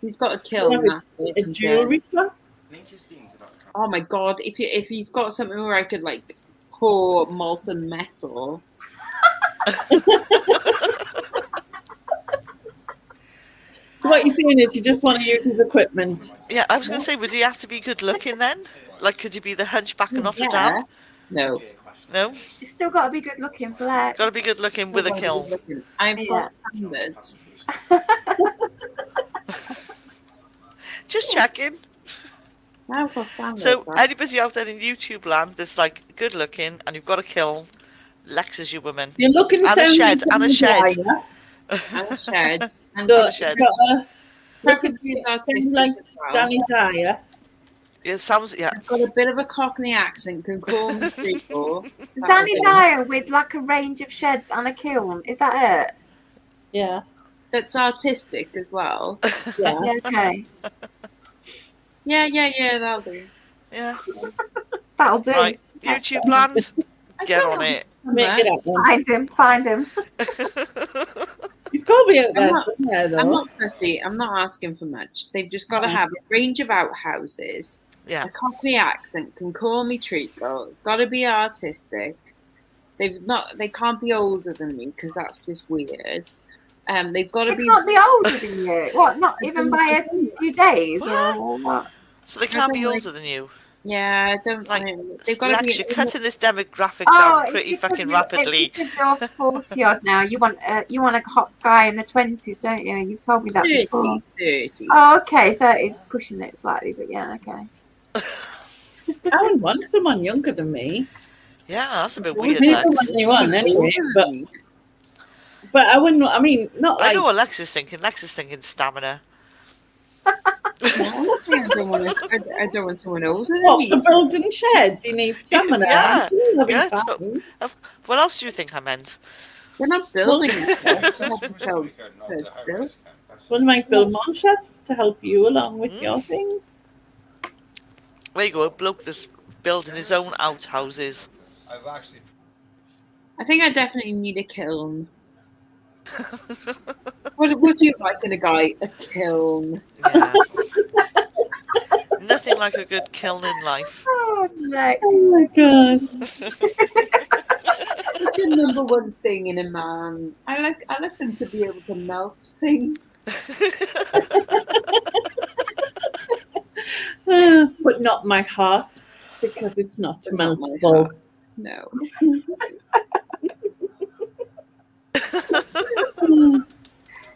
[SPEAKER 1] He's got a kiln, that's it.
[SPEAKER 4] A jewellery shop?
[SPEAKER 6] link your Steam to that.
[SPEAKER 1] Oh my god, if he's got something where I could like pour molten metal.
[SPEAKER 4] So what you're saying is you just want to use his equipment.
[SPEAKER 3] Yeah, I was going to say, would he have to be good looking then? Like, could he be the hunchback of Notre
[SPEAKER 1] Yeah.
[SPEAKER 3] Dame?
[SPEAKER 1] No.
[SPEAKER 3] No?
[SPEAKER 2] It's still got to be good looking for Lex.
[SPEAKER 3] Got to be good looking with a kiln.
[SPEAKER 1] I've
[SPEAKER 2] Yeah.
[SPEAKER 1] got standards.
[SPEAKER 3] Just checking.
[SPEAKER 1] I've got standards.
[SPEAKER 3] So,
[SPEAKER 1] right?
[SPEAKER 3] anybody out there in YouTube land that's like good looking and you've got a kiln, Lex is your woman.
[SPEAKER 4] You're looking
[SPEAKER 3] And a
[SPEAKER 4] down
[SPEAKER 3] shed,
[SPEAKER 4] the
[SPEAKER 3] and a shed.
[SPEAKER 4] wire.
[SPEAKER 1] And a shed. And
[SPEAKER 4] So
[SPEAKER 3] a shed.
[SPEAKER 4] you've got a
[SPEAKER 1] preferably is
[SPEAKER 4] sounds
[SPEAKER 1] artistic
[SPEAKER 4] like
[SPEAKER 1] as well.
[SPEAKER 4] Danny Dyer.
[SPEAKER 3] Yeah, sounds, yeah.
[SPEAKER 1] I've got a bit of a Cockney accent, can call me people.
[SPEAKER 2] Danny Dyer with like a range of sheds and a kiln. Is that it?
[SPEAKER 4] Yeah.
[SPEAKER 1] That's artistic as well.
[SPEAKER 4] Yeah.
[SPEAKER 2] Yeah, okay.
[SPEAKER 1] Yeah, that'll do.
[SPEAKER 3] Yeah.
[SPEAKER 2] That'll do.
[SPEAKER 3] Right. YouTube land, get on it.
[SPEAKER 4] Make it happen.
[SPEAKER 2] Find him.
[SPEAKER 4] He's got to be out there
[SPEAKER 1] I'm not-
[SPEAKER 4] somewhere, though.
[SPEAKER 1] I'm not fussy. I'm not asking for much. They've just got to
[SPEAKER 4] No.
[SPEAKER 1] have a range of outhouses.
[SPEAKER 3] Yeah.
[SPEAKER 1] A Cockney accent, can call me treacle. Got to be artistic. They can't be older than me because that's just weird. They've got to
[SPEAKER 2] They
[SPEAKER 1] be.
[SPEAKER 2] can't be older than you. What? Not even by a few days or what?
[SPEAKER 3] So they can't be
[SPEAKER 1] don't
[SPEAKER 3] older than you.
[SPEAKER 1] Yeah, I don't.
[SPEAKER 3] Like,
[SPEAKER 1] They've got to
[SPEAKER 3] Lex,
[SPEAKER 1] be.
[SPEAKER 3] you're cutting this demographic
[SPEAKER 2] Oh,
[SPEAKER 3] down
[SPEAKER 2] it's
[SPEAKER 3] pretty
[SPEAKER 2] because
[SPEAKER 3] fucking
[SPEAKER 2] you.
[SPEAKER 3] rapidly.
[SPEAKER 2] It's because you're 40 odd now. You want a hot guy in the 20s, don't you? You've told me that
[SPEAKER 1] 30,
[SPEAKER 2] before.
[SPEAKER 1] 30.
[SPEAKER 2] Oh, okay. 30's pushing it slightly, but yeah, okay.
[SPEAKER 4] I would want someone younger than me.
[SPEAKER 3] Yeah, that's a bit
[SPEAKER 1] Always
[SPEAKER 3] weird,
[SPEAKER 4] People
[SPEAKER 3] Lex.
[SPEAKER 4] want anyone anyway,
[SPEAKER 1] Older than me.
[SPEAKER 4] but I wouldn't. I mean, not
[SPEAKER 3] I
[SPEAKER 4] like
[SPEAKER 3] know what Lex is thinking. Lex is thinking stamina.
[SPEAKER 1] No, I don't want. I don't want someone older than
[SPEAKER 4] what
[SPEAKER 1] me.
[SPEAKER 4] for building sheds. You need stamina.
[SPEAKER 3] Yeah,
[SPEAKER 4] You'll be
[SPEAKER 3] yeah.
[SPEAKER 4] fine.
[SPEAKER 3] What else do you think I meant?
[SPEAKER 1] They're not
[SPEAKER 4] Well,
[SPEAKER 1] building
[SPEAKER 6] That's
[SPEAKER 1] stuff.
[SPEAKER 6] the
[SPEAKER 1] They have to tell
[SPEAKER 6] weekend, not
[SPEAKER 1] to
[SPEAKER 6] the
[SPEAKER 1] build.
[SPEAKER 6] high-rise camp.
[SPEAKER 4] one might build more sheds to help you along with
[SPEAKER 3] Mm.
[SPEAKER 4] your things.
[SPEAKER 3] There you go, a bloke that's building his own outhouses.
[SPEAKER 6] I've actually
[SPEAKER 1] I think I definitely need a kiln. What do you like in a guy? A kiln.
[SPEAKER 3] Yeah. Nothing like a good kiln in life.
[SPEAKER 2] Oh, Lex.
[SPEAKER 4] Oh my god!
[SPEAKER 1] What's your number one thing in a man? I like them to be able to melt things.
[SPEAKER 4] But not my heart because it's not
[SPEAKER 1] But not my
[SPEAKER 4] meltable.
[SPEAKER 1] heart. No.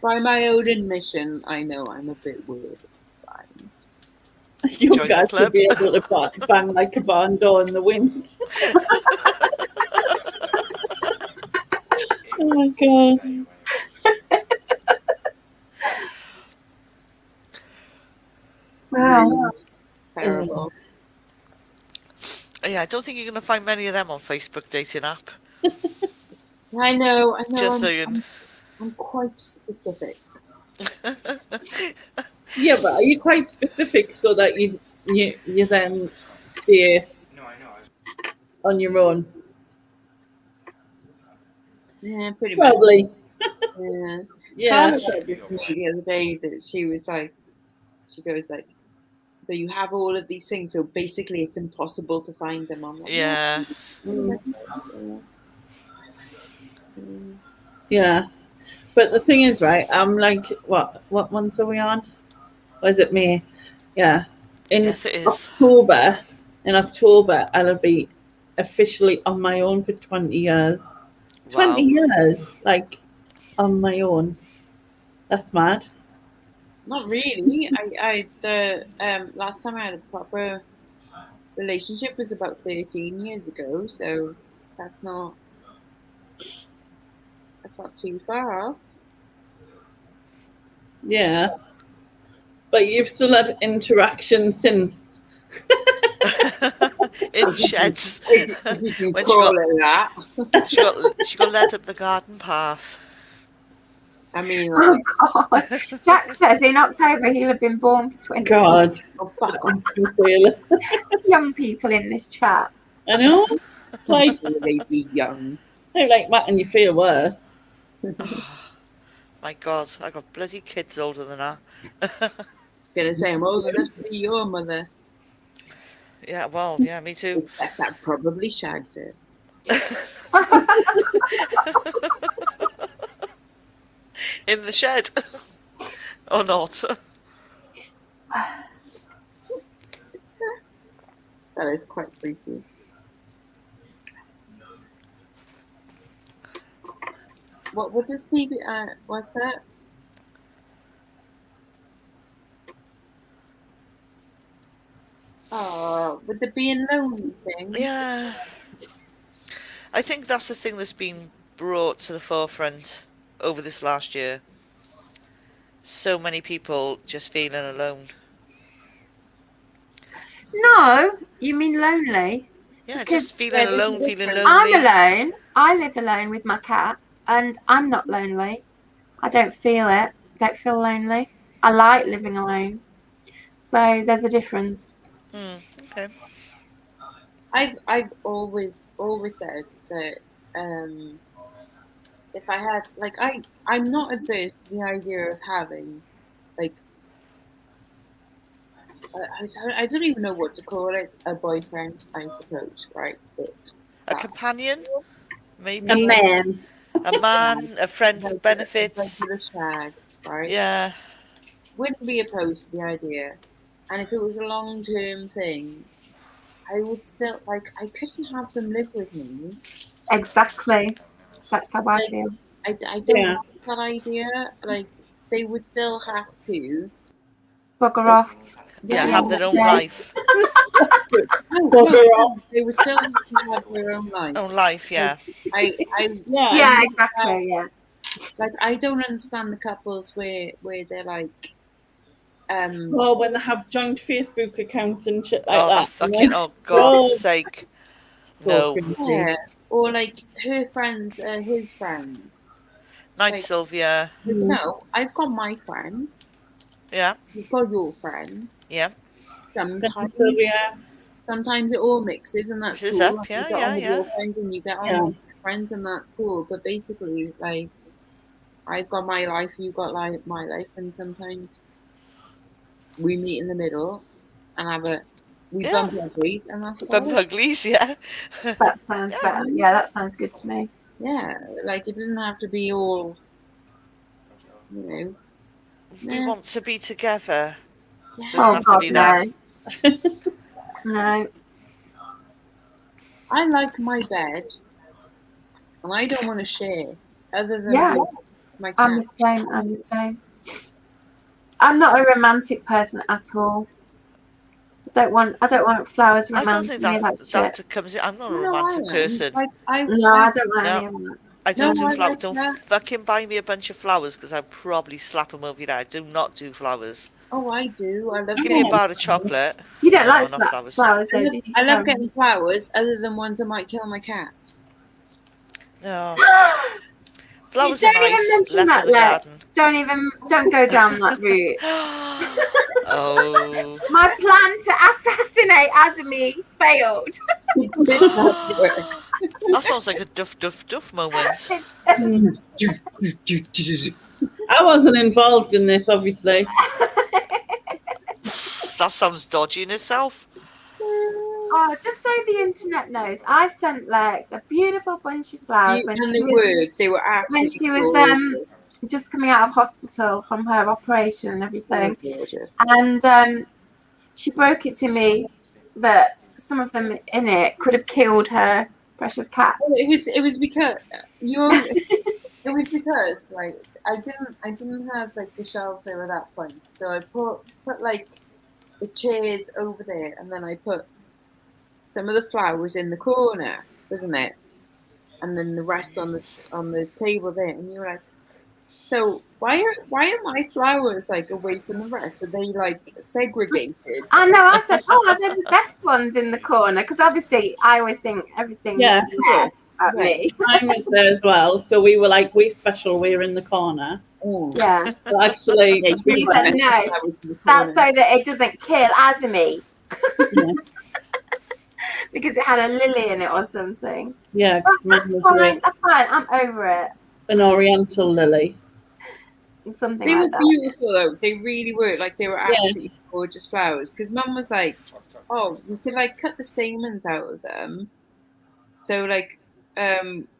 [SPEAKER 1] By my own admission, I know I'm a bit weird. Fine.
[SPEAKER 4] You
[SPEAKER 3] Join the
[SPEAKER 4] guys
[SPEAKER 3] club.
[SPEAKER 4] should be able to bang like a barn door in the wind. Oh my god!
[SPEAKER 2] Wow.
[SPEAKER 1] Terrible.
[SPEAKER 3] Yeah, I don't think you're going to find many of them on Facebook dating app.
[SPEAKER 1] I know.
[SPEAKER 3] Just saying.
[SPEAKER 1] I'm quite specific.
[SPEAKER 4] Yeah, but are you quite specific so that you then stay
[SPEAKER 6] No, I know.
[SPEAKER 4] on your own?
[SPEAKER 1] Yeah, pretty much.
[SPEAKER 4] Probably.
[SPEAKER 1] Yeah.
[SPEAKER 4] Yeah.
[SPEAKER 1] Carla said this to me the other day that she was like, she goes like, so you have all of these things, so basically it's impossible to find them on.
[SPEAKER 3] Yeah.
[SPEAKER 4] Yeah. But the thing is, right, I'm like, what month are we on? Or is it May? Yeah. In
[SPEAKER 3] Yes, it is.
[SPEAKER 4] In October, I'll be officially on my own for 20 years. 20 years, like, on my own. That's mad.
[SPEAKER 1] Not really. The last time I had a proper relationship was about 13 years ago, so that's not too far off.
[SPEAKER 4] Yeah. But you've still had interaction since.
[SPEAKER 3] In sheds.
[SPEAKER 1] If you can
[SPEAKER 3] When
[SPEAKER 1] call it that.
[SPEAKER 3] she got led up the garden path.
[SPEAKER 1] I mean,
[SPEAKER 2] Oh,
[SPEAKER 1] like,
[SPEAKER 2] God. Jack says in October he'll have been born for 20
[SPEAKER 4] God.
[SPEAKER 1] oh, fuck.
[SPEAKER 2] young people in this chat.
[SPEAKER 4] I know. Like,
[SPEAKER 1] Will they be young?
[SPEAKER 4] I like that and you feel worse.
[SPEAKER 3] My God, I got bloody kids older than her.
[SPEAKER 1] I was gonna say I'm old enough to be your mother,
[SPEAKER 3] Yeah, well, yeah, me too.
[SPEAKER 1] except I probably shagged her.
[SPEAKER 3] In the shed. Or not.
[SPEAKER 1] That is quite creepy. What does PB? What's that? Oh, with the being lonely thing.
[SPEAKER 3] Yeah. I think that's the thing that's been brought to the forefront over this last year. So many people just feeling alone.
[SPEAKER 2] No, you mean lonely?
[SPEAKER 3] Yeah,
[SPEAKER 2] Because
[SPEAKER 3] just feeling alone, feeling lonely.
[SPEAKER 2] I'm alone. I live alone with my cat, and I'm not lonely. I don't feel it. Don't feel lonely. I like living alone. So there's a difference.
[SPEAKER 3] Okay.
[SPEAKER 1] I've always said that if I had like I'm not adverse to the idea of having like I don't even know what to call it, a boyfriend, I suppose, right?
[SPEAKER 3] A companion? Maybe.
[SPEAKER 4] A man.
[SPEAKER 3] A man, a friend with benefits.
[SPEAKER 1] Regular shag, right?
[SPEAKER 3] Yeah.
[SPEAKER 1] Wouldn't be opposed to the idea. And if it was a long-term thing, I would still, like, I couldn't have them live with me.
[SPEAKER 2] Exactly. That's how I
[SPEAKER 1] Like,
[SPEAKER 2] feel.
[SPEAKER 1] I don't
[SPEAKER 4] Yeah.
[SPEAKER 1] like that idea. Like, they would still have to.
[SPEAKER 2] Bugger off.
[SPEAKER 3] Yeah,
[SPEAKER 2] Yeah,
[SPEAKER 3] have their own
[SPEAKER 2] yeah.
[SPEAKER 3] life.
[SPEAKER 1] No,
[SPEAKER 4] Bugger off.
[SPEAKER 1] they would still have to have their own life.
[SPEAKER 3] Own life, yeah.
[SPEAKER 4] Yeah.
[SPEAKER 2] Yeah, exactly. Yeah.
[SPEAKER 1] Like, I don't understand the couples where they're like,
[SPEAKER 4] Or when they have joint Facebook accounts and shit like
[SPEAKER 3] Oh,
[SPEAKER 4] that.
[SPEAKER 3] that fucking, oh, God's sake.
[SPEAKER 4] So
[SPEAKER 3] No.
[SPEAKER 4] cringy.
[SPEAKER 1] yeah, or like her friends are his friends.
[SPEAKER 3] Night,
[SPEAKER 1] Like-
[SPEAKER 3] Sylvia.
[SPEAKER 1] Like, no, I've got my friends.
[SPEAKER 3] Yeah,
[SPEAKER 1] You've got your friend.
[SPEAKER 3] yeah.
[SPEAKER 1] Sometimes,
[SPEAKER 4] Sylvia.
[SPEAKER 1] sometimes it all mixes, and that's
[SPEAKER 3] Mixes
[SPEAKER 1] cool.
[SPEAKER 3] up,
[SPEAKER 1] Like,
[SPEAKER 3] yeah,
[SPEAKER 1] you get
[SPEAKER 3] yeah,
[SPEAKER 1] on with
[SPEAKER 3] yeah.
[SPEAKER 1] your friends, and you get on
[SPEAKER 4] Yeah.
[SPEAKER 1] with your friends, and that's cool. But basically, like, I've got my life, you've got like my life, and sometimes we meet in the middle and we
[SPEAKER 3] Yeah.
[SPEAKER 1] bump uglies, and that's about
[SPEAKER 3] Bump
[SPEAKER 1] it.
[SPEAKER 3] uglies, yeah.
[SPEAKER 2] That sounds better. Yeah, that sounds good to me.
[SPEAKER 1] Yeah, like it doesn't have to be all, you know.
[SPEAKER 3] We
[SPEAKER 1] Yeah.
[SPEAKER 3] want to be together.
[SPEAKER 1] Yeah.
[SPEAKER 3] Doesn't
[SPEAKER 2] Oh
[SPEAKER 3] have to
[SPEAKER 2] God,
[SPEAKER 3] be that.
[SPEAKER 2] no. No.
[SPEAKER 1] I like my bed, and I don't want to share, other than
[SPEAKER 2] Yeah.
[SPEAKER 1] with my cat.
[SPEAKER 2] I'm the same. I'm the same. I'm not a romantic person at all. I don't want flowers
[SPEAKER 3] I don't
[SPEAKER 2] romantic.
[SPEAKER 3] think
[SPEAKER 2] Any of
[SPEAKER 3] that
[SPEAKER 2] that shit.
[SPEAKER 3] comes in. I'm not a
[SPEAKER 1] No,
[SPEAKER 3] romantic
[SPEAKER 1] I am.
[SPEAKER 3] person.
[SPEAKER 1] Like,
[SPEAKER 2] No, I don't want
[SPEAKER 3] No.
[SPEAKER 2] any of that.
[SPEAKER 3] I don't
[SPEAKER 1] No,
[SPEAKER 3] do
[SPEAKER 1] I
[SPEAKER 3] flowers.
[SPEAKER 1] like
[SPEAKER 3] Don't
[SPEAKER 1] that.
[SPEAKER 3] fucking buy me a bunch of flowers because I'd probably slap them over your head. I do not do flowers.
[SPEAKER 1] Oh, I do. I love
[SPEAKER 3] Give me a
[SPEAKER 1] getting
[SPEAKER 3] bar of chocolate.
[SPEAKER 2] You don't
[SPEAKER 3] No,
[SPEAKER 2] like
[SPEAKER 3] not flowers.
[SPEAKER 2] flowers, though, do you?
[SPEAKER 1] I love
[SPEAKER 2] Karen?
[SPEAKER 1] getting flowers, other than ones that might kill my cats.
[SPEAKER 3] No.
[SPEAKER 2] You
[SPEAKER 3] Flowers
[SPEAKER 2] don't
[SPEAKER 3] are
[SPEAKER 2] even
[SPEAKER 3] nice.
[SPEAKER 2] mention
[SPEAKER 3] Left
[SPEAKER 2] that,
[SPEAKER 3] in the
[SPEAKER 2] Lex.
[SPEAKER 3] garden.
[SPEAKER 2] Don't go down that route.
[SPEAKER 3] Oh.
[SPEAKER 2] My plan to assassinate Azumi failed.
[SPEAKER 3] That sounds like a duff moment.
[SPEAKER 4] I wasn't involved in this, obviously.
[SPEAKER 3] That sounds dodgy in itself.
[SPEAKER 2] Oh, just so the internet knows, I sent Lex a beautiful bunch of flowers when
[SPEAKER 1] And
[SPEAKER 2] she
[SPEAKER 1] they were
[SPEAKER 2] when
[SPEAKER 1] absolutely
[SPEAKER 2] she was
[SPEAKER 1] gorgeous.
[SPEAKER 2] just coming out of hospital from her operation and everything.
[SPEAKER 1] Gorgeous.
[SPEAKER 2] And she broke it to me that some of them in it could have killed her precious cats.
[SPEAKER 1] Well, it was because it was because like I didn't have like the shelves there at that point, so I put like the chairs over there, and then I put some of the flowers in the corner, wasn't it? And then the rest on the table there, and you were like, so why are my flowers like away from the rest? Are they like segregated?
[SPEAKER 2] I know. I said, "Oh, they're the best ones in the corner," because obviously I always think everything's
[SPEAKER 4] Yeah.
[SPEAKER 2] the best at me.
[SPEAKER 4] Mine was there as well, so we were like, we're special, we're in the corner.
[SPEAKER 1] Oh.
[SPEAKER 2] Yeah,
[SPEAKER 4] But actually,
[SPEAKER 1] Yeah,
[SPEAKER 4] we
[SPEAKER 2] you
[SPEAKER 4] were-
[SPEAKER 2] said no.
[SPEAKER 1] flowers in the
[SPEAKER 2] that's
[SPEAKER 1] corner.
[SPEAKER 2] so that it doesn't kill Azumi.
[SPEAKER 4] Yeah.
[SPEAKER 2] Because it had a lily in it or something.
[SPEAKER 4] yeah,
[SPEAKER 2] But
[SPEAKER 4] 'cause mine
[SPEAKER 2] that's
[SPEAKER 4] was
[SPEAKER 2] fine. That's fine. I'm over it.
[SPEAKER 4] an oriental lily.
[SPEAKER 2] Something
[SPEAKER 1] They were
[SPEAKER 2] like that.
[SPEAKER 1] beautiful though. They really were. Like they were
[SPEAKER 4] Yeah.
[SPEAKER 1] absolutely gorgeous flowers. Because Mum was like, "Oh, you could like cut the stamens out of them." So like,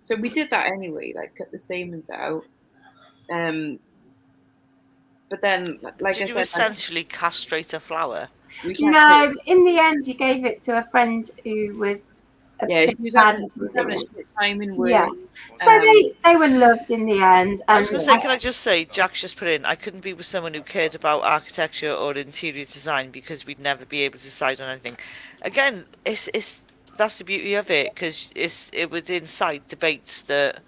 [SPEAKER 1] so we did that anyway. Like cut the stamens out. But then, like
[SPEAKER 3] Did
[SPEAKER 1] I
[SPEAKER 3] you
[SPEAKER 1] said,
[SPEAKER 3] essentially castrate a flower?
[SPEAKER 1] we kept
[SPEAKER 2] No,
[SPEAKER 1] it.
[SPEAKER 2] in the end, you gave it to a friend who was a
[SPEAKER 1] Yeah,
[SPEAKER 2] bit
[SPEAKER 1] she was
[SPEAKER 2] bad
[SPEAKER 1] having,
[SPEAKER 2] or
[SPEAKER 1] she was having a
[SPEAKER 2] something.
[SPEAKER 1] shit time in work.
[SPEAKER 2] Yeah. So they were loved in the end.
[SPEAKER 3] I
[SPEAKER 2] And
[SPEAKER 3] was going to say, can I just say, Jack's just put in, I couldn't be with someone who cared about architecture or interior design because we'd never be able to decide on anything. Again, it's that's the beauty of it, because it would incite debates that,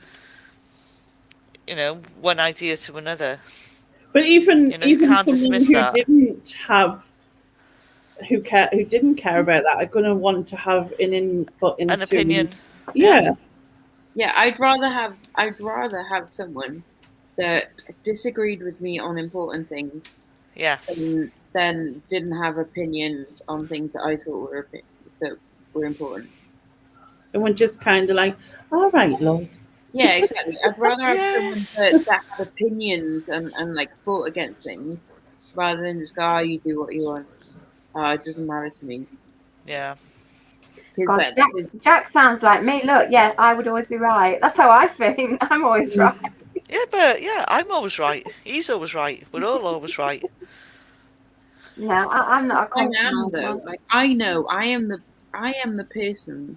[SPEAKER 3] one idea to another.
[SPEAKER 4] But even
[SPEAKER 3] You know, you can't
[SPEAKER 4] someone
[SPEAKER 3] dismiss
[SPEAKER 4] who
[SPEAKER 3] that.
[SPEAKER 4] didn't care about that are going to want to have an input into
[SPEAKER 3] An opinion.
[SPEAKER 4] Yeah.
[SPEAKER 1] Yeah, I'd rather have someone that disagreed with me on important things
[SPEAKER 3] Yes.
[SPEAKER 1] than didn't have opinions on things that I thought were important.
[SPEAKER 4] And we're just kind of like, all right, love.
[SPEAKER 1] Yeah, exactly. I'd rather have
[SPEAKER 3] Yes.
[SPEAKER 1] someone that had opinions and like fought against things rather than just go, oh, you do what you want. It doesn't matter to me.
[SPEAKER 3] Yeah.
[SPEAKER 2] God,
[SPEAKER 1] that
[SPEAKER 2] Jack sounds like me. Look, yeah, I would always be right. That's how I think. I'm always right.
[SPEAKER 3] Yeah, but yeah, I'm always right. He's always right. We're all always right.
[SPEAKER 2] No, I'm not a
[SPEAKER 1] I am
[SPEAKER 2] compromiser.
[SPEAKER 1] though. Like I know I am the person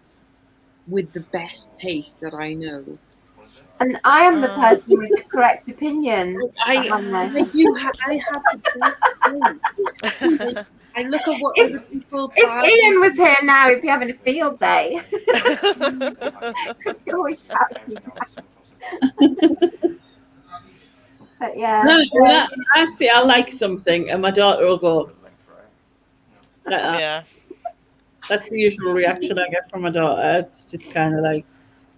[SPEAKER 1] with the best taste that I know.
[SPEAKER 2] And I am the person with the correct opinions.
[SPEAKER 1] I do. I have the best taste. I look at what other people buy.
[SPEAKER 2] If Ian was here now, he'd be having a field day. Because he always shouts at me. But yeah.
[SPEAKER 4] No,
[SPEAKER 2] So,
[SPEAKER 4] actually, I like something, and my daughter will go like that.
[SPEAKER 3] Yeah.
[SPEAKER 4] That's the usual reaction I get from my daughter. It's just kind of like,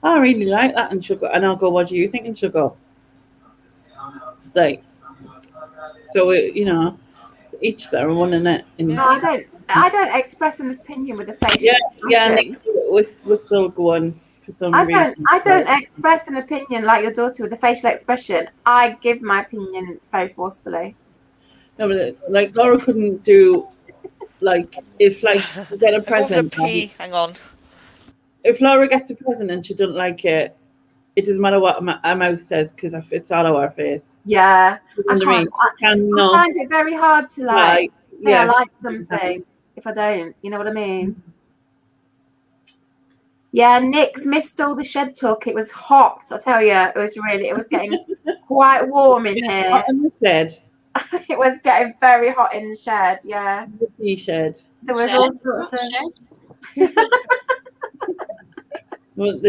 [SPEAKER 4] "Oh, I really like that," and she'll go, and I'll go, "What do you think?" And she'll go, it's like, so you know, to each their own, isn't it? And
[SPEAKER 2] no, I don't express an opinion with a facial
[SPEAKER 4] yeah,
[SPEAKER 2] expression.
[SPEAKER 4] Nick, we're still going for some reason.
[SPEAKER 2] I don't express an opinion like your daughter with a facial expression. I give my opinion very forcefully.
[SPEAKER 4] No, but like Laura couldn't do, like, if like you get a
[SPEAKER 3] I'm going for
[SPEAKER 4] present.
[SPEAKER 3] pee. Hang on.
[SPEAKER 4] If Laura gets a present and she doesn't like it, it doesn't matter what our mouth says because it's all over our face.
[SPEAKER 2] Yeah,
[SPEAKER 4] You know what I mean?
[SPEAKER 2] I
[SPEAKER 4] Cannot
[SPEAKER 2] find it very hard to
[SPEAKER 4] like,
[SPEAKER 2] say I
[SPEAKER 4] yeah.
[SPEAKER 2] like something if I don't. You know what I mean? Yeah, Nick's missed all the shed talk. It was hot. I tell you, it was getting quite warm in here.
[SPEAKER 4] Hot in the shed.
[SPEAKER 2] It was getting very hot in the shed. Yeah,
[SPEAKER 4] The tea shed.
[SPEAKER 2] there was
[SPEAKER 1] Shed?
[SPEAKER 2] all sorts of.
[SPEAKER 1] Shed?
[SPEAKER 4] Well,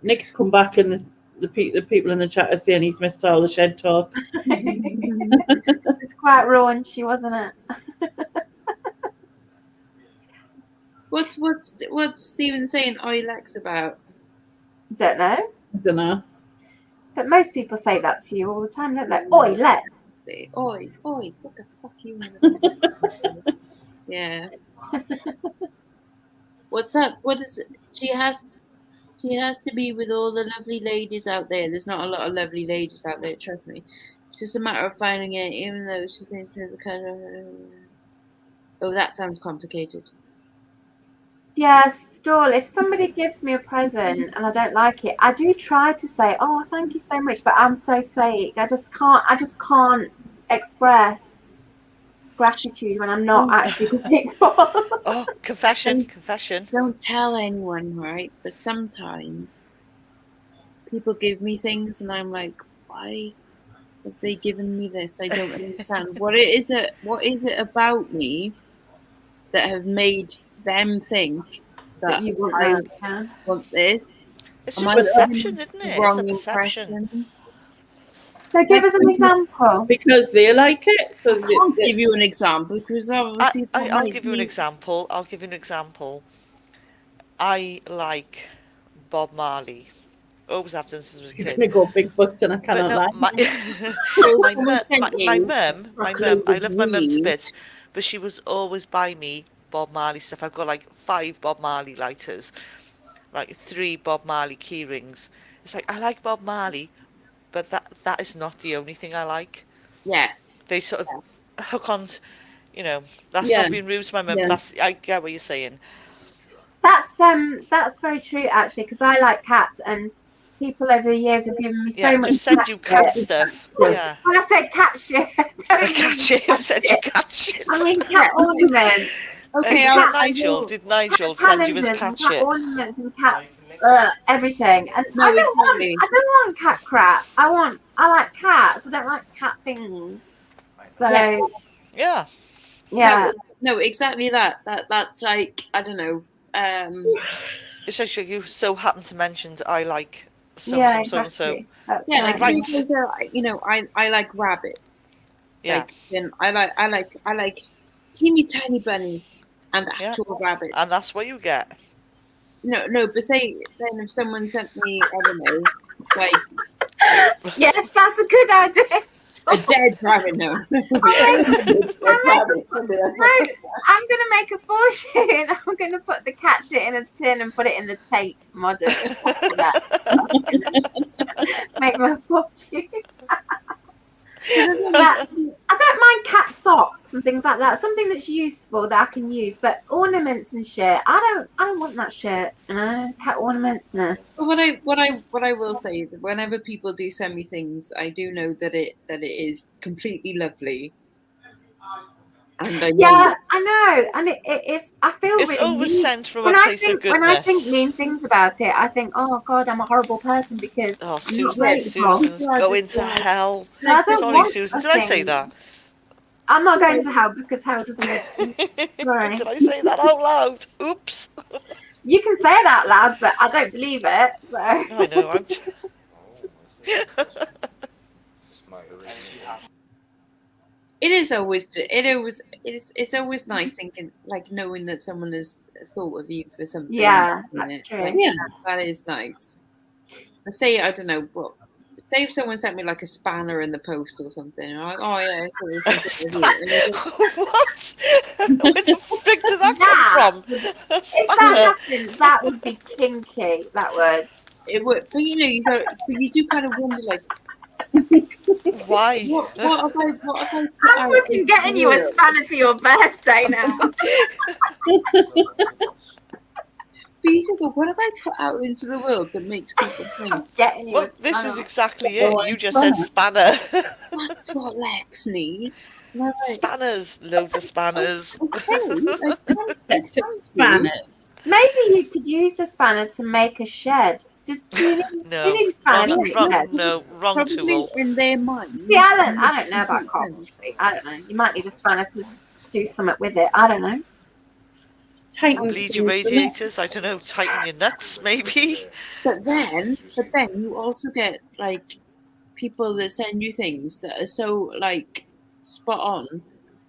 [SPEAKER 4] Nick's come back and the people in the chat are saying he's missed all the shed talk.
[SPEAKER 2] It's quite raunchy, wasn't it?
[SPEAKER 1] What's Stephen saying Lex about?
[SPEAKER 2] Don't know,
[SPEAKER 4] I don't know.
[SPEAKER 2] but most people say that to you all the time, don't they? Oi, Lex.
[SPEAKER 1] Say, oi, what the fuck you? Yeah. What's up? What is it? She has to be with all the lovely ladies out there. There's not a lot of lovely ladies out there, trust me. It's just a matter of finding it, even though she thinks there's a kind of. Oh, that sounds complicated.
[SPEAKER 2] Yeah, Stall, if somebody gives me a present and I don't like it, I do try to say, "Oh, thank you so much," but I'm so fake. I just can't express gratitude when I'm not actually grateful.
[SPEAKER 3] Oh, confession.
[SPEAKER 1] Don't tell anyone, right? But sometimes people give me things and I'm like, why have they given me this? I don't understand. What is it about me that have made them think that
[SPEAKER 2] you want
[SPEAKER 1] I
[SPEAKER 2] that, yeah.
[SPEAKER 1] want this?
[SPEAKER 3] It's
[SPEAKER 1] Am
[SPEAKER 3] just
[SPEAKER 1] I
[SPEAKER 3] perception,
[SPEAKER 1] giving
[SPEAKER 3] isn't it?
[SPEAKER 1] wrong
[SPEAKER 3] It's a perception.
[SPEAKER 1] impression?
[SPEAKER 2] So give us an example.
[SPEAKER 4] Because they like it. So
[SPEAKER 1] I can't give you an example because obviously
[SPEAKER 3] I'll give you an example. I like Bob Marley. Always have done since I was a kid.
[SPEAKER 4] they go big butts and I
[SPEAKER 3] But
[SPEAKER 4] cannot
[SPEAKER 3] no,
[SPEAKER 4] lie.
[SPEAKER 3] my mum, I love my mum to
[SPEAKER 1] Please.
[SPEAKER 3] bits, but she was always buy me Bob Marley stuff. I've got like 5 Bob Marley lighters, like 3 Bob Marley key rings. It's like, I like Bob Marley, but that is not the only thing I like.
[SPEAKER 1] Yes.
[SPEAKER 3] They sort of hook on, that's
[SPEAKER 4] Yeah.
[SPEAKER 3] not being rude to my mum.
[SPEAKER 4] Yeah.
[SPEAKER 3] I get what you're saying.
[SPEAKER 2] That's very true actually, because I like cats and people over the years have given me so much.
[SPEAKER 3] Just send you cat stuff. Yeah.
[SPEAKER 2] When I said cat shit, I don't
[SPEAKER 3] Cat
[SPEAKER 2] mean
[SPEAKER 3] shit.
[SPEAKER 2] cat
[SPEAKER 3] Send you cat shit.
[SPEAKER 2] I mean cat ornaments.
[SPEAKER 1] Okay,
[SPEAKER 3] Was
[SPEAKER 1] I
[SPEAKER 3] that Nigel? Did Nigel send you his
[SPEAKER 2] calendars
[SPEAKER 3] cat
[SPEAKER 2] and cat
[SPEAKER 3] shit?
[SPEAKER 2] ornaments and cat everything. And
[SPEAKER 1] No,
[SPEAKER 2] I don't
[SPEAKER 1] exactly.
[SPEAKER 2] want cat crap. I like cats. I don't like cat things. So
[SPEAKER 1] Yes.
[SPEAKER 3] Yeah.
[SPEAKER 2] yeah.
[SPEAKER 1] No, exactly that. That's like, I don't know.
[SPEAKER 3] It's actually you so happen to mention I like so
[SPEAKER 2] Yeah,
[SPEAKER 3] and so.
[SPEAKER 2] exactly. That's
[SPEAKER 1] Yeah,
[SPEAKER 2] right.
[SPEAKER 1] like things are, I like rabbits.
[SPEAKER 3] Yeah.
[SPEAKER 1] Like, then I like teeny tiny bunnies and actual rabbits.
[SPEAKER 3] And that's what you get.
[SPEAKER 1] No, but say then if someone sent me, I don't know, like
[SPEAKER 2] Yes, that's a good idea.
[SPEAKER 1] a dead rabbit. No,
[SPEAKER 2] I'm gonna make a fortune. I'm gonna put the cat shit in a tin and put it in the tape model. Make my fortune. I I don't mind cat socks and things like that. Something that's useful that I can use, but ornaments and shit, I don't want that shit. You know, cat ornaments, no.
[SPEAKER 1] But what I will say is, whenever people do send me things, I do know that it is completely lovely, and I know.
[SPEAKER 2] Yeah, I know, and it's. I feel
[SPEAKER 3] It's
[SPEAKER 2] really
[SPEAKER 3] always
[SPEAKER 2] mean.
[SPEAKER 3] sent from a place of
[SPEAKER 2] When I think
[SPEAKER 3] goodness.
[SPEAKER 2] mean things about it, I think, oh God, I'm a horrible person because
[SPEAKER 3] Oh,
[SPEAKER 2] I'm not
[SPEAKER 3] Susan,
[SPEAKER 2] grateful.
[SPEAKER 3] Susan's
[SPEAKER 1] Yeah,
[SPEAKER 3] going
[SPEAKER 1] just
[SPEAKER 3] to
[SPEAKER 1] like,
[SPEAKER 3] hell.
[SPEAKER 2] No, I don't
[SPEAKER 3] Sorry,
[SPEAKER 2] want
[SPEAKER 3] Susan.
[SPEAKER 2] a
[SPEAKER 3] Did I say
[SPEAKER 2] thing.
[SPEAKER 3] that?
[SPEAKER 2] I'm not going to hell because hell doesn't exist. Sorry.
[SPEAKER 3] Did I say that out loud? Oops.
[SPEAKER 2] You can say it out loud, but I don't believe it. So
[SPEAKER 3] I know. I'm.
[SPEAKER 1] it is always it's always nice thinking, like, knowing that someone has thought of you for something.
[SPEAKER 2] yeah,
[SPEAKER 1] isn't
[SPEAKER 2] that's
[SPEAKER 1] it?
[SPEAKER 2] true.
[SPEAKER 1] Like,
[SPEAKER 4] Yeah.
[SPEAKER 1] that is nice. I say, I don't know what. Say if someone sent me like a spanner in the post or something, and I'm like, oh yeah, so there's something of you.
[SPEAKER 3] What? Where the frick did that come from? A
[SPEAKER 2] If that
[SPEAKER 3] spanner.
[SPEAKER 2] happened, that would be kinky. That would.
[SPEAKER 1] It would, but you do kind of wonder, like,
[SPEAKER 3] Why?
[SPEAKER 1] what have I put
[SPEAKER 2] I'm
[SPEAKER 1] out
[SPEAKER 2] fucking
[SPEAKER 1] into
[SPEAKER 2] getting
[SPEAKER 1] the
[SPEAKER 2] you a
[SPEAKER 1] world?
[SPEAKER 2] spanner for your birthday now.
[SPEAKER 1] But you think, what have I put out into the world that makes people think
[SPEAKER 2] I'm getting you a
[SPEAKER 3] Well, this is
[SPEAKER 2] spanner.
[SPEAKER 3] exactly
[SPEAKER 4] Oh,
[SPEAKER 3] it. You just said spanner.
[SPEAKER 1] that's what Lex needs? And I'm like,
[SPEAKER 3] Spanners. Loads of spanners.
[SPEAKER 1] okay, like,
[SPEAKER 4] Let's
[SPEAKER 1] thank
[SPEAKER 4] span
[SPEAKER 1] you.
[SPEAKER 4] it.
[SPEAKER 2] Maybe you could use the spanner to make a shed. Do you
[SPEAKER 3] No.
[SPEAKER 2] need a spanner to
[SPEAKER 3] Wrong,
[SPEAKER 2] make
[SPEAKER 3] wrong,
[SPEAKER 2] sheds?
[SPEAKER 3] no, wrong
[SPEAKER 1] Probably
[SPEAKER 3] tool.
[SPEAKER 1] in their mind.
[SPEAKER 2] See, I don't know about carpentry. I don't know. You might need a spanner to do something with it. I don't know.
[SPEAKER 4] Tighten
[SPEAKER 3] Bleed your
[SPEAKER 4] things,
[SPEAKER 3] radiators. I don't know. Tighten your nuts, maybe.
[SPEAKER 1] But then you also get, like, people that send you things that are so, like, spot on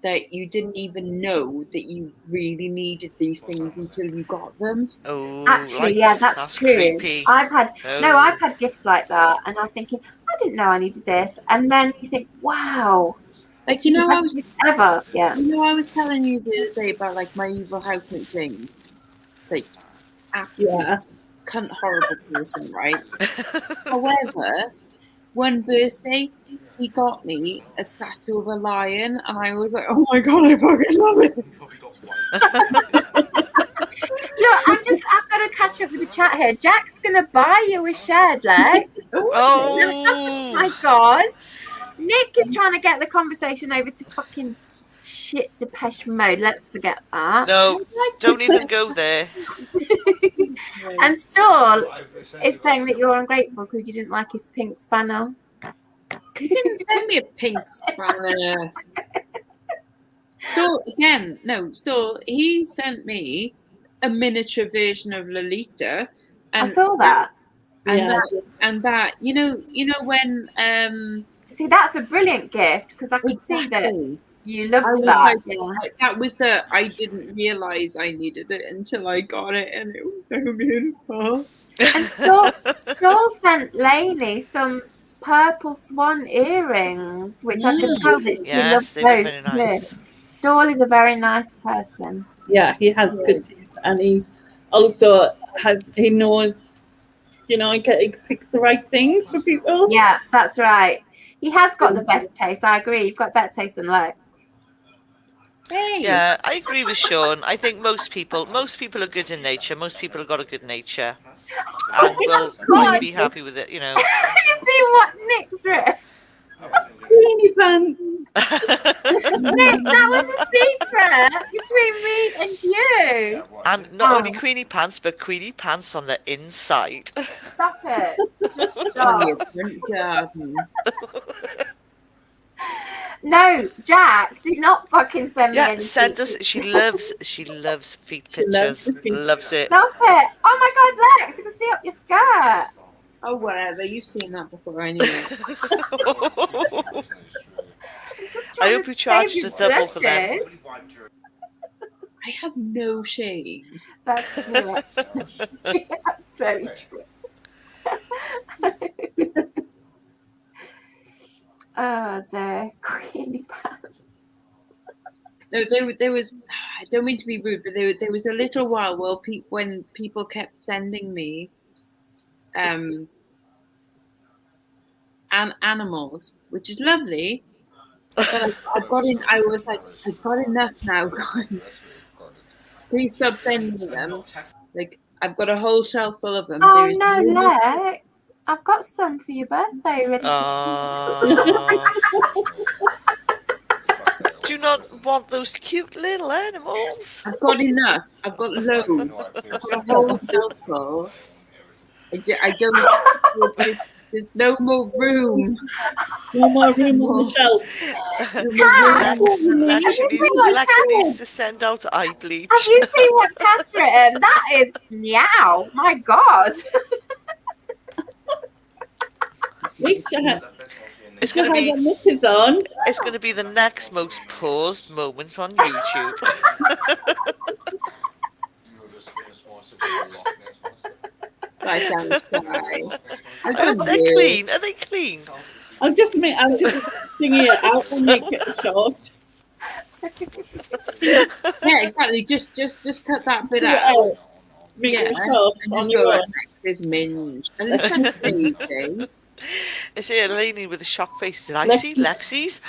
[SPEAKER 1] that you didn't even know that you really needed these things until you got them.
[SPEAKER 3] Oh,
[SPEAKER 2] Actually,
[SPEAKER 3] like
[SPEAKER 2] yeah, that's true.
[SPEAKER 3] creepy.
[SPEAKER 2] I've had
[SPEAKER 3] Oh.
[SPEAKER 2] I've had gifts like that, and I'm thinking, I didn't know I needed this, and then you think, wow,
[SPEAKER 1] Like,
[SPEAKER 2] this is the best gift ever. Yeah.
[SPEAKER 1] I was telling you the other day about, like, my evil housemate James, like, absolutely
[SPEAKER 4] Yeah.
[SPEAKER 1] cunt horrible person, right? However, one birthday he got me a statue of a lion, and I was like, oh my god, I fucking love it.
[SPEAKER 2] Look, I've got to catch up with the chat here. Jack's gonna buy you a shed, Lex.
[SPEAKER 3] Oh.
[SPEAKER 2] My God. Nick is trying to get the conversation over to fucking shit Depeche Mode. Let's forget that.
[SPEAKER 3] No, don't even go there.
[SPEAKER 2] And Stall is saying that you're ungrateful because you didn't like his pink spanner.
[SPEAKER 1] He didn't send me a pink spanner. Still, he sent me a miniature version of Lolita.
[SPEAKER 2] I saw that.
[SPEAKER 4] Yeah.
[SPEAKER 1] And that, you know when
[SPEAKER 2] See, that's a brilliant gift because I could see that
[SPEAKER 1] exactly.
[SPEAKER 2] you
[SPEAKER 1] I
[SPEAKER 2] loved
[SPEAKER 1] was
[SPEAKER 2] that.
[SPEAKER 1] like,
[SPEAKER 2] Yeah.
[SPEAKER 1] that was the, I didn't realize I needed it until I got it, and it was so beautiful.
[SPEAKER 2] And Stall sent Lainey some purple swan earrings, which I could tell that she
[SPEAKER 3] Yes,
[SPEAKER 2] loves
[SPEAKER 3] they were
[SPEAKER 2] those
[SPEAKER 3] very
[SPEAKER 2] too.
[SPEAKER 3] nice.
[SPEAKER 2] Stall is a very nice person.
[SPEAKER 4] Yeah, he has good taste, and he also he knows, he picks the right things for people.
[SPEAKER 2] Yeah, that's right. He has got the best taste. I agree. You've got better taste than Lex.
[SPEAKER 1] Hey.
[SPEAKER 3] Yeah, I agree with Sean. I think most people are good in nature. Most people have got a good nature, and will like, be happy with it. You know.
[SPEAKER 2] You see what Nick's written?
[SPEAKER 4] Greeny pants.
[SPEAKER 2] Nick, that was a secret between me and you.
[SPEAKER 3] And not only Queenie pants, but Queenie pants on the inside.
[SPEAKER 2] Stop it. Just
[SPEAKER 1] On
[SPEAKER 2] stop.
[SPEAKER 1] your front garden.
[SPEAKER 2] No, Jack, do not fucking send me
[SPEAKER 3] Yeah,
[SPEAKER 2] any
[SPEAKER 3] send us.
[SPEAKER 2] pictures.
[SPEAKER 3] She loves feet pictures.
[SPEAKER 4] the feet.
[SPEAKER 3] Loves it.
[SPEAKER 2] Stop it. Oh my God, Lex, I can see up your skirt.
[SPEAKER 1] Oh, whatever. You've seen that before anyway.
[SPEAKER 3] I hope you charged
[SPEAKER 2] your
[SPEAKER 3] us double for them.
[SPEAKER 2] blushes.
[SPEAKER 1] I have no shame.
[SPEAKER 2] That's true, actually. That's very true. Oh dear, Queenie pants.
[SPEAKER 1] No, there was. I don't mean to be rude, but there was a little while when people kept sending me, and animals, which is lovely, But I've got in. I was like, I've got enough now, guys. Please stop sending them. Like, I've got a whole shelf full of them.
[SPEAKER 2] Oh
[SPEAKER 1] There is
[SPEAKER 2] no,
[SPEAKER 1] more.
[SPEAKER 2] Lex! I've got some for your birthday ready to.
[SPEAKER 3] Ah. Do you not want those cute little animals?
[SPEAKER 1] I've got enough. I've got loads. I've got a whole shelf full. I don't. There's no more room.
[SPEAKER 4] No more room on the shelf.
[SPEAKER 1] No more
[SPEAKER 3] Lex,
[SPEAKER 1] room.
[SPEAKER 3] Lex,
[SPEAKER 2] Have you
[SPEAKER 3] needs,
[SPEAKER 2] seen what
[SPEAKER 3] Lex
[SPEAKER 2] Kat
[SPEAKER 3] needs to send out eye bleach.
[SPEAKER 2] Have you seen what Kat's written? That is meow. My God.
[SPEAKER 4] Wait,
[SPEAKER 3] It's
[SPEAKER 4] still
[SPEAKER 3] gonna
[SPEAKER 4] has
[SPEAKER 3] be.
[SPEAKER 4] her knickers on.
[SPEAKER 3] It's gonna be the next most paused moments on YouTube.
[SPEAKER 1] Right down the sky. I've
[SPEAKER 3] I
[SPEAKER 1] done
[SPEAKER 3] hope they're
[SPEAKER 1] this.
[SPEAKER 3] clean. Are they clean?
[SPEAKER 4] I'm just thinking it out and make it short.
[SPEAKER 1] Yeah, exactly. Just cut that bit
[SPEAKER 4] Do it
[SPEAKER 1] out.
[SPEAKER 4] out. Make
[SPEAKER 1] Yeah,
[SPEAKER 4] it short
[SPEAKER 1] and
[SPEAKER 4] on
[SPEAKER 1] just
[SPEAKER 4] your
[SPEAKER 1] go
[SPEAKER 4] own.
[SPEAKER 1] like, "This is minge," and it's kind of crazy.
[SPEAKER 3] Is it Elaine with a shocked face? Did I
[SPEAKER 4] Lexi.
[SPEAKER 3] see Lexi's?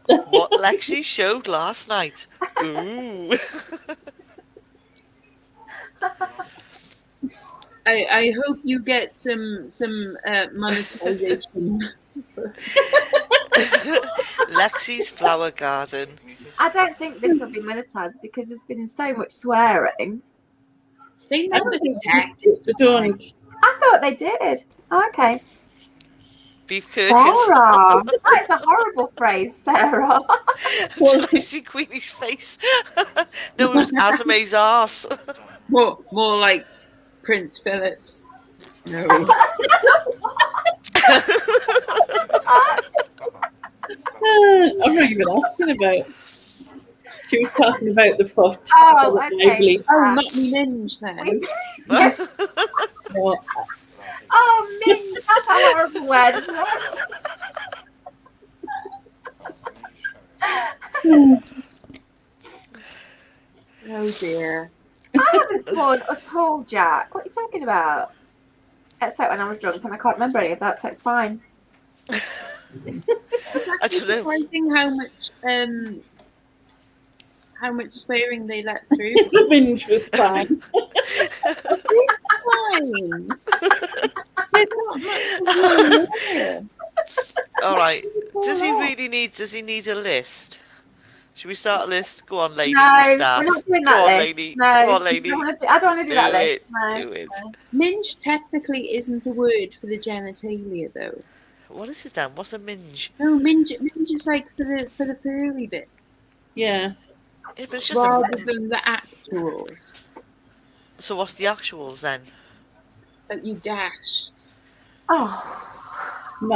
[SPEAKER 3] What Lexi showed last night? Ooh.
[SPEAKER 1] I hope you get some monetization.
[SPEAKER 3] Lexi's flower garden.
[SPEAKER 2] I don't think this will be monetized because there's been so much swearing.
[SPEAKER 1] They
[SPEAKER 4] I
[SPEAKER 1] never
[SPEAKER 4] don't think
[SPEAKER 1] check.
[SPEAKER 4] they don't.
[SPEAKER 2] I thought they did. Oh,
[SPEAKER 3] Beef curtains.
[SPEAKER 2] Sarah. That is a horrible phrase, Sarah.
[SPEAKER 3] Did I see Queenie's face? No, it was Azame's arse.
[SPEAKER 1] More like Prince Philip's. No.
[SPEAKER 4] I'm not even asking about. She was talking about the foot.
[SPEAKER 2] Oh, okay.
[SPEAKER 1] Oh, not me minge then.
[SPEAKER 4] No,
[SPEAKER 2] Oh, Ming, that's a horrible word, isn't it?
[SPEAKER 1] Oh dear.
[SPEAKER 2] I haven't sworn at all, Jack. What are you talking about? Except when I was drunk and I can't remember any of that, so it's fine.
[SPEAKER 1] It's
[SPEAKER 3] I
[SPEAKER 1] actually
[SPEAKER 3] don't know.
[SPEAKER 1] surprising how much swearing they let through.
[SPEAKER 4] the minge was fine.
[SPEAKER 1] It's fine. There's not much going on.
[SPEAKER 3] All right. Does he need a list? Should we start a list? Go on, lady.
[SPEAKER 2] No,
[SPEAKER 3] you start.
[SPEAKER 2] we're not doing
[SPEAKER 3] Go
[SPEAKER 2] that
[SPEAKER 3] on,
[SPEAKER 2] list.
[SPEAKER 3] lady.
[SPEAKER 2] No,
[SPEAKER 3] Go on, lady.
[SPEAKER 2] I don't want to do that list. No.
[SPEAKER 3] Do it.
[SPEAKER 1] Minge technically isn't a word for the genitalia, though.
[SPEAKER 3] What is it then? What's a minge?
[SPEAKER 1] No, minge is like for the furry bits,
[SPEAKER 4] Yeah.
[SPEAKER 3] Yeah, but it's just
[SPEAKER 1] rather than the actuals
[SPEAKER 3] So what's the actuals then?
[SPEAKER 1] that you dash.
[SPEAKER 2] Oh,
[SPEAKER 4] You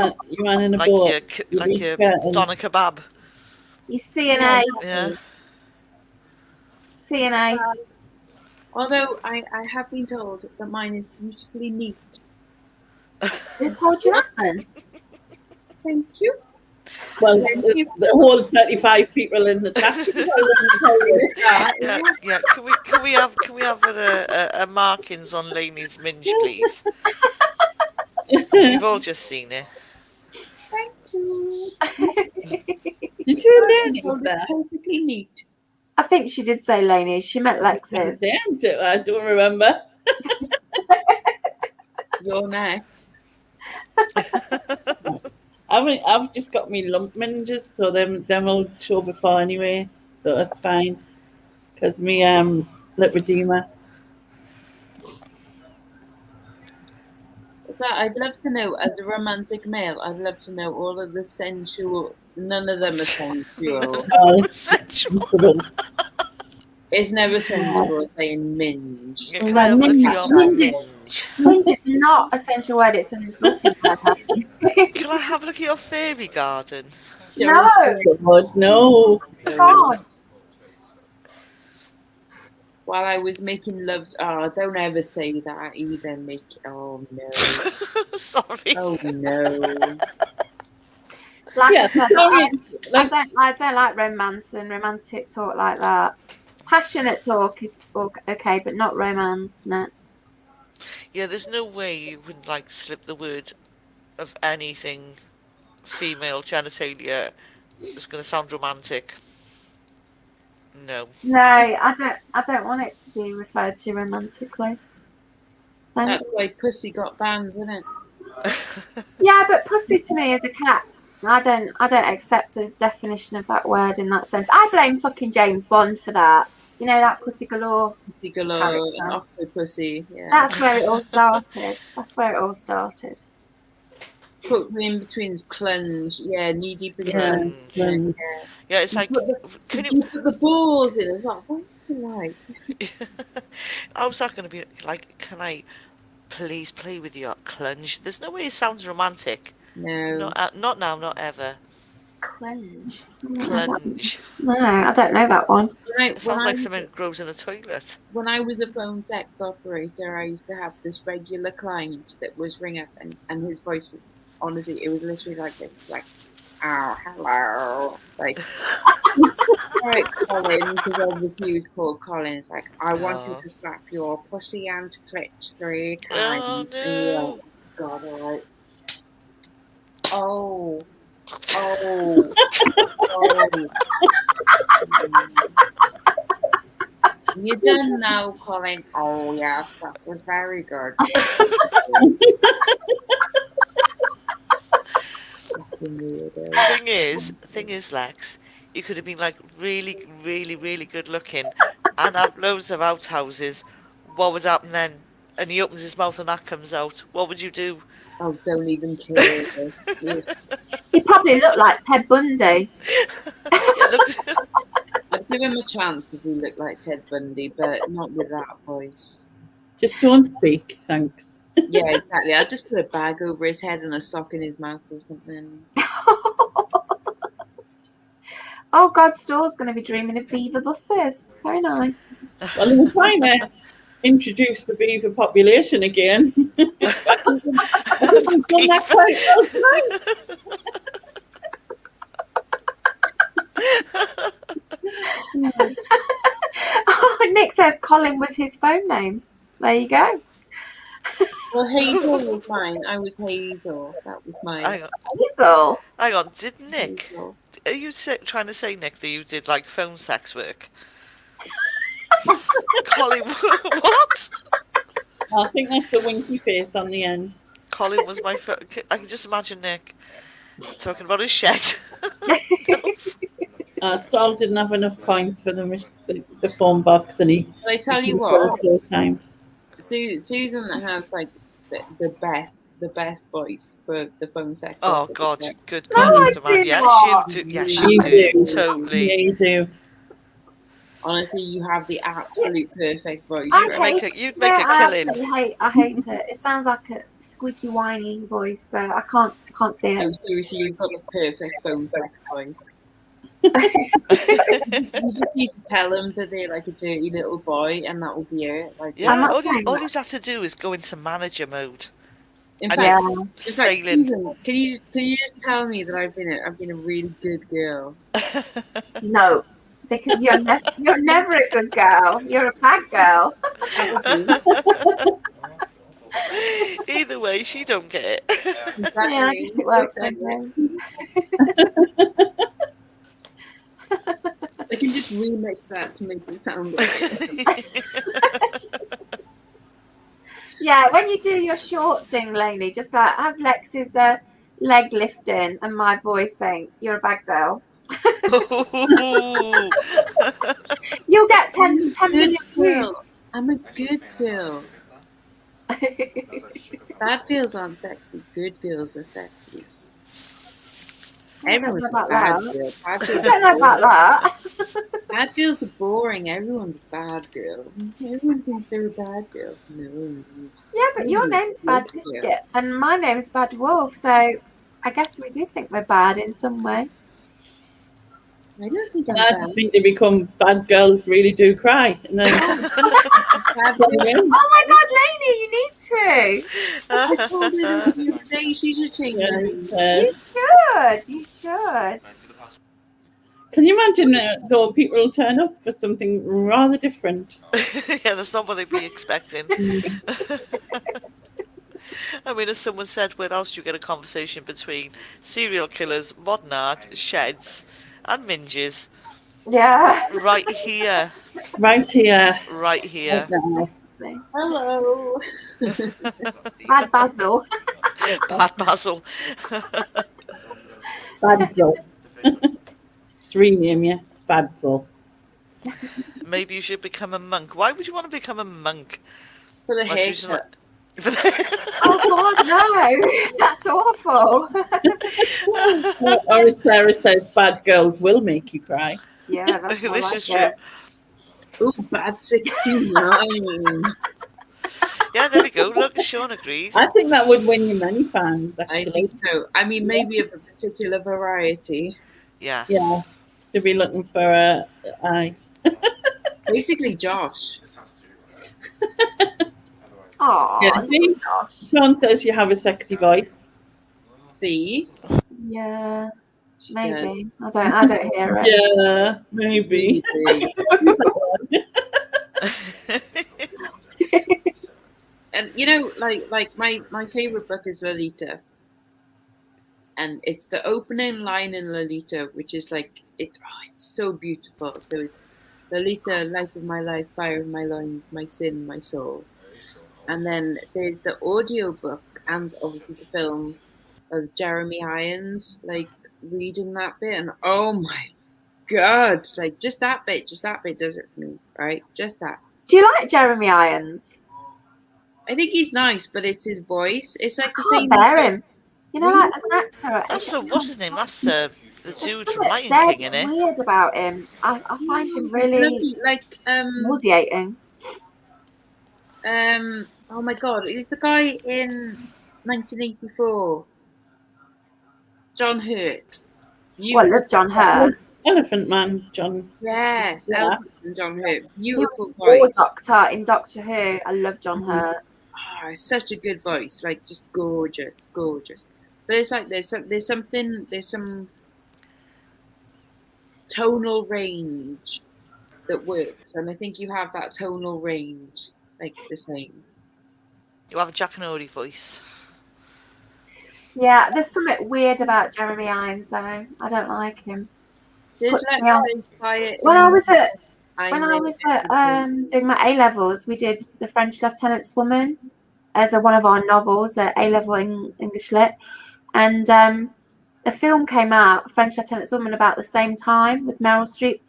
[SPEAKER 4] man in a
[SPEAKER 3] Like
[SPEAKER 4] boat.
[SPEAKER 3] your
[SPEAKER 4] curtain.
[SPEAKER 3] doner kebab.
[SPEAKER 2] you CNA.
[SPEAKER 3] Yeah.
[SPEAKER 2] CNA.
[SPEAKER 1] Although I have been told that mine is beautifully neat.
[SPEAKER 2] Who told you that then?
[SPEAKER 1] Thank you.
[SPEAKER 4] Well, the whole 35 people in the taxi.
[SPEAKER 3] Yeah. Can we have a markings on Laney's minge, please? We've all just seen it.
[SPEAKER 1] Thank you.
[SPEAKER 4] Did you learn
[SPEAKER 1] Told
[SPEAKER 4] that?
[SPEAKER 1] it's perfectly neat.
[SPEAKER 2] I think she did say Laney. She meant Lex's.
[SPEAKER 4] I don't remember.
[SPEAKER 1] You're next.
[SPEAKER 4] I've just got me lump minges, so them will show before anyway, so that's fine. Because me lip redeemer.
[SPEAKER 1] So I'd love to know, as a romantic male, I'd love to know all of the sensual. None of them are sensual.
[SPEAKER 3] Sensual.
[SPEAKER 1] It's never sensual saying minge.
[SPEAKER 3] Yeah, can I have a look at your minge?
[SPEAKER 2] Minge is not a sensual word, it's an insulting word.
[SPEAKER 3] Can I have a look at your fairy garden?
[SPEAKER 2] No,
[SPEAKER 4] God, no.
[SPEAKER 2] God.
[SPEAKER 1] While I was making love, don't ever say that either. Oh no,
[SPEAKER 3] Sorry.
[SPEAKER 1] oh no.
[SPEAKER 2] Like
[SPEAKER 4] Yeah,
[SPEAKER 2] I said,
[SPEAKER 4] sorry.
[SPEAKER 2] I don't like romance and romantic talk like that. Passionate talk is okay, but not romance. No.
[SPEAKER 3] Yeah, there's no way you would like slip the word of anything female genitalia It's going to sound romantic. No.
[SPEAKER 2] No, I don't want it to be referred to romantically. Thanks.
[SPEAKER 1] That's why Pussy got banned, wasn't it?
[SPEAKER 2] Yeah, but pussy to me is a cat. I don't accept the definition of that word in that sense. I blame fucking James Bond for that. You know, that Pussy Galore.
[SPEAKER 1] Pussy galore and
[SPEAKER 2] Character.
[SPEAKER 1] Octopussy. Yeah.
[SPEAKER 2] That's where it all started. That's where it all started.
[SPEAKER 1] Put me in between his clunge. Yeah, knee deep in
[SPEAKER 4] Yeah.
[SPEAKER 1] clunge.
[SPEAKER 4] Mm.
[SPEAKER 3] Yeah, it's like, can
[SPEAKER 1] Did
[SPEAKER 3] you...
[SPEAKER 1] you put the balls in as well? What do you like?
[SPEAKER 3] How's that going to be like, can I please play with your clunge? There's no way it sounds romantic.
[SPEAKER 1] No.
[SPEAKER 3] Not now, not ever.
[SPEAKER 2] Clunge.
[SPEAKER 3] Clunge.
[SPEAKER 2] No, I don't know that one.
[SPEAKER 3] It sounds like something that grows in a toilet.
[SPEAKER 1] When I was a phone sex operator, I used to have this regular client that was ring up, and his voice was, honestly, it was literally like this, like, oh, hello, like, right, Colin, because obviously he was called Colin. It's like, I wanted to slap your pussy and clit 3 times.
[SPEAKER 3] Oh,
[SPEAKER 1] And you're
[SPEAKER 3] no.
[SPEAKER 1] like, God, all right. Oh. Oh. You done now, Colin? Oh yes, that was very good.
[SPEAKER 3] Thing is, Lex, you could have been like really, really, really good looking and have loads of outhouses. What would happen then? And he opens his mouth and that comes out. What would you do?
[SPEAKER 1] Oh, don't even care.
[SPEAKER 2] He probably looked like Ted Bundy.
[SPEAKER 3] It looks...
[SPEAKER 1] I'd give him a chance if he looked like Ted Bundy, but not with that voice.
[SPEAKER 4] Just don't speak, thanks.
[SPEAKER 1] Yeah, exactly. I'd just put a bag over his head and a sock in his mouth or something.
[SPEAKER 2] Oh, God, Store's going to be dreaming of beaver buses. Very nice.
[SPEAKER 4] Well, we're trying to introduce the beaver population again. I think we've done that quite well tonight.
[SPEAKER 2] Oh, Nick says Colin was his phone name. There you go.
[SPEAKER 1] Well, Hazel was mine. I was Hazel. That was mine.
[SPEAKER 2] Hazel.
[SPEAKER 3] Hang on, did Nick...
[SPEAKER 1] Hazel.
[SPEAKER 3] Are you trying to say, Nick, that you did like phone sex work? Colin, what?
[SPEAKER 4] I think that's the winky face on the end.
[SPEAKER 3] Colin was my I can just imagine Nick talking about his shed.
[SPEAKER 4] Stahl didn't have enough coins for the phone box, and he.
[SPEAKER 1] But I tell you
[SPEAKER 4] called
[SPEAKER 1] what,
[SPEAKER 4] 4 times.
[SPEAKER 1] Susan has like the best voice for the phone sex.
[SPEAKER 3] Oh God, good
[SPEAKER 2] No,
[SPEAKER 3] God,
[SPEAKER 2] I
[SPEAKER 3] Dr. Man.
[SPEAKER 2] do
[SPEAKER 3] Yes,
[SPEAKER 2] not.
[SPEAKER 3] you do. Yes,
[SPEAKER 4] You
[SPEAKER 3] you do.
[SPEAKER 4] do.
[SPEAKER 3] Totally.
[SPEAKER 4] Yeah, you do.
[SPEAKER 1] Honestly, you have the absolute perfect voice.
[SPEAKER 3] You'd make a killing.
[SPEAKER 2] I hate it. It sounds like a squeaky, whiny voice. So I can't see
[SPEAKER 1] No,
[SPEAKER 2] it.
[SPEAKER 1] seriously, you've got the perfect phone sex voice. You just need to tell them that they're like a dirty little boy, and that will be it. Like,
[SPEAKER 3] Yeah,
[SPEAKER 2] I'm not
[SPEAKER 3] all
[SPEAKER 2] saying
[SPEAKER 3] you have to do is go into manager mode.
[SPEAKER 1] in
[SPEAKER 3] And
[SPEAKER 1] fact,
[SPEAKER 3] you're
[SPEAKER 1] in fact,
[SPEAKER 3] sailing.
[SPEAKER 1] Susan, can you just tell me that I've been a really good girl?
[SPEAKER 2] No, because you're never a good girl. You're a bad girl.
[SPEAKER 3] Either way, she don't get it.
[SPEAKER 1] Exactly.
[SPEAKER 2] Yeah, I guess it works both ways.
[SPEAKER 1] I can just remix that to make it sound like
[SPEAKER 2] Yeah, when you do your short thing, Lainey, just like have Lex's leg lifting and my voice saying, "You're a bad girl." You'll get 10 million views.
[SPEAKER 1] girl. I'm a good girl. Bad girls aren't sexy. Good girls are sexy.
[SPEAKER 2] I don't know
[SPEAKER 1] Everyone's a
[SPEAKER 2] about
[SPEAKER 1] bad
[SPEAKER 2] that.
[SPEAKER 1] girl. Bad
[SPEAKER 2] I
[SPEAKER 1] girls
[SPEAKER 2] don't know about that.
[SPEAKER 1] Bad girls are boring. Everyone's a bad girl. Everyone thinks they're a bad girl. No.
[SPEAKER 2] Yeah, but your name's Bad Biscuit and my name's Bad Wolf, so I guess we do think we're bad in some way.
[SPEAKER 1] I don't think I'm
[SPEAKER 4] And I
[SPEAKER 1] bad.
[SPEAKER 4] just think they become bad girls really do cry. And then
[SPEAKER 1] Bad girl.
[SPEAKER 2] Oh my God, Lainey, you need to.
[SPEAKER 1] I told her this the other day. She should change her name.
[SPEAKER 2] You should.
[SPEAKER 4] can you imagine though people will turn up for something rather different?
[SPEAKER 3] Yeah, that's not what they'd be expecting. I mean, as someone said, where else do you get a conversation between serial killers, modern art, sheds, and minges?
[SPEAKER 2] Yeah.
[SPEAKER 3] Right here.
[SPEAKER 4] Right here.
[SPEAKER 3] Right here.
[SPEAKER 4] Right now.
[SPEAKER 1] Hello.
[SPEAKER 2] Bad Basil.
[SPEAKER 3] Bad Basil.
[SPEAKER 4] Badsel. Just rename you. Badsel.
[SPEAKER 3] Maybe you should become a monk. Why would you want to become a monk?
[SPEAKER 1] For the
[SPEAKER 3] Like, you just
[SPEAKER 1] haircut.
[SPEAKER 2] Oh God, no! That's awful.
[SPEAKER 4] Or as Sarah says, bad girls will make you cry.
[SPEAKER 2] Yeah, that's more
[SPEAKER 3] This
[SPEAKER 2] like
[SPEAKER 3] is true.
[SPEAKER 2] it.
[SPEAKER 1] Oh, bad 69.
[SPEAKER 3] Yeah, there we go. Look, Sean agrees.
[SPEAKER 4] I think that would win you many fans,
[SPEAKER 1] I
[SPEAKER 4] actually.
[SPEAKER 1] think so. I mean, maybe of a particular variety.
[SPEAKER 3] Yes.
[SPEAKER 4] Yeah. To be looking for a eye.
[SPEAKER 1] Basically, Josh.
[SPEAKER 6] This has to. Otherwise,
[SPEAKER 2] Oh,
[SPEAKER 4] Yeah, see? Sean says you have a sexy voice.
[SPEAKER 1] See?
[SPEAKER 2] yeah,
[SPEAKER 1] She
[SPEAKER 2] maybe. I don't hear it.
[SPEAKER 4] Yeah, maybe.
[SPEAKER 1] does. And you know, like my favorite book is Lolita, and it's the opening line in Lolita, which is like it's so beautiful. So it's Lolita, light of my life, fire of my loins, my sin, my soul. And then there's the audio book and obviously the film of Jeremy Irons, like reading that bit, and oh my god, like just that bit does it for me, right? Just that.
[SPEAKER 2] Do you like Jeremy Irons?
[SPEAKER 1] I think he's nice, but it's his voice. It's like the
[SPEAKER 2] I
[SPEAKER 1] same.
[SPEAKER 2] can't bear him. You know, like as an actor.
[SPEAKER 3] That's what's his name? That's the
[SPEAKER 2] There's
[SPEAKER 3] dude
[SPEAKER 2] something
[SPEAKER 3] from Lion
[SPEAKER 2] dead
[SPEAKER 3] King, innit?
[SPEAKER 2] weird about him. I find him
[SPEAKER 1] He's
[SPEAKER 2] really
[SPEAKER 1] lovely, like
[SPEAKER 2] nauseating.
[SPEAKER 1] oh my god, he's the guy in 1984. John Hurt.
[SPEAKER 2] Well, I love John Hurt.
[SPEAKER 4] Elephant Man, John.
[SPEAKER 1] Yes,
[SPEAKER 4] Yeah.
[SPEAKER 1] Elephant and John Hurt.
[SPEAKER 2] He
[SPEAKER 1] Beautiful
[SPEAKER 2] was War
[SPEAKER 1] voice.
[SPEAKER 2] Doctor in Doctor Who. I love John Hurt.
[SPEAKER 1] Oh, such a good voice, like just gorgeous, gorgeous. But it's like there's some tonal range that works, and I think you have that tonal range, like the same.
[SPEAKER 3] You have a Jack and Odie voice.
[SPEAKER 2] Yeah, there's something weird about Jeremy Irons, though. I don't like him.
[SPEAKER 1] Just
[SPEAKER 2] Puts
[SPEAKER 1] let
[SPEAKER 2] me off.
[SPEAKER 1] me try it.
[SPEAKER 2] When I was at
[SPEAKER 1] I'm
[SPEAKER 2] doing my A levels, we did The French Lieutenant's Woman as one of our novels at A level in English Lit, and the film came out, French Lieutenant's Woman, about the same time with Meryl Streep,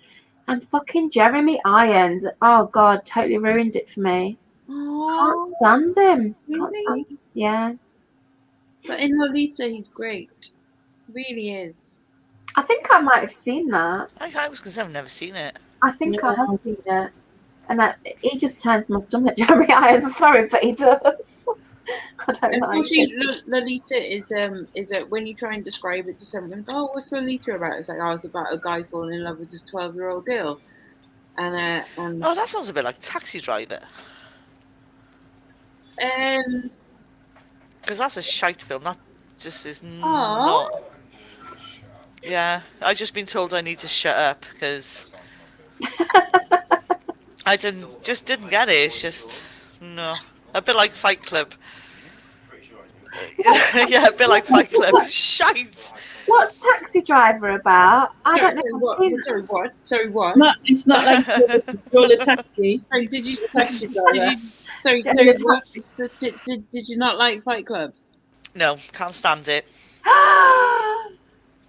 [SPEAKER 2] and fucking Jeremy Irons. Oh God, totally ruined it for me. Can't stand him. Can't stand him. Yeah.
[SPEAKER 1] But in Lolita, he's great. Really is.
[SPEAKER 2] I think I might have seen that.
[SPEAKER 3] I was going to say I've never seen it.
[SPEAKER 2] I think I have seen it. And that he just turns my stomach, Jeremy Irons. I'm sorry, but he does. I don't like
[SPEAKER 1] Unfortunately,
[SPEAKER 2] it.
[SPEAKER 1] Lolita is when you try and describe it to someone, oh, what's Lolita about? It's like, oh, it's about a guy falling in love with his 12-year-old girl. And
[SPEAKER 3] Oh, that sounds a bit like Taxi Driver. Because that's a shite film. That just is not. Yeah, I've just been told I need to shut up because I didn't get it. It's just no, a bit like Fight Club. Yeah, a bit like Fight Club. Shite.
[SPEAKER 2] What's Taxi Driver about? I don't know. If I've
[SPEAKER 1] Sorry, what? Sorry, what?
[SPEAKER 4] It's not like Jola Taxi.
[SPEAKER 1] Sorry, did you?
[SPEAKER 4] Taxi driver.
[SPEAKER 1] Sorry, what? Did you not like Fight Club?
[SPEAKER 3] No, can't stand it.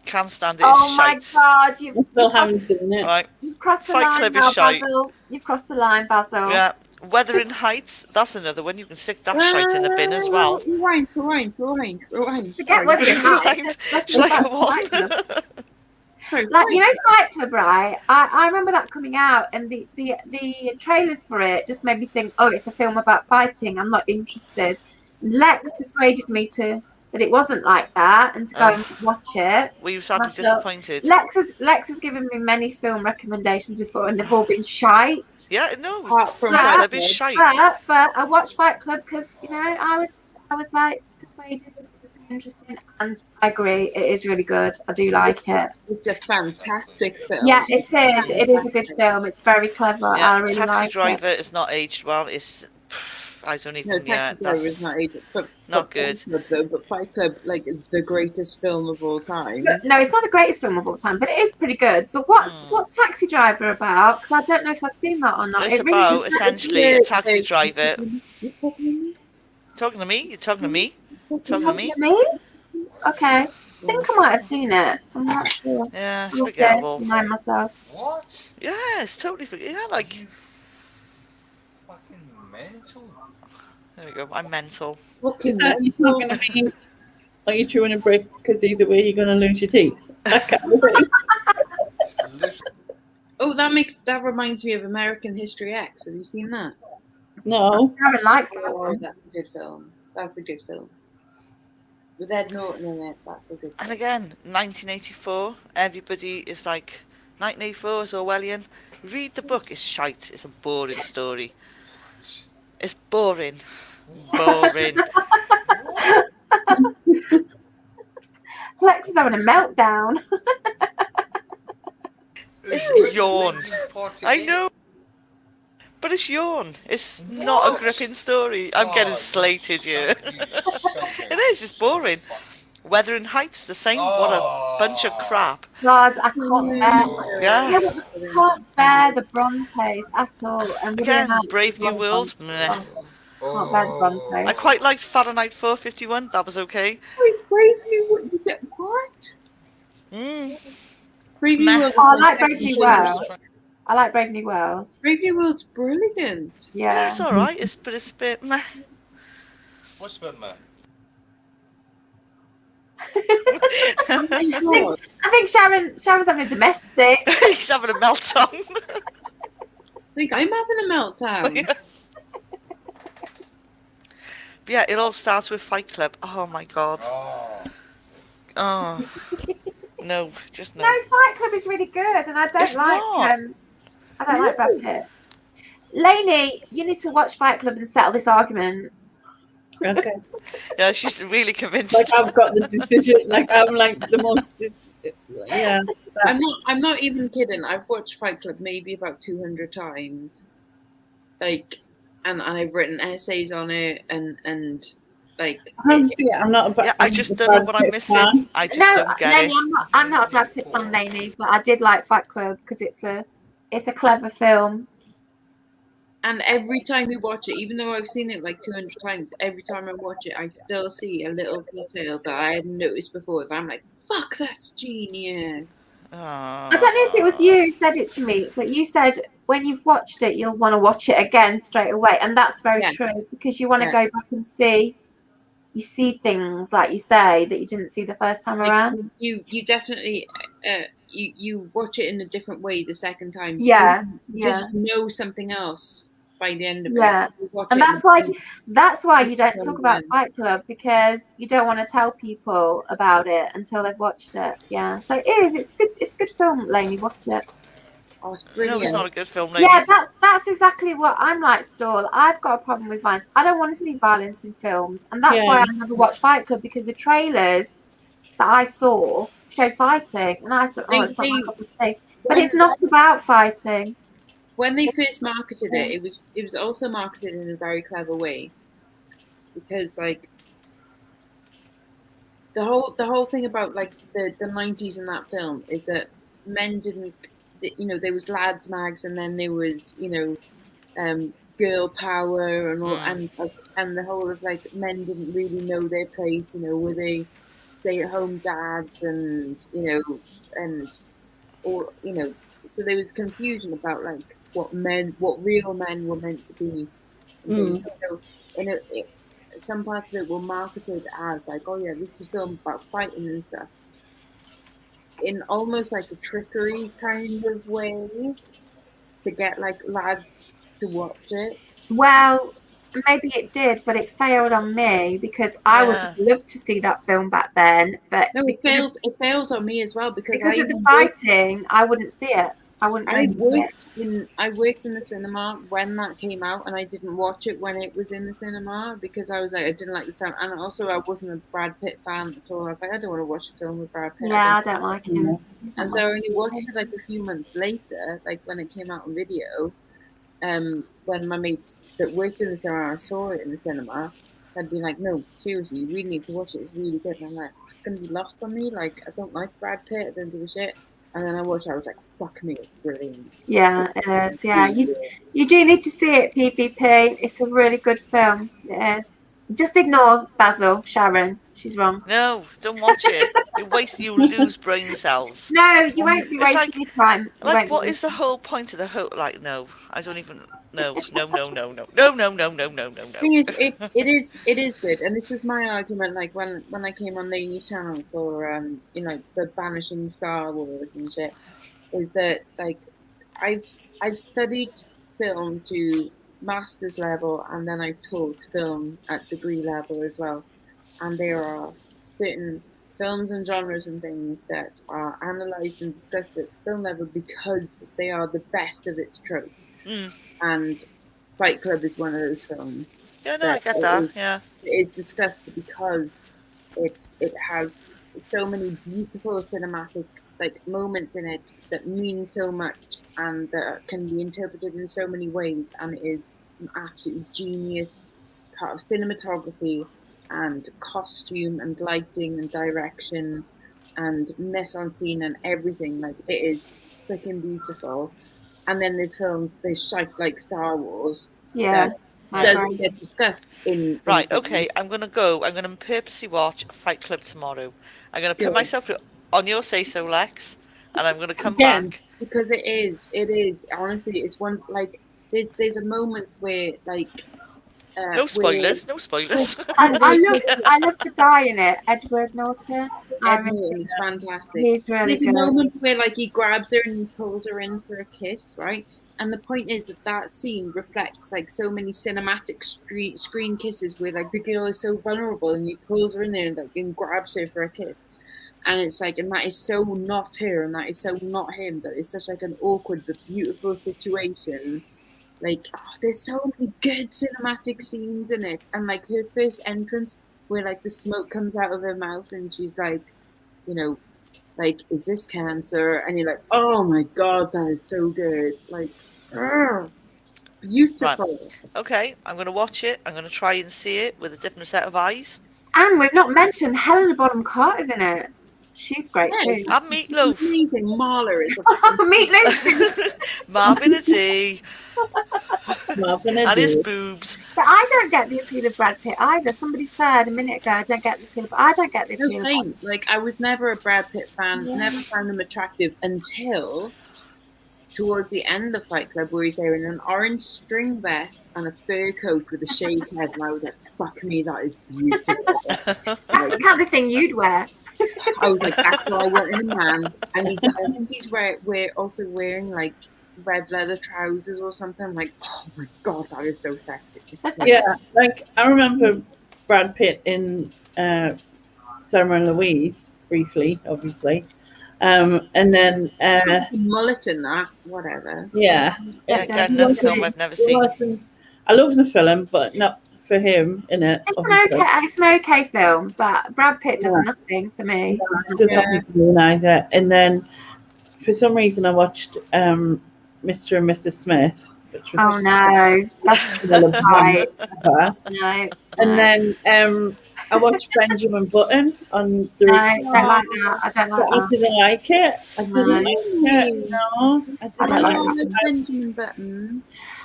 [SPEAKER 3] Can't stand it.
[SPEAKER 2] Oh
[SPEAKER 3] It's
[SPEAKER 2] my
[SPEAKER 3] shite.
[SPEAKER 2] God!
[SPEAKER 4] I still haven't seen it.
[SPEAKER 3] Right.
[SPEAKER 2] You've crossed the
[SPEAKER 3] Fight
[SPEAKER 2] line
[SPEAKER 3] Club
[SPEAKER 2] now,
[SPEAKER 3] is shite.
[SPEAKER 2] Basil. You've crossed the line, Basil.
[SPEAKER 3] Yeah. Wuthering Heights. That's another one. You can stick that shite in the bin as well.
[SPEAKER 1] Rewind.
[SPEAKER 2] Forget
[SPEAKER 1] Sorry.
[SPEAKER 2] Wuthering Heights.
[SPEAKER 3] Right.
[SPEAKER 2] Let's
[SPEAKER 3] It's like
[SPEAKER 2] go
[SPEAKER 3] a
[SPEAKER 2] back to
[SPEAKER 3] one.
[SPEAKER 2] Fight Club.
[SPEAKER 1] Sorry,
[SPEAKER 2] Like, you know, Fight Club, right? I remember that coming out, and the trailers for it just made me think, oh, it's a film about fighting. I'm not interested. Lex persuaded me that it wasn't like that, and to go and watch it.
[SPEAKER 3] Were you sadly
[SPEAKER 2] Myself.
[SPEAKER 3] disappointed?
[SPEAKER 2] Lex has given me many film recommendations before, and they've all been shite.
[SPEAKER 3] Yeah, no.
[SPEAKER 1] Apart from
[SPEAKER 3] Fight
[SPEAKER 1] Fight
[SPEAKER 3] Club is
[SPEAKER 1] Club.
[SPEAKER 3] shite.
[SPEAKER 2] But I watched Fight Club because, you know, I was like persuaded it was interesting, and I agree, it is really good. I do like it.
[SPEAKER 1] It's a fantastic film.
[SPEAKER 2] Yeah, it is. It is a good film. It's very clever.
[SPEAKER 3] Yeah,
[SPEAKER 2] I really
[SPEAKER 3] Taxi
[SPEAKER 2] like
[SPEAKER 3] Driver
[SPEAKER 2] it.
[SPEAKER 3] is not aged well. It's I don't
[SPEAKER 1] No,
[SPEAKER 3] even.
[SPEAKER 1] Taxi
[SPEAKER 3] Yeah,
[SPEAKER 1] Driver is
[SPEAKER 3] that's
[SPEAKER 1] not ages, but
[SPEAKER 3] not
[SPEAKER 1] but
[SPEAKER 3] good.
[SPEAKER 1] Fight Club, though. But Fight Club, like, is the greatest film of all time.
[SPEAKER 2] No, it's not the greatest film of all time, but it is pretty good. But what's Taxi Driver about? Because I don't know if I've seen that or not.
[SPEAKER 3] It's
[SPEAKER 2] It really
[SPEAKER 3] about essentially a taxi driver.
[SPEAKER 1] You talking
[SPEAKER 3] Talking to me? You're talking to me? Talking to
[SPEAKER 2] talking
[SPEAKER 3] me?
[SPEAKER 2] to me. Okay, I think I might have seen it. I'm not sure.
[SPEAKER 3] Yeah, it's
[SPEAKER 2] I'll have to
[SPEAKER 3] forgettable.
[SPEAKER 2] remind myself.
[SPEAKER 6] What?
[SPEAKER 3] Yeah, it's totally forget. Yeah, like
[SPEAKER 6] You fucking mental.
[SPEAKER 3] there we go. I'm mental.
[SPEAKER 1] Fucking
[SPEAKER 4] Is that you're not going to be like you're chewing a brick because either way you're going to lose your teeth? That kind of thing.
[SPEAKER 6] It's literally
[SPEAKER 1] Oh, that reminds me of American History X. Have you seen that?
[SPEAKER 4] No.
[SPEAKER 2] I haven't liked that
[SPEAKER 1] Oh,
[SPEAKER 2] one.
[SPEAKER 1] that's a good film. That's a good film. With Ed Norton in it, that's a good
[SPEAKER 3] And
[SPEAKER 1] film.
[SPEAKER 3] again, 1984. Everybody is like, 1984 is Orwellian. Read the book. It's shite. It's a boring story. It's boring. Boring.
[SPEAKER 2] Lex is having a meltdown.
[SPEAKER 3] It's yawn.
[SPEAKER 6] 1948.
[SPEAKER 3] I know. But it's yawn. It's not a
[SPEAKER 6] What?
[SPEAKER 3] gripping story. I'm getting
[SPEAKER 6] Oh,
[SPEAKER 3] slated here.
[SPEAKER 6] It
[SPEAKER 3] It is. It's boring. Wuthering Heights, the same. What a bunch of crap.
[SPEAKER 2] God, I can't bear.
[SPEAKER 3] Yeah.
[SPEAKER 2] You know what? I can't bear the Brontes at all. And
[SPEAKER 3] Again,
[SPEAKER 2] Wuthering Heights
[SPEAKER 3] Brave
[SPEAKER 2] is
[SPEAKER 3] New
[SPEAKER 2] one of
[SPEAKER 3] World.
[SPEAKER 2] them.
[SPEAKER 3] Meh.
[SPEAKER 2] Oh, can't bear the Brontes.
[SPEAKER 3] I quite liked Fahrenheit 451. That was okay.
[SPEAKER 1] Wait, Brave New World? What?
[SPEAKER 3] Mm.
[SPEAKER 1] Brave New
[SPEAKER 3] Meh.
[SPEAKER 1] World.
[SPEAKER 2] Oh, I like Brave New World. I like Brave New World.
[SPEAKER 1] Brave New World's brilliant.
[SPEAKER 3] Yeah,
[SPEAKER 2] Yeah.
[SPEAKER 3] it's alright. But it's a bit meh.
[SPEAKER 6] What's about man?
[SPEAKER 1] Oh my God.
[SPEAKER 2] I think Sharon's having a domestic.
[SPEAKER 3] He's having a meltdown.
[SPEAKER 1] I think I'm having a meltdown.
[SPEAKER 3] But yeah, it all starts with Fight Club. Oh my god.
[SPEAKER 6] Oh.
[SPEAKER 3] Oh. No, just no.
[SPEAKER 2] No, Fight Club is really good, and I don't
[SPEAKER 3] It's not.
[SPEAKER 2] I don't like Brad Pitt. Lainey, you need to watch Fight Club and settle this argument.
[SPEAKER 4] Okay.
[SPEAKER 3] Yeah, she's really convinced.
[SPEAKER 4] Like I've got the decision. Like I'm like the most. Yeah.
[SPEAKER 1] I'm not even kidding. I've watched Fight Club maybe about 200 times. Like, and I've written essays on it, and like.
[SPEAKER 4] Honestly, I'm not about.
[SPEAKER 3] Yeah, I just don't know what I'm missing. I just
[SPEAKER 2] No,
[SPEAKER 3] don't get
[SPEAKER 2] Lainey,
[SPEAKER 3] it.
[SPEAKER 2] I'm not a Brad Pitt fan, Lainey, but I did like Fight Club because it's a clever film.
[SPEAKER 1] And every time we watch it, even though I've seen it like 200 times, every time I watch it, I still see a little detail that I hadn't noticed before. That I'm like, fuck, that's genius.
[SPEAKER 2] I don't know if it was you who said it to me, but you said when you've watched it, you'll want to watch it again straight away. And that's very true because you want to go back and see. You see things, like you say, that you didn't see the first time around.
[SPEAKER 1] You definitely, you watch it in a different way the second time.
[SPEAKER 2] Yeah,
[SPEAKER 1] Just know something else by the end of
[SPEAKER 2] yeah.
[SPEAKER 1] it.
[SPEAKER 2] And that's why you don't talk about Fight Club, because you don't want to tell people about it until they've watched it. Yeah, so it is. It's good. It's a good film, Lainey. Watch it.
[SPEAKER 1] Oh, it's brilliant.
[SPEAKER 3] No, it's not a good film, lady.
[SPEAKER 2] Yeah, that's exactly what I'm like, Stall. I've got a problem with violence. I don't want to see violence in films, and that's why I never watch Fight Club, because the trailers that I saw showed fighting, and I thought, oh, it's not my cup of tea. But it's not about fighting.
[SPEAKER 1] When they first marketed it, it was also marketed in a very clever way, because like the whole thing about like the 90s in that film is that men didn't, you know, there was lads mags, and then there was, you know, girl power and all, and the whole of like men didn't really know their place, you know, were they stay-at-home dads, and you know, and or you know, so there was confusion about like what real men were meant to be. So some parts of it were marketed as like, oh yeah, this is a film about fighting and stuff, in almost like a trickery kind of way to get like lads to watch it.
[SPEAKER 2] Well, maybe it did, but it failed on me, because I would have loved to see that film back then. But
[SPEAKER 1] no, it failed on me as well, because
[SPEAKER 2] of the fighting, I wouldn't see it. I
[SPEAKER 1] worked in the cinema when that came out, and I didn't watch it when it was in the cinema because I was like, I didn't like the sound, and also I wasn't a Brad Pitt fan at all. I was like, I don't want to watch a film with Brad Pitt.
[SPEAKER 2] Yeah, I don't like him.
[SPEAKER 1] And so I only watched it like a few months later, like when it came out on video, when my mates that worked in the cinema saw it in the cinema, I'd be like, no, seriously, you really need to watch it. It's really good. And I'm like, it's going to be lost on me. Like, I don't like Brad Pitt. I don't give a shit. And then I watched it. I was like, fuck me, it's brilliant.
[SPEAKER 2] Yeah, it is. Yeah, you do need to see it, PvP. It's a really good film. It is. Just ignore Basil, Sharon. She's wrong.
[SPEAKER 3] No, don't watch it. You lose brain cells.
[SPEAKER 2] No, you won't be
[SPEAKER 3] It's
[SPEAKER 2] wasting your time. You
[SPEAKER 3] Like,
[SPEAKER 2] won't be
[SPEAKER 3] what is the
[SPEAKER 2] wasting-
[SPEAKER 3] whole point of the whole? Like, no, I don't even. No, no, no, no, no, no, no, no, no, no, no,
[SPEAKER 1] Thing
[SPEAKER 3] no.
[SPEAKER 1] is, it is good, and this was my argument. Like when I came on the news channel for the banishing Star Wars and shit, is that like I've studied film to master's level, and then I've taught film at degree level as well. And there are certain films and genres and things that are analysed and discussed at film level because they are the best of its trope.
[SPEAKER 3] Mm.
[SPEAKER 1] And Fight Club is one of those films
[SPEAKER 3] Yeah, no, I get that. Yeah.
[SPEAKER 1] it is discussed because it has so many beautiful cinematic like moments in it that mean so much and that can be interpreted in so many ways, and it is an absolute genius part of cinematography and costume and lighting and direction and mise en scene and everything. Like, it is freaking beautiful. And then there's shite like Star Wars
[SPEAKER 2] Yeah.
[SPEAKER 1] that doesn't get discussed in
[SPEAKER 3] Right. Okay. I'm gonna go. I'm gonna purposely watch Fight Club tomorrow. I'm gonna put
[SPEAKER 1] Good.
[SPEAKER 3] myself on your say so, Lex, and I'm gonna come
[SPEAKER 1] Again,
[SPEAKER 3] back.
[SPEAKER 1] because it is honestly, it's one like there's a moment where like
[SPEAKER 3] No spoilers. No spoilers.
[SPEAKER 2] I love the guy in it, Edward Norton.
[SPEAKER 1] Ed Norton's fantastic.
[SPEAKER 2] He's really
[SPEAKER 1] There's a
[SPEAKER 2] good.
[SPEAKER 1] moment where like he grabs her and he pulls her in for a kiss, right? And the point is that scene reflects like so many cinematic screen kisses where like the girl is so vulnerable and he pulls her in there and like and grabs her for a kiss. And it's like, and that is so not her and that is so not him, that it's such like an awkward but beautiful situation. Like, there's so many good cinematic scenes in it, and like her first entrance where like the smoke comes out of her mouth and she's like, like, is this cancer? And you're like, oh my god, that is so good. Like, beautiful.
[SPEAKER 3] Right. Okay. I'm gonna watch it. I'm gonna try and see it with a different set of eyes.
[SPEAKER 2] And we've not mentioned Helena Bonham Carter's in it. She's great too.
[SPEAKER 3] And Meatloaf.
[SPEAKER 1] Amazing. Marla is
[SPEAKER 2] Meatloaf.
[SPEAKER 3] Marvin and Dee.
[SPEAKER 4] Marvin
[SPEAKER 3] And his
[SPEAKER 4] Dee.
[SPEAKER 3] boobs.
[SPEAKER 2] But I don't get the appeal of Brad Pitt either. Somebody said a minute ago, I don't get the appeal. But I don't get the
[SPEAKER 1] No,
[SPEAKER 2] appeal.
[SPEAKER 1] same. Like, I was never a Brad Pitt fan.
[SPEAKER 2] Yeah.
[SPEAKER 1] Never found him attractive until towards the end of Fight Club, where he's wearing an orange string vest and a fur coat with a shaved head, and I was like, "Fuck me, that is beautiful."
[SPEAKER 2] That's the kind of thing you'd wear.
[SPEAKER 1] I was like, "That's what I want in a man." And I think he's also wearing like red leather trousers or something. I'm like, oh my god, that is so sexy.
[SPEAKER 4] Yeah, like I remember Brad Pitt in Summer and Louise briefly, obviously, and then
[SPEAKER 1] mullet in that, whatever.
[SPEAKER 4] yeah,
[SPEAKER 3] Yeah, again, another film I've never seen.
[SPEAKER 4] I love the film, but not for him in it.
[SPEAKER 2] It's an okay film, but Brad Pitt does nothing for me.
[SPEAKER 4] It does not make me realise it. And then for some reason I watched Mr. and Mrs. Smith, which was
[SPEAKER 2] no, that's right. No.
[SPEAKER 4] And then I watched Benjamin Button on the
[SPEAKER 2] No, I don't like that. I don't like
[SPEAKER 4] I didn't like it. I didn't like it. No, I didn't like it.
[SPEAKER 1] Benjamin Button.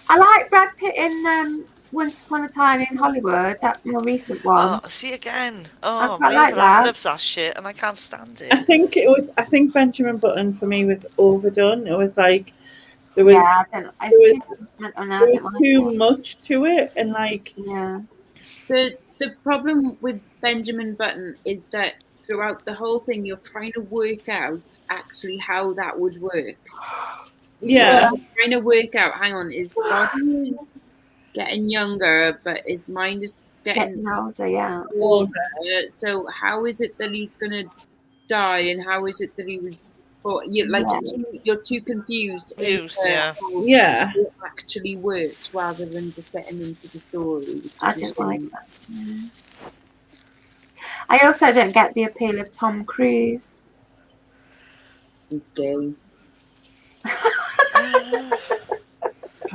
[SPEAKER 2] I like Brad Pitt in Once Upon a Time in Hollywood, that more recent one.
[SPEAKER 3] Oh, see again. Oh,
[SPEAKER 2] I
[SPEAKER 3] my
[SPEAKER 2] like that.
[SPEAKER 3] loves that shit, and I can't stand
[SPEAKER 4] I
[SPEAKER 3] it.
[SPEAKER 4] think Benjamin Button for me was overdone. It was like there was too much to it, and like
[SPEAKER 1] the problem with Benjamin Button is that throughout the whole thing you're trying to work out actually how that would work.
[SPEAKER 4] Yeah,
[SPEAKER 1] you're trying to work out. Hang on, his body is getting younger, but his mind is getting
[SPEAKER 2] older. Yeah.
[SPEAKER 1] Older. So how is it that he's gonna die, and how is it that he was? You're too confused.
[SPEAKER 3] Yeah.
[SPEAKER 4] Yeah.
[SPEAKER 1] It actually works rather than just getting into the story.
[SPEAKER 2] I didn't like that. I also don't get the appeal of Tom Cruise.
[SPEAKER 1] He's gay.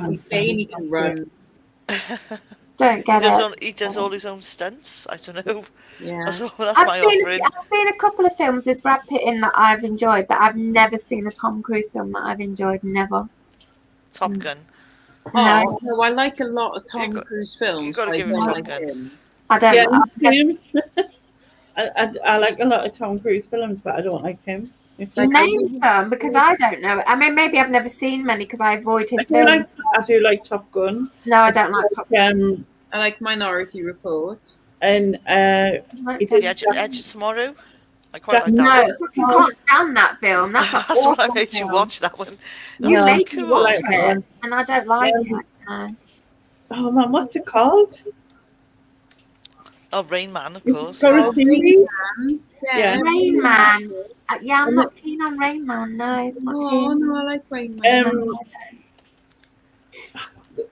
[SPEAKER 4] can't
[SPEAKER 1] He's
[SPEAKER 4] stand
[SPEAKER 1] saying he
[SPEAKER 4] Tom
[SPEAKER 1] can
[SPEAKER 4] Cruise.
[SPEAKER 1] run.
[SPEAKER 2] Don't get it.
[SPEAKER 3] He does all his own stunts. I don't know.
[SPEAKER 1] Yeah.
[SPEAKER 3] That's my offering.
[SPEAKER 2] I've seen a couple of films with Brad Pitt in that I've enjoyed, but I've never seen a Tom Cruise film that I've enjoyed. Never.
[SPEAKER 3] Top Gun.
[SPEAKER 2] No,
[SPEAKER 1] Oh, no, I like a lot of Tom Cruise films.
[SPEAKER 3] you gotta
[SPEAKER 1] but I
[SPEAKER 3] give him
[SPEAKER 1] don't
[SPEAKER 3] Top
[SPEAKER 1] like
[SPEAKER 3] Gun.
[SPEAKER 1] him.
[SPEAKER 2] I don't.
[SPEAKER 4] Yeah,
[SPEAKER 2] I've never-
[SPEAKER 4] him. I like a lot of Tom Cruise films, but I don't like him.
[SPEAKER 1] Like,
[SPEAKER 2] name some because I don't know. I mean, maybe I've never seen many because I avoid his films.
[SPEAKER 4] I do like Top Gun.
[SPEAKER 2] No, I don't like Top Gun.
[SPEAKER 1] I like Minority Report.
[SPEAKER 4] And he
[SPEAKER 3] The
[SPEAKER 4] did
[SPEAKER 3] Edge of Tomorrow. I quite
[SPEAKER 4] Jack-
[SPEAKER 3] like that
[SPEAKER 2] No, I
[SPEAKER 3] one.
[SPEAKER 2] fucking can't stand that film. That's an
[SPEAKER 3] That's what I
[SPEAKER 2] awful
[SPEAKER 3] made
[SPEAKER 2] film.
[SPEAKER 3] you watch that one.
[SPEAKER 2] You
[SPEAKER 4] No,
[SPEAKER 2] made me
[SPEAKER 3] cool.
[SPEAKER 2] watch
[SPEAKER 4] Like that
[SPEAKER 2] it,
[SPEAKER 4] one.
[SPEAKER 2] and I don't like
[SPEAKER 4] Yeah.
[SPEAKER 2] it. No.
[SPEAKER 4] Oh man, what's it called?
[SPEAKER 3] Oh, Rain Man, of
[SPEAKER 4] It's
[SPEAKER 3] course.
[SPEAKER 4] got
[SPEAKER 3] Yeah.
[SPEAKER 4] a series.
[SPEAKER 1] Yeah.
[SPEAKER 2] Rain Man. Yeah, I'm
[SPEAKER 4] And
[SPEAKER 2] not keen on Rain Man. No, I'm not
[SPEAKER 1] Oh,
[SPEAKER 2] keen.
[SPEAKER 1] no, I like Rain Man.
[SPEAKER 2] No,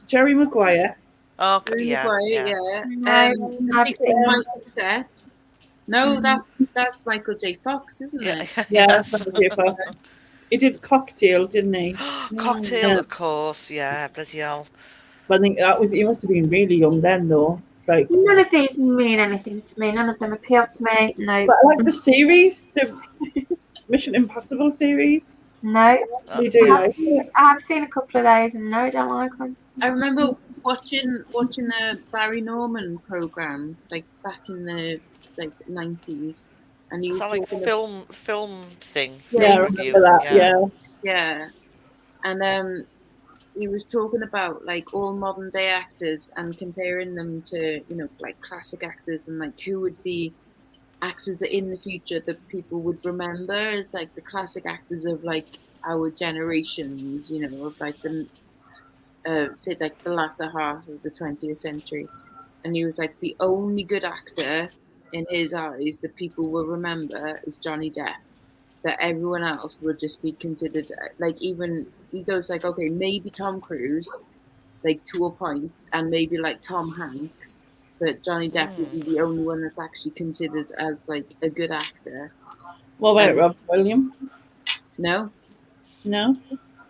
[SPEAKER 4] Jerry Maguire.
[SPEAKER 3] Oh,
[SPEAKER 1] Really
[SPEAKER 3] yeah.
[SPEAKER 1] great,
[SPEAKER 3] Yeah.
[SPEAKER 1] yeah.
[SPEAKER 2] No,
[SPEAKER 1] The
[SPEAKER 2] I've
[SPEAKER 1] Secret
[SPEAKER 2] seen
[SPEAKER 1] of My
[SPEAKER 2] that.
[SPEAKER 1] Success. No, that's Michael J. Fox, isn't
[SPEAKER 3] Yeah.
[SPEAKER 1] it?
[SPEAKER 4] Yeah,
[SPEAKER 3] Yes.
[SPEAKER 4] that's what I thought. He did Cocktail, didn't he?
[SPEAKER 3] Cocktail,
[SPEAKER 4] Yeah.
[SPEAKER 3] of course. Yeah, bloody hell.
[SPEAKER 4] But I think he must have been really young then, though. It's like,
[SPEAKER 2] none of these mean anything to me. None of them appeal to me. No,
[SPEAKER 4] but I like the series, the Mission Impossible series.
[SPEAKER 2] no.
[SPEAKER 4] We do like.
[SPEAKER 2] I have seen a couple of those, and no, I don't like them.
[SPEAKER 1] I remember watching the Barry Norman program like back in the 90s, and he
[SPEAKER 3] Is
[SPEAKER 1] was
[SPEAKER 3] that like
[SPEAKER 1] talking
[SPEAKER 3] film thing?
[SPEAKER 4] Yeah, I
[SPEAKER 3] Film
[SPEAKER 4] remember
[SPEAKER 3] review?
[SPEAKER 4] that. Yeah.
[SPEAKER 1] yeah, and he was talking about like all modern day actors and comparing them to like classic actors and like who would be actors in the future that people would remember as like the classic actors of like our generations, of like the say like the latter half of the 20th century. And he was like the only good actor in his eyes that people will remember is Johnny Depp. That everyone else would just be considered like, even he goes like, okay, maybe Tom Cruise, like to a point, and maybe like Tom Hanks, but Johnny Depp would be the only one that's actually considered as like a good actor.
[SPEAKER 4] What about Rob Williams?
[SPEAKER 1] No,
[SPEAKER 4] No.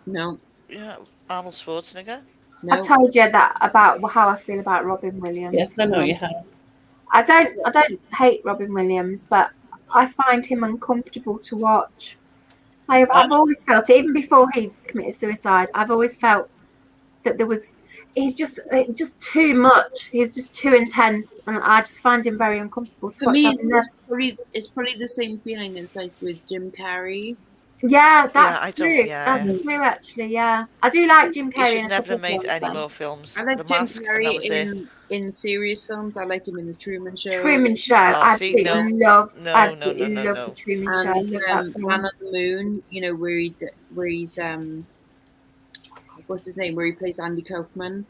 [SPEAKER 1] no,
[SPEAKER 3] Yeah, Arnold Schwarzenegger.
[SPEAKER 1] no.
[SPEAKER 2] I've told you that about how I feel about Robin Williams.
[SPEAKER 4] Yes, I know you have.
[SPEAKER 2] I don't hate Robin Williams, but I find him uncomfortable to watch. I've always felt it, even before he committed suicide. I've always felt that he's just too much. He's just too intense, and I just find him very uncomfortable to
[SPEAKER 1] For
[SPEAKER 2] watch.
[SPEAKER 1] me,
[SPEAKER 2] I've
[SPEAKER 1] it's probably the same feeling as like with Jim Carrey.
[SPEAKER 2] yeah, that's
[SPEAKER 3] I don't-
[SPEAKER 2] true.
[SPEAKER 3] yeah.
[SPEAKER 2] That's true, actually. Yeah, I do like Jim
[SPEAKER 3] He
[SPEAKER 2] Carrey. in
[SPEAKER 3] should
[SPEAKER 2] a
[SPEAKER 3] never
[SPEAKER 2] couple
[SPEAKER 3] have
[SPEAKER 2] of
[SPEAKER 3] made
[SPEAKER 2] films,
[SPEAKER 3] any
[SPEAKER 2] though.
[SPEAKER 3] more films.
[SPEAKER 1] I like
[SPEAKER 3] The
[SPEAKER 1] Jim
[SPEAKER 3] Mask, and that was it.
[SPEAKER 1] Carrey in serious films. I like him in The Truman Show.
[SPEAKER 2] Truman Show.
[SPEAKER 3] Oh,
[SPEAKER 2] I
[SPEAKER 3] see,
[SPEAKER 2] absolutely
[SPEAKER 3] no.
[SPEAKER 2] love.
[SPEAKER 3] No,
[SPEAKER 2] I
[SPEAKER 3] no,
[SPEAKER 2] absolutely
[SPEAKER 3] no, no,
[SPEAKER 2] love
[SPEAKER 3] no.
[SPEAKER 2] the Truman Show. I
[SPEAKER 1] And
[SPEAKER 2] love that film.
[SPEAKER 1] Man on the Moon, where he's what's his name? Where he plays Andy Kaufman.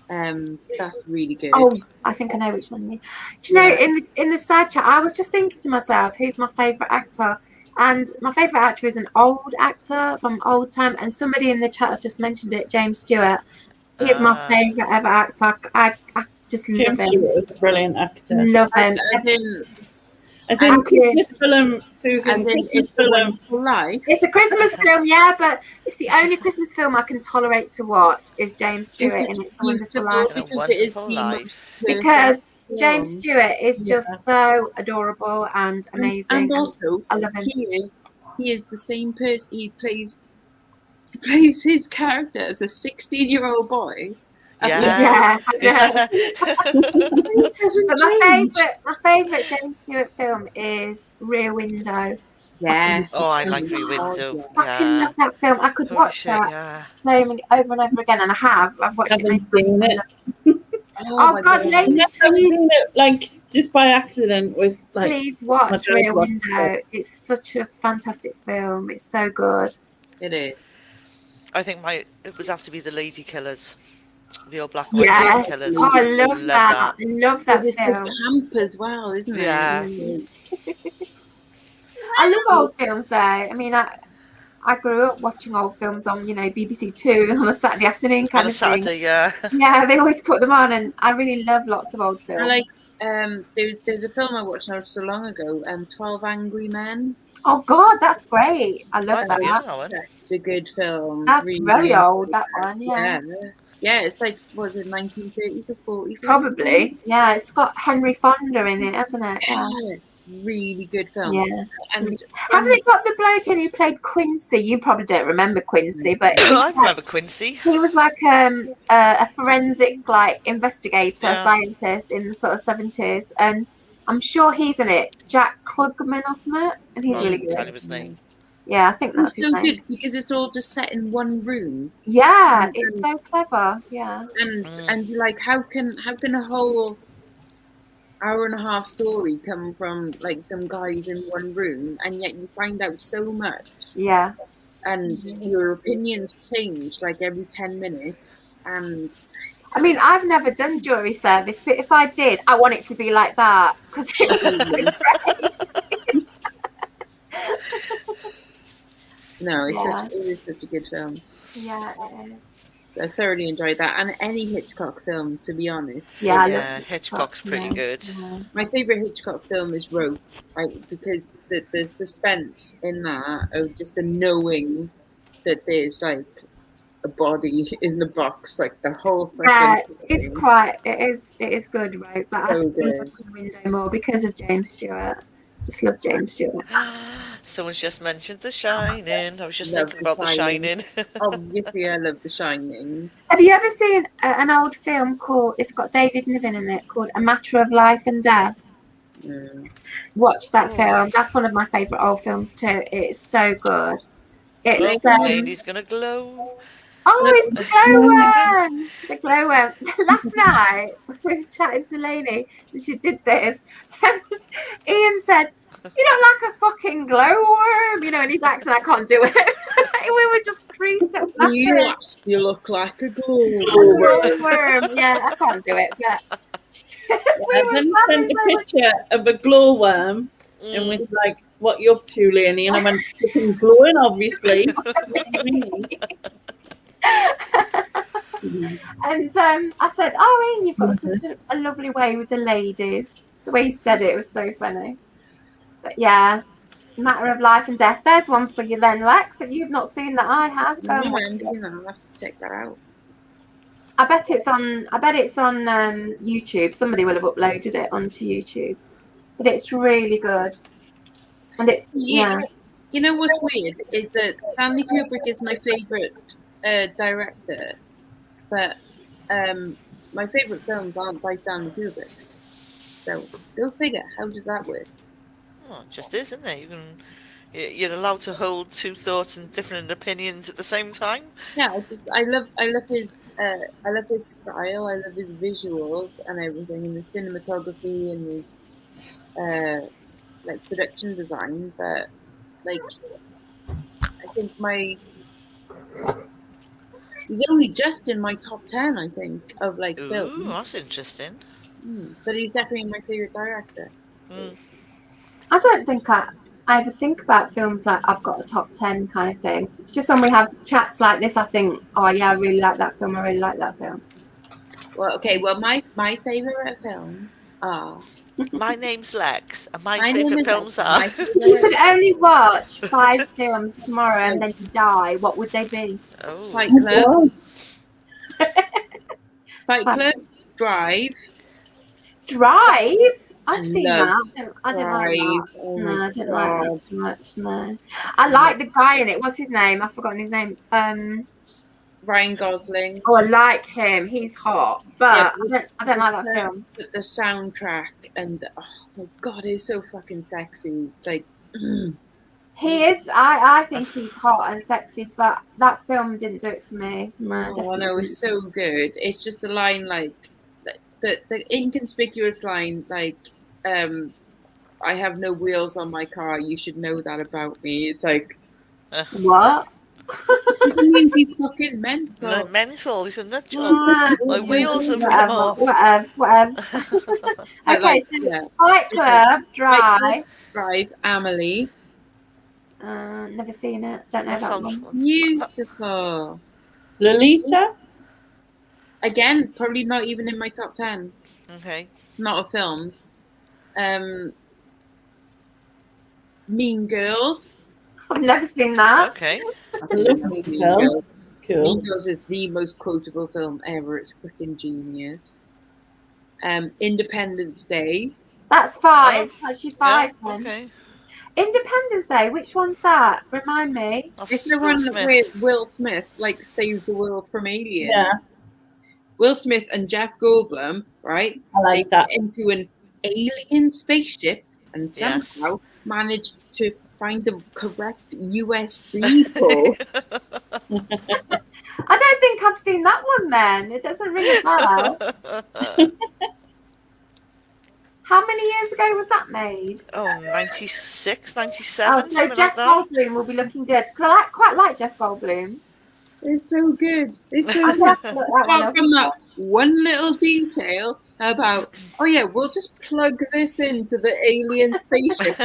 [SPEAKER 1] That's really good.
[SPEAKER 2] Oh, I think I know which one you mean. Do you know, in the side chat, I was just thinking to myself, who's my favourite actor? And my favourite actor is an old actor from old time, and somebody in the chat has just mentioned it, James Stewart. He is my favourite ever actor. I just love
[SPEAKER 4] Jim
[SPEAKER 2] him.
[SPEAKER 4] Stewart was a brilliant actor.
[SPEAKER 2] Love him.
[SPEAKER 1] as in
[SPEAKER 4] I think
[SPEAKER 2] Absolutely.
[SPEAKER 4] this film, Susan,
[SPEAKER 1] As in,
[SPEAKER 4] Christmas
[SPEAKER 1] it's a
[SPEAKER 4] film.
[SPEAKER 1] Wonderful Life.
[SPEAKER 2] It's a Christmas film, yeah, but it's the only Christmas film I can tolerate to watch is James Stewart
[SPEAKER 1] It's
[SPEAKER 2] in It's a Wonderful
[SPEAKER 1] beautiful
[SPEAKER 2] Life.
[SPEAKER 3] In a
[SPEAKER 1] because it is
[SPEAKER 3] Wonderful
[SPEAKER 1] the most
[SPEAKER 3] Life.
[SPEAKER 1] perfect
[SPEAKER 2] Because James
[SPEAKER 1] film.
[SPEAKER 2] Stewart is just so adorable and amazing.
[SPEAKER 1] And also,
[SPEAKER 2] I love him.
[SPEAKER 1] he is the same person. He plays his character as a 16-year-old boy.
[SPEAKER 3] Yeah.
[SPEAKER 2] Yeah.
[SPEAKER 1] It doesn't
[SPEAKER 2] But
[SPEAKER 1] change.
[SPEAKER 2] my favourite James Stewart film is Rear Window.
[SPEAKER 1] Yeah.
[SPEAKER 3] Oh, I like Rear Window.
[SPEAKER 2] Fucking
[SPEAKER 3] Yeah.
[SPEAKER 2] love that film. I could
[SPEAKER 3] Holy
[SPEAKER 2] watch
[SPEAKER 3] shit,
[SPEAKER 2] that
[SPEAKER 3] yeah.
[SPEAKER 2] so many over and over again, and I have. I've watched it many
[SPEAKER 4] Haven't seen
[SPEAKER 2] times.
[SPEAKER 4] it.
[SPEAKER 2] Oh
[SPEAKER 1] my
[SPEAKER 2] God, ladies,
[SPEAKER 4] Yes, I've seen it, like just by accident with like.
[SPEAKER 2] please watch
[SPEAKER 4] my dad
[SPEAKER 2] Rear
[SPEAKER 4] watched
[SPEAKER 2] Window. It's such a fantastic film. It's so good.
[SPEAKER 1] It is.
[SPEAKER 3] I think it would have to be the Lady Killers. The old black and white
[SPEAKER 2] Yes.
[SPEAKER 3] Lady Killers.
[SPEAKER 2] Oh, I love that. I love that
[SPEAKER 1] Because it's
[SPEAKER 2] film.
[SPEAKER 1] the camp as well, isn't it?
[SPEAKER 3] Yeah.
[SPEAKER 2] I love old films though. I mean, I grew up watching old films on, BBC Two on a Saturday afternoon
[SPEAKER 3] On
[SPEAKER 2] kind
[SPEAKER 3] a
[SPEAKER 2] of thing.
[SPEAKER 3] Saturday, yeah.
[SPEAKER 2] Yeah, they always put them on, and I really love lots of old films.
[SPEAKER 1] I like there's a film I watched not so long ago, 12 Angry Men.
[SPEAKER 2] Oh God, that's great. I love
[SPEAKER 3] I've
[SPEAKER 2] that.
[SPEAKER 3] never seen that one.
[SPEAKER 1] Such a good film.
[SPEAKER 2] That's
[SPEAKER 1] Really
[SPEAKER 2] very old,
[SPEAKER 1] enjoyed
[SPEAKER 2] that one, yeah.
[SPEAKER 1] Yeah, it's like, was it 1930s or 40s?
[SPEAKER 2] Probably. Yeah, it's got Henry Fonda in it, hasn't it? Yeah.
[SPEAKER 1] Yeah, really good film.
[SPEAKER 2] Yeah.
[SPEAKER 1] And
[SPEAKER 2] Hasn't it got the bloke in who played Quincy? You probably don't remember Quincy, but
[SPEAKER 3] I remember Quincy.
[SPEAKER 2] he was like a forensic like investigator,
[SPEAKER 3] Yeah.
[SPEAKER 2] scientist in the sort of 70s, and I'm sure he's in it. Jack Klugman or something, and he's really
[SPEAKER 3] Tell
[SPEAKER 2] good.
[SPEAKER 3] him his name.
[SPEAKER 2] Yeah, I think that's
[SPEAKER 1] It's
[SPEAKER 2] his
[SPEAKER 1] so
[SPEAKER 2] name.
[SPEAKER 1] good because it's all just set in one room,
[SPEAKER 2] Yeah, it's so clever. Yeah.
[SPEAKER 1] and you're like, how can a whole hour and a half story come from like some guys in one room, and yet you find out so much,
[SPEAKER 2] Yeah.
[SPEAKER 1] and your opinions change like every 10 minutes, and
[SPEAKER 2] I mean, I've never done jury service, but if I did, I want it to be like that because it was so great.
[SPEAKER 1] no,
[SPEAKER 2] Yeah.
[SPEAKER 1] it is such a good film.
[SPEAKER 2] Yeah, it is.
[SPEAKER 1] I thoroughly enjoyed that, and any Hitchcock film, to be honest.
[SPEAKER 2] Yeah, I love
[SPEAKER 3] Yeah, Hitchcock's pretty
[SPEAKER 2] yeah.
[SPEAKER 3] good.
[SPEAKER 2] Yeah.
[SPEAKER 1] My favorite Hitchcock film is Rope, because the suspense in that of just the knowing that there's like a body in the box, like the whole
[SPEAKER 2] Yeah,
[SPEAKER 1] fucking
[SPEAKER 2] it's
[SPEAKER 1] thing.
[SPEAKER 2] quite. It is good, right? But I
[SPEAKER 1] So
[SPEAKER 2] just love
[SPEAKER 1] good.
[SPEAKER 2] the window more because of James Stewart. Just love James Stewart.
[SPEAKER 3] Someone's just mentioned The Shining. I was just
[SPEAKER 1] Love
[SPEAKER 3] thinking about The Shining.
[SPEAKER 1] Obviously, I love The Shining.
[SPEAKER 2] Have you ever seen an old film called? It's got David Niven in it, called A Matter of Life and Death.
[SPEAKER 1] Mm.
[SPEAKER 2] Watch that
[SPEAKER 3] Oh.
[SPEAKER 2] film. That's one of my favourite old films too. It's so good. It's
[SPEAKER 3] Oh, lady's gonna glow.
[SPEAKER 2] oh, it's the glowworm. The glowworm. Last night we were chatting to Lainey and she did this. And Ian said, "You look like a fucking glowworm," in his accent. I can't do it. We were just creased up laughing.
[SPEAKER 1] You look like a glowworm.
[SPEAKER 2] Glowworm. Yeah, I can't do it, but we were
[SPEAKER 4] Then he
[SPEAKER 2] laughing
[SPEAKER 4] sent a
[SPEAKER 2] so much.
[SPEAKER 4] picture of a glowworm and was like, "What you up to, Leonie?" And I went, "Fucking glowing, obviously."
[SPEAKER 2] And I said, "Oh, Ian, you've got such a lovely way with the ladies." The way he said it was so funny. But yeah, Matter of Life and Death. There's one for you then, Lex, that you've not seen that I have. Go and
[SPEAKER 1] No,
[SPEAKER 2] watch
[SPEAKER 1] I'm
[SPEAKER 2] it.
[SPEAKER 1] I'll have to check that out.
[SPEAKER 2] I bet it's on YouTube. Somebody will have uploaded it onto YouTube. But it's really good. And it's yeah.
[SPEAKER 1] You know what's weird is that Stanley Kubrick is my favorite director, but my favorite films aren't by Stanley Kubrick. So go figure. How does that work?
[SPEAKER 3] Oh, it just is, isn't it? You're allowed to hold two thoughts and different opinions at the same time.
[SPEAKER 1] Yeah, I love his style. I love his visuals and everything, and the cinematography and his like production design. But like, I think he's only just in my top 10. I think of like
[SPEAKER 3] Ooh,
[SPEAKER 1] films.
[SPEAKER 3] that's interesting.
[SPEAKER 1] But he's definitely my favorite director.
[SPEAKER 2] I don't think I ever think about films like I've got a top 10 kind of thing. It's just when we have chats like this, I think, oh yeah, I really like that film. I really like that film.
[SPEAKER 1] Well, okay. Well, my favorite films are.
[SPEAKER 3] My name's Lex, and my
[SPEAKER 1] My name
[SPEAKER 3] favourite
[SPEAKER 1] is
[SPEAKER 3] films
[SPEAKER 1] Lex,
[SPEAKER 3] are.
[SPEAKER 1] my
[SPEAKER 2] If you
[SPEAKER 1] favorite-
[SPEAKER 2] could only watch 5 films tomorrow and then you die, what would they be?
[SPEAKER 3] Oh,
[SPEAKER 1] Fight Club,
[SPEAKER 2] Fight
[SPEAKER 1] Drive.
[SPEAKER 2] Drive? I've seen
[SPEAKER 1] love
[SPEAKER 2] that. I didn't like that.
[SPEAKER 1] Oh
[SPEAKER 2] No,
[SPEAKER 1] my
[SPEAKER 2] I didn't like
[SPEAKER 1] God.
[SPEAKER 2] that too much. No, I like the guy in it. What's his name? I've forgotten his name.
[SPEAKER 1] Ryan Gosling.
[SPEAKER 2] Oh, I like him. He's hot, but
[SPEAKER 1] Yeah,
[SPEAKER 2] I don't like that film.
[SPEAKER 1] But the soundtrack and oh my God, he's so fucking sexy. Like,
[SPEAKER 2] He is. I think he's hot and sexy, but that film didn't do it for me. No,
[SPEAKER 1] oh
[SPEAKER 2] definitely
[SPEAKER 1] no, it's so good. It's just the line like the inconspicuous line like, I have no wheels on my car. You should know that about me. It's like,
[SPEAKER 2] what?
[SPEAKER 1] it means he's fucking mental.
[SPEAKER 3] mental. He's a nut job. My wheels have come off.
[SPEAKER 2] Whatevs.
[SPEAKER 1] I
[SPEAKER 2] Okay,
[SPEAKER 1] like-
[SPEAKER 2] so
[SPEAKER 1] yeah.
[SPEAKER 2] Fight Club, Drive.
[SPEAKER 1] Drive, Amelie.
[SPEAKER 2] Never seen it. Don't know
[SPEAKER 3] That
[SPEAKER 2] that
[SPEAKER 3] sounds
[SPEAKER 2] one.
[SPEAKER 1] Beautiful.
[SPEAKER 4] Lolita?
[SPEAKER 1] Again, probably not even in my top 10.
[SPEAKER 3] okay.
[SPEAKER 1] Not of films. Mean Girls.
[SPEAKER 2] I've never seen that.
[SPEAKER 3] Okay.
[SPEAKER 4] I love Mean Girls. Cool.
[SPEAKER 1] Mean Girls is the most quotable film ever. It's freaking genius. Independence Day.
[SPEAKER 2] That's 5. That's your 5
[SPEAKER 3] Yeah,
[SPEAKER 2] then.
[SPEAKER 3] okay.
[SPEAKER 2] Independence Day. Which one's that? Remind me.
[SPEAKER 3] That's
[SPEAKER 1] It's the
[SPEAKER 3] Will
[SPEAKER 1] one
[SPEAKER 3] Smith.
[SPEAKER 1] where Will Smith like saves the world from aliens.
[SPEAKER 4] Yeah,
[SPEAKER 1] Will Smith and Jeff Goldblum, right?
[SPEAKER 4] I like
[SPEAKER 1] they
[SPEAKER 4] that.
[SPEAKER 1] get into an alien spaceship and somehow
[SPEAKER 3] Yes.
[SPEAKER 1] manage to find the correct USB port.
[SPEAKER 2] I don't think I've seen that one then. It doesn't ring a bell. How many years ago was that made?
[SPEAKER 3] Oh, 96, 97,
[SPEAKER 2] Oh, so
[SPEAKER 3] something
[SPEAKER 2] Jeff
[SPEAKER 3] like that.
[SPEAKER 2] Goldblum will be looking good. Because I quite like Jeff Goldblum.
[SPEAKER 1] It's so good. It's so
[SPEAKER 2] I'd
[SPEAKER 1] good.
[SPEAKER 2] have to look that one
[SPEAKER 1] Apart
[SPEAKER 2] up.
[SPEAKER 1] from that one little detail about, oh yeah, we'll just plug this into the alien spaceship.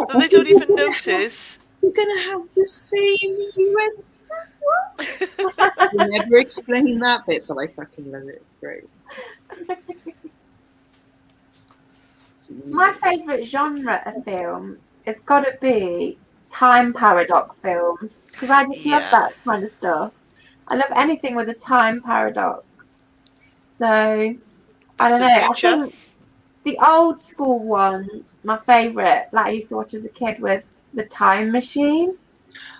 [SPEAKER 3] And they don't even notice.
[SPEAKER 1] You're gonna have the same USB. You never explain that bit, but I fucking love it. It's great.
[SPEAKER 2] My favourite genre of film has got to be time paradox films because I just love
[SPEAKER 3] Yeah.
[SPEAKER 2] that kind of stuff. I love anything with a time paradox. So I don't know. I
[SPEAKER 3] Future?
[SPEAKER 2] think the old school one, my favourite, like I used to watch as a kid, was The Time Machine.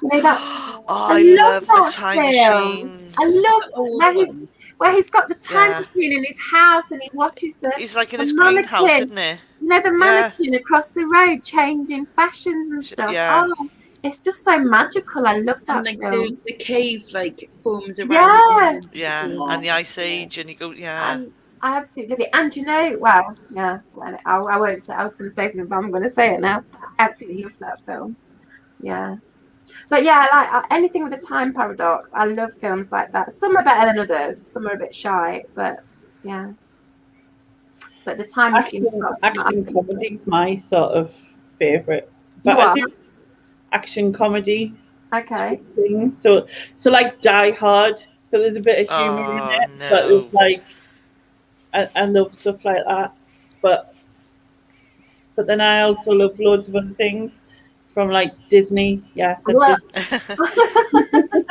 [SPEAKER 2] You know that?
[SPEAKER 3] Oh, I love the
[SPEAKER 2] that
[SPEAKER 3] time
[SPEAKER 2] film.
[SPEAKER 3] machine.
[SPEAKER 2] I love where he's got the time
[SPEAKER 3] Yeah.
[SPEAKER 2] machine in his house and he watches the
[SPEAKER 3] He's like in
[SPEAKER 2] the
[SPEAKER 3] his greenhouse,
[SPEAKER 2] mannequin.
[SPEAKER 3] isn't he?
[SPEAKER 2] You know, the mannequin across the road changing fashions and stuff.
[SPEAKER 3] Yeah.
[SPEAKER 2] Oh, it's just so magical. I love that
[SPEAKER 1] And like
[SPEAKER 2] film.
[SPEAKER 1] the cave like forms around.
[SPEAKER 2] Yeah.
[SPEAKER 3] Yeah, and the Ice Age, and you go, yeah.
[SPEAKER 2] And I absolutely love it. And you know, well, yeah, I won't say. I was going to say something, but I'm going to say it now. I absolutely love that film. Yeah. But yeah, like anything with a time paradox, I love films like that. Some are better than others. Some are a bit shy, but yeah. But the time machine.
[SPEAKER 4] Action comedy is my sort of favourite.
[SPEAKER 2] You
[SPEAKER 4] But I
[SPEAKER 2] are?
[SPEAKER 4] do action comedy
[SPEAKER 2] Okay.
[SPEAKER 4] things. So like Die Hard. So there's a bit of humour
[SPEAKER 3] Oh,
[SPEAKER 4] in it,
[SPEAKER 3] no.
[SPEAKER 4] but it's like I love stuff like that. But then I also love loads of other things from like Disney. Yeah, so
[SPEAKER 2] Well-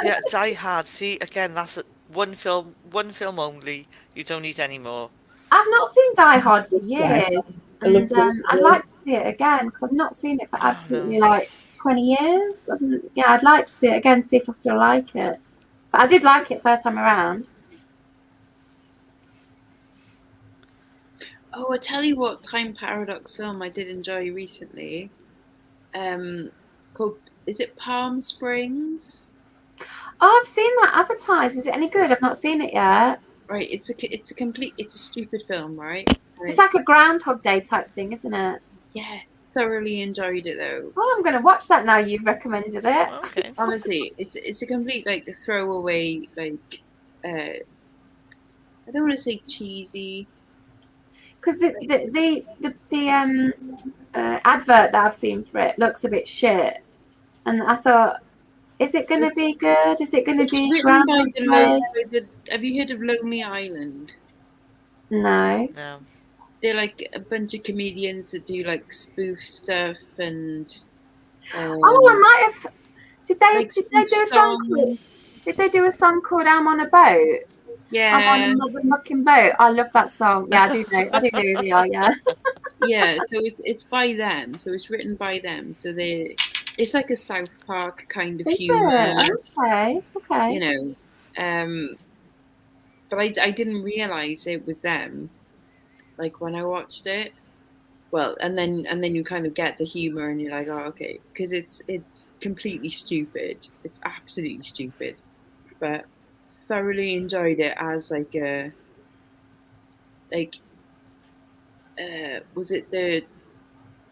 [SPEAKER 3] Yeah, Die Hard. See, again, that's one film only. You don't need any more.
[SPEAKER 2] I've not seen Die Hard for years,
[SPEAKER 4] I love
[SPEAKER 2] and I'd like to see it again because I've not seen it for absolutely like 20 years. Yeah, I'd like to see it again, see if I still like it. But I did like it first time around.
[SPEAKER 1] Oh, I tell you what time paradox film I did enjoy recently. Called, is it Palm Springs?
[SPEAKER 2] Oh, I've seen that advertised. Is it any good? I've not seen it yet.
[SPEAKER 1] Right, it's a stupid film, right? And
[SPEAKER 2] It's like a Groundhog Day type thing, isn't it?
[SPEAKER 1] yeah, thoroughly enjoyed it though.
[SPEAKER 2] Oh, I'm going to watch that now. You've recommended it.
[SPEAKER 3] Okay.
[SPEAKER 1] Honestly, it's a complete like throwaway like I don't want to say cheesy.
[SPEAKER 2] Because the advert that I've seen for it looks a bit shit, and I thought, is it going to be good? Is it going to
[SPEAKER 1] It's
[SPEAKER 2] be
[SPEAKER 1] written by
[SPEAKER 2] Groundhog Day?
[SPEAKER 1] have you heard of Lonely Island?
[SPEAKER 2] No.
[SPEAKER 3] No.
[SPEAKER 1] They're like a bunch of comedians that do like spoof stuff and.
[SPEAKER 2] Oh, I might have. Did they
[SPEAKER 1] like
[SPEAKER 2] do a
[SPEAKER 1] spoof
[SPEAKER 2] song?
[SPEAKER 1] songs.
[SPEAKER 2] Did they do a song called "I'm on a Boat"?
[SPEAKER 1] Yeah.
[SPEAKER 2] I'm on a motherfucking boat. I love that song. Yeah, I do know. I do know who they are. Yeah.
[SPEAKER 1] Yeah, so it's by them. So it's written by them. So it's like a South Park kind of
[SPEAKER 2] Is
[SPEAKER 1] humor.
[SPEAKER 2] it? Okay. Okay.
[SPEAKER 1] You know, but I didn't realize it was them. Like when I watched it, well, and then you kind of get the humor, and you're like, oh, okay, because it's completely stupid. It's absolutely stupid, but thoroughly enjoyed it as like a was it the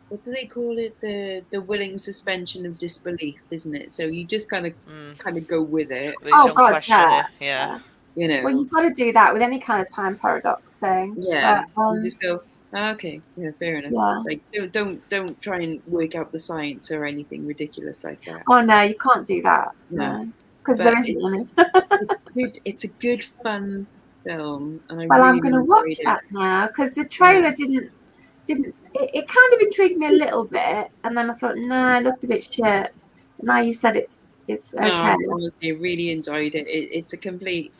[SPEAKER 1] what do they call it, the willing suspension of disbelief, isn't it? So you just kind of go with it.
[SPEAKER 3] They
[SPEAKER 2] Oh,
[SPEAKER 3] don't
[SPEAKER 2] God,
[SPEAKER 3] question
[SPEAKER 2] yeah.
[SPEAKER 3] it. Yeah.
[SPEAKER 1] You know.
[SPEAKER 2] Well, you've got to do that with any kind of time paradox thing.
[SPEAKER 1] Yeah,
[SPEAKER 2] But,
[SPEAKER 1] you just go, oh, okay, yeah, fair enough.
[SPEAKER 2] Yeah.
[SPEAKER 1] Like, don't try and work out the science or anything ridiculous like that.
[SPEAKER 2] oh no, you can't do that.
[SPEAKER 1] No.
[SPEAKER 2] Because
[SPEAKER 1] But
[SPEAKER 2] there isn't any.
[SPEAKER 1] It's a good fun film, and I
[SPEAKER 2] Well,
[SPEAKER 1] really
[SPEAKER 2] I'm going to
[SPEAKER 1] enjoyed
[SPEAKER 2] watch
[SPEAKER 1] it.
[SPEAKER 2] that now because the trailer didn't it kind of intrigued me a little bit, and then I thought, no, it looks a bit shit. Now you said it's
[SPEAKER 1] No,
[SPEAKER 2] okay.
[SPEAKER 1] honestly, really enjoyed it. It's a complete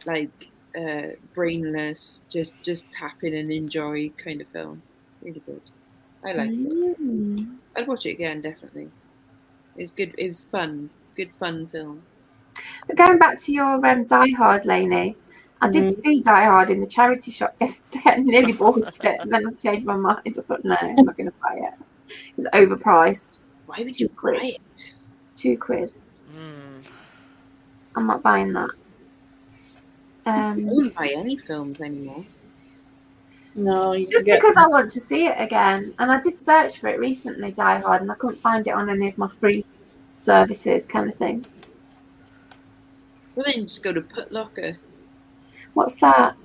[SPEAKER 1] brainless, just tap in and enjoy kind of film. Really good. I like it.
[SPEAKER 2] Mm.
[SPEAKER 1] I'd watch it again, definitely. It's good. It was fun. Good fun film.
[SPEAKER 2] But going back to your Die Hard, Lainey, I did see Die Hard in the charity shop yesterday. I nearly bought it, and then I changed my mind. I thought, no, I'm not going to buy it. It was overpriced.
[SPEAKER 1] Why would
[SPEAKER 2] £2.
[SPEAKER 1] you buy it?
[SPEAKER 2] £2.
[SPEAKER 3] Mm.
[SPEAKER 2] I'm not buying that.
[SPEAKER 1] I wouldn't buy any films anymore.
[SPEAKER 4] No, you
[SPEAKER 2] Just
[SPEAKER 4] can get
[SPEAKER 2] because I want to see it again. And I did search for it recently, Die Hard, and I couldn't find it on any of my free services kind of thing.
[SPEAKER 1] Well, then just go to Putlocker.
[SPEAKER 2] What's that?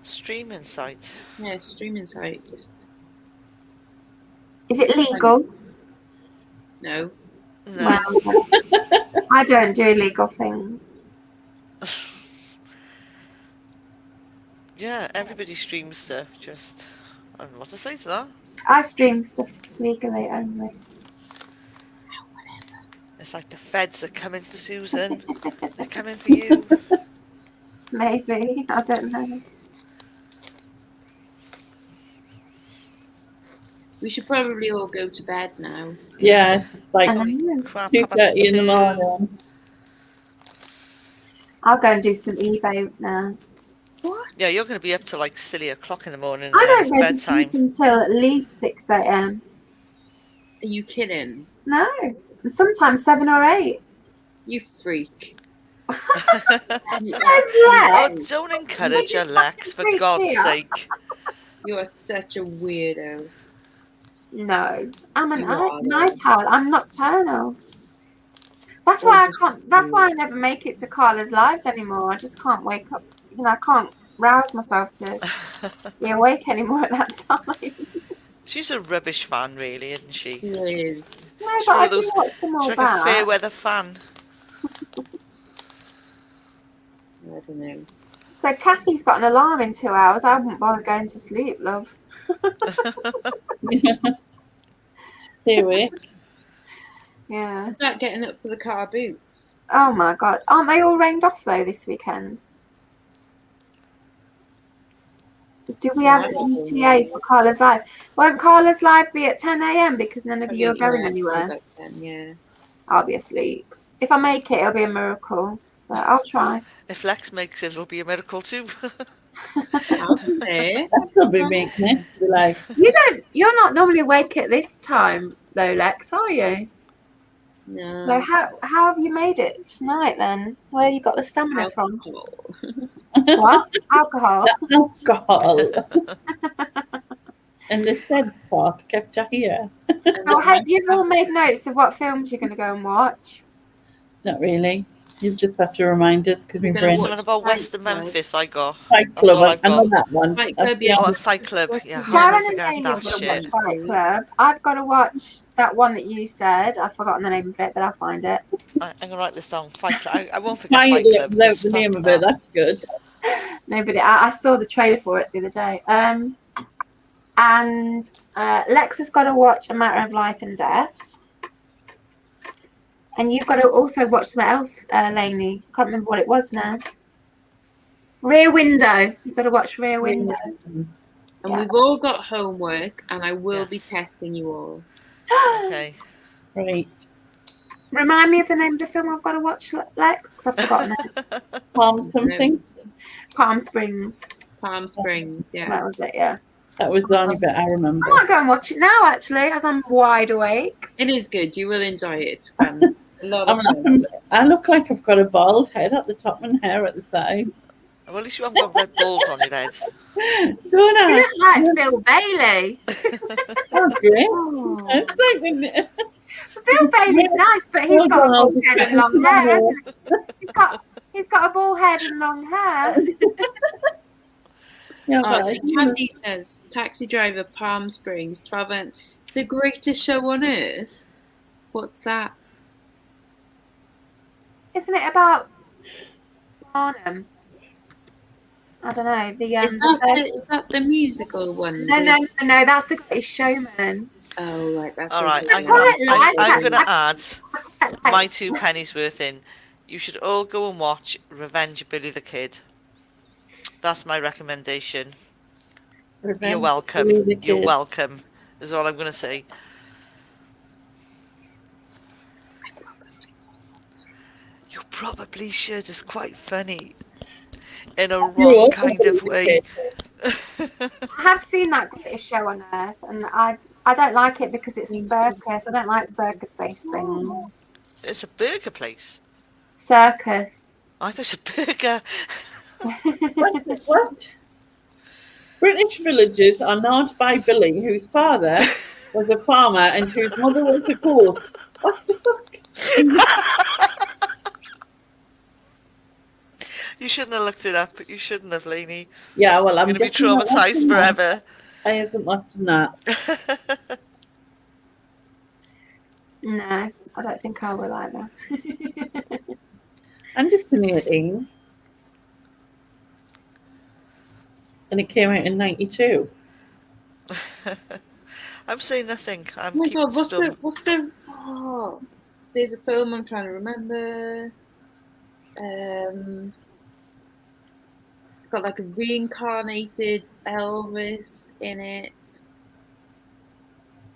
[SPEAKER 3] Streaming site.
[SPEAKER 1] Yeah, streaming site. Just
[SPEAKER 2] Is it legal?
[SPEAKER 1] no.
[SPEAKER 3] No.
[SPEAKER 2] Well, I don't do illegal things.
[SPEAKER 3] Yeah, everybody streams stuff. Just, I don't know what to say to that.
[SPEAKER 2] I stream stuff legally only.
[SPEAKER 3] It's like the feds are coming for Susan. They're coming for you.
[SPEAKER 2] Maybe. I don't know.
[SPEAKER 1] We should probably all go to bed now.
[SPEAKER 4] yeah, like
[SPEAKER 2] I know.
[SPEAKER 3] Crap,
[SPEAKER 4] 2:30 in the
[SPEAKER 3] 2.
[SPEAKER 4] morning.
[SPEAKER 2] I'll go and do some eBay now.
[SPEAKER 3] Yeah, you're going to be up to like silly o'clock in the morning.
[SPEAKER 2] I
[SPEAKER 3] And
[SPEAKER 2] don't
[SPEAKER 3] it's
[SPEAKER 2] go to sleep
[SPEAKER 3] bedtime.
[SPEAKER 2] until at least 6 a.m.
[SPEAKER 1] Are you kidding?
[SPEAKER 2] No. And sometimes 7 or 8.
[SPEAKER 1] You freak.
[SPEAKER 2] Says
[SPEAKER 3] Oh,
[SPEAKER 2] Lex.
[SPEAKER 3] don't encourage
[SPEAKER 2] You
[SPEAKER 3] her, Lex, for
[SPEAKER 2] fucking
[SPEAKER 3] God's
[SPEAKER 2] freak me
[SPEAKER 3] sake.
[SPEAKER 1] You are such a weirdo.
[SPEAKER 2] No. I'm an
[SPEAKER 1] You are,
[SPEAKER 2] night
[SPEAKER 1] though.
[SPEAKER 2] owl. I'm nocturnal. That's
[SPEAKER 1] Or
[SPEAKER 2] why I
[SPEAKER 1] just
[SPEAKER 2] can't. That's why I
[SPEAKER 1] weird.
[SPEAKER 2] never make it to Carla's lives anymore. I just can't wake up. You know, I can't rouse myself to be awake anymore at that time.
[SPEAKER 3] She's a rubbish fan, really, isn't she?
[SPEAKER 1] She is.
[SPEAKER 2] No,
[SPEAKER 3] She's
[SPEAKER 2] but
[SPEAKER 3] one
[SPEAKER 2] I
[SPEAKER 3] of
[SPEAKER 2] do
[SPEAKER 3] those-
[SPEAKER 2] watch them all
[SPEAKER 3] She's like a fair
[SPEAKER 2] back.
[SPEAKER 3] weather fan.
[SPEAKER 1] I don't know.
[SPEAKER 2] So Kathy's got an alarm in 2 hours. I wouldn't bother going to sleep, love.
[SPEAKER 4] Stay awake.
[SPEAKER 2] Yeah.
[SPEAKER 1] Is that getting up for the car boots?
[SPEAKER 2] Oh my god. Aren't they all rained off though this weekend? Do we have an ETA for Carla's Live? Won't Carla's Live be at 10 a.m. because none of you are going anywhere?
[SPEAKER 1] Yeah.
[SPEAKER 2] I'll be asleep. If I make it, it'll be a miracle. But I'll try.
[SPEAKER 3] If Lex makes it, it'll be a miracle too.
[SPEAKER 1] Okay.
[SPEAKER 4] That could be making it. Be like,
[SPEAKER 2] You're not normally awake at this time though, Lex, are you?
[SPEAKER 1] No.
[SPEAKER 2] So how have you made it tonight then? Where you got the stamina from? What? Alcohol?
[SPEAKER 4] alcohol. And the said part kept you here.
[SPEAKER 2] So have you all made notes of what films you're going to go and watch?
[SPEAKER 4] Not really. You just have to remind us because my
[SPEAKER 1] We're gonna
[SPEAKER 4] brain.
[SPEAKER 1] watch
[SPEAKER 3] Something about
[SPEAKER 1] Fight
[SPEAKER 3] Western
[SPEAKER 1] Club.
[SPEAKER 3] Memphis I got.
[SPEAKER 4] Fight
[SPEAKER 3] That's all
[SPEAKER 4] Club.
[SPEAKER 3] I've
[SPEAKER 4] I know
[SPEAKER 3] got.
[SPEAKER 4] that one.
[SPEAKER 1] Fight
[SPEAKER 4] That's
[SPEAKER 1] Club,
[SPEAKER 4] the
[SPEAKER 1] yeah.
[SPEAKER 3] Oh,
[SPEAKER 4] only-
[SPEAKER 3] and Fight Club.
[SPEAKER 1] What's
[SPEAKER 3] Yeah,
[SPEAKER 1] the-
[SPEAKER 3] how can I
[SPEAKER 2] Sharon and
[SPEAKER 3] forget
[SPEAKER 2] Amy
[SPEAKER 3] that
[SPEAKER 2] have got to
[SPEAKER 3] shit?
[SPEAKER 2] watch Fight Club. I've got to watch that one that you said. I've forgotten the name of it, but I'll find it.
[SPEAKER 3] I'm going to write this down. Fight Club. I won't forget
[SPEAKER 4] Find
[SPEAKER 3] Fight Club.
[SPEAKER 4] the
[SPEAKER 3] because
[SPEAKER 4] name
[SPEAKER 3] fuck
[SPEAKER 4] of it.
[SPEAKER 3] that.
[SPEAKER 4] That's good.
[SPEAKER 2] Nobody. I saw the trailer for it the other day. And Lex has got to watch A Matter of Life and Death. And you've got to also watch something else, Lainey. Can't remember what it was now. Rear Window. You've got to watch Rear Window.
[SPEAKER 1] And
[SPEAKER 2] Yeah.
[SPEAKER 1] we've all got homework, and I will be
[SPEAKER 3] Yes.
[SPEAKER 1] testing you all.
[SPEAKER 3] Okay.
[SPEAKER 4] Right.
[SPEAKER 2] Remind me of the name of the film I've got to watch, Lex, because I've forgotten it.
[SPEAKER 4] Palm something.
[SPEAKER 2] Palm Springs.
[SPEAKER 1] Palm Springs, yeah.
[SPEAKER 2] That was it, yeah.
[SPEAKER 4] That was the only bit I remember.
[SPEAKER 2] I might go and watch it now, actually, as I'm wide awake.
[SPEAKER 1] It is good. You will enjoy it. It's fun. A lot
[SPEAKER 4] I'm
[SPEAKER 1] of fun.
[SPEAKER 4] I look like I've got a bald head at the top and hair at the side.
[SPEAKER 3] Well, at least you haven't got red balls on your head.
[SPEAKER 4] Don't
[SPEAKER 2] You
[SPEAKER 4] I?
[SPEAKER 2] look like Bill Bailey.
[SPEAKER 4] Oh, great.
[SPEAKER 1] Oh.
[SPEAKER 4] It's like,
[SPEAKER 2] Bill Bailey's nice, but he's got a bald head and long hair, hasn't he? He's got a bald head and long hair.
[SPEAKER 4] yeah,
[SPEAKER 1] Oh,
[SPEAKER 4] but
[SPEAKER 1] see, Candy says, Taxi Driver, Palm Springs, 12 and the greatest show on earth. What's that?
[SPEAKER 2] Isn't it about Barnum? I don't know.
[SPEAKER 1] Is that the musical one?
[SPEAKER 2] No. That's the Greatest Showman.
[SPEAKER 1] Oh, right. That's
[SPEAKER 3] All right,
[SPEAKER 2] I quite like
[SPEAKER 3] I'm going to
[SPEAKER 2] I
[SPEAKER 3] add
[SPEAKER 2] quite like
[SPEAKER 3] my 2 pennies worth in. You should all go and watch Revenge of Billy the Kid. That's my recommendation. You're welcome. You're welcome. Is all I'm going to say. You probably should. It's quite funny. In a wrong kind of way.
[SPEAKER 2] I have seen that Greatest Show on Earth, and I don't like it because it's a circus. I don't like circus-based things.
[SPEAKER 3] It's a burger place.
[SPEAKER 2] Circus.
[SPEAKER 3] I thought it was a burger.
[SPEAKER 4] What? British villages are not by Billy, whose father was a farmer and whose mother was a ghost. What the fuck?
[SPEAKER 3] You shouldn't have looked it up. You shouldn't have, Lainey.
[SPEAKER 4] Yeah, well, I'm
[SPEAKER 3] going to be
[SPEAKER 4] definitely not
[SPEAKER 3] traumatized
[SPEAKER 4] watching that.
[SPEAKER 3] forever.
[SPEAKER 4] I haven't watched that.
[SPEAKER 2] No, I don't think I will either.
[SPEAKER 4] Fascinating. And it came out in 92.
[SPEAKER 3] I'm saying nothing. I'm
[SPEAKER 1] Oh my
[SPEAKER 3] keeping
[SPEAKER 1] God,
[SPEAKER 3] stum.
[SPEAKER 1] oh, there's a film I'm trying to remember. It's got like a reincarnated Elvis in it.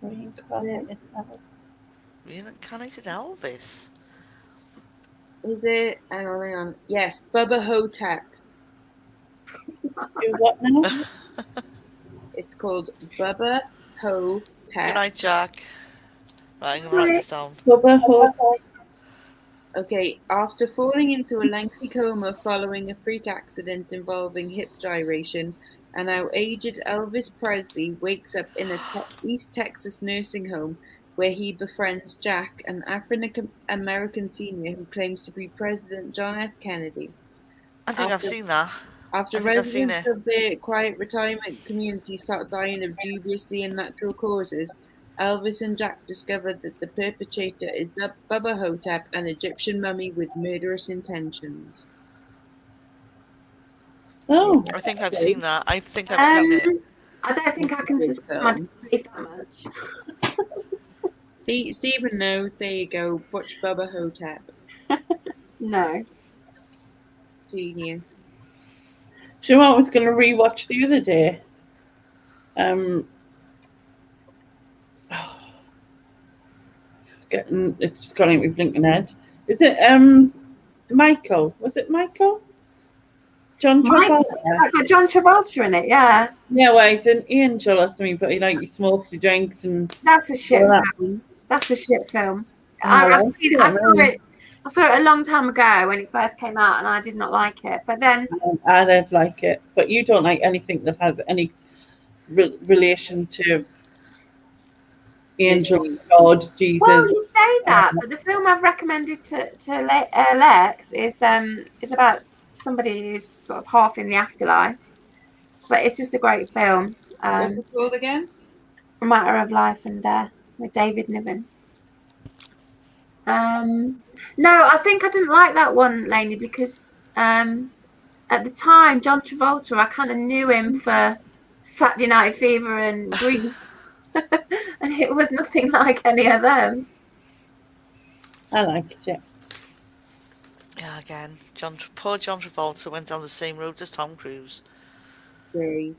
[SPEAKER 3] Reincarnated Elvis.
[SPEAKER 1] Is it? Hang on. Yes, Bubba Hotep.
[SPEAKER 4] Do what now?
[SPEAKER 1] It's called Bubba Hotep.
[SPEAKER 3] Good night, Jack. Right, I'm going to write this down.
[SPEAKER 1] Okay, after falling into a lengthy coma following a freak accident involving hip gyration, a now aged Elvis Presley wakes up in a East Texas nursing home where he befriends Jack, an African-American senior who claims to be President John F. Kennedy.
[SPEAKER 3] I think I've seen that.
[SPEAKER 1] After residents of the quiet retirement community start dying of dubiously unnatural causes, Elvis and Jack discovered that the perpetrator is Bubba Hotep, an Egyptian mummy with murderous intentions.
[SPEAKER 4] Oh,
[SPEAKER 3] I think I've seen that. I think I've seen it.
[SPEAKER 2] I don't think I can suspend my disbelief that much.
[SPEAKER 1] See, Stephen knows. There you go. Watch Bubba Hotep.
[SPEAKER 2] No.
[SPEAKER 1] Genius.
[SPEAKER 4] Do you know what I was going to rewatch the other day? It's gone out with blinking head. Is it Michael? Was it Michael? John Travolta.
[SPEAKER 2] It's got John Travolta in it, yeah.
[SPEAKER 4] Yeah, well, he's an angel or something, but he smokes, he drinks, and
[SPEAKER 2] that's a shit film. That's a shit film. I saw it a long time ago when it first came out, and I did not like it. But then
[SPEAKER 4] I don't like it. But you don't like anything that has any relation to angel, God, Jesus.
[SPEAKER 2] Well, you say that, but the film I've recommended to Lex is about somebody who's sort of half in the afterlife. But it's just a great film.
[SPEAKER 1] What's it called again?
[SPEAKER 2] A Matter of Life and Death with David Niven. No, I think I didn't like that one, Lainey, because at the time, John Travolta, I kind of knew him for Saturday Night Fever and Grease. And it was nothing like any of them.
[SPEAKER 4] I liked it.
[SPEAKER 3] Yeah, again, poor John Travolta went down the same road as Tom Cruise.
[SPEAKER 1] Very.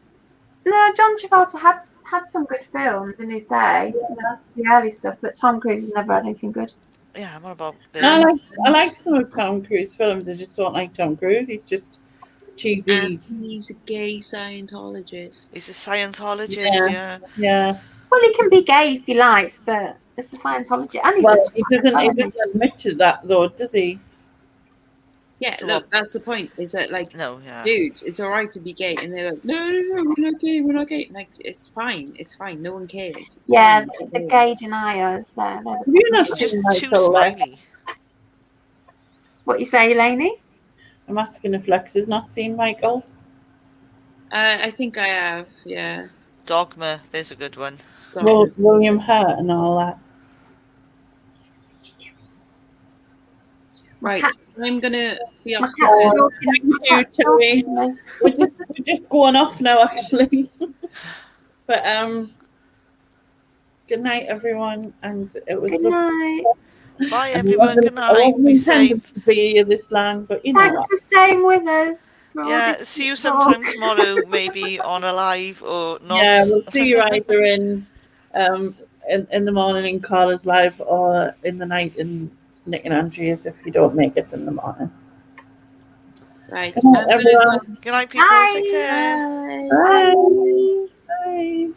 [SPEAKER 2] No, John Travolta had some good films in his day, the early stuff, but Tom Cruise has never had anything good.
[SPEAKER 3] Yeah, what about
[SPEAKER 4] I like some of Tom Cruise films. I just don't like Tom Cruise. He's just cheesy.
[SPEAKER 1] And he's a gay Scientologist.
[SPEAKER 3] He's a Scientologist,
[SPEAKER 4] yeah.
[SPEAKER 2] Well, he can be gay if he likes, but it's a Scientology. And
[SPEAKER 4] he doesn't admit to that, though, does he?
[SPEAKER 1] Yeah, so look, that's the point. Is that dudes, it's all right to be gay, and they're like, no, we're not gay. Like, it's fine, no one cares. It's
[SPEAKER 2] fine, the gay deniers, they're
[SPEAKER 3] just too smiley.
[SPEAKER 2] What you say, Lainey?
[SPEAKER 4] I'm asking if Lex has not seen Michael.
[SPEAKER 1] I think I have, yeah.
[SPEAKER 3] Dogma, there's a good one.
[SPEAKER 4] William Hurt and all that.
[SPEAKER 1] Right,
[SPEAKER 2] cat-
[SPEAKER 1] I'm gonna be
[SPEAKER 2] My
[SPEAKER 1] off.
[SPEAKER 2] cat's
[SPEAKER 4] Yeah.
[SPEAKER 2] talking. My
[SPEAKER 4] you,
[SPEAKER 2] cat's talking
[SPEAKER 4] Terry.
[SPEAKER 2] to me.
[SPEAKER 4] We're just going off now, actually. But good night, everyone. And it was
[SPEAKER 2] Good
[SPEAKER 4] lovely.
[SPEAKER 2] night.
[SPEAKER 3] Bye,
[SPEAKER 4] And
[SPEAKER 3] everyone. Good
[SPEAKER 4] I
[SPEAKER 3] night.
[SPEAKER 4] wasn't
[SPEAKER 3] Be
[SPEAKER 4] intending
[SPEAKER 3] safe.
[SPEAKER 4] to be here this long, but you know
[SPEAKER 2] Thanks
[SPEAKER 4] what?
[SPEAKER 2] for staying with us. For all
[SPEAKER 3] Yeah,
[SPEAKER 2] this
[SPEAKER 3] see you
[SPEAKER 2] talk.
[SPEAKER 3] sometime tomorrow, maybe on a live or not.
[SPEAKER 4] Yeah, we'll see you either um in the morning in Carla's live or in the night in Nick and Andrea's if you don't make it in the morning.
[SPEAKER 1] Right,
[SPEAKER 4] Good night,
[SPEAKER 1] I'm gonna
[SPEAKER 4] everyone.
[SPEAKER 3] Good night, people. Take
[SPEAKER 2] Bye.
[SPEAKER 3] care.
[SPEAKER 1] Bye.
[SPEAKER 4] Bye.
[SPEAKER 2] Bye.
[SPEAKER 4] Bye.